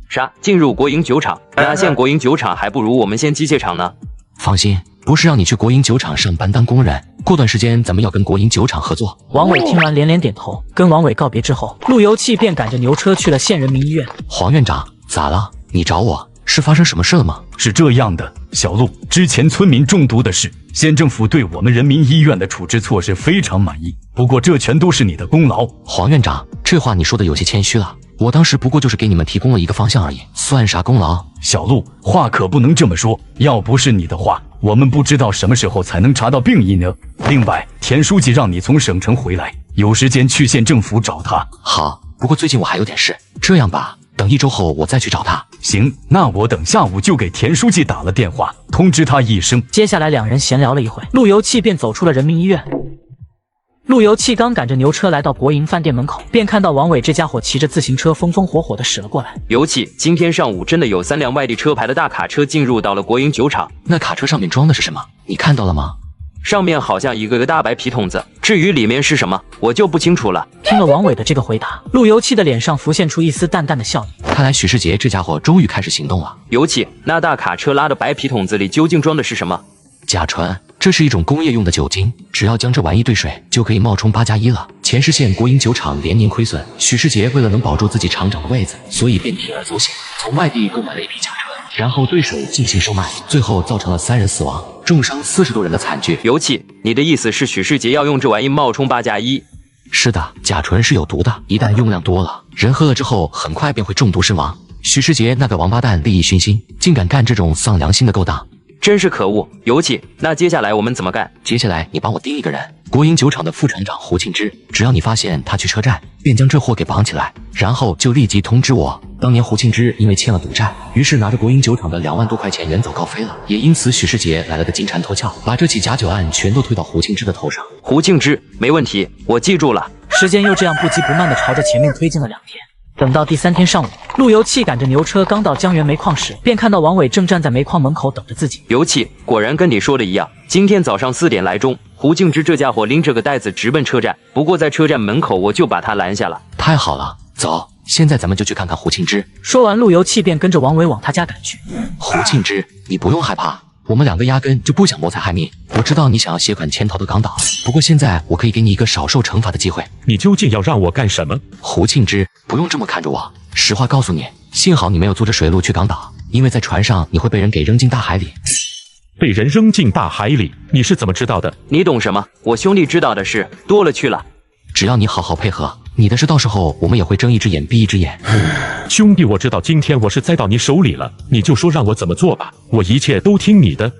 啥？进入国营酒厂？哪县国营酒厂还不如我们县机械厂呢？放心，不是让你去国营酒厂上班当工人，过段时间咱们要跟国营酒厂合作。王伟听完连连点头，跟王伟告别之后，陆游气便赶着牛车去了县人民医院。黄院长，咋了？你找我是发生什么事了吗？是这样的，小陆，之前村民中毒的事，县政府对我们人民医院的处置措施非常满意，不过这全都是你的功劳。黄院长，这话你说的有些谦虚了，我当时不过就是给你们提供了一个方向而已，算啥功劳？小陆，话可不能这么说，要不是你的话，我们不知道什么时候才能查到病因呢。另外，田书记让你从省城回来，有时间去县政府找他。好，不过最近我还有点事，这样吧，等1周后我再去找他。行，那我等下午就给田书记打了电话，通知他一声。接下来两人闲聊了一会，陆游气便走出了人民医院。陆游气刚赶着牛车来到国营饭店门口，便看到王伟这家伙骑着自行车风风火火地驶了过来。尤气，今天上午真的有3辆外地车牌的大卡车进入到了国营酒厂。那卡车上面装的是什么？你看到了吗？上面好像一个大白皮筒子，至于里面是什么，我就不清楚了。听了王伟的这个回答，陆游气的脸上浮现出一丝淡淡的笑意。看来许世杰这家伙终于开始行动了。尤气，那大卡车拉的白皮筒子里究竟装的是什么？甲醇，这是一种工业用的酒精，只要将这玩意兑水，就可以冒充8+1了。前市县国营酒厂连年亏损，许世杰为了能保住自己厂长的位子，所以便铤而走险，从外地购买了一批甲醇，然后兑水进行售卖，最后造成了3人死亡，重伤40多人的惨剧。尤气，你的意思是许世杰要用这玩意冒充8+1？是的，甲醇是有毒的，一旦用量多了，人喝了之后很快便会中毒身亡。许世杰那个王八蛋利益熏心，竟敢干这种丧良心的勾当，真是可恶。尤气，那接下来我们怎么干？接下来你帮我盯一个人，国营酒厂的副厂长胡庆之，只要你发现他去车站，便将这货给绑起来，然后就立即通知我。当年胡庆之因为欠了赌债，于是拿着国营酒厂的2万多块钱远走高飞了，也因此许世杰来了个金蝉脱壳，把这起假酒案全都推到胡庆之的头上。胡庆之，没问题，我记住了。时间又这样不急不慢地朝着前面推进了2天。等到第3天上午，陆游气赶着牛车刚到江源煤矿时，便看到王伟正站在煤矿门口等着自己。尤气，果然跟你说的一样，今天早上4点来钟，胡敬之这家伙拎着个袋子直奔车站，不过在车站门口我就把他拦下了。太好了，走，现在咱们就去看看胡庆之。说完，陆游气便跟着王伟往他家赶去。胡庆之，你不用害怕，我们2个压根就不想谋财害命。我知道你想要携款潜逃到港岛，不过现在我可以给你一个少受惩罚的机会。你究竟要让我干什么？胡庆之，不用这么看着我，实话告诉你，幸好你没有坐着水路去港岛，因为在船上你会被人给扔进大海里。被人扔进大海里？你是怎么知道的？你懂什么？我兄弟知道的事多了去了。只要你好好配合，你的事到时候我们也会睁一只眼闭一只眼。兄弟，我知道今天我是栽到你手里了，你就说让我怎么做吧，我一切都听你的。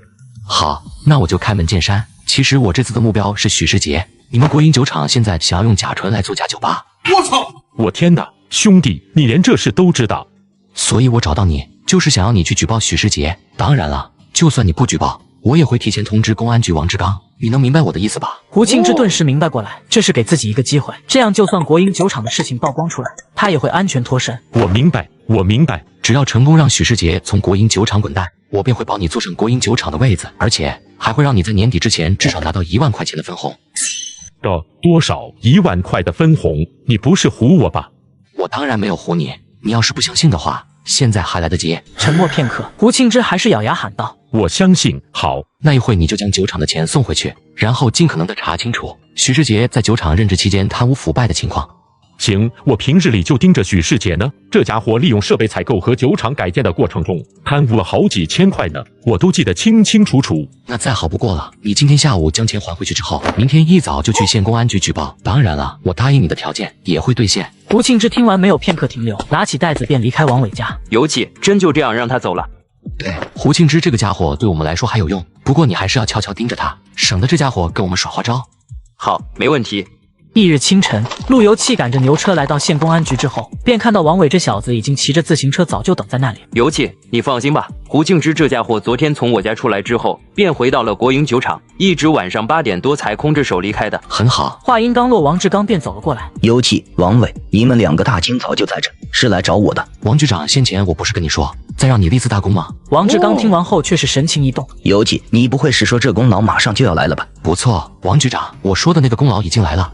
好，那我就开门见山。其实我这次的目标是许世杰，你们国营酒厂现在想要用甲醇来做假酒吧。我操！我天哪，兄弟，你连这事都知道？所以我找到你，就是想要你去举报许世杰。当然了，就算你不举报，我也会提前通知公安局王志刚。你能明白我的意思吧？胡庆之顿时明白过来，这是给自己一个机会，这样就算国营酒厂的事情曝光出来，他也会安全脱身。我明白，我明白。只要成功让许世杰从国营酒厂滚蛋，我便会保你坐上国营酒厂的位子，而且还会让你在年底之前至少拿到1万块钱的分红。多少？1万块的分红？你不是唬我吧？我当然没有唬你，你要是不相信的话，现在还来得及。沉默片刻，胡庆之还是咬牙喊道：“我相信。”好，那一会你就将酒厂的钱送回去，然后尽可能的查清楚许世杰在酒厂任职期间贪污腐败的情况。行，我平日里就盯着许世杰呢，这家伙利用设备采购和酒厂改建的过程中贪污了好几千块呢，我都记得清清楚楚。那再好不过了，你今天下午将钱还回去之后，明天一早就去县公安局举报。当然了，我答应你的条件也会兑现。胡庆之听完没有片刻停留，拿起袋子便离开王伟家。尤其真就这样让他走了？对，胡庆之这个家伙对我们来说还有用，不过你还是要悄悄盯着他，省得这家伙跟我们耍花招。好，没问题。翌日清晨，陆游气赶着牛车来到县公安局之后，便看到王伟这小子已经骑着自行车早就等在那里。尤气，你放心吧，胡庆之这家伙昨天从我家出来之后，便回到了国营酒厂，一直晚上8点多才空着手离开的。很好。话音刚落，王志刚便走了过来。尤气，王伟，你们2个大清早就在这，是来找我的？王局长，先前我不是跟你说再让你立4大功吗？王志刚听完后却是神情一动。尤气，你不会是说这功劳马上就要来了吧？不错，王局长，我说的那个功劳已经来了。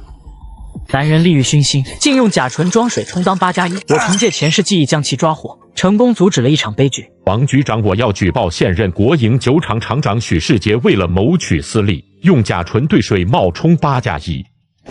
男人利欲熏心，竟用甲醇装水充当8+1。我凭借前世记忆将其抓获，成功阻止了一场悲剧。王局长，我要举报现任国营酒厂厂长许世杰为了谋取私利，用甲醇兑水冒充8+1。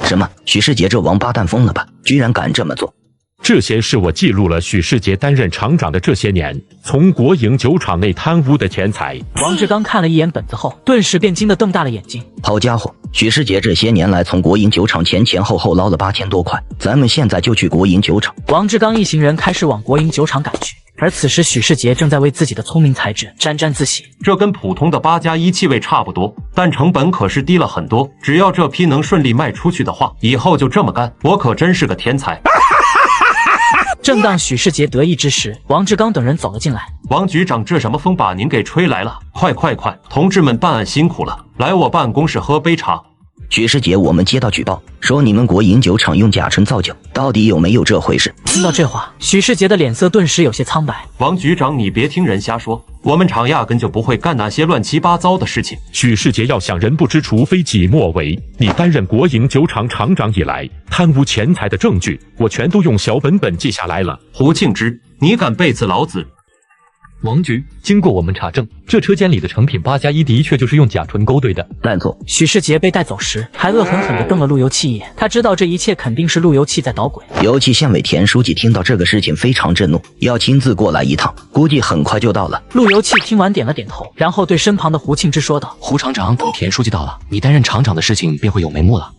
什么？许世杰这王八蛋疯了吧？居然敢这么做！这些是我记录了许世杰担任厂长的这些年，从国营酒厂内贪污的钱财。王志刚看了一眼本子后，顿时便惊得瞪大了眼睛。好家伙，许世杰这些年来从国营酒厂前后捞了8000多块，咱们现在就去国营酒厂。王志刚一行人开始往国营酒厂赶去，而此时许世杰正在为自己的聪明才智沾沾自喜。这跟普通的8+1气味差不多，但成本可是低了很多。只要这批能顺利卖出去的话，以后就这么干，我可真是个天才。正当许世杰得意之时，王志刚等人走了进来。王局长，这什么风把您给吹来了？快，同志们办案辛苦了，来我办公室喝杯茶。许世杰，我们接到举报，说你们国营酒厂用甲醇造酒，到底有没有这回事？听到这话，许世杰的脸色顿时有些苍白。王局长，你别听人瞎说，我们厂压根就不会干那些乱七八糟的事情。许世杰要想人不知，除非己莫为。你担任国营酒厂厂长以来，贪污钱财的证据，我全都用小本本记下来了。胡庆之，你敢背刺老子？王局，经过我们查证，这车间里的成品8+1的确就是用甲醇勾兑的。带走。许世杰被带走时，还恶狠狠地瞪了陆游气一眼。他知道这一切肯定是陆游气在捣鬼。尤其县委田书记听到这个事情非常震怒，要亲自过来一趟，估计很快就到了。陆游气听完点了点头，然后对身旁的胡庆之说道：“胡厂长，等田书记到了，你担任厂长的事情便会有眉目了。”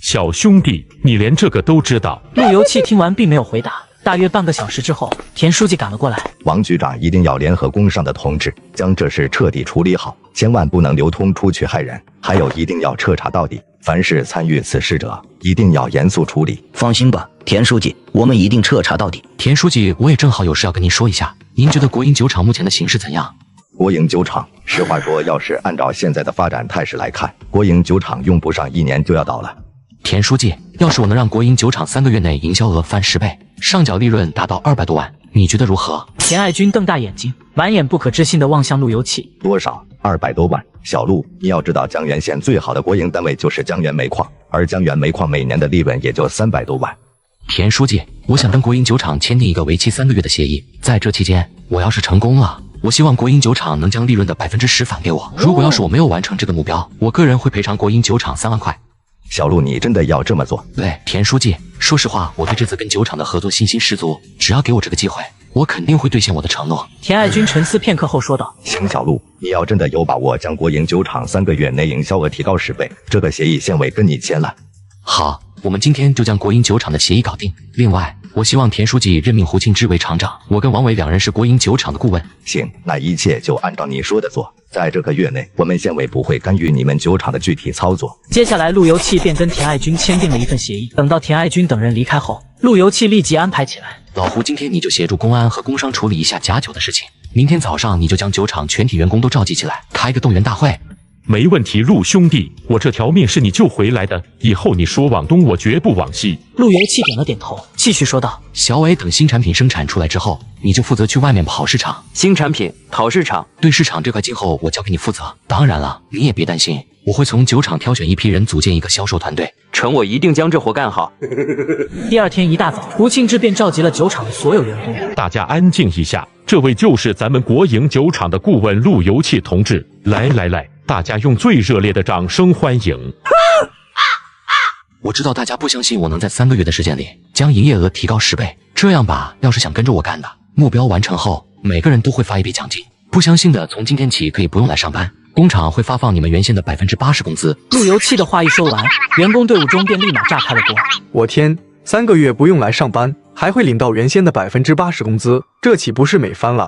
小兄弟，你连这个都知道？陆游气听完并没有回答。大约半个小时之后，田书记赶了过来。王局长一定要联合工商的同志，将这事彻底处理好，千万不能流通出去害人。还有，一定要彻查到底，凡是参与此事者，一定要严肃处理。放心吧，田书记，我们一定彻查到底。田书记，我也正好有事要跟您说一下，您觉得国营酒厂目前的形势怎样？国营酒厂，实话说，要是按照现在的发展态势来看，国营酒厂用不上1年就要倒了。田书记，要是我能让国营酒厂3个月内营销额翻10倍，上缴利润达到200多万，你觉得如何？田爱军瞪大眼睛，满眼不可置信地望向陆游气。多少？200多万？小陆，你要知道，江源县最好的国营单位就是江源煤矿，而江源煤矿每年的利润也就300多万。田书记，我想跟国营酒厂签订一个为期3个月的协议，在这期间，我要是成功了，我希望国营酒厂能将利润的10%返给我。如果要是我没有完成这个目标，我个人会赔偿国营酒厂3万块。小陆，你真的要这么做？对，田书记，说实话，我对这次跟酒厂的合作信心十足，只要给我这个机会，我肯定会兑现我的承诺。田爱军沉思片刻后说道：“行，小陆，你要真的有把握将国营酒厂3个月内营销额提高10倍，这个协议县委跟你签了。”好，我们今天就将国营酒厂的协议搞定。另外，我希望田书记任命胡庆之为厂长，我跟王伟2人是国营酒厂的顾问。行，那一切就按照你说的做。在这个月内，我们县委不会干预你们酒厂的具体操作。接下来，陆游气便跟田爱军签订了一份协议。等到田爱军等人离开后，陆游气立即安排起来：老胡，今天你就协助公安和工商处理一下假酒的事情，明天早上你就将酒厂全体员工都召集起来，开个动员大会。没问题，陆兄弟，我这条命是你救回来的，以后你说往东，我绝不往西。陆游气点了点头，继续说道：小伟，等新产品生产出来之后，你就负责去外面跑市场。新产品跑市场，对市场这块今后我交给你负责。当然了，你也别担心，我会从酒厂挑选一批人组建一个销售团队。成，我一定将这活干好。第二天一大早，胡庆之便召集了酒厂的所有员工。大家安静一下，这位就是咱们国营酒厂的顾问陆游气同志。来，大家用最热烈的掌声欢迎。我知道大家不相信我能在3个月的时间里将营业额提高10倍，这样吧，要是想跟着我干的，目标完成后每个人都会发一笔奖金。不相信的，从今天起可以不用来上班，工厂会发放你们原先的80%工资。陆游气的话一说完，员工队伍中便立马炸开了锅。我天，3个月不用来上班，还会领到原先的80%工资，这岂不是美翻了？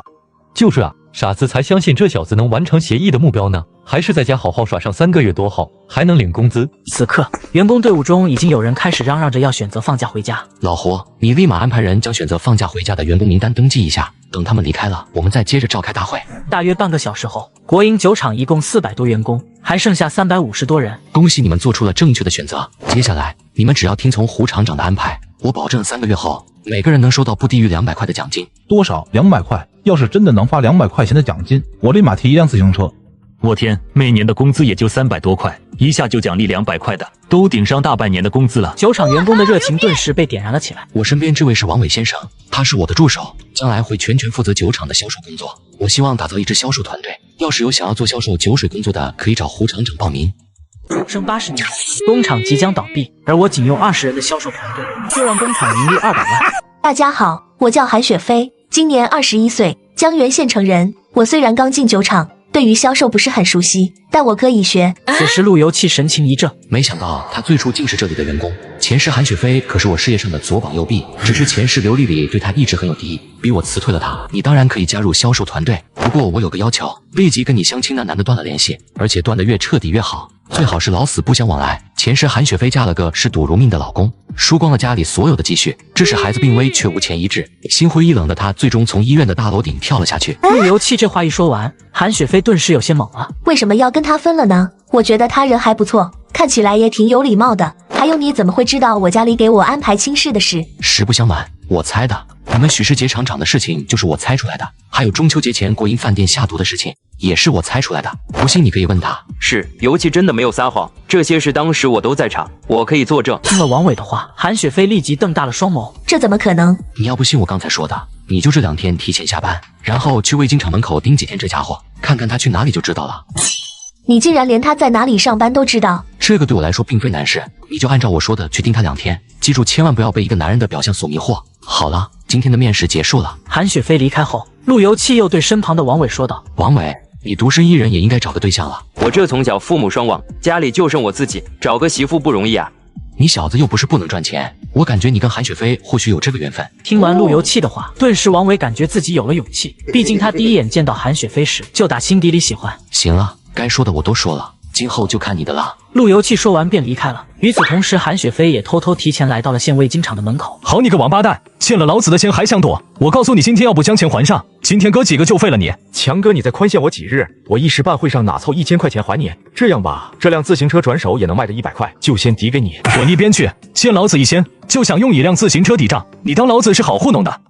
就是啊，傻子才相信这小子能完成协议的目标呢，还是在家好好耍上3个月多好，还能领工资。此刻，员工队伍中已经有人开始嚷嚷着要选择放假回家。老胡，你立马安排人将选择放假回家的员工名单登记一下，等他们离开了，我们再接着召开大会。大约半个小时后，国营酒厂一共400多员工，还剩下350多人。恭喜你们做出了正确的选择，接下来你们只要听从胡厂长的安排，我保证3个月后每个人能收到不低于200块的奖金。多少？200块？要是真的能发200块钱的奖金，我立马提一辆自行车。我天，每年的工资也就300多块，一下就奖励200块的，都顶上大半年的工资了。酒厂员工的热情顿时被点燃了起来。我身边这位是王伟先生，他是我的助手，将来会全权负责酒厂的销售工作。我希望打造一支销售团队，要是有想要做销售酒水工作的，可以找胡厂长报名。剩80年，工厂即将倒闭，而我仅用20人的销售团队，就让工厂盈利200万。大家好，我叫韩雪飞，今年21岁，江源县城人。我虽然刚进酒厂，对于销售不是很熟悉，但我可以学。此时陆游气神情一怔，没想到他最初竟是这里的员工。前世韩雪飞可是我事业上的左膀右臂，只是前世刘丽丽对他一直很有敌意，逼我辞退了他。你当然可以加入销售团队，不过我有个要求，立即跟你相亲那男的断了联系，而且断得越彻底越好，最好是老死不相往来。前世韩雪飞嫁了个嗜赌如命的老公，输光了家里所有的积蓄，致使孩子病危却无钱医治，心灰意冷的他最终从医院的大楼顶跳了下去。陆游气这话一说完，韩雪飞顿时有些懵了。为什么要跟他分了呢？我觉得他人还不错，看起来也挺有礼貌的。还有，你怎么会知道我家里给我安排亲事的事？实不相瞒，我猜的。你们许世杰厂长的事情就是我猜出来的，还有中秋节前国营饭店下毒的事情也是我猜出来的。不信你可以问他。是，游气真的没有撒谎，这些事当时我都在场，我可以作证。听了王伟的话，韩雪飞立即瞪大了双眸。这怎么可能？你要不信我刚才说的，你就这2天提前下班，然后去味精厂门口盯几天这家伙，看看他去哪里就知道了。你竟然连他在哪里上班都知道？这个对我来说并非难事，你就按照我说的去盯他2天，记住千万不要被一个男人的表象所迷惑。好了，今天的面试结束了。韩雪飞离开后，陆游气又对身旁的王伟说道：王伟，你独身一人也应该找个对象了。我这从小父母双亡，家里就剩我自己，找个媳妇不容易啊。你小子又不是不能赚钱，我感觉你跟韩雪飞或许有这个缘分。听完陆游气的话，顿时王伟感觉自己有了勇气，毕竟他第一眼见到韩雪飞时就打心底里喜欢。行了，该说的我都说了，今后就看你的了。陆游气说完便离开了。与此同时，韩雪飞也偷偷提前来到了县味精厂的门口。好你个王八蛋，欠了老子的钱还想躲？我告诉你，今天要不将钱还上，今天哥几个就废了你。强哥，你再宽限我几日，我一时半会上哪凑1000块钱还你？这样吧，这辆自行车转手也能卖着100块，就先抵给你。滚一边去！欠老子1000，就想用1辆自行车抵账？你当老子是好糊弄的？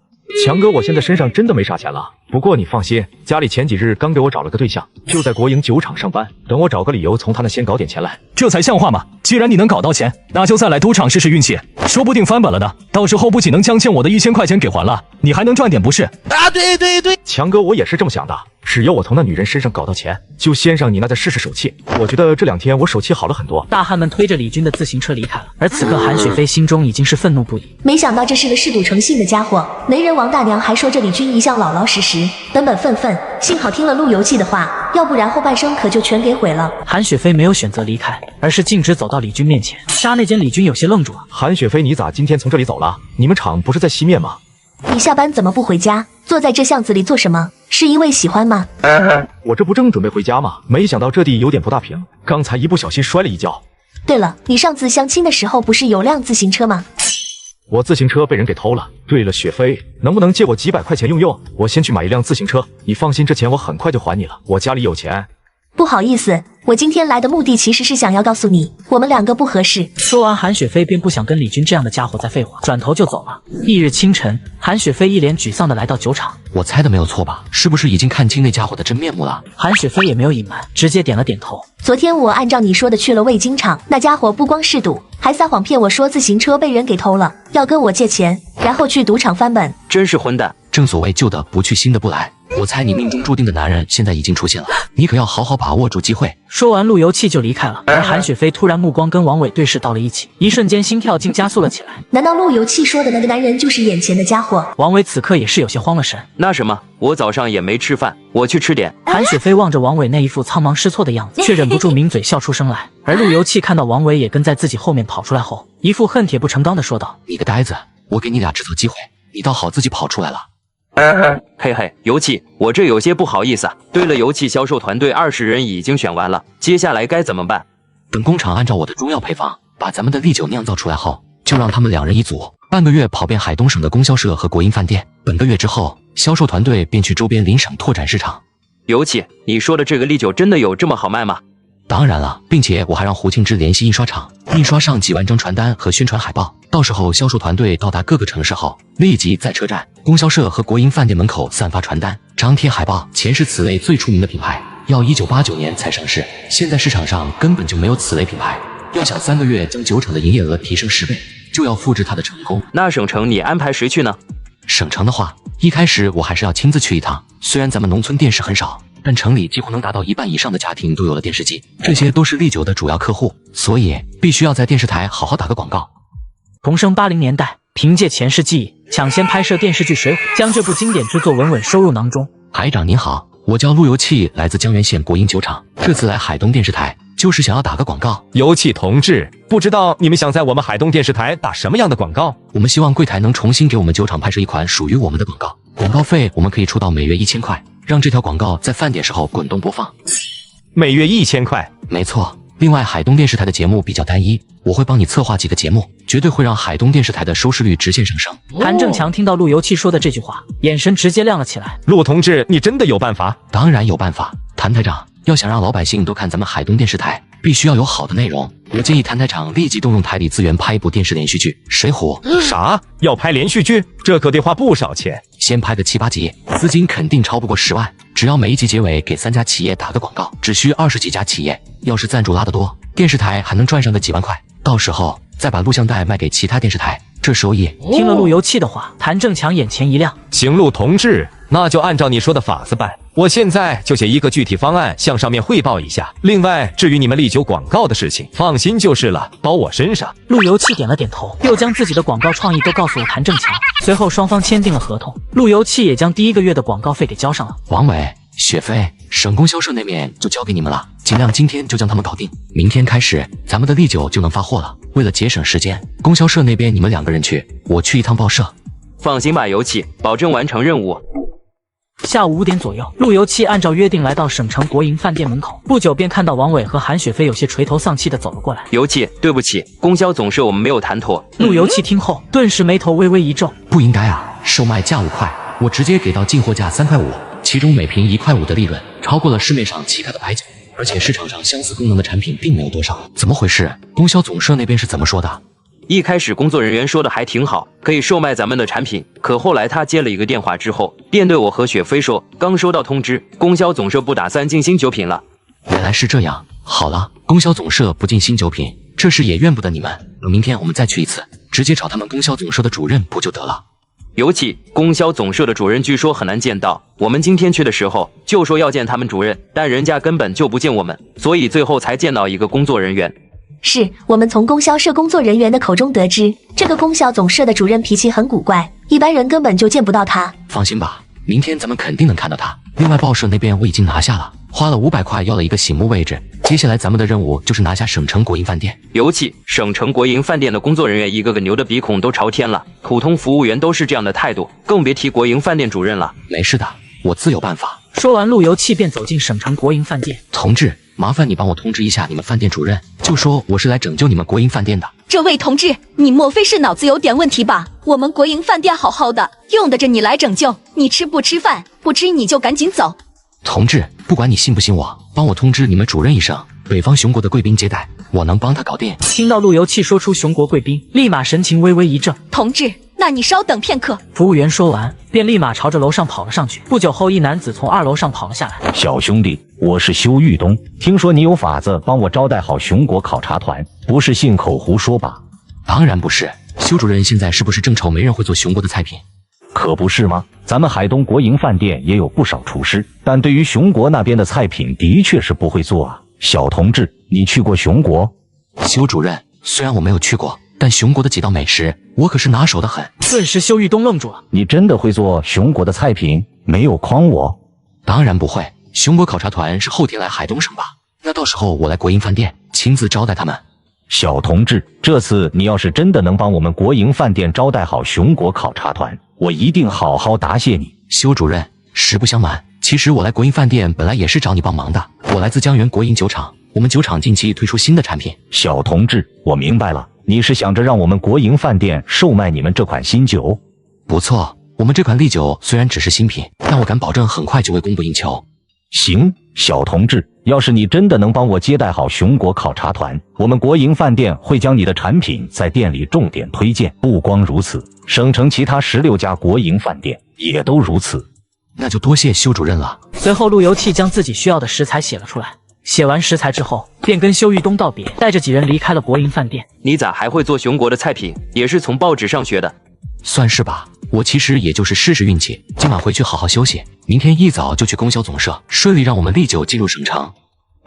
强哥，我现在身上真的没啥钱了，不过你放心，家里前几日刚给我找了个对象，就在国营酒厂上班，等我找个理由从他那先搞点钱来。这才像话嘛！既然你能搞到钱，那就再来赌场试试运气，说不定翻本了呢。到时候不仅能将欠我的1000块钱给还了，你还能赚点不是？啊，对，强哥，我也是这么想的。只要我从那女人身上搞到钱，就先上你那再试试手气。我觉得这2天我手气好了很多。大汉们推着李军的自行车离开了，而此刻韩雪飞心中已经是愤怒不已。没想到这是个嗜赌成性的家伙，没人王大娘还说这李军一向老老实实，本本分分。幸好听了陆游气的话，要不然后半生可就全给毁了。韩雪飞没有选择离开，而是径直走到李军面前。刹那间，李军有些愣住了。韩雪飞，你咋今天从这里走了？你们厂不是在西面吗？你下班怎么不回家？坐在这巷子里做什么？是因为喜欢吗？我这不正准备回家吗？没想到这地有点不大平，刚才一不小心摔了一跤。对了，你上次相亲的时候不是有辆自行车吗？我自行车被人给偷了。对了，雪飞，能不能借我几百块钱用用？我先去买一辆自行车。你放心，这钱我很快就还你了。我家里有钱。不好意思，我今天来的目的其实是想要告诉你，我们两个不合适。说完，韩雪飞便不想跟李军这样的家伙再废话，转头就走了。翌日清晨，韩雪飞一脸沮丧地来到酒厂。我猜的没有错吧？是不是已经看清那家伙的真面目了？韩雪飞也没有隐瞒，直接点了点头。昨天我按照你说的去了味精厂，那家伙不光是赌，还撒谎骗我说自行车被人给偷了，要跟我借钱，然后去赌场翻本。真是混蛋！正所谓旧的不去，新的不来。我猜你命中注定的男人现在已经出现了，你可要好好把握住机会。说完，路由器就离开了。而韩雪飞突然目光跟王伟对视到了一起，一瞬间心跳竟加速了起来。难道路由器说的那个男人就是眼前的家伙？王伟此刻也是有些慌了神。那什么，我早上也没吃饭，我去吃点。韩雪飞望着王伟那一副苍茫失措的样子，却忍不住抿嘴笑出声来。而路由器看到王伟也跟在自己后面跑出来后，一副恨铁不成钢的说道：“你个呆子，我给你俩制造机会，你倒好自己跑出来了。”嘿嘿，油气，我这有些不好意思啊。对了，油气销售团队20人已经选完了，接下来该怎么办？等工厂按照我的中药配方把咱们的利酒酿造出来后，就让他们2人一组，半个月跑遍海东省的供销社和国营饭店。本个月之后，销售团队便去周边邻省拓展市场。油气，你说的这个利酒真的有这么好卖吗？当然了，并且我还让胡庆之联系印刷厂，印刷上几万张传单和宣传海报。到时候销售团队到达各个城市后，立即在车站、供销社和国营饭店门口散发传单、张贴海报。钱是此类最出名的品牌，要1989年才上市，现在市场上根本就没有此类品牌。要想3个月将酒厂的营业额提升10倍，就要复制它的成功。那省城你安排谁去呢？省城的话，一开始我还是要亲自去一趟。虽然咱们农村电视很少，但城里几乎能达到1半以上的家庭都有了电视机，这些都是利酒的主要客户，所以必须要在电视台好好打个广告。同生80年代，凭借前世记忆抢先拍摄电视剧《水浒》，将这部经典之作稳稳收入囊中。排长您好，我叫陆油气，来自江源县国营酒厂，这次来海东电视台就是想要打个广告。油气同志，不知道你们想在我们海东电视台打什么样的广告？我们希望柜台能重新给我们酒厂拍摄一款属于我们的广告，广告费我们可以出到每月1000块，让这条广告在饭点时候滚动播放。每月1000块？没错。另外，海东电视台的节目比较单一，我会帮你策划几个节目，绝对会让海东电视台的收视率直线上升。韩正强听到陆油气说的这句话，眼神直接亮了起来。陆同志，你真的有办法？当然有办法。谭台长，要想让老百姓都看咱们海东电视台，必须要有好的内容。我建议谭台长立即动用台里资源拍一部电视连续剧《水浒》。啥？要拍连续剧？这可得花不少钱。先拍个7、8集，资金肯定超不过10万。只要每一集结尾给3家企业打个广告，只需20几家企业。要是赞助拉得多，电视台还能赚上个几万块。到时候再把录像带卖给其他电视台，这收益……听了陆油气的话，谭正强眼前一亮。行，陆同志，那就按照你说的法子办。我现在就写一个具体方案向上面汇报一下。另外，至于你们利酒广告的事情，放心就是了，包我身上。陆油气点了点头，又将自己的广告创意都告诉了谭正强。随后双方签订了合同，陆油气也将第1个月的广告费给交上了。王伟、雪飞，省供销社那边就交给你们了，尽量今天就将他们搞定，明天开始咱们的利酒就能发货了。为了节省时间，供销社那边你们2个人去，我去一趟报社。放心吧，油气，保证完成任务。下午5点左右，陆油气按照约定来到省城国营饭店门口，不久便看到王伟和韩雪飞有些垂头丧气的走了过来。油气，对不起，供销总社我们没有谈妥。陆油气听后，顿时眉头微微一皱，不应该啊，售卖价5块，我直接给到进货价3块5，其中每瓶1块5的利润，超过了市面上其他的白酒，而且市场上相似功能的产品并没有多少。怎么回事？供销总社那边是怎么说的？一开始工作人员说的还挺好，可以售卖咱们的产品，可后来他接了一个电话之后，便对我和雪飞说，刚收到通知，供销总社不打算进新酒品了。原来是这样。好了，供销总社不进新酒品，这事也怨不得你们。明天我们再去一次，直接找他们供销总社的主任不就得了？尤其供销总社的主任据说很难见到，我们今天去的时候就说要见他们主任，但人家根本就不见我们，所以最后才见到一个工作人员。是我们从供销社工作人员的口中得知，这个供销总社的主任脾气很古怪，一般人根本就见不到他。放心吧，明天咱们肯定能看到他。另外报社那边我已经拿下了，花了500块要了一个醒目位置，接下来咱们的任务就是拿下省城国营饭店。尤其省城国营饭店的工作人员一个个牛的鼻孔都朝天了，普通服务员都是这样的态度，更别提国营饭店主任了。没事的，我自有办法。说完，陆油气便走进省城国营饭店。同志，麻烦你帮我通知一下你们饭店主任，就说我是来拯救你们国营饭店的。这位同志，你莫非是脑子有点问题吧？我们国营饭店好好的，用得着你来拯救？你吃不吃饭？不吃你就赶紧走。同志，不管你信不信我，帮我通知你们主任一声，北方熊国的贵宾接待，我能帮他搞定。听到陆游气说出熊国贵宾，立马神情微微一怔。同志，那你稍等片刻。服务员说完，便立马朝着楼上跑了上去。不久后，一男子从2楼上跑了下来。小兄弟，我是修玉东，听说你有法子帮我招待好熊国考察团，不是信口胡说吧？当然不是。修主任现在是不是正愁没人会做熊国的菜品？可不是吗？咱们海东国营饭店也有不少厨师，但对于熊国那边的菜品的确是不会做啊。小同志，你去过熊国？修主任，虽然我没有去过，但熊国的几道美食我可是拿手的很。顿时修玉东愣住了。你真的会做熊国的菜品？没有诓我？当然不会。熊国考察团是后天来海东省吧？那到时候我来国营饭店亲自招待他们。小同志，这次你要是真的能帮我们国营饭店招待好熊国考察团，我一定好好答谢你。修主任，实不相瞒，其实我来国营饭店本来也是找你帮忙的。我来自江源国营酒厂，我们酒厂近期推出新的产品。小同志，我明白了，你是想着让我们国营饭店售卖你们这款新酒？不错，我们这款利酒虽然只是新品，但我敢保证很快就会供不应求。行，小同志，要是你真的能帮我接待好熊国考察团，我们国营饭店会将你的产品在店里重点推荐。不光如此，省城其他16家国营饭店也都如此。那就多谢修主任了。随后陆游气将自己需要的食材写了出来，写完食材之后，便跟修玉东道别，带着几人离开了国营饭店。你咋还会做熊国的菜品？也是从报纸上学的？算是吧，我其实也就是试试运气。今晚回去好好休息，明天一早就去供销总社，顺利让我们利酒进入省城。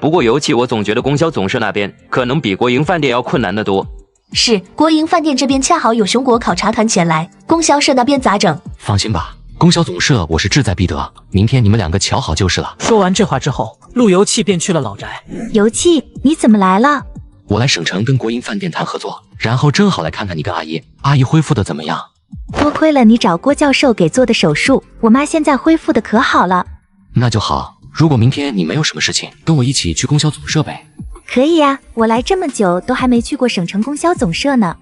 不过尤其我总觉得供销总社那边可能比国营饭店要困难得多。是，国营饭店这边恰好有熊国考察团前来，供销社那边咋整？放心吧，供销总社我是志在必得，明天你们2个瞧好就是了。说完这话之后，陆游气便去了老宅。游气，你怎么来了？我来省城跟国营饭店谈合作，然后正好来看看你跟阿姨。阿姨恢复的怎么样？多亏了你找郭教授给做的手术，我妈现在恢复的可好了。那就好，如果明天你没有什么事情，跟我一起去供销总社呗。可以呀，我来这么久都还没去过省城供销总社呢。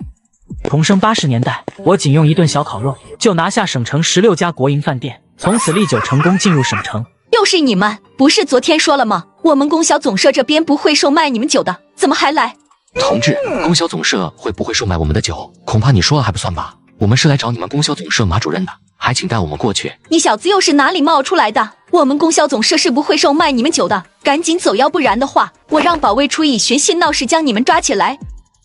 同生80年代，我仅用一顿小烤肉就拿下省城16家国营饭店，从此利酒成功进入省城。又是你们，不是昨天说了吗？我们供销总社这边不会售卖你们酒的，怎么还来？同志，供销总社会不会售卖我们的酒？恐怕你说了还不算吧？我们是来找你们供销总社马主任的，还请带我们过去。你小子又是哪里冒出来的？我们供销总社是不会售卖你们酒的，赶紧走，要不然的话，我让保卫处以寻衅闹事将你们抓起来。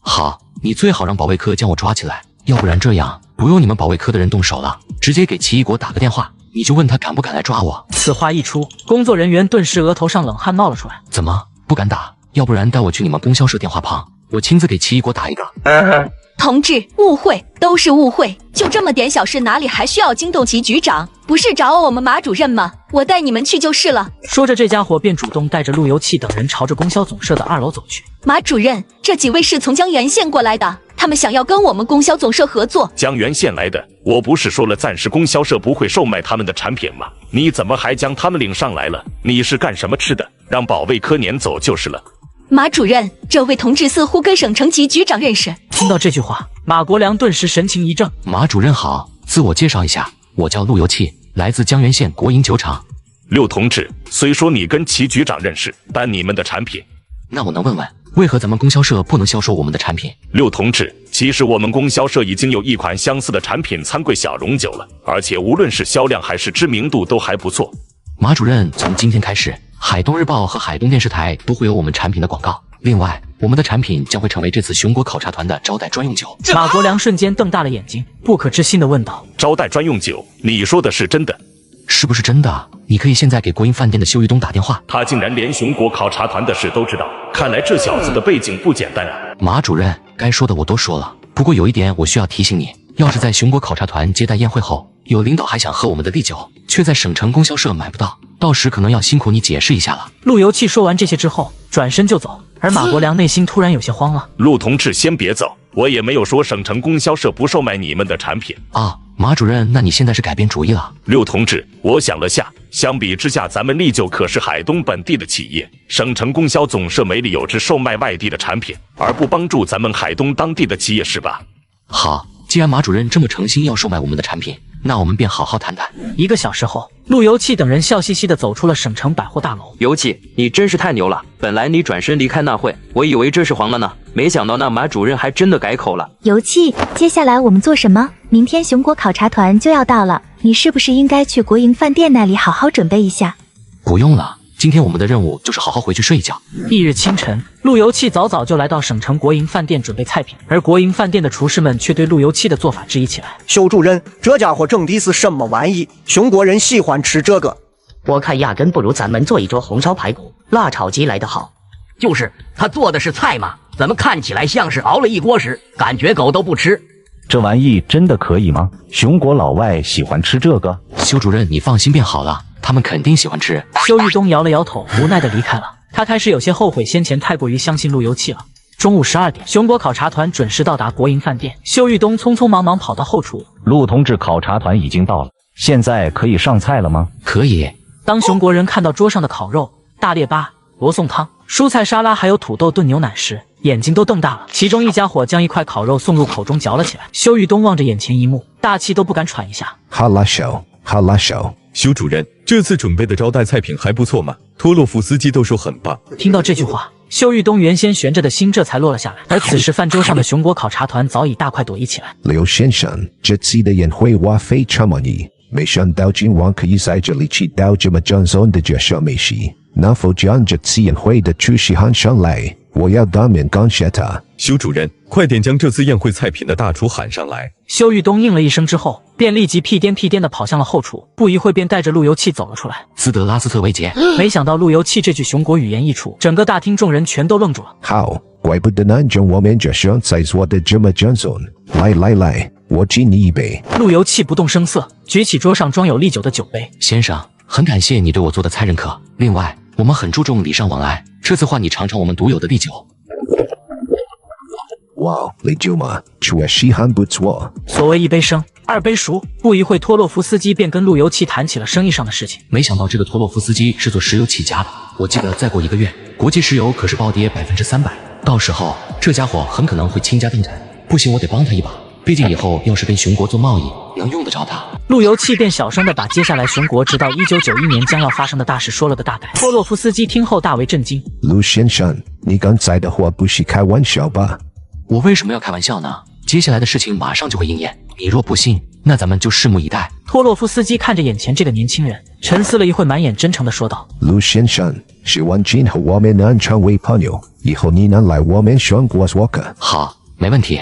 好，你最好让保卫科将我抓起来，要不然这样不用你们保卫科的人动手了，直接给奇异果打个电话，你就问他敢不敢来抓我。此话一出，工作人员顿时额头上冷汗冒了出来。怎么不敢打？要不然带我去你们供销社电话旁，我亲自给奇异果打一个。同志，误会，都是误会，就这么点小事，哪里还需要惊动齐局长？不是找我们马主任吗？我带你们去就是了。说着，这家伙便主动带着陆游气等人朝着供销总社的2楼走去。马主任，这几位是从江源县过来的，他们想要跟我们供销总社合作。江源县来的，我不是说了暂时供销社不会售卖他们的产品吗？你怎么还将他们领上来了？你是干什么吃的？让保卫科撵走就是了。马主任，这位同志似乎跟省城级局长认识。听到这句话，马国良顿时神情一怔。马主任好，自我介绍一下，我叫陆游气，来自江源县国营酒厂。陆同志，虽说你跟齐局长认识，但你们的产品……那我能问问，为何咱们供销社不能销售我们的产品？陆同志，其实我们供销社已经有一款相似的产品餐柜小容酒了，而且无论是销量还是知名度都还不错。马主任，从今天开始，海东日报和海东电视台都会有我们产品的广告。另外，我们的产品将会成为这次熊国考察团的招待专用酒。马国良瞬间瞪大了眼睛，不可置信地问道：“招待专用酒？你说的是真的？是不是真的？你可以现在给国营饭店的修玉东打电话。他竟然连熊国考察团的事都知道，看来这小子的背景不简单啊！”马主任，该说的我都说了，不过有一点我需要提醒你，要是在熊国考察团接待宴会后，有领导还想喝我们的利酒，却在省城供销社买不到，到时可能要辛苦你解释一下了。陆游气说完这些之后，转身就走，而马国良内心突然有些慌了。陆同志，先别走，我也没有说省城供销社不售卖你们的产品啊。马主任，那你现在是改变主意了？刘同志，我想了下，相比之下，咱们利就可是海东本地的企业，省城供销总社没理由只售卖外地的产品，而不帮助咱们海东当地的企业，是吧？好，既然马主任这么诚心要售卖我们的产品，那我们便好好谈谈。1个小时后，陆游气等人笑嘻嘻地走出了省城百货大楼。游气，你真是太牛了！本来你转身离开那会，我以为这是黄了呢，没想到那马主任还真的改口了。游气，接下来我们做什么？明天熊国考察团就要到了，你是不是应该去国营饭店那里好好准备一下？不用了，今天我们的任务就是好好回去睡一觉。翌日清晨，陆游气早早就来到省城国营饭店准备菜品，而国营饭店的厨师们却对陆游气的做法质疑起来。修主任，这家伙整的是什么玩意？熊国人喜欢吃这个。我看压根不如咱们做一桌红烧排骨、辣炒鸡来得好。就是他做的是菜嘛，怎么看起来像是熬了一锅屎，感觉狗都不吃。这玩意真的可以吗？熊国老外喜欢吃这个？修主任，你放心便好了，他们肯定喜欢吃。修玉东摇了摇头，无奈地离开了。他开始有些后悔先前太过于相信陆游气了。中午12点，熊国考察团准时到达国营饭店。修玉东匆匆忙忙跑到后厨。陆同志，考察团已经到了，现在可以上菜了吗？可以。当熊国人看到桌上的烤肉、大列巴、罗宋汤、蔬菜沙拉还有土豆炖牛奶时，眼睛都瞪大了。其中一家伙将一块烤肉送入口中嚼了起来。修玉东望着眼前一幕，大气都不敢喘一下。哈拉手，哈拉手。修主任，这次准备的招待菜品还不错嘛，托洛夫斯基都说很棒。听到这句话，修玉东原先悬着的心这才落了下来。而此时饭桌上的熊国考察团早已大快朵颐起来。刘先生，这次的宴会花费这么低，没想到今晚可以在这里吃到这么正宗的绝色美食。能否将这次宴会的出席喊上来？我要当面感谢他。修主任，快点将这次宴会菜品的大厨喊上来。修玉东应了一声之后，便立即屁颠屁颠地跑向了后厨，不一会便带着陆游气走了出来。斯德拉斯特维杰。没想到陆游气这句熊国语言一出，整个大厅众人全都愣住了。好，怪不得南中我们这上菜做的这么正宗。来来来，我敬你一杯。陆游气不动声色，举起桌上装有利酒的酒杯。先生，很感谢你对我做的菜认可。另外，我们很注重礼尚往来，这次换你尝尝我们独有的利酒。哇，利酒嘛，确实很不错。所谓一杯生，二杯熟，不一会托洛夫斯基便跟陆游气谈起了生意上的事情。没想到这个托洛夫斯基是做石油起家的，我记得再过1个月，国际石油可是暴跌300%，到时候这家伙很可能会倾家荡产。不行，我得帮他一把。毕竟以后要是跟熊国做贸易，能用得着他。陆游气便小声地把接下来熊国直到1991年将要发生的大事说了个大概。托洛夫斯基听后大为震惊。陆先生，你刚才的话不是开玩笑吧？我为什么要开玩笑呢？接下来的事情马上就会应验，你若不信，那咱们就拭目以待。托洛夫斯基看着眼前这个年轻人，沉思了一会，满眼真诚地说道：陆先生，希望今后我们能成为朋友，以后你能来我们熊国做客。好，没问题。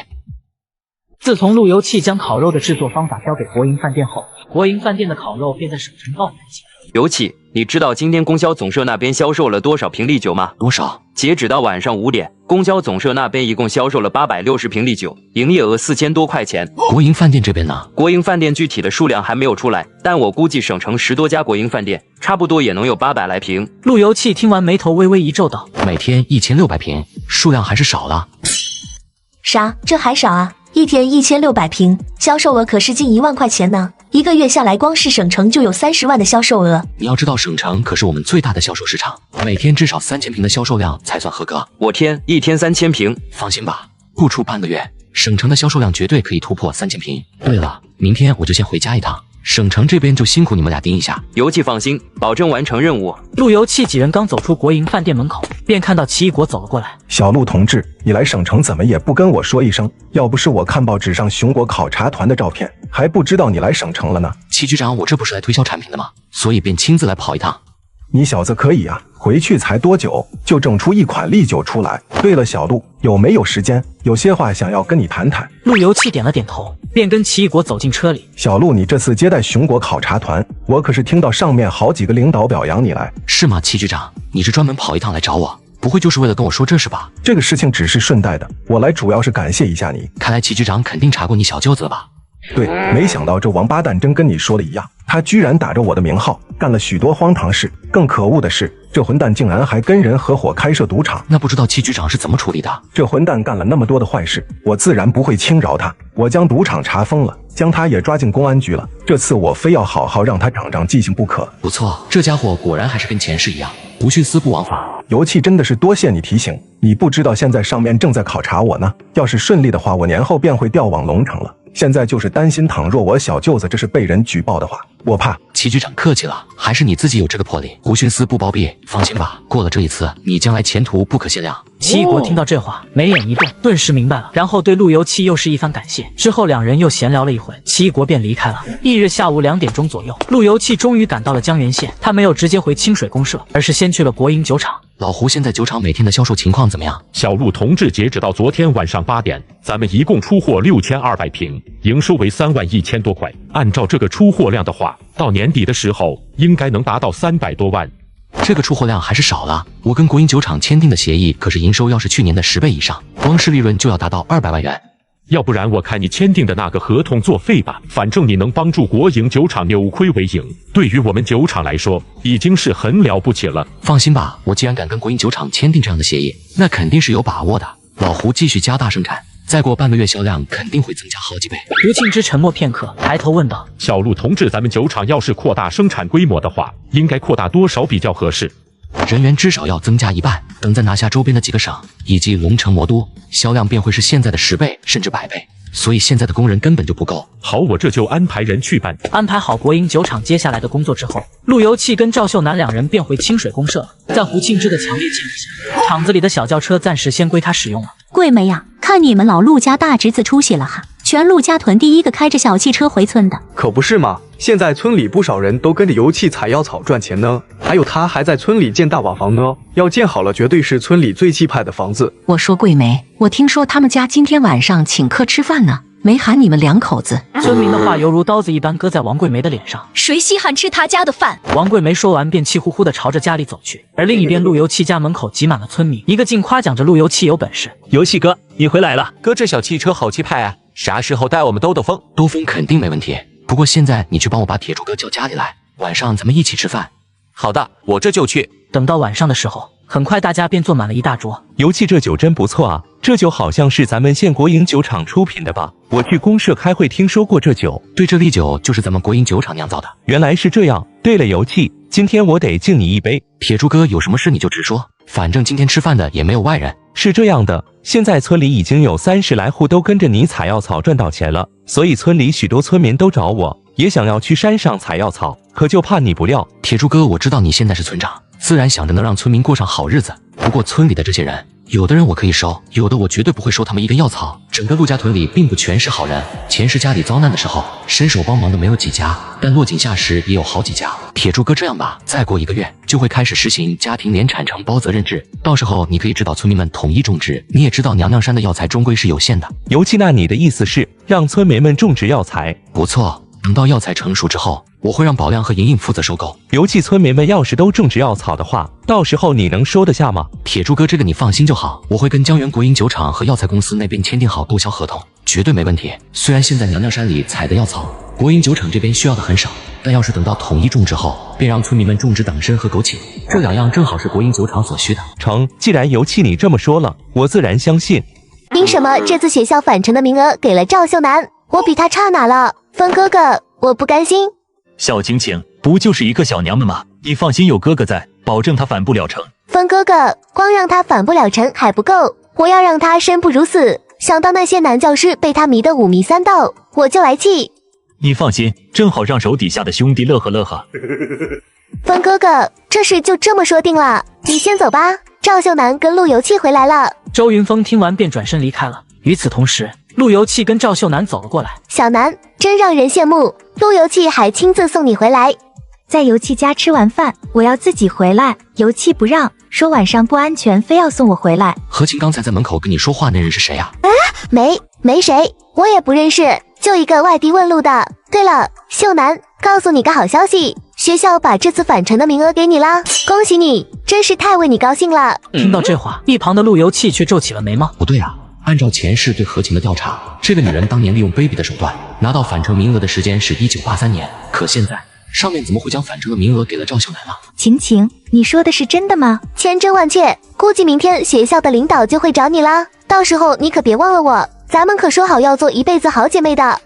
自从陆游气将烤肉的制作方法交给国营饭店后，国营饭店的烤肉便在省城爆满起来。游气，你知道今天供销总社那边销售了多少瓶利酒吗？多少？截止到晚上5点，供销总社那边一共销售了860瓶利酒，营业额4000多块钱。国营饭店这边呢？国营饭店具体的数量还没有出来，但我估计省城10多家国营饭店，差不多也能有800来瓶。陆游气听完眉头微微一皱道：每天1600瓶，数量还是少了。啥？这还少啊？一天1600瓶，销售额可是近1万块钱呢。1个月下来，光是省城就有30万的销售额。你要知道，省城可是我们最大的销售市场，每天至少3000瓶的销售量才算合格。我天，一天3000瓶！放心吧，不出半个月，省城的销售量绝对可以突破3000瓶。对了，明天我就先回家一趟，省城这边就辛苦你们俩盯一下。游气放心，保证完成任务。陆游气几人刚走出国营饭店门口，便看到奇异果走了过来。小陆同志，你来省城怎么也不跟我说一声？要不是我看报纸上熊国考察团的照片，还不知道你来省城了呢。齐局长，我这不是来推销产品的吗？所以便亲自来跑一趟。你小子可以啊，回去才多久就整出一款利酒出来。对了，小陆，有没有时间？有些话想要跟你谈谈。陆游气点了点头，便跟奇异果走进车里。小陆，你这次接待熊国考察团，我可是听到上面好几个领导表扬你来。是吗，齐局长？你是专门跑一趟来找我，不会就是为了跟我说这事吧？这个事情只是顺带的，我来主要是感谢一下你。看来齐局长肯定查过你小舅子了吧？对，没想到这王八蛋真跟你说的一样，他居然打着我的名号干了许多荒唐事。更可恶的是，这混蛋竟然还跟人合伙开设赌场。那不知道戚局长是怎么处理的？这混蛋干了那么多的坏事，我自然不会轻饶他。我将赌场查封了，将他也抓进公安局了。这次我非要好好让他长长记性不可。不错，这家伙果然还是跟前世一样，不徇私不枉法。油气真的是多谢你提醒，你不知道现在上面正在考察我呢。要是顺利的话，我年后便会调往龙城了。现在就是担心，倘若我小舅子这是被人举报的话，我怕。齐局长客气了，还是你自己有这个魄力，不徇私不包庇。放心吧，过了这一次，你将来前途不可限量。齐一国听到这话，眉眼一动，顿时明白了，然后对陆游气又是一番感谢。之后两人又闲聊了一会，齐一国便离开了。翌日下午2点钟左右，陆游气终于赶到了江源县。他没有直接回清水公社，而是先去了国营酒厂。老胡，现在酒厂每天的销售情况怎么样？小陆同志，截止到昨天晚上8点，咱们一共出货6200瓶，营收为31000多块。按照这个出货量的话，到年底的时候应该能达到300多万。这个出货量还是少了。我跟国营酒厂签订的协议可是营收要是去年的10倍以上，光是利润就要达到200万元。要不然我看你签订的那个合同作废吧，反正你能帮助国营酒厂扭亏为盈，对于我们酒厂来说已经是很了不起了。放心吧，我既然敢跟国营酒厂签订这样的协议，那肯定是有把握的。老胡继续加大生产，再过半个月销量肯定会增加好几倍。胡庆之沉默片刻，抬头问道：小陆同志，咱们酒厂要是扩大生产规模的话，应该扩大多少比较合适？人员至少要增加1半，等再拿下周边的几个省以及龙城魔都，销量便会是现在的10倍甚至100倍，所以现在的工人根本就不够。好，我这就安排人去办。安排好国营酒厂接下来的工作之后，陆游气跟赵秀楠两人便回清水公社了。在胡庆之的强烈建议下，厂子里的小轿车暂时先归他使用了。桂梅呀，看你们老陆家大侄子出息了哈，全陆家屯第一个开着小汽车回村的。可不是嘛，现在村里不少人都跟着油气采药草赚钱呢，还有他还在村里建大瓦房呢，要建好了绝对是村里最气派的房子。我说桂梅，我听说他们家今天晚上请客吃饭呢，没喊你们2口子。村民的话犹如刀子一般割在王桂梅的脸上，谁稀罕吃他家的饭？王桂梅说完便气呼呼地朝着家里走去，而另一边陆游气家门口挤满了村民，一个劲夸奖着陆游气有本事。游气哥，你回来了，哥这小汽车好气派啊，啥时候带我们兜兜风？兜风肯定没问题，不过现在你去帮我把铁柱哥叫家里来，晚上咱们一起吃饭。好的，我这就去。等到晚上的时候，很快大家便坐满了一大桌。游气，这酒真不错啊，这酒好像是咱们县国营酒厂出品的吧？我去公社开会听说过这酒。对，这例酒就是咱们国营酒厂酿造的。原来是这样。对了，游气，今天我得敬你一杯。铁柱哥，有什么事你就直说，反正今天吃饭的也没有外人。是这样的，现在村里已经有30来户都跟着你采药草赚到钱了，所以村里许多村民都找我，也想要去山上采药草，可就怕你不料。铁柱哥，我知道你现在是村长，自然想着能让村民过上好日子。不过村里的这些人，有的人我可以收，有的我绝对不会收他们一根药草。整个陆家屯里并不全是好人，前世家里遭难的时候，伸手帮忙的没有几家，但落井下石也有好几家。铁柱哥，这样吧，再过1个月就会开始实行家庭联产承包责任制，到时候你可以指导村民们统一种植。你也知道娘娘山的药材终归是有限的。游气，那你的意思是让村民们种植药材？不错，等到药材成熟之后，我会让宝亮和莹莹负责收购。游气，村民们要是都种植药草的话，到时候你能收得下吗？铁柱哥，这个你放心就好，我会跟江源国营酒厂和药材公司那边签订好购销合同，绝对没问题。虽然现在娘娘山里采的药草，国营酒厂这边需要的很少，但要是等到统一种植后，便让村民们种植党参和枸杞，这2样正好是国营酒厂所需的。成，既然游气你这么说了，我自然相信。凭什么这次学校返程的名额给了赵秀楠？我比他差哪了？风哥哥，我不甘心。小晴晴，不就是一个小娘们吗？你放心，有哥哥在，保证他返不了城。风哥哥，光让他返不了城还不够，我要让他生不如死。想到那些男教师被他迷得5迷3道，我就来气。你放心，正好让手底下的兄弟乐呵乐呵。风哥哥，这事就这么说定了，你先走吧。赵秀楠跟陆游气回来了。周云峰听完便转身离开了。与此同时，陆游气跟赵秀楠走了过来。小楠，真让人羡慕，陆游气还亲自送你回来。在游气家吃完饭，我要自己回来，游气不让，说晚上不安全，非要送我回来。何晴刚才在门口跟你说话那人是谁啊？没谁，我也不认识，就一个外地问路的。对了，秀楠，告诉你个好消息，学校把这次返程的名额给你啦，恭喜你，真是太为你高兴了。听到这话，一旁的陆游气却皱起了眉毛。不对啊，按照前世对何晴的调查，这个女人当年利用卑鄙的手段拿到返程名额的时间是1983年，可现在上面怎么会将返程的名额给了赵秀楠呢？晴晴，你说的是真的吗？千真万确，估计明天学校的领导就会找你啦，到时候你可别忘了我，咱们可说好要做一辈子好姐妹的。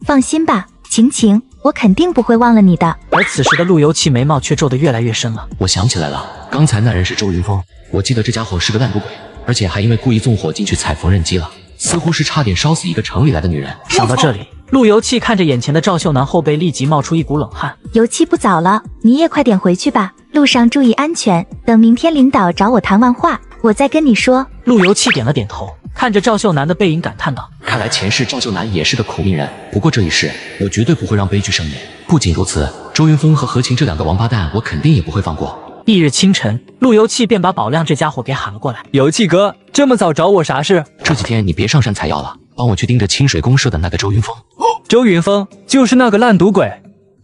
放心吧，晴晴，我肯定不会忘了你的。而此时的陆游气眉毛却皱得越来越深了。我想起来了，刚才那人是周云峰，我记得这家伙是个烂赌鬼，而且还因为故意纵火进去踩缝纫机了，似乎是差点烧死一个城里来的女人。想到这里，陆游气看着眼前的赵秀楠，后背立即冒出一股冷汗。游气不早了，你也快点回去吧，路上注意安全。等明天领导找我谈完话，我再跟你说。陆游气点了点头，看着赵秀楠的背影感叹道：看来前世赵秀楠也是个苦命人，不过这一世我绝对不会让悲剧上演。不仅如此，周云峰和何晴这两个王八蛋我肯定也不会放过。翌日清晨，陆游气便把宝亮这家伙给喊了过来。游气哥，这么早找我啥事？这几天你别上山采药了，帮我去盯着清水公社的那个周云峰。周云峰就是那个烂赌鬼。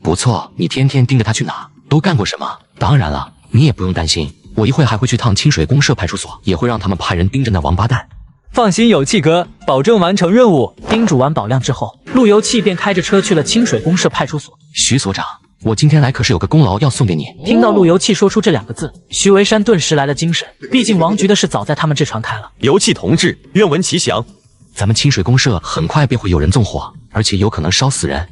不错，你天天盯着他去哪？都干过什么？当然了，你也不用担心，我一会还会去趟清水公社派出所，也会让他们派人盯着那王八蛋。放心，游气哥，保证完成任务。叮嘱完宝亮之后，陆游气便开着车去了清水公社派出所。徐所长，我今天来可是有个功劳要送给你。听到陆游气说出这两个字，徐维山顿时来了精神，毕竟王局的事早在他们这传开了。游气同志，愿闻其详。咱们清水公社很快便会有人纵火，而且有可能烧死人。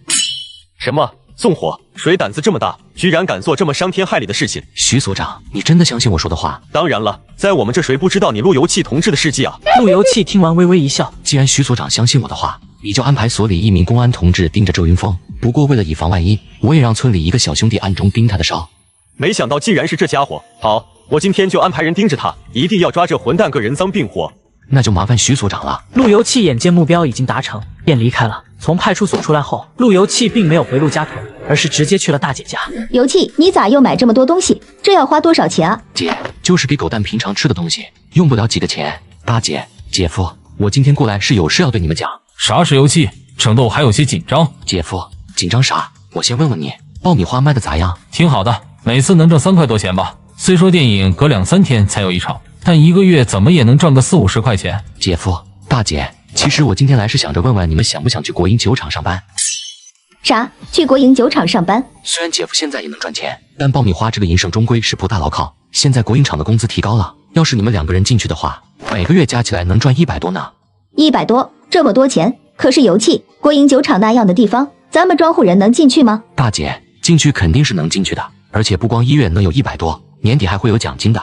什么？纵火？谁胆子这么大，居然敢做这么伤天害理的事情？徐所长，你真的相信我说的话？当然了，在我们这谁不知道你陆游气同志的事迹啊？陆游气听完微微一笑，既然徐所长相信我的话，你就安排所里一名公安同志盯着周云峰。不过为了以防万一，我也让村里一个小兄弟暗中盯他的梢。没想到竟然是这家伙！好，我今天就安排人盯着他，一定要抓这混蛋个人赃并获。那就麻烦徐所长了。陆游气眼见目标已经达成，便离开了。从派出所出来后，陆游气并没有回陆家屯，而是直接去了大姐家。游气，你咋又买这么多东西？这要花多少钱啊？姐，就是给狗蛋平常吃的东西，用不了几个钱。大姐，姐夫，我今天过来是有事要对你们讲。啥事？游气，省得我还有些紧张。姐夫，紧张啥？我先问问你，爆米花卖的咋样？挺好的，每次能挣3块多钱吧。虽说电影隔2、3天才有一场，但一个月怎么也能赚个40、50块钱。姐夫，大姐，其实我今天来是想着问问你们想不想去国营酒厂上班。啥？去国营酒厂上班？虽然姐夫现在也能赚钱，但爆米花这个营生终归是不大牢靠。现在国营厂的工资提高了，要是你们2个人进去的话，每个月加起来能赚100多呢。100多，这么多钱？可是游气，国营酒厂那样的地方，咱们庄户人能进去吗？大姐，进去肯定是能进去的，而且不光1月能有100多，年底还会有奖金的。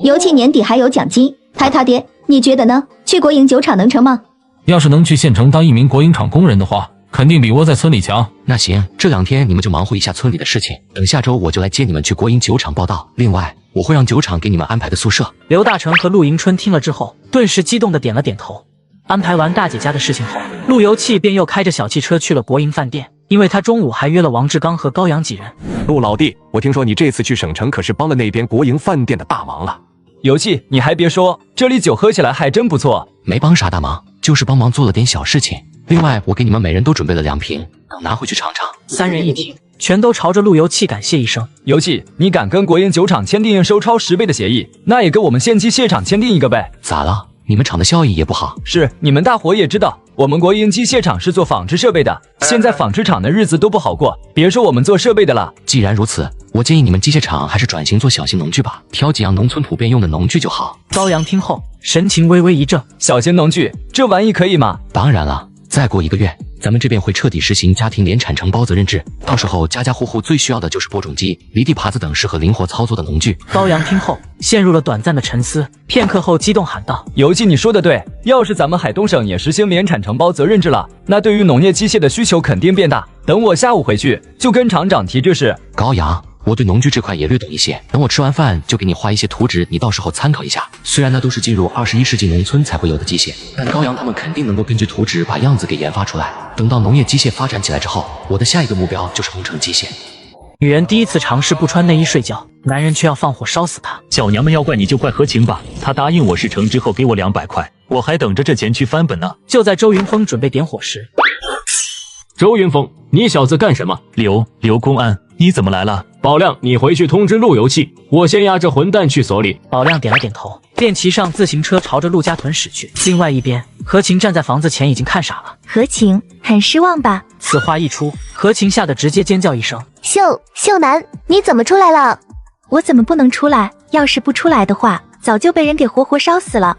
游气年底还有奖金，抬他爹，你觉得呢？去国营酒厂能成吗？要是能去县城当一名国营厂工人的话，肯定比窝在村里强。那行，这2天你们就忙活一下村里的事情，等下周我就来接你们去国营酒厂报到。另外，我会让酒厂给你们安排个宿舍。刘大成和陆迎春听了之后，顿时激动地点了点头。安排完大姐家的事情后，陆游气便又开着小汽车去了国营饭店，因为他中午还约了王志刚和高阳几人。陆老弟，我听说你这次去省城可是帮了那边国营饭店的大忙了。游气，你还别说，这里酒喝起来还真不错。没帮啥大忙，就是帮忙做了点小事情。另外，我给你们每人都准备了2瓶，等拿回去尝尝。3人一听，全都朝着陆游气感谢一声。游气，你敢跟国营酒厂签订验收超10倍的协议，那也跟我们县机械厂签订一个呗。咋了？你们厂的效益也不好？是，你们大伙也知道，我们国营机械厂是做纺织设备的，现在纺织厂的日子都不好过，别说我们做设备的了。既然如此，我建议你们机械厂还是转型做小型农具吧，挑几样农村普遍用的农具就好。高阳听后，神情微微一怔，小型农具，这玩意可以吗？当然了，再过1个月，咱们这边会彻底实行家庭联产承包责任制，到时候家家户户最需要的就是播种机、犁地耙子等适合灵活操作的农具。高阳听后陷入了短暂的沉思，片刻后激动喊道：游气，你说的对，要是咱们海东省也实行联产承包责任制了，那对于农业机械的需求肯定变大。等我下午回去就跟厂长提这事。高阳，我对农具这块也略懂一些，等我吃完饭就给你画一些图纸，你到时候参考一下。虽然那都是进入21世纪农村才会有的机械，但高阳他们肯定能够根据图纸把样子给研发出来。等到农业机械发展起来之后，我的下一个目标就是工程机械。女人第一次尝试不穿内衣睡觉，男人却要放火烧死她。小娘们要怪你就怪何晴吧，她答应我事成之后给我200块，我还等着这钱去翻本呢。就在周云峰准备点火时，周云峰，你小子干什么？刘公安，你怎么来了？宝亮，你回去通知陆游气，我先押这混蛋去所里。宝亮点了点头，便骑上自行车朝着陆家屯驶去。另外一边，何晴站在房子前已经看傻了。何晴，很失望吧？此话一出，何晴吓得直接尖叫一声。秀楠，你怎么出来了？我怎么不能出来？要是不出来的话，早就被人给活活烧死了。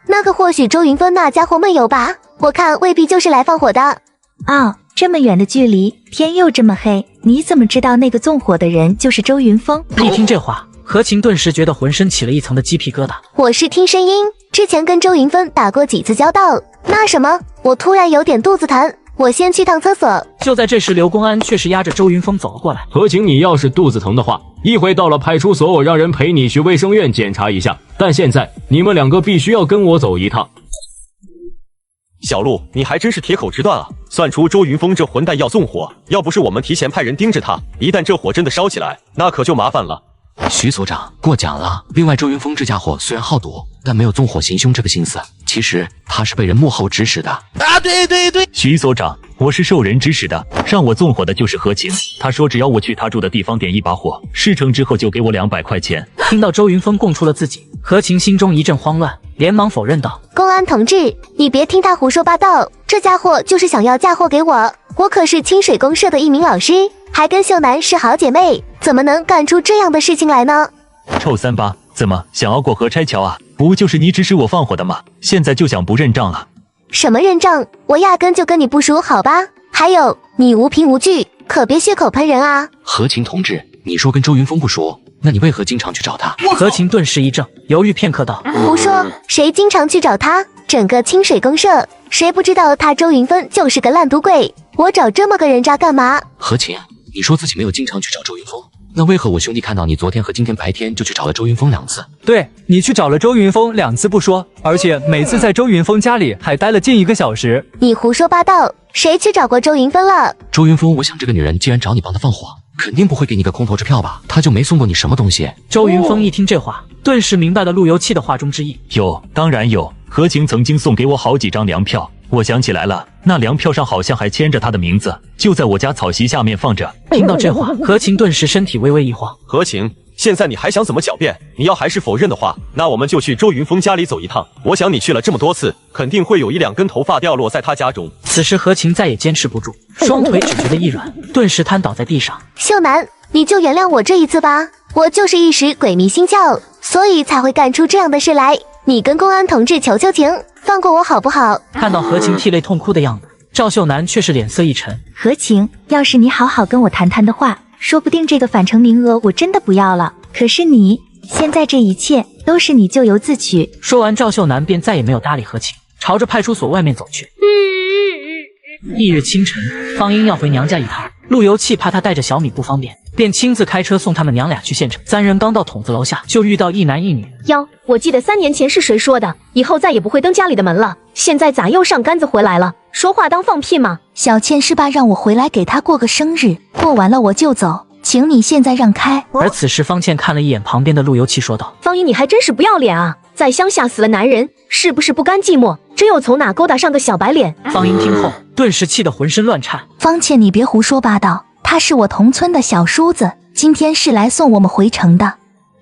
那个或许周云峰那家伙闷油吧，我看未必就是来放火的。哦，这么远的距离，天又这么黑，你怎么知道那个纵火的人就是周云峰？一听这话，何晴顿时觉得浑身起了一层的鸡皮疙瘩。我是听声音，之前跟周云峰打过几次交道。那什么，我突然有点肚子疼，我先去趟厕所。就在这时，刘公安却是压着周云峰走了过来。何晴，你要是肚子疼的话，一会到了派出所，我让人陪你去卫生院检查一下。但现在你们两个必须要跟我走一趟。小陆，你还真是铁口直断啊！算出周云峰这混蛋要纵火，要不是我们提前派人盯着他，一旦这火真的烧起来，那可就麻烦了。徐所长过奖了。另外，周云峰这家伙虽然好赌，但没有纵火行凶这个心思。其实他是被人幕后指使的。啊，对，徐所长，我是受人指使的，让我纵火的就是何晴。他说只要我去他住的地方点一把火，事成之后就给我200块钱。听到周云峰供出了自己，何晴心中一阵慌乱，连忙否认道：公安同志，你别听他胡说八道，这家伙就是想要嫁祸给我。我可是清水公社的一名老师，还跟秀楠是好姐妹，怎么能干出这样的事情来呢？臭三八，怎么想要过河拆桥啊？不就是你指使我放火的吗？现在就想不认账了？什么认账？我压根就跟你不熟，好吧？还有，你无凭无据，可别血口喷人啊！何晴同志，你说跟周云峰不熟，那你为何经常去找他？何晴顿时一怔，犹豫片刻道：胡说，谁经常去找他？整个清水公社，谁不知道他周云峰就是个烂赌鬼？我找这么个人渣干嘛？何晴，你说自己没有经常去找周云峰，那为何我兄弟看到你昨天和今天白天就去找了周云峰2次？对，你去找了周云峰2次不说，而且每次在周云峰家里还待了近1个小时。你胡说八道，谁去找过周云峰了？周云峰，我想这个女人既然找你帮她放火，肯定不会给你个空头支票吧？她就没送过你什么东西。周云峰一听这话，顿时明白了路由器的话中之意。有，当然有。何晴曾经送给我好几张粮票，我想起来了，那粮票上好像还签着他的名字，就在我家草席下面放着。听到这话，何晴顿时身体微微一晃。何晴，现在你还想怎么狡辩？你要还是否认的话，那我们就去周云峰家里走一趟。我想你去了这么多次，肯定会有1-2根头发掉落在他家中。此时何晴再也坚持不住，双腿只觉得一软，顿时瘫倒在地上。秀楠，你就原谅我这一次吧，我就是一时鬼迷心窍，所以才会干出这样的事来。你跟公安同志求求情，放过我好不好？看到何晴涕泪痛哭的样子，赵秀楠却是脸色一沉。何晴，要是你好好跟我谈谈的话，说不定这个返程名额我真的不要了。可是你现在这一切都是你咎由自取。说完，赵秀楠便再也没有搭理何晴，朝着派出所外面走去。翌日清晨，方英要回娘家一趟，路由器怕她带着小米不方便，便亲自开车送他们娘俩去县城。3人刚到筒子楼下，就遇到一男一女。哟，我记得3年前是谁说的，以后再也不会登家里的门了，现在咋又上杆子回来了？说话当放屁吗？小倩是爸让我回来给她过个生日，过完了我就走，请你现在让开。而此时方倩看了一眼旁边的路由器，说道：方英，你还真是不要脸啊，在乡下死了男人，是不是不甘寂寞，真又从哪勾搭上个小白脸？方英听后顿时气得浑身乱颤。方倩，你别胡说八道，他是我同村的小叔子，今天是来送我们回城的。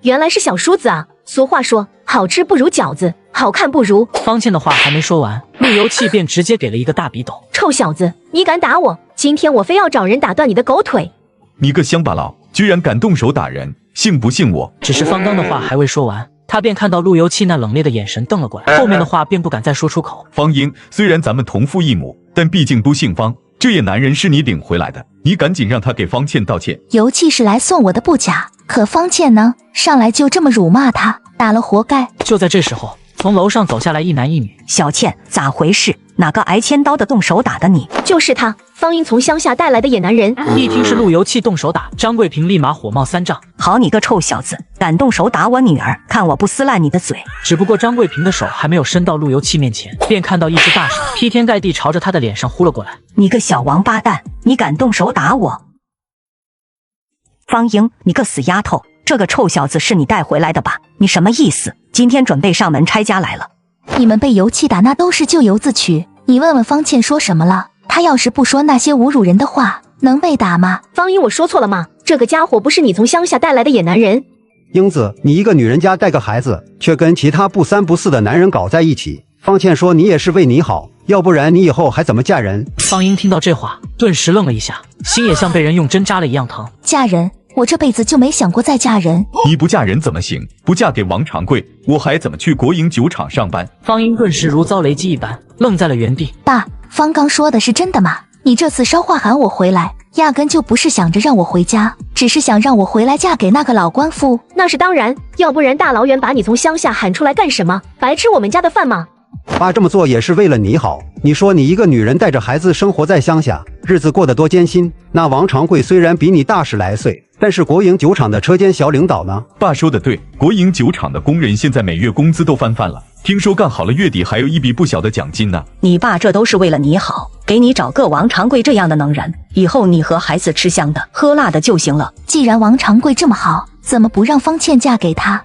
原来是小叔子啊！俗话说，好吃不如饺子，好看不如……方倩的话还没说完，路由器便直接给了一个大笔斗。臭小子，你敢打我，今天我非要找人打断你的狗腿！你个乡巴佬，居然敢动手打人，信不信我？只是方刚的话还未说完，他便看到路由器那冷冽的眼神瞪了过来，后面的话便不敢再说出口。方英，虽然咱们同父异母，但毕竟都姓方，这野男人是你领回来的，你赶紧让他给方倩道歉。尤其是来送我的不假，可方倩呢，上来就这么辱骂他，打了活该。就在这时候，从楼上走下来一男一女。小倩，咋回事？哪个挨千刀的动手打的你？就是他，方英从乡下带来的野男人。一听是路由器动手打，张桂平立马火冒3丈。好你个臭小子，敢动手打我女儿，看我不撕烂你的嘴！只不过张桂平的手还没有伸到路由器面前，便看到一只大手劈天盖地朝着他的脸上呼了过来。你个小王八蛋，你敢动手打我？方英，你个死丫头，这个臭小子是你带回来的吧？你什么意思？今天准备上门拆家来了？你们被油气打那都是咎由自取，你问问方倩说什么了？她要是不说那些侮辱人的话，能被打吗？方英，我说错了吗？这个家伙不是你从乡下带来的野男人。英子，你一个女人家带个孩子，却跟其他不三不四的男人搞在一起。方倩说你也是为你好，要不然你以后还怎么嫁人？方英听到这话，顿时愣了一下，心也像被人用针扎了一样疼。嫁人？我这辈子就没想过再嫁人。你不嫁人怎么行？不嫁给王长贵，我还怎么去国营酒厂上班？方英顿时如遭雷击一般，愣在了原地。爸，方刚说的是真的吗？你这次捎话喊我回来，压根就不是想着让我回家，只是想让我回来嫁给那个老官夫。那是当然，要不然大老远把你从乡下喊出来干什么？白吃我们家的饭吗？爸这么做也是为了你好。你说你一个女人带着孩子生活在乡下，日子过得多艰辛。那王长贵虽然比你大10来岁，但是国营酒厂的车间小领导呢？爸说的对，国营酒厂的工人现在每月工资都翻番了，听说干好了月底还有一笔不小的奖金呢。你爸这都是为了你好，给你找个王长贵这样的能人，以后你和孩子吃香的喝辣的就行了。既然王长贵这么好，怎么不让方倩嫁给他？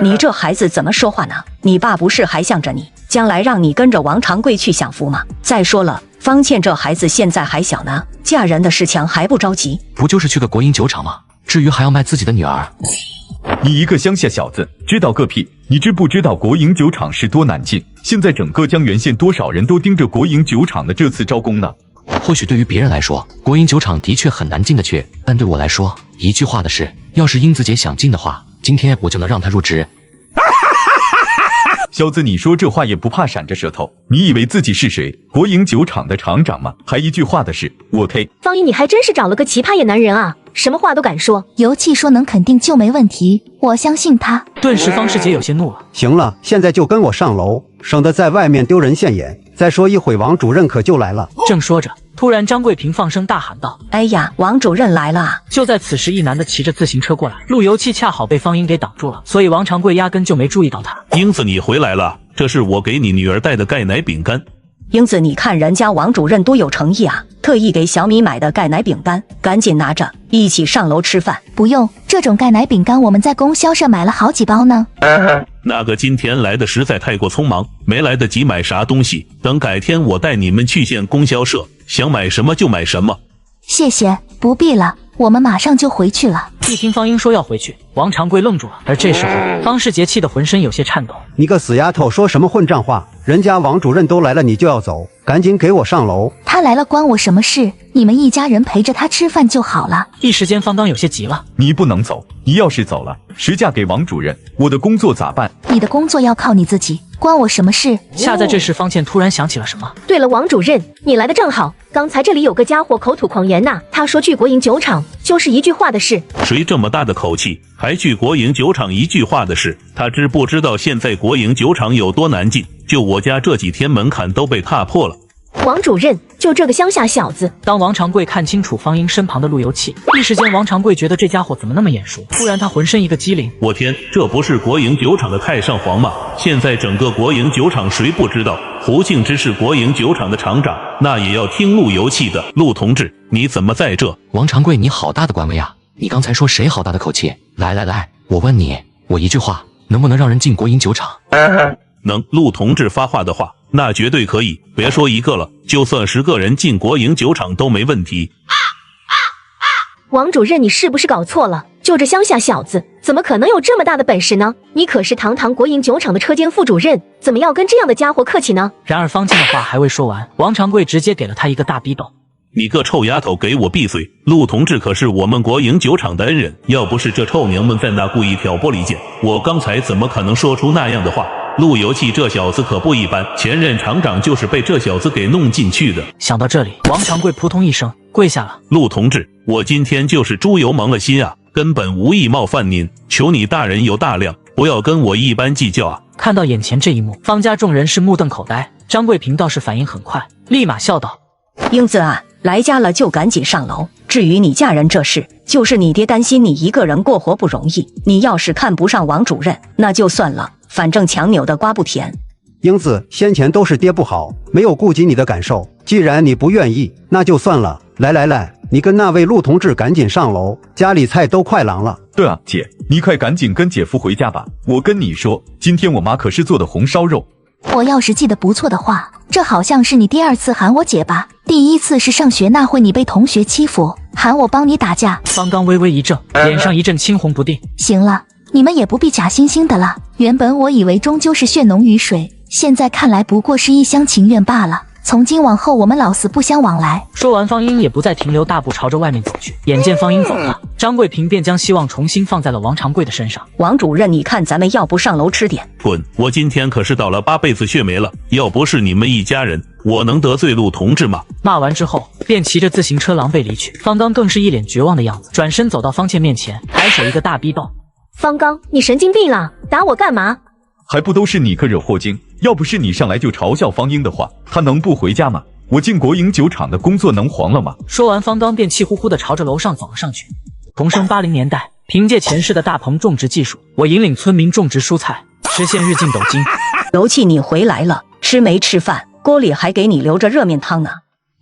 你这孩子怎么说话呢？你爸不是还向着你，将来让你跟着王长贵去享福吗？再说了，方倩这孩子现在还小呢，嫁人的事情还不着急。不就是去个国营酒厂吗？至于还要卖自己的女儿？你一个乡下小子，知道个屁！你知不知道国营酒厂是多难进？现在整个江源县多少人都盯着国营酒厂的这次招工呢？或许对于别人来说，国营酒厂的确很难进得去，但对我来说，一句话的事，要是英子姐想进的话，今天我就能让她入职。小子，你说这话也不怕闪着舌头？你以为自己是谁？国营酒厂的厂长吗？还一句话的事，我 K。方英，你还真是找了个奇葩野男人啊，什么话都敢说。尤气说能肯定就没问题，我相信他。顿时方世杰有些怒了。行了，现在就跟我上楼，省得在外面丢人现眼。再说一会王主任可就来了。正说着，突然张桂平放声大喊道：哎呀，王主任来了啊！就在此时，一男的骑着自行车过来，路由器恰好被方英给挡住了，所以王长贵压根就没注意到他。英子，你回来了，这是我给你女儿带的钙奶饼干。英子，你看人家王主任多有诚意啊，特意给小米买的钙奶饼干，赶紧拿着，一起上楼吃饭。不用，这种钙奶饼干我们在供销社买了好几包呢。那个今天来的实在太过匆忙，没来得及买啥东西，等改天我带你们去县供销社，想买什么就买什么。谢谢，不必了，我们马上就回去了。一听方英说要回去，王长贵愣住了，而这时候方世杰气得浑身有些颤抖。你个死丫头，说什么混账话？人家王主任都来了，你就要走？赶紧给我上楼！他来了关我什么事？你们一家人陪着他吃饭就好了。一时间方刚有些急了。你不能走，你要是走了，谁嫁给王主任？我的工作咋办？你的工作要靠你自己，关我什么事？恰在这时，方倩突然想起了什么。对了，王主任，你来的正好，刚才这里有个家伙口吐狂言呐，他说去国营酒厂就是一句话的事。谁这么大的口气，还去国营酒厂一句话的事？他知不知道现在国营酒厂有多难进？就我家这几天门槛都被踏破了。王主任，就这个乡下小子。当王长贵看清楚方英身旁的路由器，一时间王长贵觉得这家伙怎么那么眼熟。突然他浑身一个机灵，我天，这不是国营酒厂的太上皇吗？现在整个国营酒厂谁不知道胡庆之是国营酒厂的厂长，那也要听路由器的。陆同志，你怎么在这？王长贵，你好大的官威啊！你刚才说谁好大的口气？来，我问你，我一句话能不能让人进国营酒厂？能，陆同志发话的话，那绝对可以。别说一个了，就算10个人进国营酒厂都没问题。王主任，你是不是搞错了？就这乡下小子，怎么可能有这么大的本事呢？你可是堂堂国营酒厂的车间副主任，怎么要跟这样的家伙客气呢？然而方静的话还未说完，王长贵直接给了他一个大逼斗。你个臭丫头，给我闭嘴！陆同志可是我们国营酒厂的恩人，要不是这臭娘们在那故意挑拨离间，我刚才怎么可能说出那样的话？陆由器这小子可不一般，前任厂长就是被这小子给弄进去的。想到这里，王长贵扑通一声跪下了。陆同志，我今天就是猪油蒙了心啊，根本无意冒犯您，求你大人有大量，不要跟我一般计较啊！看到眼前这一幕，方家众人是目瞪口呆，张桂平倒是反应很快，立马笑道：英子啊，来家了就赶紧上楼。至于你嫁人这事，就是你爹担心你一个人过活不容易，你要是看不上王主任，那就算了，反正强扭的瓜不甜。英子，先前都是爹不好，没有顾及你的感受，既然你不愿意，那就算了。来，你跟那位陆同志赶紧上楼，家里菜都快凉了。对啊，姐，你快赶紧跟姐夫回家吧。我跟你说，今天我妈可是做的红烧肉。我要是记得不错的话，这好像是你第2次喊我姐吧？第1次是上学那会你被同学欺负，喊我帮你打架。方刚微微一怔，脸上一阵青红不定。行了，你们也不必假惺惺的了。原本我以为终究是血浓于水，现在看来不过是一厢情愿罢了。从今往后我们老死不相往来。说完，方英也不再停留，大步朝着外面走去。眼见方英走了，张贵平便将希望重新放在了王长贵的身上。王主任，你看咱们要不上楼吃点？滚！我今天可是倒了8辈子血霉了，要不是你们一家人，我能得罪陆同志吗？骂完之后，便骑着自行车狼狈离去。方刚更是一脸绝望的样子，转身走到方倩面前，抬手一个大逼斗。方刚，你神经病了，打我干嘛？还不都是你个惹祸精！要不是你上来就嘲笑方英的话，他能不回家吗？我进国营酒厂的工作能黄了吗？说完，方刚便气呼呼地朝着楼上走了上去。同生80年代，凭借前世的大棚种植技术，我引领村民种植蔬菜，实现日进斗金。尤气，你回来了，吃没吃饭？锅里还给你留着热面汤呢。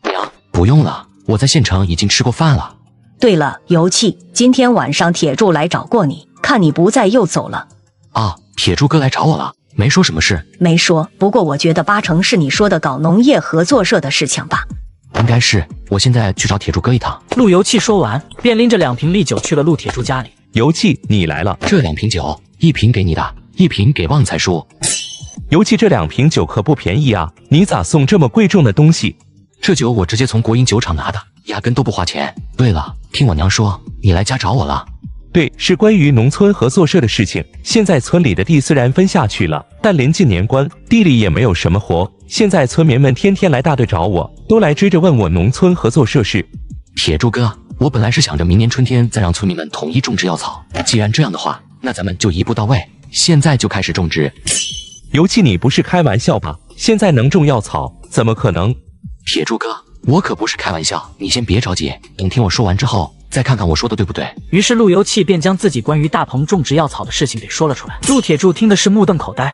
娘，不用了，我在县城已经吃过饭了。对了，尤气，今天晚上铁柱来找过你，看你不在又走了。啊，铁柱哥来找我了，没说什么事。没说，不过我觉得8成是你说的搞农业合作社的事情吧。应该是，我现在去找铁柱哥一趟。陆游气说完，便拎着2瓶利酒去了陆铁柱家里。游气，你来了。这2瓶酒，一瓶给你的，一瓶给旺财叔。游气，这2瓶酒可不便宜啊，你咋送这么贵重的东西？这酒我直接从国营酒厂拿的，压根都不花钱。对了，听我娘说你来家找我了。对，是关于农村合作社的事情。现在村里的地虽然分下去了，但临近年关，地里也没有什么活。现在村民们天天来大队找我，都来追着问我农村合作社事。铁柱哥，我本来是想着明年春天再让村民们统一种植药草。既然这样的话，那咱们就一步到位，现在就开始种植。尤其你不是开玩笑吧？现在能种药草，怎么可能？铁柱哥，我可不是开玩笑，你先别着急，等听我说完之后，再看看我说的对不对。于是陆游气便将自己关于大棚种植药草的事情给说了出来。陆铁柱听的是目瞪口呆。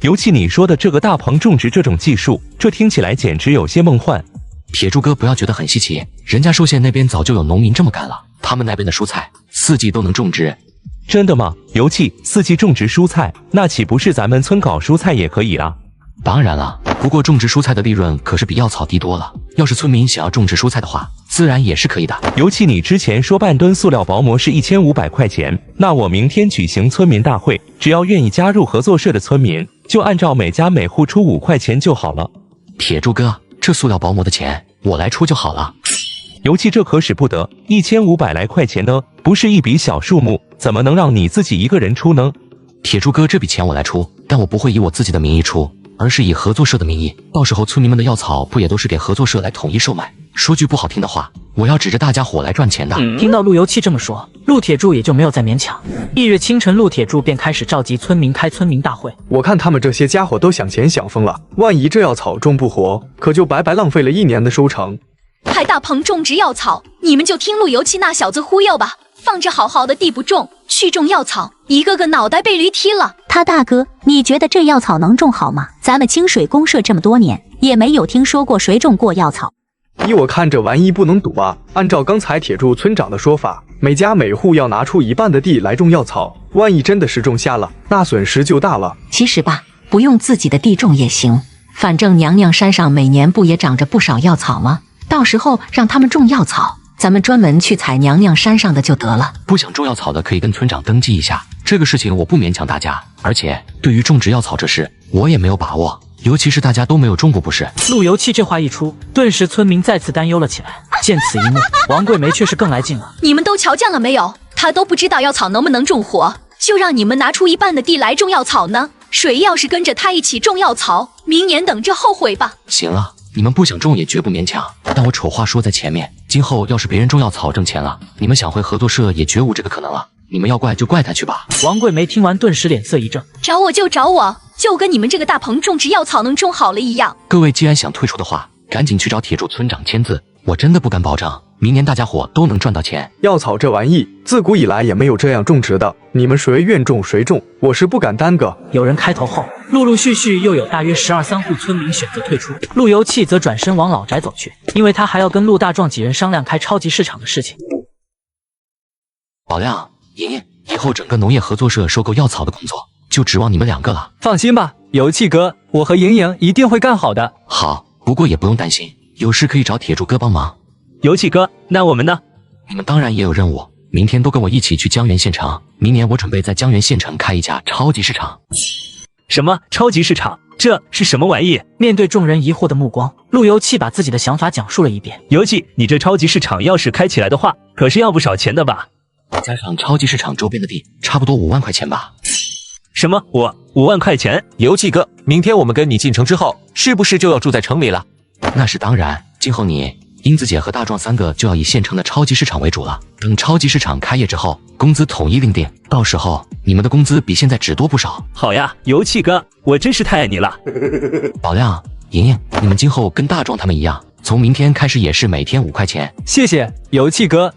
尤其你说的这个大棚种植这种技术，这听起来简直有些梦幻。铁柱哥不要觉得很稀奇，人家寿县那边早就有农民这么干了，他们那边的蔬菜4季都能种植。真的吗？尤其4季种植蔬菜，那岂不是咱们村搞蔬菜也可以啊？当然了，不过种植蔬菜的利润可是比药草低多了。要是村民想要种植蔬菜的话，自然也是可以的。尤其你之前说半吨塑料薄膜是1500块钱，那我明天举行村民大会，只要愿意加入合作社的村民，就按照每家每户出5块钱就好了。铁柱哥，这塑料薄膜的钱我来出就好了。尤其这可使不得，1500来块钱呢，不是一笔小数目，怎么能让你自己一个人出呢？铁柱哥，这笔钱我来出，但我不会以我自己的名义出，而是以合作社的名义，到时候村民们的药草不也都是给合作社来统一售卖？说句不好听的话，我要指着大家伙来赚钱的。听到陆游气这么说，陆铁柱也就没有再勉强。翌日清晨，陆铁柱便开始召集村民开村民大会。我看他们这些家伙都想钱想疯了，万一这药草种不活，可就白白浪费了1年的收成。开大棚种植药草，你们就听陆游气那小子忽悠吧，放着好好的地不种，去种药草，一个个脑袋被驴踢了。他大哥，你觉得这药草能种好吗？咱们清水公社这么多年，也没有听说过谁种过药草。依我看，这玩意不能赌啊！按照刚才铁柱村长的说法，每家每户要拿出1半的地来种药草，万一真的是种下了，那损失就大了。其实吧，不用自己的地种也行，反正娘娘山上每年不也长着不少药草吗？到时候让他们种药草，咱们专门去采娘娘山上的就得了。不想种药草的可以跟村长登记一下，这个事情我不勉强大家。而且对于种植药草这事，我也没有把握，尤其是大家都没有种过，不是？陆游气这话一出，顿时村民再次担忧了起来。见此一幕，王桂梅却是更来劲了。你们都瞧见了没有？他都不知道药草能不能种活，就让你们拿出1半的地来种药草呢。谁要是跟着他一起种药草，明年等着后悔吧。行了，你们不想种也绝不勉强，但我丑话说在前面，今后要是别人种药草挣钱了，你们想回合作社也绝无这个可能了。你们要怪就怪他去吧。王桂梅听完顿时脸色一正，找我就找我，就跟你们这个大棚种植药草能种好了一样。各位既然想退出的话，赶紧去找铁柱村长签字，我真的不敢保证明年大家伙都能赚到钱。药草这玩意自古以来也没有这样种植的，你们谁愿种谁种，我是不敢耽搁。有人开头后，陆陆续续又有大约12、13户村民选择退出，陆游气则转身往老宅走去，因为他还要跟陆大壮几人商量开超级市场的事情。宝亮、莹莹，以后整个农业合作社收购药草的工作就指望你们2个了。放心吧，游气哥，我和莹莹一定会干好的。好，不过也不用担心，有事可以找铁柱哥帮忙。游气哥，那我们呢？你们当然也有任务，明天都跟我一起去江源县城。明年我准备在江源县城开一家超级市场。什么超级市场？这是什么玩意？面对众人疑惑的目光，陆游气把自己的想法讲述了一遍。游气，你这超级市场要是开起来的话，可是要不少钱的吧？加上超级市场周边的地，差不多5万块钱吧。什么？5万块钱？油气哥，明天我们跟你进城之后，是不是就要住在城里了？那是当然，今后你、英子姐和大壮3个就要以县城的超级市场为主了。等超级市场开业之后，工资统一另定，到时候你们的工资比现在只多不少。好呀，油气哥，我真是太爱你了。宝亮、莹莹，你们今后跟大壮他们一样，从明天开始也是每天5块钱。谢谢，油气哥。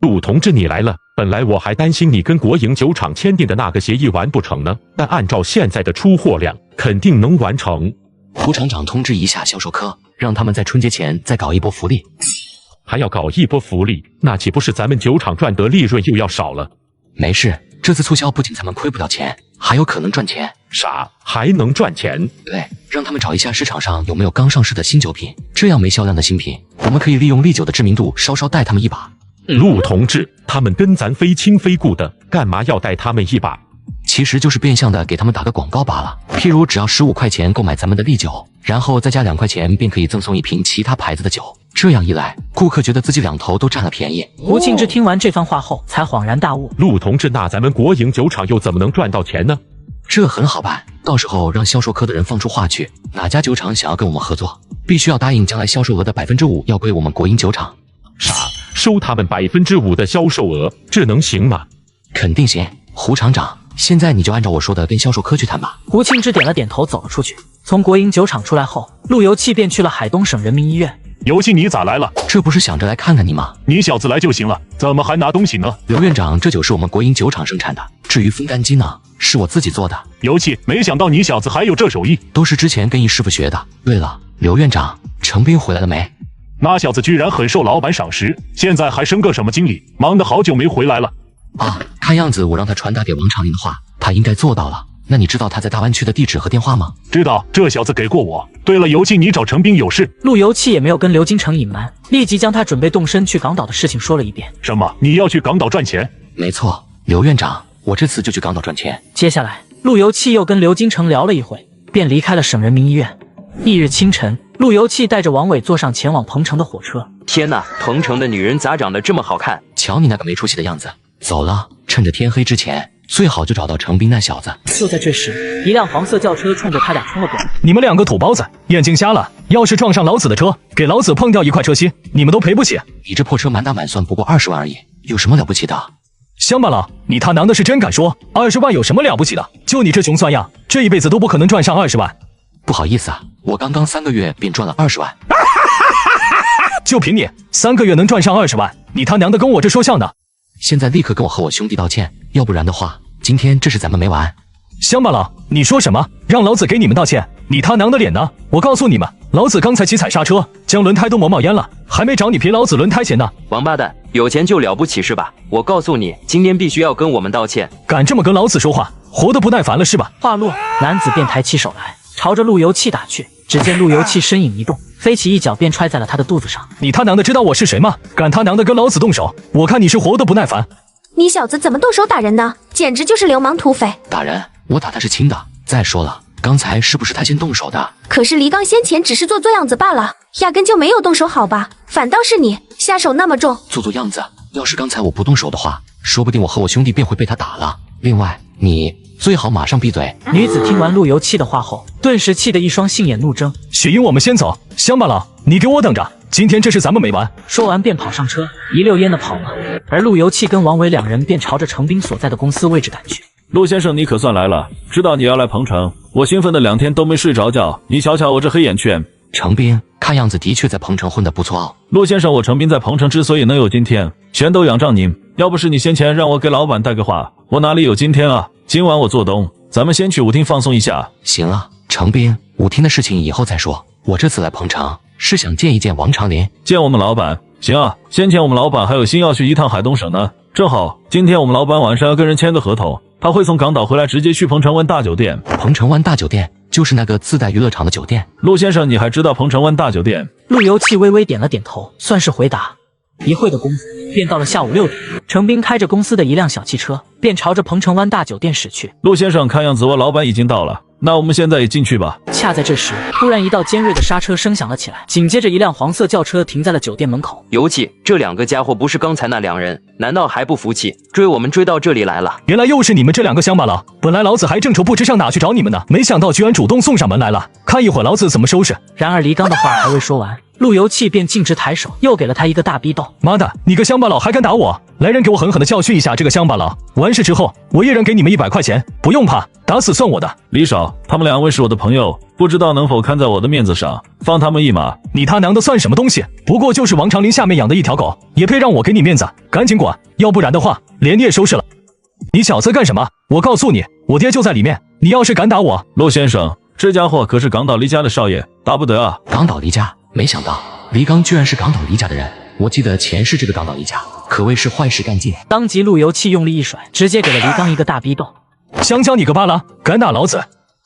陆同志，你来了。本来我还担心你跟国营酒厂签订的那个协议完不成呢，但按照现在的出货量，肯定能完成。胡厂长通知一下销售科，让他们在春节前再搞一波福利。还要搞一波福利，那岂不是咱们酒厂赚得利润又要少了？没事，这次促销不仅咱们亏不了钱，还有可能赚钱。啥？还能赚钱？对，让他们找一下市场上有没有刚上市的新酒品，这样没销量的新品，我们可以利用利酒的知名度稍稍带他们一把。陆同志，他们跟咱非亲非故的，干嘛要带他们一把？其实就是变相的给他们打个广告罢了。譬如只要15块钱购买咱们的利酒，然后再加2块钱，便可以赠送一瓶其他牌子的酒。这样一来，顾客觉得自己两头都占了便宜。胡庆之听完这番话后，才恍然大悟。陆同志，那咱们国营酒厂又怎么能赚到钱呢？这很好办，到时候让销售科的人放出话去，哪家酒厂想要跟我们合作，必须要答应将来销售额的5%要归我们国营酒厂。啥？收他们5%的销售额，这能行吗？肯定行，胡厂长，现在你就按照我说的跟销售科去谈吧。胡庆之点了点头，走了出去。从国营酒厂出来后，陆游气便去了海东省人民医院。游气，你咋来了？这不是想着来看看你吗？你小子来就行了，怎么还拿东西呢？刘院长，这酒是我们国营酒厂生产的，至于风干鸡呢，是我自己做的。游气，没想到你小子还有这手艺，都是之前跟一师傅学的。对了，刘院长，程斌回来了没？那小子居然很受老板赏识，现在还升个什么经理，忙得好久没回来了。啊，看样子我让他传达给王长林的话，他应该做到了。那你知道他在大湾区的地址和电话吗？知道，这小子给过我。对了，游气，你找程斌有事？陆游气也没有跟刘金城隐瞒，立即将他准备动身去港岛的事情说了一遍。什么？你要去港岛赚钱？没错，刘院长，我这次就去港岛赚钱。接下来，陆游气又跟刘金城聊了一会，便离开了省人民医院。翌日清晨，陆游气带着王伟坐上前往彭城的火车。天哪，彭城的女人咋长得这么好看？瞧你那个没出息的样子，走了，趁着天黑之前，最好就找到程斌那小子。就在这时，一辆黄色轿车冲着他俩冲了过来。你们2个土包子，眼睛瞎了？要是撞上老子的车，给老子碰掉1块车薪，你们都赔不起。你这破车满打满算不过20万而已，有什么了不起的？乡巴佬，你他娘的是真敢说，20万有什么了不起的？就你这穷酸样，这一辈子都不可能赚上20万。不好意思啊，我刚刚3个月便赚了20万。就凭你3个月能赚上20万，你他娘的跟我这说笑呢？现在立刻跟我和我兄弟道歉，要不然的话，今天这事咱们没完。乡巴佬，你说什么？让老子给你们道歉？你他娘的脸呢？我告诉你们，老子刚才骑踩刹车，将轮胎都磨冒烟了，还没找你赔老子轮胎钱呢。王八蛋，有钱就了不起是吧？我告诉你，今天必须要跟我们道歉。敢这么跟老子说话，活得不耐烦了是吧？话落，男子便抬起手来，朝着陆游气打去。只见陆游气身影一动，飞起一脚便踹在了他的肚子上。你他娘的知道我是谁吗？敢他娘的跟老子动手，我看你是活得不耐烦。你小子怎么动手打人呢？简直就是流氓土匪！打人？我打他是轻的。再说了，刚才是不是他先动手的？可是黎刚先前只是做样子罢了，压根就没有动手好吧？反倒是你下手那么重。做样子，要是刚才我不动手的话，说不定我和我兄弟便会被他打了。另外，你最好马上闭嘴。女子听完陆游气的话后，顿时气得一双杏眼怒睁。雪英，我们先走。乡巴佬，你给我等着，今天这事咱们没完。说完便跑上车，一溜烟的跑了。而陆游气跟王伟2人便朝着程斌所在的公司位置赶去。陆先生，你可算来了，知道你要来彭城，我兴奋的2天都没睡着觉。你瞧瞧我这黑眼圈。程斌看样子的确在彭城混得不错哦。陆先生，我程斌在彭城之所以能有今天，全都仰仗您。要不是你先前让我给老板带个话，我哪里有今天啊？今晚我做东，咱们先去舞厅放松一下。行了，程斌，舞厅的事情以后再说。我这次来彭城是想见一见王长林，见我们老板。行啊，先前我们老板还有心要去一趟海东省呢，正好今天我们老板晚上要跟人签个合同，他会从港岛回来直接去鹏城湾大酒店。鹏城湾大酒店就是那个自带娱乐场的酒店。陆先生，你还知道鹏城湾大酒店？陆游气微微点了点头，算是回答。一会的功夫，便到了下午6点。程斌开着公司的一辆小汽车，便朝着鹏城湾大酒店驶去。陆先生，看样子我老板已经到了，那我们现在也进去吧。恰在这时，突然一道尖锐的刹车声响了起来，紧接着一辆黄色轿车停在了酒店门口。尤其这2个家伙不是刚才那2人，难道还不服气，追我们追到这里来了？原来又是你们这2个乡巴佬！本来老子还正愁不知上哪去找你们呢，没想到居然主动送上门来了，看一会儿老子怎么收拾！然而黎刚的话还未说完，陆游气便径直抬手，又给了他一个大逼斗。妈的，你个乡巴佬还敢打我！来人，给我狠狠的教训一下这个乡巴佬！完事之后，我一人给你们100块钱，不用怕，打死算我的。李少，他们2位是我的朋友，不知道能否看在我的面子上，放他们一马？你他娘的算什么东西？不过就是王长林下面养的一条狗，也配让我给你面子？赶紧滚，要不然的话，连你也收拾了。你小子干什么？我告诉你，我爹就在里面，你要是敢打我……陆先生，这家伙可是港岛黎家的少爷，打不得啊！港岛黎家，没想到黎刚居然是港岛黎家的人。我记得前世这个港岛黎家可谓是坏事干尽。当即陆游气用力一甩，直接给了黎刚一个大逼斗。香蕉你个巴拉，敢打老子！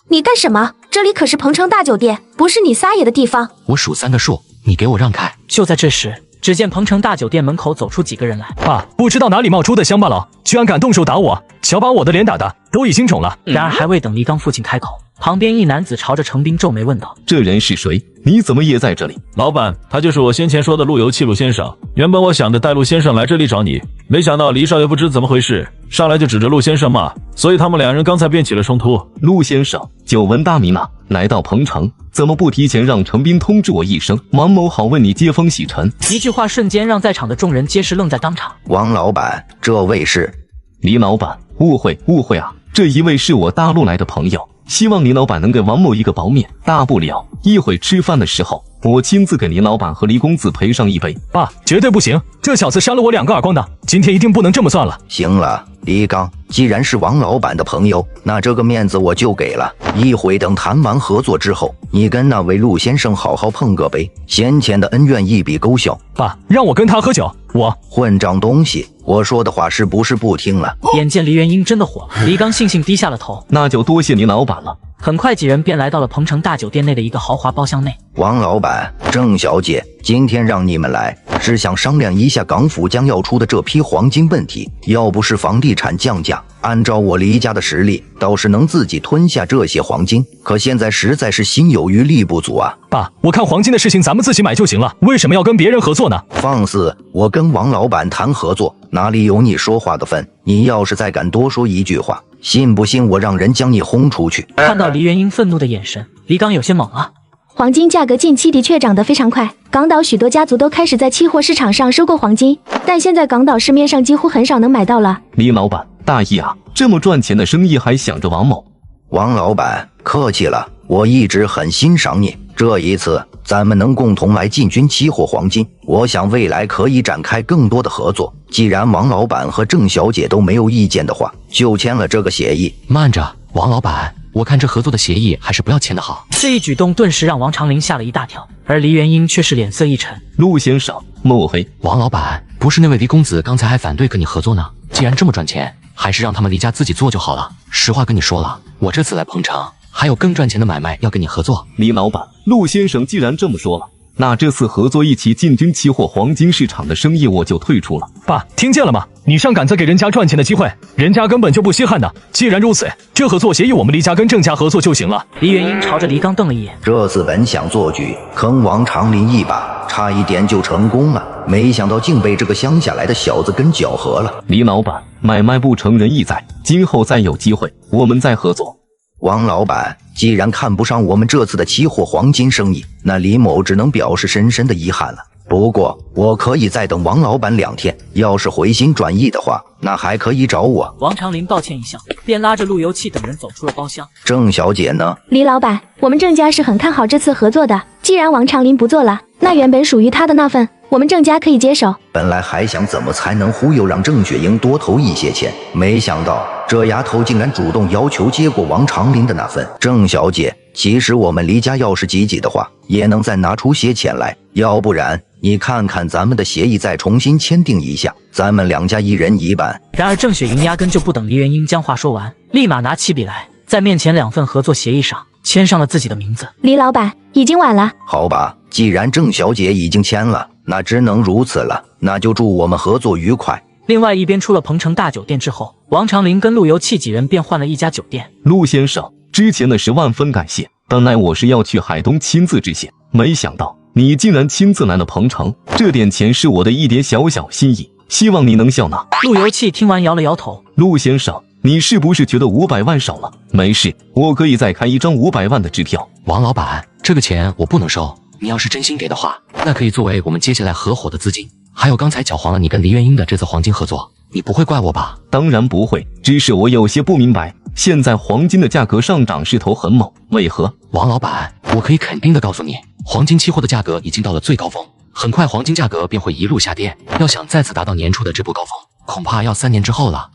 你干什么？这里可是鹏城大酒店，不是你撒野的地方。我数3个数，你给我让开。就在这时，只见鹏城大酒店门口走出几个人来。爸，不知道哪里冒出的乡巴佬，居然敢动手打我，瞧把我的脸打的都已经肿了。然而还未等黎刚父亲开口，旁边一男子朝着程斌皱眉问道：“这人是谁？你怎么也在这里？”老板，他就是我先前说的陆游气陆先生。原本我想着带陆先生来这里找你，没想到黎少爷不知怎么回事，上来就指着陆先生骂，所以他们2人刚才便起了冲突。陆先生久闻大名啊，来到鹏城怎么不提前让程斌通知我一声，王某好为你接风洗尘？一句话瞬间让在场的众人皆是愣在当场。王老板，这位是？黎老板，误会啊，这一位是我大陆来的朋友。希望林老板能给王某一个薄面，大不了一会吃饭的时候，我亲自给林老板和黎公子赔上一杯。爸，绝对不行！这小子扇了我2个耳光的，今天一定不能这么算了。行了，黎刚，既然是王老板的朋友，那这个面子我就给了。一会等谈完合作之后，你跟那位陆先生好好碰个杯，先前的恩怨一笔勾销。爸，让我跟他喝酒，我混账东西！我说的话是不是不听了？眼见黎元英真的火了，黎刚悻悻低下了头。那就多谢您老板了。很快几人便来到了鹏城大酒店内的一个豪华包厢内。王老板、郑小姐，今天让你们来是想商量一下港府将要出的这批黄金问题。要不是房地产降价，按照我黎家的实力，倒是能自己吞下这些黄金。可现在实在是心有余力不足啊！爸，我看黄金的事情咱们自己买就行了，为什么要跟别人合作呢？放肆！我跟王老板谈合作，哪里有你说话的份？你要是再敢多说一句话，信不信我让人将你轰出去？看到黎元英愤怒的眼神，黎刚有些懵了。黄金价格近期的确涨得非常快，港岛许多家族都开始在期货市场上收购黄金，但现在港岛市面上几乎很少能买到了。黎老板大意啊，这么赚钱的生意还想着王某。王老板客气了，我一直很欣赏你。这一次咱们能共同来进军期货黄金，我想未来可以展开更多的合作。既然王老板和郑小姐都没有意见的话，就签了这个协议。慢着，王老板，我看这合作的协议还是不要签的好。这一举动顿时让王长林吓了一大跳，而黎元英却是脸色一沉。陆先生，莫非王老板不是那位黎公子刚才还反对跟你合作呢？既然这么赚钱，还是让他们黎家自己做就好了。实话跟你说了，我这次来鹏城还有更赚钱的买卖要跟你合作。黎老板，陆先生既然这么说了，那这次合作一起进军期货黄金市场的生意我就退出了。爸，听见了吗？你上赶着给人家赚钱的机会，人家根本就不稀罕的。既然如此，这合作协议我们黎家跟郑家合作就行了。黎元英朝着黎刚瞪了一眼。这次本想做局坑王长林一把，差一点就成功了，没想到竟被这个乡下来的小子跟搅和了。黎老板，买卖不成仁义在，今后再有机会我们再合作。王老板，既然看不上我们这次的期货黄金生意，那李某只能表示深深的遗憾了。不过我可以再等王老板2天，要是回心转意的话，那还可以找我。王长林抱歉一笑，便拉着陆游气等人走出了包厢。郑小姐呢？黎老板，我们郑家是很看好这次合作的，既然王长林不做了，那原本属于他的那份，我们郑家可以接手。本来还想怎么才能忽悠让郑雪莹多投一些钱，没想到这丫头竟然主动要求接过王长林的那份。郑小姐，其实我们黎家要是积极的话，也能再拿出些钱来，要不然你看看咱们的协议再重新签订一下，咱们2家1人1半。然而郑雪莹压根就不等黎元英将话说完，立马拿起笔来，在面前2份合作协议上签上了自己的名字。黎老板，已经晚了。好吧，既然郑小姐已经签了，那只能如此了，那就祝我们合作愉快。另外一边出了鹏城大酒店之后，王长林跟陆游气几人便换了一家酒店。陆先生，之前的事万分感谢。本来我是要去海东亲自致谢，没想到你竟然亲自来了彭城，这点钱是我的一点小小心意，希望你能笑纳。陆游气听完摇了摇头，陆先生，你是不是觉得500万少了？没事，我可以再开一张500万的支票。王老板，这个钱我不能收，你要是真心给的话，那可以作为我们接下来合伙的资金。还有刚才搅黄了你跟黎元英的这次黄金合作，你不会怪我吧？当然不会，只是我有些不明白，现在黄金的价格上涨势头很猛，为何？王老板，我可以肯定的告诉你，黄金期货的价格已经到了最高峰，很快黄金价格便会一路下跌，要想再次达到年初的这波高峰，恐怕要3年之后了。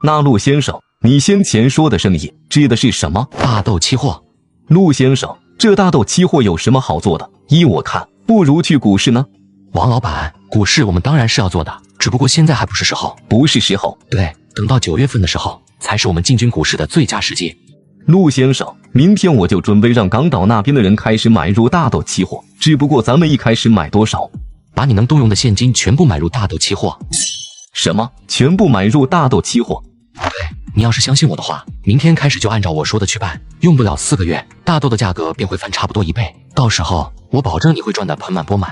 那陆先生，你先前说的生意指的是什么？大豆期货。陆先生，这大豆期货有什么好做的？依我看，不如去股市呢。王老板，股市我们当然是要做的，只不过现在还不是时候。不是时候？对，等到9月份的时候，才是我们进军股市的最佳时机。陆先生，明天我就准备让港岛那边的人开始买入大豆期货，只不过咱们一开始买多少？把你能动用的现金全部买入大豆期货。什么？全部买入大豆期货？对，你要是相信我的话，明天开始就按照我说的去办，用不了4个月，大豆的价格便会翻差不多1倍，到时候我保证你会赚得盆满钵满。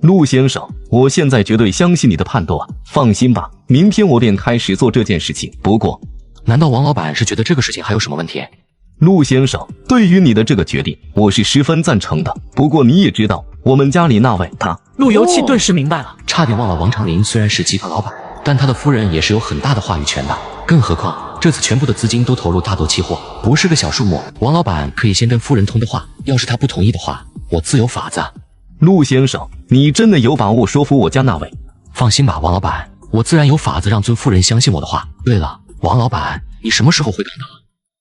陆先生，我现在绝对相信你的判断，放心吧，明天我便开始做这件事情。不过，难道王老板是觉得这个事情还有什么问题？陆先生，对于你的这个决定，我是十分赞成的。不过你也知道，我们家里那位他……陆游气顿时明白了，差点忘了，王长林虽然是集团老板，但他的夫人也是有很大的话语权的。更何况这次全部的资金都投入大豆期货，不是个小数目。王老板可以先跟夫人通的话，要是他不同意的话，我自有法子。陆先生，你真的有把握说服我家那位？放心吧，王老板，我自然有法子让尊夫人相信我的话。对了，王老板，你什么时候回港岛？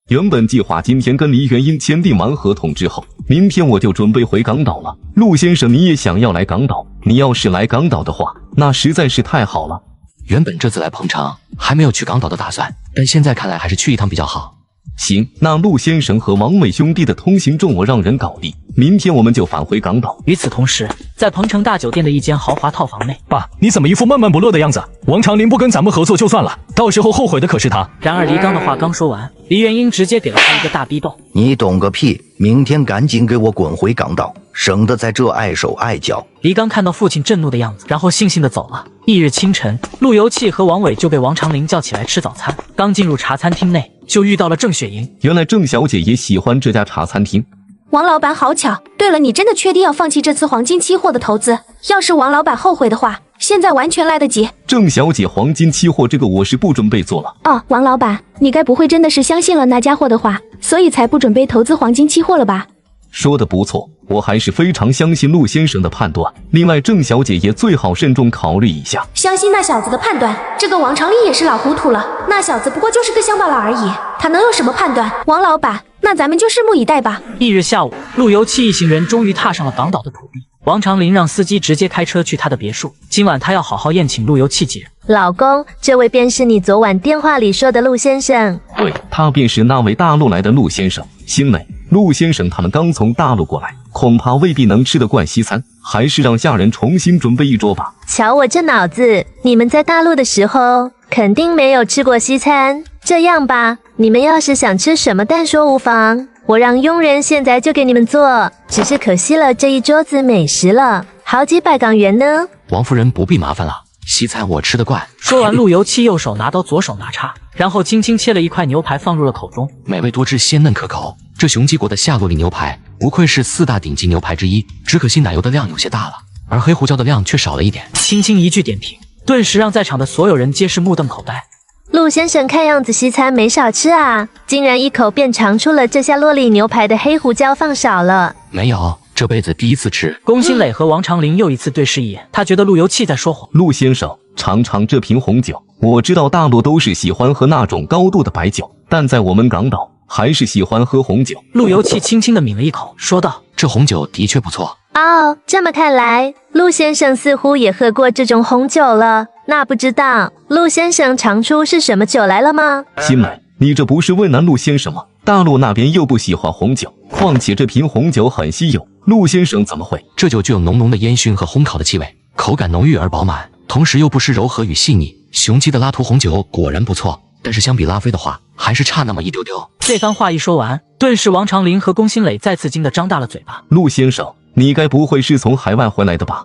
原本计划今天跟黎元英签订完合同之后，明天我就准备回港岛了。陆先生，你也想要来港岛？你要是来港岛的话，那实在是太好了。原本这次来彭城还没有去港岛的打算，但现在看来还是去一趟比较好。行，那陆先生和王伟兄弟的通行证我让人搞定，明天我们就返回港岛。与此同时，在鹏城大酒店的一间豪华套房内，爸，你怎么一副闷闷不乐的样子？王长林不跟咱们合作就算了，到时候后悔的可是他。然而黎刚的话刚说完，黎元英直接给了他一个大逼斗。你懂个屁！明天赶紧给我滚回港岛，省得在这碍手碍脚。黎刚看到父亲震怒的样子，然后悻悻地走了。翌日清晨，陆游气和王伟就被王长林叫起来吃早餐。刚进入茶餐厅内，就遇到了郑雪莹。原来郑小姐也喜欢这家茶餐厅。王老板好巧。对了，你真的确定要放弃这次黄金期货的投资？要是王老板后悔的话，现在完全来得及。郑小姐，黄金期货这个我是不准备做了。哦，王老板，你该不会真的是相信了那家伙的话，所以才不准备投资黄金期货了吧？说的不错，我还是非常相信陆先生的判断。另外，郑小姐也最好慎重考虑一下。相信那小子的判断，这个王长林也是老糊涂了。那小子不过就是个乡巴佬而已，他能有什么判断？王老板，那咱们就拭目以待吧。翌日下午，陆游气一行人终于踏上了港岛的土地。王长林让司机直接开车去他的别墅，今晚他要好好宴请陆游气几人。老公，这位便是你昨晚电话里说的陆先生。对，他便是那位大陆来的陆先生。星美，陆先生他们刚从大陆过来，恐怕未必能吃得惯西餐，还是让下人重新准备一桌吧。瞧我这脑子，你们在大陆的时候肯定没有吃过西餐。这样吧，你们要是想吃什么，但说无妨，我让佣人现在就给你们做。只是可惜了这一桌子美食了，好几百港元呢。王夫人不必麻烦了，西餐我吃得惯。说完，陆游气右手拿刀，左手拿叉，然后轻轻切了一块牛排放入了口中，美味多汁，鲜嫩可口。这雄鸡国的夏洛里牛排不愧是4大顶级牛排之一，只可惜奶油的量有些大了，而黑胡椒的量却少了一点。轻轻一句点评，顿时让在场的所有人皆是目瞪口呆。陆先生看样子西餐没少吃啊，竟然一口便尝出了这夏洛里牛排的黑胡椒放少了。没有，这辈子第一次吃。龚新磊和王长林又一次对视一眼，他觉得陆游气在说谎。陆先生，尝尝这瓶红酒。我知道大陆都是喜欢喝那种高度的白酒，但在我们港岛还是喜欢喝红酒。陆游气轻轻地抿了一口，说道：“这红酒的确不错。”哦，这么看来，陆先生似乎也喝过这种红酒了。那不知道陆先生尝出是什么酒来了吗？新美，你这不是为难陆先生吗？大陆那边又不喜欢红酒，况且这瓶红酒很稀有，陆先生怎么会？这酒具有浓浓的烟熏和烘烤的气味，口感浓郁而饱满，同时又不失柔和与细腻。雄鸡的拉图红酒果然不错，但是相比拉菲的话，还是差那么一丢丢。这番话一说完，顿时王长林和龚新磊再次惊得张大了嘴巴。陆先生，你该不会是从海外回来的吧？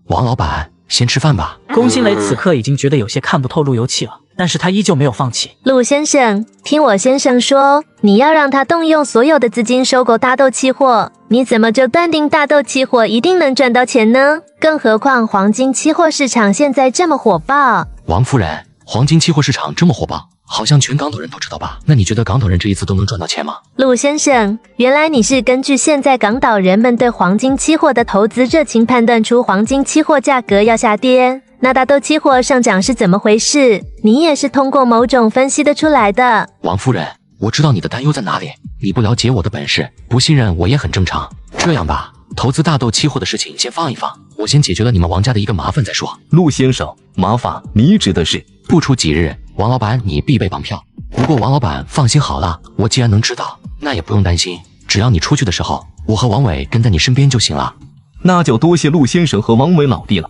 王老板，先吃饭吧。龚新磊此刻已经觉得有些看不透路由器了，但是他依旧没有放弃。陆先生，听我先生说，你要让他动用所有的资金收购大豆期货，你怎么就断定大豆期货一定能赚到钱呢？更何况黄金期货市场现在这么火爆。王夫人，黄金期货市场这么火爆，好像全港岛人都知道吧？那你觉得港岛人这一次都能赚到钱吗？陆先生，原来你是根据现在港岛人们对黄金期货的投资热情判断出黄金期货价格要下跌，那大豆期货上涨是怎么回事？你也是通过某种分析得出来的。王夫人，我知道你的担忧在哪里，你不了解我的本事，不信任我也很正常。这样吧，投资大豆期货的事情先放一放，我先解决了你们王家的一个麻烦再说。陆先生，麻烦你指的是？不出几日，王老板你必备绑票。不过王老板放心好了，我既然能知道，那也不用担心，只要你出去的时候，我和王伟跟在你身边就行了。那就多谢陆先生和王伟老弟了。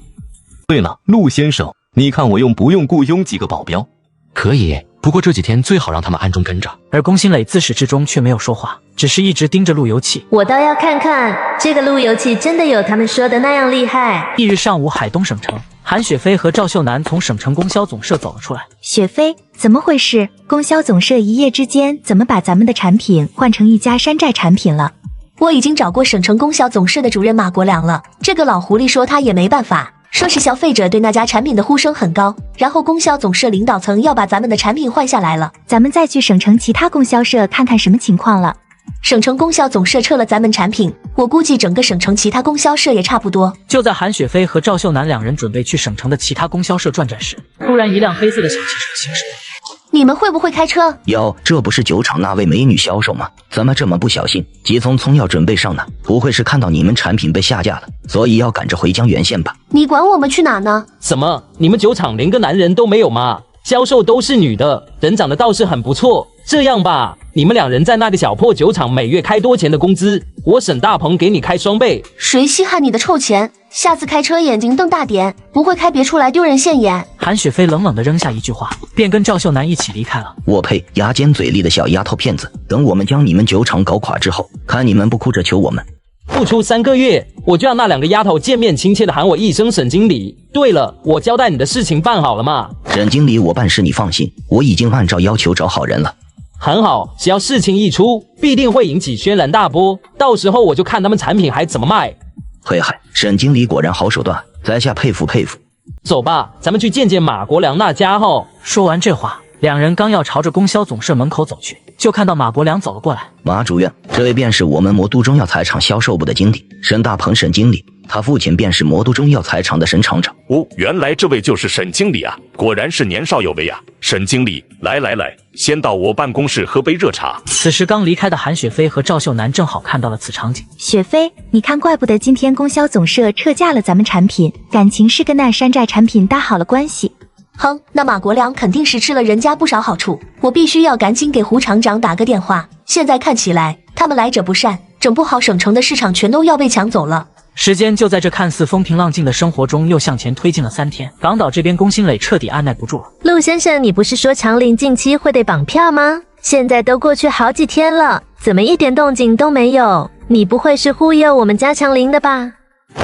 对了，陆先生，你看我用不用雇佣几个保镖？可以，不过这几天最好让他们暗中跟着。而龚新磊自始至终却没有说话，只是一直盯着路由器。我倒要看看这个路由器真的有他们说的那样厉害。翌日上午，海东省城，韩雪飞和赵秀楠从省城供销总社走了出来。雪飞，怎么回事？供销总社一夜之间怎么把咱们的产品换成一家山寨产品了？我已经找过省城供销总社的主任马国良了，这个老狐狸说他也没办法，说是消费者对那家产品的呼声很高，然后供销总社领导层要把咱们的产品换下来了。咱们再去省城其他供销社看看什么情况了。省城供销总社撤了咱们产品，我估计整个省城其他供销社也差不多。就在韩雪飞和赵秀楠两人准备去省城的其他供销社转转时，突然一辆黑色的小汽车行驶。你们会不会开车？哟，这不是酒厂那位美女销售吗？怎么这么不小心？急匆匆要准备上呢？不会是看到你们产品被下架了，所以要赶着回江原县吧？你管我们去哪呢？什么？你们酒厂连个男人都没有吗？销售都是女的，人长得倒是很不错。这样吧，你们两人在那个小破酒厂每月开多钱的工资，我沈大鹏给你开双倍。谁稀罕你的臭钱？下次开车眼睛瞪大点，不会开别出来丢人现眼。韩雪飞冷冷地扔下一句话，便跟赵秀楠一起离开了。我呸，牙尖嘴利的小丫头片子，等我们将你们酒厂搞垮之后，看你们不哭着求我们。不出3个月，我就让那2个丫头见面亲切的喊我一声沈经理。对了，我交代你的事情办好了吗？沈经理，我办事你放心，我已经按照要求找好人了。很好，只要事情一出，必定会引起轩然大波，到时候我就看他们产品还怎么卖。嘿嗨，沈经理果然好手段，在下佩服佩服。走吧，咱们去见见马国良那家伙。说完这话，两人刚要朝着供销总社门口走去，就看到马国良走了过来。马主任，这位便是我们魔都中药材厂销售部的经理沈大鹏沈经理，他父亲便是魔都中药材厂的沈厂长。哦，原来这位就是沈经理啊，果然是年少有为啊。沈经理，来，先到我办公室喝杯热茶。此时刚离开的韩雪飞和赵秀楠正好看到了此场景。雪飞，你看，怪不得今天供销总社撤价了咱们产品，感情是跟那山寨产品搭好了关系。哼，那马国良肯定是吃了人家不少好处，我必须要赶紧给胡厂长打个电话。现在看起来，他们来者不善，整不好省城的市场全都要被抢走了。时间就在这看似风平浪静的生活中又向前推进了3天，港岛这边龚新磊彻底按耐不住了。陆先生，你不是说长林近期会得绑票吗？现在都过去好几天了，怎么一点动静都没有？你不会是忽悠我们家长林的吧？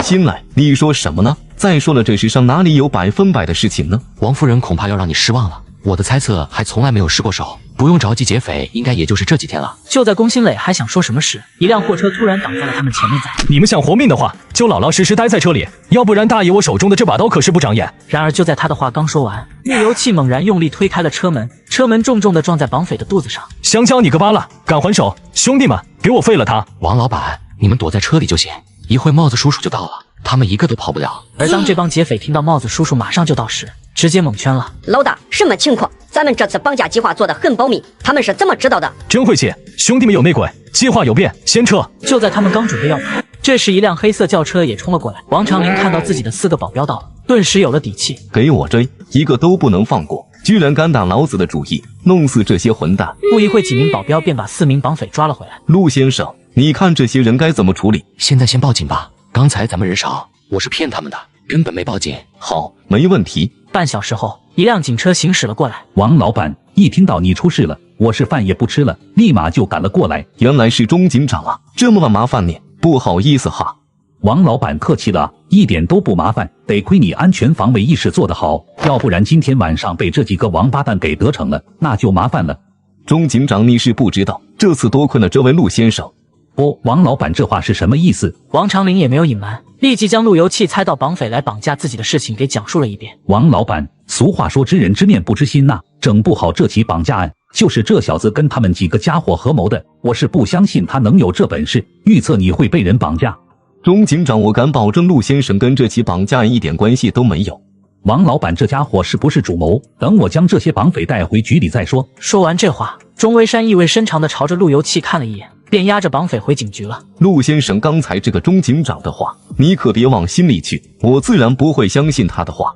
新来，你说什么呢？再说了，这世上哪里有100%的事情呢？王夫人恐怕要让你失望了，我的猜测还从来没有失过手，不用着急劫匪，应该也就是这几天了。就在龚新磊还想说什么时，一辆货车突然挡在了他们前面。你们想活命的话，就老老实实待在车里，要不然大爷我手中的这把刀可是不长眼。然而就在他的话刚说完，路由器猛然用力推开了车门，车门重重地撞在绑匪的肚子上。香蕉你个巴拉，敢还手！兄弟们，给我废了他！王老板，你们躲在车里就行，一会帽子叔叔就到了，他们一个都跑不了。而当这帮劫匪听到帽子叔叔马上就到时，直接蒙圈了。老大，什么情况？咱们这次绑架计划做得很保密，他们是怎么知道的？真晦气，兄弟们有内鬼，计划有变，先撤！就在他们刚准备要跑，这时一辆黑色轿车也冲了过来。王长林看到自己的4个保镖到了，顿时有了底气。给我追，一个都不能放过！居然敢打老子的主意，弄死这些混蛋！不一会，几名保镖便把4名绑匪抓了回来。陆先生，你看这些人该怎么处理？现在先报警吧，刚才咱们人少，我是骗他们的，根本没报警。好，没问题。半小时后，一辆警车行驶了过来。王老板，一听到你出事了，我是饭也不吃了，立马就赶了过来。原来是钟警长啊，这么晚麻烦你，不好意思哈。王老板客气了，一点都不麻烦，得亏你安全防卫意识做得好，要不然今天晚上被这几个王八蛋给得逞了，那就麻烦了。钟警长，你是不知道，这次多亏了这位陆先生。哦，王老板这话是什么意思？王长林也没有隐瞒，立即将路由器猜到绑匪来绑架自己的事情给讲述了一遍。王老板，俗话说知人知面不知心呐，整不好这起绑架案就是这小子跟他们几个家伙合谋的，我是不相信他能有这本事预测你会被人绑架。钟警长，我敢保证陆先生跟这起绑架案一点关系都没有。王老板这家伙是不是主谋？等我将这些绑匪带回局里再说。说完这话，钟威山意味深长地朝着路由器看了一眼，便押着绑匪回警局了。陆先生，刚才这个钟警长的话，你可别往心里去，我自然不会相信他的话。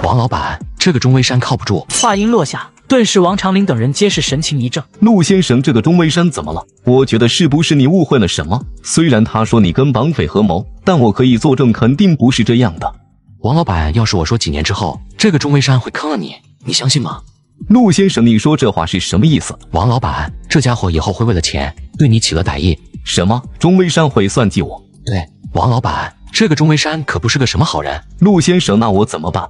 王老板，这个钟威山靠不住。话音落下，顿时王长林等人皆是神情一怔。陆先生，这个钟威山怎么了？我觉得是不是你误会了什么？虽然他说你跟绑匪合谋，但我可以作证，肯定不是这样的。王老板，要是我说几年之后这个钟威山会坑了你，你相信吗？陆先生，你说这话是什么意思？王老板，这家伙以后会为了钱对你起了歹意。什么？钟威山会算计我？对，王老板，这个钟威山可不是个什么好人。陆先生，那我怎么办？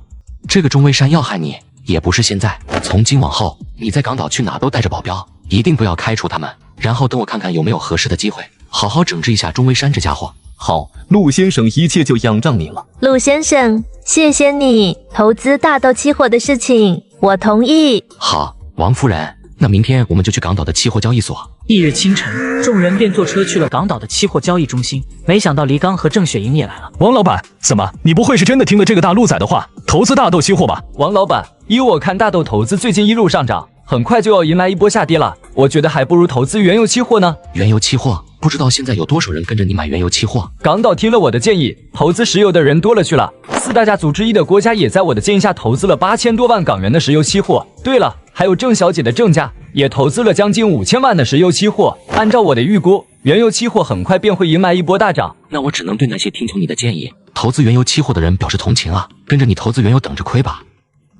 这个钟威山要害你，也不是现在，从今往后，你在港岛去哪都带着保镖，一定不要开除他们。然后等我看看有没有合适的机会，好好整治一下钟威山这家伙。好，陆先生，一切就仰仗你了。陆先生，谢谢你投资大豆期货的事情，我同意。好，王夫人，那明天我们就去港岛的期货交易所。翌日清晨，众人便坐车去了港岛的期货交易中心。没想到黎刚和郑雪莹也来了。王老板，怎么，你不会是真的听了这个大陆仔的话，投资大豆期货吧？王老板，依我看，大豆投资最近一路上涨，很快就要迎来一波下跌了。我觉得还不如投资原油期货呢。原油期货？不知道现在有多少人跟着你买原油期货？港岛听了我的建议，投资石油的人多了去了。四大家族之一的郭家也在我的建议下投资了8000多万港元的石油期货。对了，还有郑小姐的郑家也投资了将近5000万的石油期货。按照我的预估，原油期货很快便会迎来一波大涨。那我只能对那些听从你的建议投资原油期货的人表示同情啊，跟着你投资原油等着亏吧。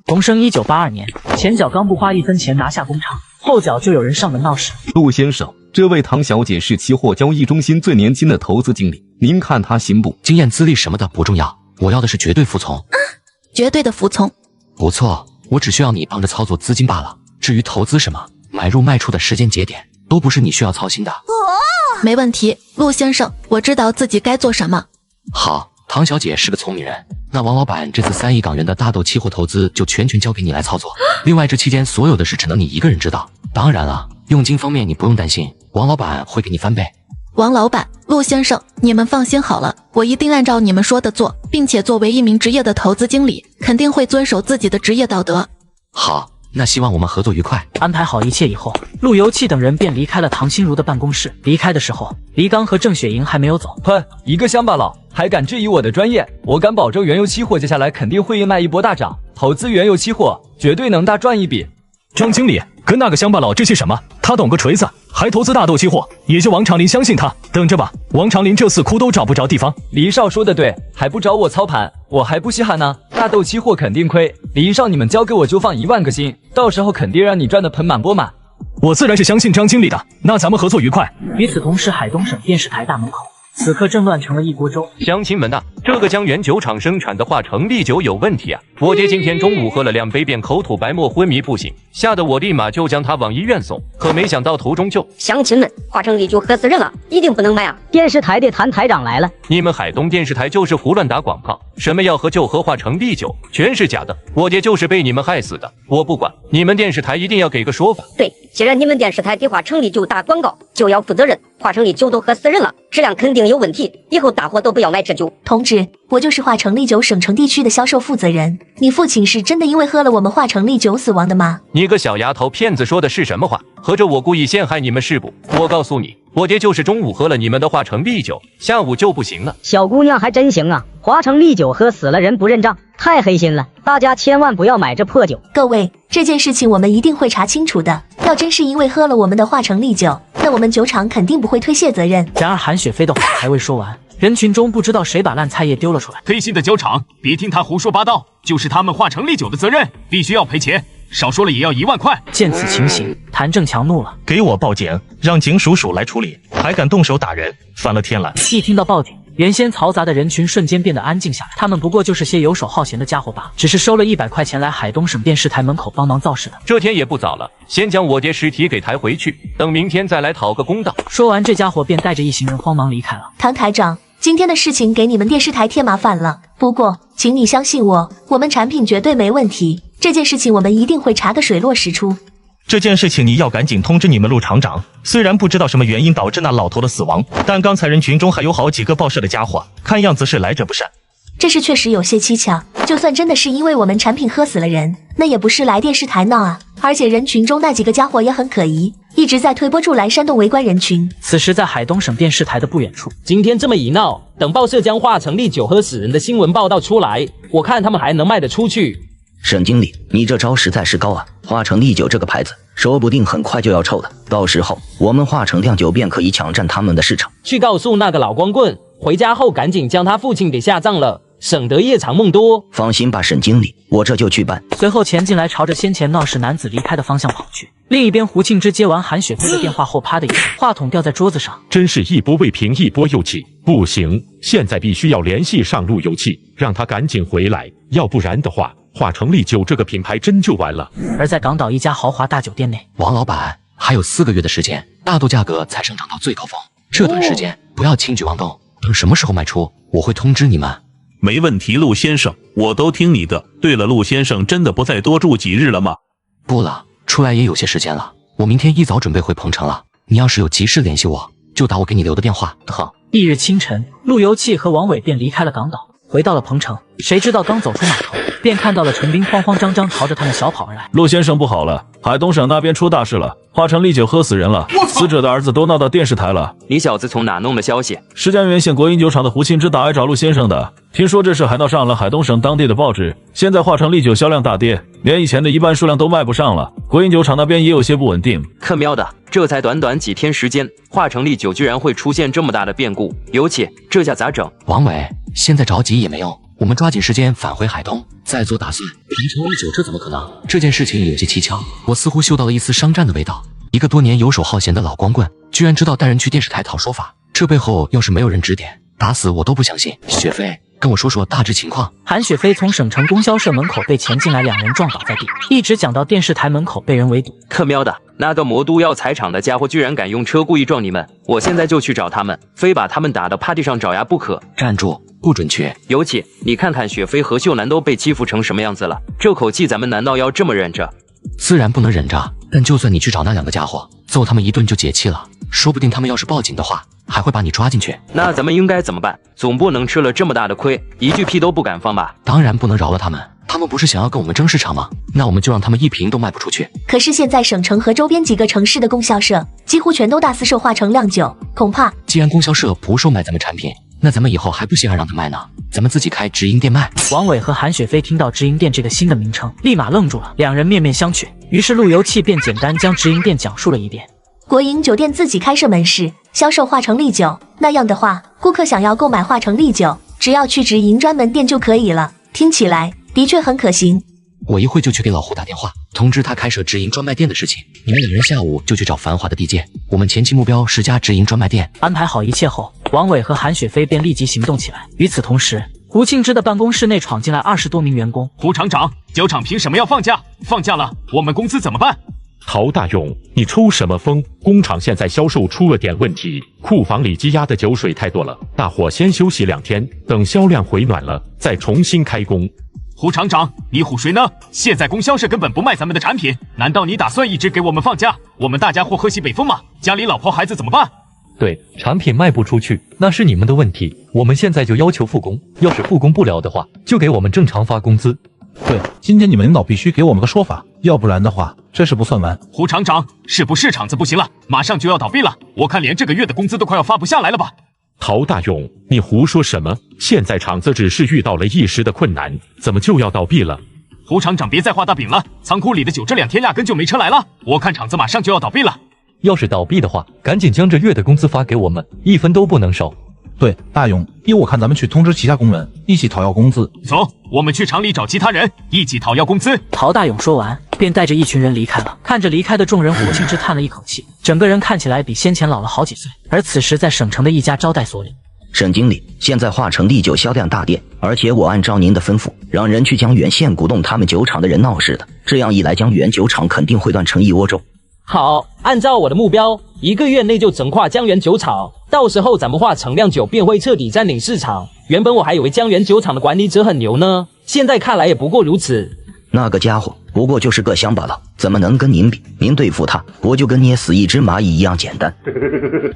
同生1982年，前脚刚不花1分钱拿下工厂，后脚就有人上门闹事。陆先生，这位唐小姐是期货交易中心最年轻的投资经理，您看她行不？经验资历什么的不重要，我要的是绝对服从。绝对的服从。不错，我只需要你帮着操作资金罢了。至于投资什么，买入卖出的时间节点，都不是你需要操心的。没问题，陆先生，我知道自己该做什么。好，唐小姐是个聪明人，那王老板这次3亿港元的大豆期货投资就全权交给你来操作。另外，这期间所有的事只能你一个人知道。当然了，佣金方面你不用担心，王老板会给你翻倍。王老板，陆先生，你们放心好了，我一定按照你们说的做，并且作为一名职业的投资经理，肯定会遵守自己的职业道德。好，那希望我们合作愉快。安排好一切以后，陆由器等人便离开了唐心如的办公室。离开的时候，黎刚和郑雪莹还没有走。哼，一个乡巴佬还敢质疑我的专业？我敢保证原油期货接下来肯定会迎来一波大涨，投资原油期货绝对能大赚一笔。张经理跟那个乡巴佬这些什么？他懂个锤子，还投资大豆期货，也就王长林相信他。等着吧，王长林这次哭都找不着地方。黎少说的对，还不找我操盘，我还不稀罕呢。大豆期货肯定亏，黎少你们交给我就放1万个心，到时候肯定让你赚得盆满钵满。我自然是相信张经理的，那咱们合作愉快。与此同时，海东省电视台大门口，此刻正乱成了一锅粥。乡亲们呐，这个江源酒厂生产的化成力酒有问题啊！我爹今天中午喝了2杯，便口吐白沫，昏迷不醒，吓得我立马就将他往医院送，可没想到途中就……乡亲们，化成力酒喝死人了，一定不能买啊！电视台的谭台长来了，你们海东电视台就是胡乱打广告，什么要喝就喝化成力酒，全是假的，我爹就是被你们害死的，我不管，你们电视台一定要给个说法。对，既然你们电视台给化成力酒打广告，就要负责任，化成力酒都喝死人了，质量肯定有问题，以后大伙都不要买这酒。同志，我就是化成力酒省城地区的销售负责人，你父亲是真的因为喝了我们化成力酒死亡的吗？你个小丫头片子，说的是什么话？合着我故意陷害你们是不？我告诉你，我爹就是中午喝了你们的化成力酒，下午就不行了。小姑娘还真行啊，化成力酒喝死了人不认账，太黑心了，大家千万不要买这破酒。各位，这件事情我们一定会查清楚的，要真是因为喝了我们的化成力酒，那我们酒厂肯定不会推卸责任。然而韩雪飞的话还未说完，人群中不知道谁把烂菜叶丢了出来。黑心的酒厂，别听他胡说八道，就是他们化成力酒的责任，必须要赔钱。少说了也要1万块。见此情形，谭正强怒了，给我报警，让警叔叔来处理，还敢动手打人，翻了天了！一听到报警，原先嘈杂的人群瞬间变得安静下来。他们不过就是些游手好闲的家伙罢了，只是收了100块钱来海东省电视台门口帮忙造势的。这天也不早了，先将我爹尸体给抬回去，等明天再来讨个公道。说完，这家伙便带着一行人慌忙离开了。谭台长，今天的事情给你们电视台添麻烦了，不过请你相信我，我们产品绝对没问题，这件事情我们一定会查个水落石出。这件事情你要赶紧通知你们陆厂长。虽然不知道什么原因导致那老头的死亡，但刚才人群中还有好几个报社的家伙，看样子是来者不善。这事确实有些蹊跷，就算真的是因为我们产品喝死了人，那也不是来电视台闹啊。而且人群中那几个家伙也很可疑，一直在推波助澜煽动围观人群。此时在海东省电视台的不远处，今天这么一闹，等报社将华城丽酒喝死人的新闻报道出来，我看他们还能卖得出去。沈经理，你这招实在是高啊！华城丽酒这个牌子，说不定很快就要臭了，到时候我们华城酿酒便可以抢占他们的市场。去告诉那个老光棍，回家后赶紧将他父亲给下葬了，省得夜长梦多。放心吧，沈经理，我这就去办。随后钱进来，朝着先前闹事男子离开的方向跑去。另一边，胡庆之接完韩雪飞的电话后，啪的一声，话筒掉在桌子上。真是一波未平一波又起，不行，现在必须要联系上路由器，让他赶紧回来，要不然的话，华城丽酒这个品牌真就完了。而在港岛一家豪华大酒店内，王老板，还有4个月的时间，大豆价格才上涨到最高峰，这段时间不要轻举妄动，等什么时候卖出，我会通知你们。没问题，陆先生，我都听你的。对了，陆先生真的不再多住几日了吗？不了，出来也有些时间了，我明天一早准备回鹏城了。你要是有急事联系我，就打我给你留的电话。好。翌日清晨，陆游气和王伟便离开了港岛，回到了鹏城。谁知道刚走出码头，便看到了陈斌慌慌张张朝着他们小跑而来。陆先生不好了，海东省那边出大事了，华城丽酒喝死人了，死者的儿子都闹到电视台了。你小子从哪弄的消息？石家园县国营酒厂的胡庆之打来找陆先生的，听说这事还闹上了海东省当地的报纸。现在华城丽酒销量大跌，连以前的一半数量都卖不上了，国营酒厂那边也有些不稳定。可喵的，这才短短几天时间，华城丽酒居然会出现这么大的变故，尤其这下咋整？王伟，现在着急也没用，我们抓紧时间返回海东，再做打算。平城丽酒这怎么可能？这件事情有些蹊跷，我似乎嗅到了一丝商战的味道。一个多年游手好闲的老光棍，居然知道带人去电视台讨说法，这背后要是没有人指点，打死我都不相信。雪飞，跟我说说大致情况。韩雪飞从省城供销社门口被钱进来2人撞倒在地，一直讲到电视台门口被人围堵。可喵的，那个魔都药材厂的家伙居然敢用车故意撞你们，我现在就去找他们，非把他们打到趴地上找牙不可。站住，不准去！尤其你看看雪飞和秀楠都被欺负成什么样子了，这口气咱们难道要这么忍着？自然不能忍着，但就算你去找那2个家伙，揍他们一顿就解气了，说不定他们要是报警的话，还会把你抓进去。那咱们应该怎么办？总不能吃了这么大的亏，一句屁都不敢放吧？当然不能饶了他们，他们不是想要跟我们争市场吗？那我们就让他们一瓶都卖不出去。可是现在省城和周边几个城市的供销社几乎全都大肆售华城酿酒，恐怕既然供销社不售卖咱们产品，那咱们以后还不稀罕让他卖呢？咱们自己开直营店卖。王伟和韩雪飞听到直营店这个新的名称，立马愣住了，2人面面相觑。于是陆游气便简单将直营店讲述了一遍。国营酒店自己开设门市，销售华城丽酒，那样的话，顾客想要购买华城丽酒，只要去直营专门店就可以了。听起来的确很可行。我一会就去给老胡打电话，通知他开设直营专卖店的事情。你们2人下午就去找繁华的地界，我们前期目标是家直营专卖店。安排好一切后，王伟和韩雪飞便立即行动起来。与此同时，胡庆之的办公室内闯进来20多名员工。胡厂长，酒厂凭什么要放假？放假了，我们公司怎么办？陶大勇，你抽什么风？工厂现在销售出了点问题，库房里积压的酒水太多了，大伙先休息2天，等销量回暖了再重新开工。胡厂长，你唬谁呢？现在供销社根本不卖咱们的产品，难道你打算一直给我们放假？我们大家伙喝西北风吗？家里老婆孩子怎么办？对，产品卖不出去，那是你们的问题。我们现在就要求复工，要是复工不了的话，就给我们正常发工资。对，今天你们领导必须给我们个说法，要不然的话，这事不算完。胡厂长，是不是厂子不行了，马上就要倒闭了？我看连这个月的工资都快要发不下来了吧？陶大勇，你胡说什么？现在厂子只是遇到了一时的困难，怎么就要倒闭了？胡厂长别再画大饼了，仓库里的酒这2天压根就没车来了，我看厂子马上就要倒闭了。要是倒闭的话，赶紧将这月的工资发给我们，1分都不能少。对，大勇，依我看咱们去通知旗下工人，一起讨要工资。走，我们去厂里找其他人，一起讨要工资。陶大勇说完，便带着一群人离开了。看着离开的众人，胡庆之叹了一口气，整个人看起来比先前老了好几岁。而此时，在省城的一家招待所里，沈经理，现在华城丽酒销量大跌，而且我按照您的吩咐，让人去江源县鼓动他们酒厂的人闹事的。这样一来，江源酒厂肯定会乱成一锅粥。好，按照我的目标，1个月内就整垮江源酒厂，到时候咱们华城酿酒便会彻底占领市场。原本我还以为江源酒厂的管理者很牛呢，现在看来也不过如此。那个家伙不过就是个乡巴佬，怎么能跟您比？您对付他，不就跟捏死一只蚂蚁一样简单？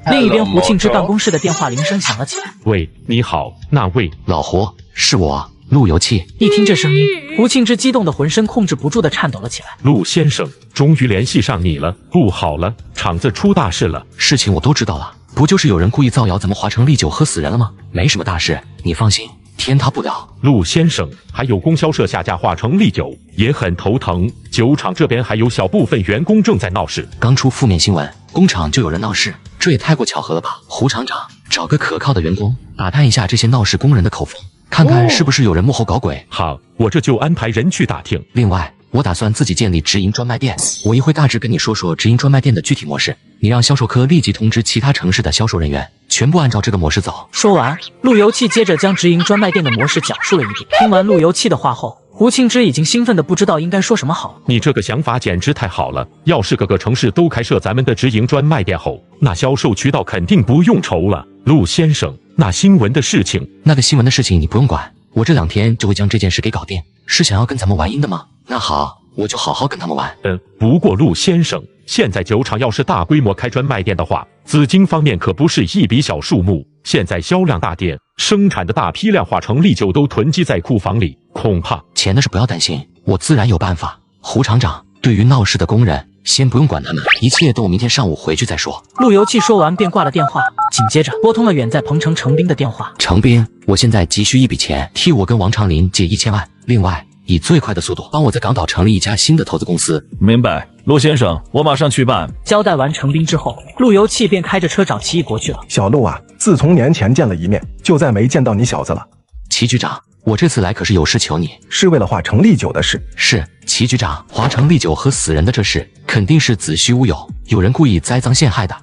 另一边，胡庆之办公室的电话铃声响了起来。喂，你好，那位老胡，是我，陆游气。一听这声音，胡庆之激动的浑身控制不住的颤抖了起来。陆先生，终于联系上你了，不好了，厂子出大事了。事情我都知道了，不就是有人故意造谣咱们华城丽酒喝死人了吗？没什么大事，你放心，天塌不了。陆先生，还有供销社下架华城丽酒，也很头疼。酒厂这边还有小部分员工正在闹事。刚出负面新闻，工厂就有人闹事，这也太过巧合了吧？胡厂长，找个可靠的员工，打探一下这些闹事工人的口风，看看是不是有人幕后搞鬼。好，我这就安排人去打听。另外，我打算自己建立直营专卖店，我一会大致跟你说说直营专卖店的具体模式，你让销售科立即通知其他城市的销售人员，全部按照这个模式走。说完，陆游气接着将直营专卖店的模式讲述了一遍。听完陆游气的话后，胡庆之已经兴奋的不知道应该说什么好了。你这个想法简直太好了！要是各个城市都开设咱们的直营专卖店后，那销售渠道肯定不用愁了。陆先生，那新闻的事情，那个新闻的事情你不用管，我这2天就会将这件事给搞定。是想要跟咱们玩阴的吗？那好，我就好好跟他们玩。不过陆先生，现在酒厂要是大规模开专卖店的话，资金方面可不是一笔小数目。现在销量大跌，生产的大批量华城丽酒都囤积在库房里，恐怕钱的事不要担心，我自然有办法。胡厂长，对于闹事的工人，先不用管他们，一切等我明天上午回去再说。陆游气说完便挂了电话，紧接着拨通了远在彭城程斌的电话。程斌，我现在急需一笔钱，替我跟王长林借1000万，另外以最快的速度帮我在港岛成立一家新的投资公司。明白，陆先生，我马上去办。交代完程斌之后，陆游气便开着车找齐义国去了。小陆啊，自从年前见了一面，就再没见到你小子了。齐局长，我这次来可是有事求你，是为了华城丽酒的事。是，齐局长，华城丽酒喝死人的这事，肯定是子虚乌有，有人故意栽赃陷害的。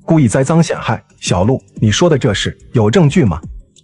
故意栽赃陷害？小陆，你说的这事有证据吗？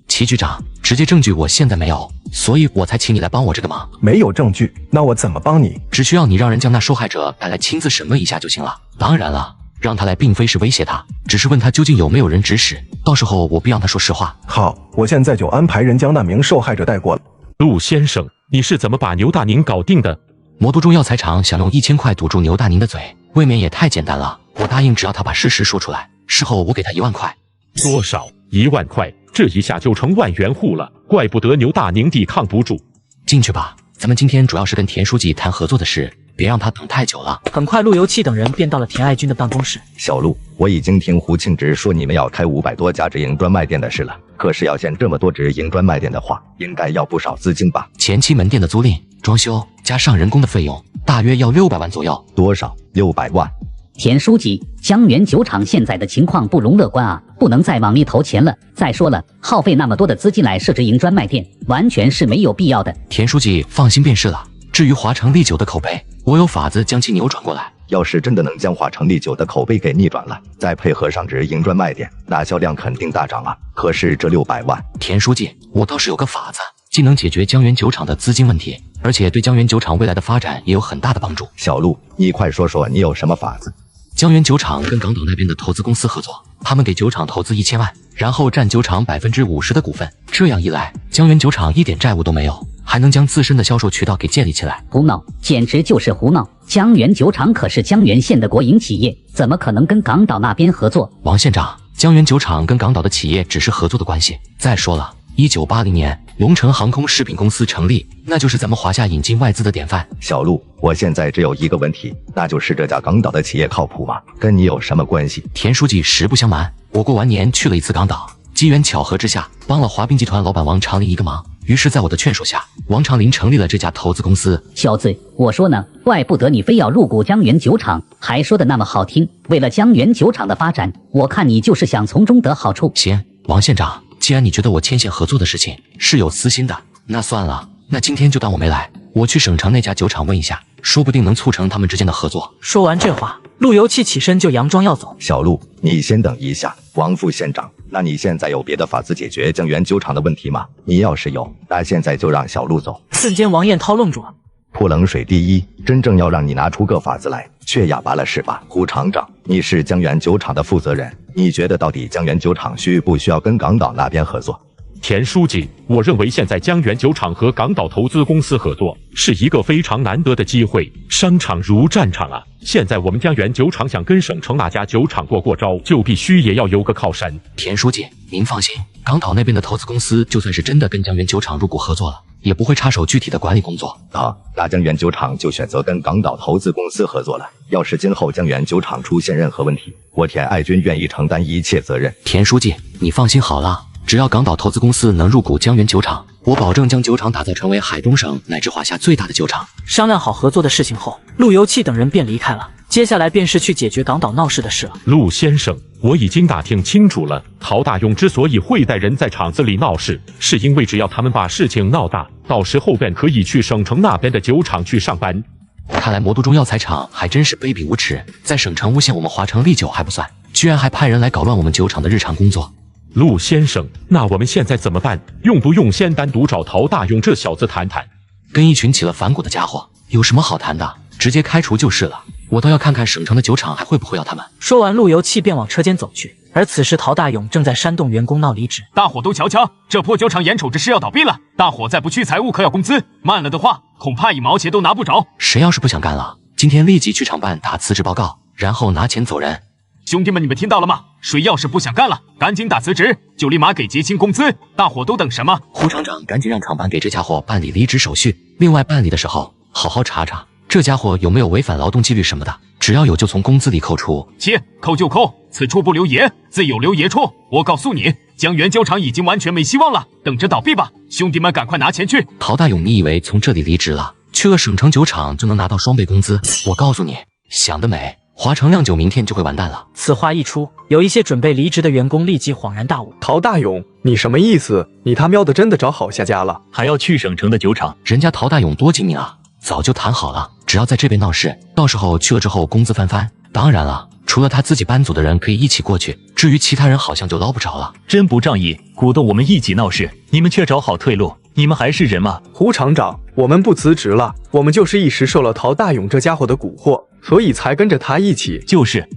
齐局长，直接证据我现在没有，所以我才请你来帮我这个忙。没有证据，那我怎么帮你？只需要你让人将那受害者带来亲自审问一下就行了。当然了，让他来并非是威胁他，只是问他究竟有没有人指使，到时候我必让他说实话。好，我现在就安排人将那名受害者带过来。陆先生，你是怎么把牛大宁搞定的？魔都中药材厂想用1000块堵住牛大宁的嘴，未免也太简单了。我答应只要他把事实说出来，事后我给他1万块。多少？1万块？这一下就成万元户了，怪不得牛大宁抵抗不住。进去吧，咱们今天主要是跟田书记谈合作的事，别让他等太久了。很快，陆游气等人便到了田爱军的办公室。小陆，我已经听胡庆之说你们要开500多家直营专卖店的事了。可是要建这么多直营专卖店的话，应该要不少资金吧？前期门店的租赁、装修加上人工的费用，大约要600万左右。多少？600万？田书记，江源酒厂现在的情况不容乐观啊，不能再往里投钱了。再说了，耗费那么多的资金来设直营专卖店，完全是没有必要的。田书记放心便是了。至于华城丽酒的口碑，我有法子将其扭转过来。要是真的能将华城丽酒的口碑给逆转了，再配合上直营专卖店，那销量肯定大涨啊。可是这600万，田书记，我倒是有个法子，既能解决江源酒厂的资金问题，而且对江源酒厂未来的发展也有很大的帮助。小陆，你快说说你有什么法子？江源酒厂跟港岛那边的投资公司合作，他们给酒厂投资1000万，然后占酒厂50%的股份。这样一来，江源酒厂一点债务都没有，还能将自身的销售渠道给建立起来。胡闹，简直就是胡闹！江源酒厂可是江源县的国营企业，怎么可能跟港岛那边合作？王县长，江源酒厂跟港岛的企业只是合作的关系。再说了，1980年龙城航空食品公司成立，那就是咱们华夏引进外资的典范。小陆，我现在只有一个问题，那就是这家港岛的企业靠谱吗？跟你有什么关系？田书记，实不相瞒，我过完年去了一次港岛，机缘巧合之下，帮了华彬集团老板王长林一个忙。于是在我的劝说下，王长林成立了这家投资公司。小子，我说呢，怪不得你非要入股江源酒厂，还说的那么好听。为了江源酒厂的发展，我看你就是想从中得好处。行，王县长，既然你觉得我牵线合作的事情是有私心的，那算了，那今天就当我没来。我去省城那家酒厂问一下，说不定能促成他们之间的合作。说完这话，陆游气起身就佯装要走。小陆，你先等一下。王副县长，那你现在有别的法子解决江源酒厂的问题吗？你要是有，那现在就让小陆走。瞬间，王彦涛愣住了。泼冷水第一，真正要让你拿出个法子来，却哑巴了是吧？胡厂长，你是江源酒厂的负责人，你觉得到底江源酒厂需不需要跟港岛那边合作？田书记，我认为现在江源酒厂和港岛投资公司合作是一个非常难得的机会。商场如战场啊！现在我们江源酒厂想跟省城那家酒厂过招，就必须也要有个靠山。田书记，您放心，港岛那边的投资公司就算是真的跟江源酒厂入股合作了，也不会插手具体的管理工作。好，那江源酒厂就选择跟港岛投资公司合作了。要是今后江源酒厂出现任何问题，我田爱军愿意承担一切责任。田书记，你放心好了。只要港岛投资公司能入股江源酒厂，我保证将酒厂打造成为海东省乃至华夏最大的酒厂。商量好合作的事情后，陆游气等人便离开了。接下来便是去解决港岛闹事的事了。陆先生，我已经打听清楚了，陶大勇之所以会带人在厂子里闹事，是因为只要他们把事情闹大，到时候便可以去省城那边的酒厂去上班。看来魔都中药材厂还真是卑鄙无耻，在省城诬陷我们华城利酒还不算，居然还派人来搞乱我们酒厂的日常工作。陆先生，那我们现在怎么办？用不用先单独找陶大勇这小子谈谈？跟一群起了反骨的家伙有什么好谈的？直接开除就是了。我倒要看看省城的酒厂还会不会要他们。说完，陆游气便往车间走去。而此时，陶大勇正在煽动员工闹离职。大伙都瞧瞧，这破酒厂眼瞅着是要倒闭了，大伙再不去财务可要工资，慢了的话，恐怕1毛钱都拿不着。谁要是不想干了，今天立即去厂办打辞职报告，然后拿钱走人。兄弟们，你们听到了吗？谁要是不想干了，赶紧打辞职，就立马给结清工资。大伙都等什么？胡厂长，赶紧让厂办给这家伙办理离职手续。另外，办理的时候好好查查这家伙有没有违反劳动纪律什么的，只要有就从工资里扣除。切，扣就扣，此处不留爷，自有留爷处。我告诉你，江源酒厂已经完全没希望了，等着倒闭吧。兄弟们，赶快拿钱去。陶大勇，你以为从这里离职了，去个省城酒厂就能拿到双倍工资？我告诉你，想得美。华城酿酒明天就会完蛋了。此话一出，有一些准备离职的员工立即恍然大悟。陶大勇，你什么意思？你他喵的真的找好下家了？还要去省城的酒厂？人家陶大勇多精明啊，早就谈好了，只要在这边闹事，到时候去了之后工资翻番。当然了，除了他自己班组的人可以一起过去，至于其他人好像就捞不着了。真不仗义，鼓动我们一起闹事，你们却找好退路，你们还是人吗？胡厂长，我们不辞职了，我们就是一时受了陶大勇这家伙的蛊惑，所以才跟着他一起。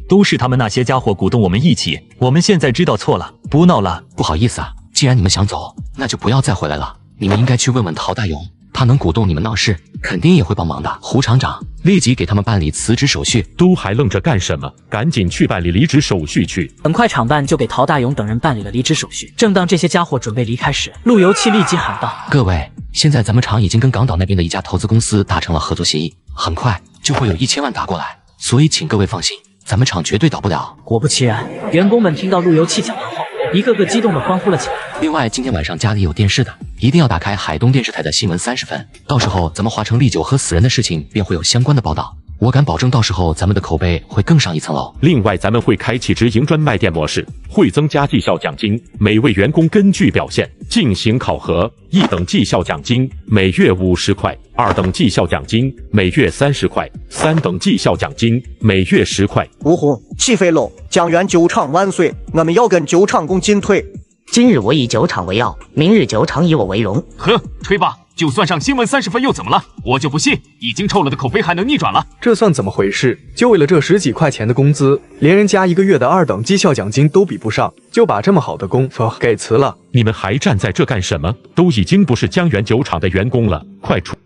都是他们那些家伙鼓动我们一起，我们现在知道错了，不闹了。不好意思啊，既然你们想走，那就不要再回来了。你们应该去问问陶大勇，他能鼓动你们闹事，肯定也会帮忙的。胡厂长，立即给他们办理辞职手续。都还愣着干什么？赶紧去办理离职手续去。很快，厂办就给陶大勇等人办理了离职手续。正当这些家伙准备离开时，陆游气立即喊道：各位，现在咱们厂已经跟港岛那边的一家投资公司达成了合作协议，很快就会有1000万打过来，所以请各位放心，咱们厂绝对倒不了。果不其然，员工们听到陆游气讲完后，一个个激动地欢呼了起来。另外，今天晚上家里有电视的，一定要打开海东电视台的新闻30分，到时候咱们华城利酒喝死人的事情便会有相关的报道。我敢保证，到时候咱们的口碑会更上一层楼。另外，咱们会开启直营专卖店模式，会增加绩效奖金，每位员工根据表现进行考核。1等绩效奖金每月50块，2等绩效奖金每月30块，3等绩效奖金每月10块。呜呼，起飞喽！江源酒厂万岁！我们要跟酒厂共进退。今日我以酒厂为傲，明日酒厂以我为荣。呵，吹吧！就算上新闻30分又怎么了？我就不信已经臭了的口碑还能逆转了。这算怎么回事？就为了这10几块钱的工资，连人家1个月的2等绩效奖金都比不上，就把这么好的工给辞了。你们还站在这干什么？都已经不是江源酒厂的员工了，快出！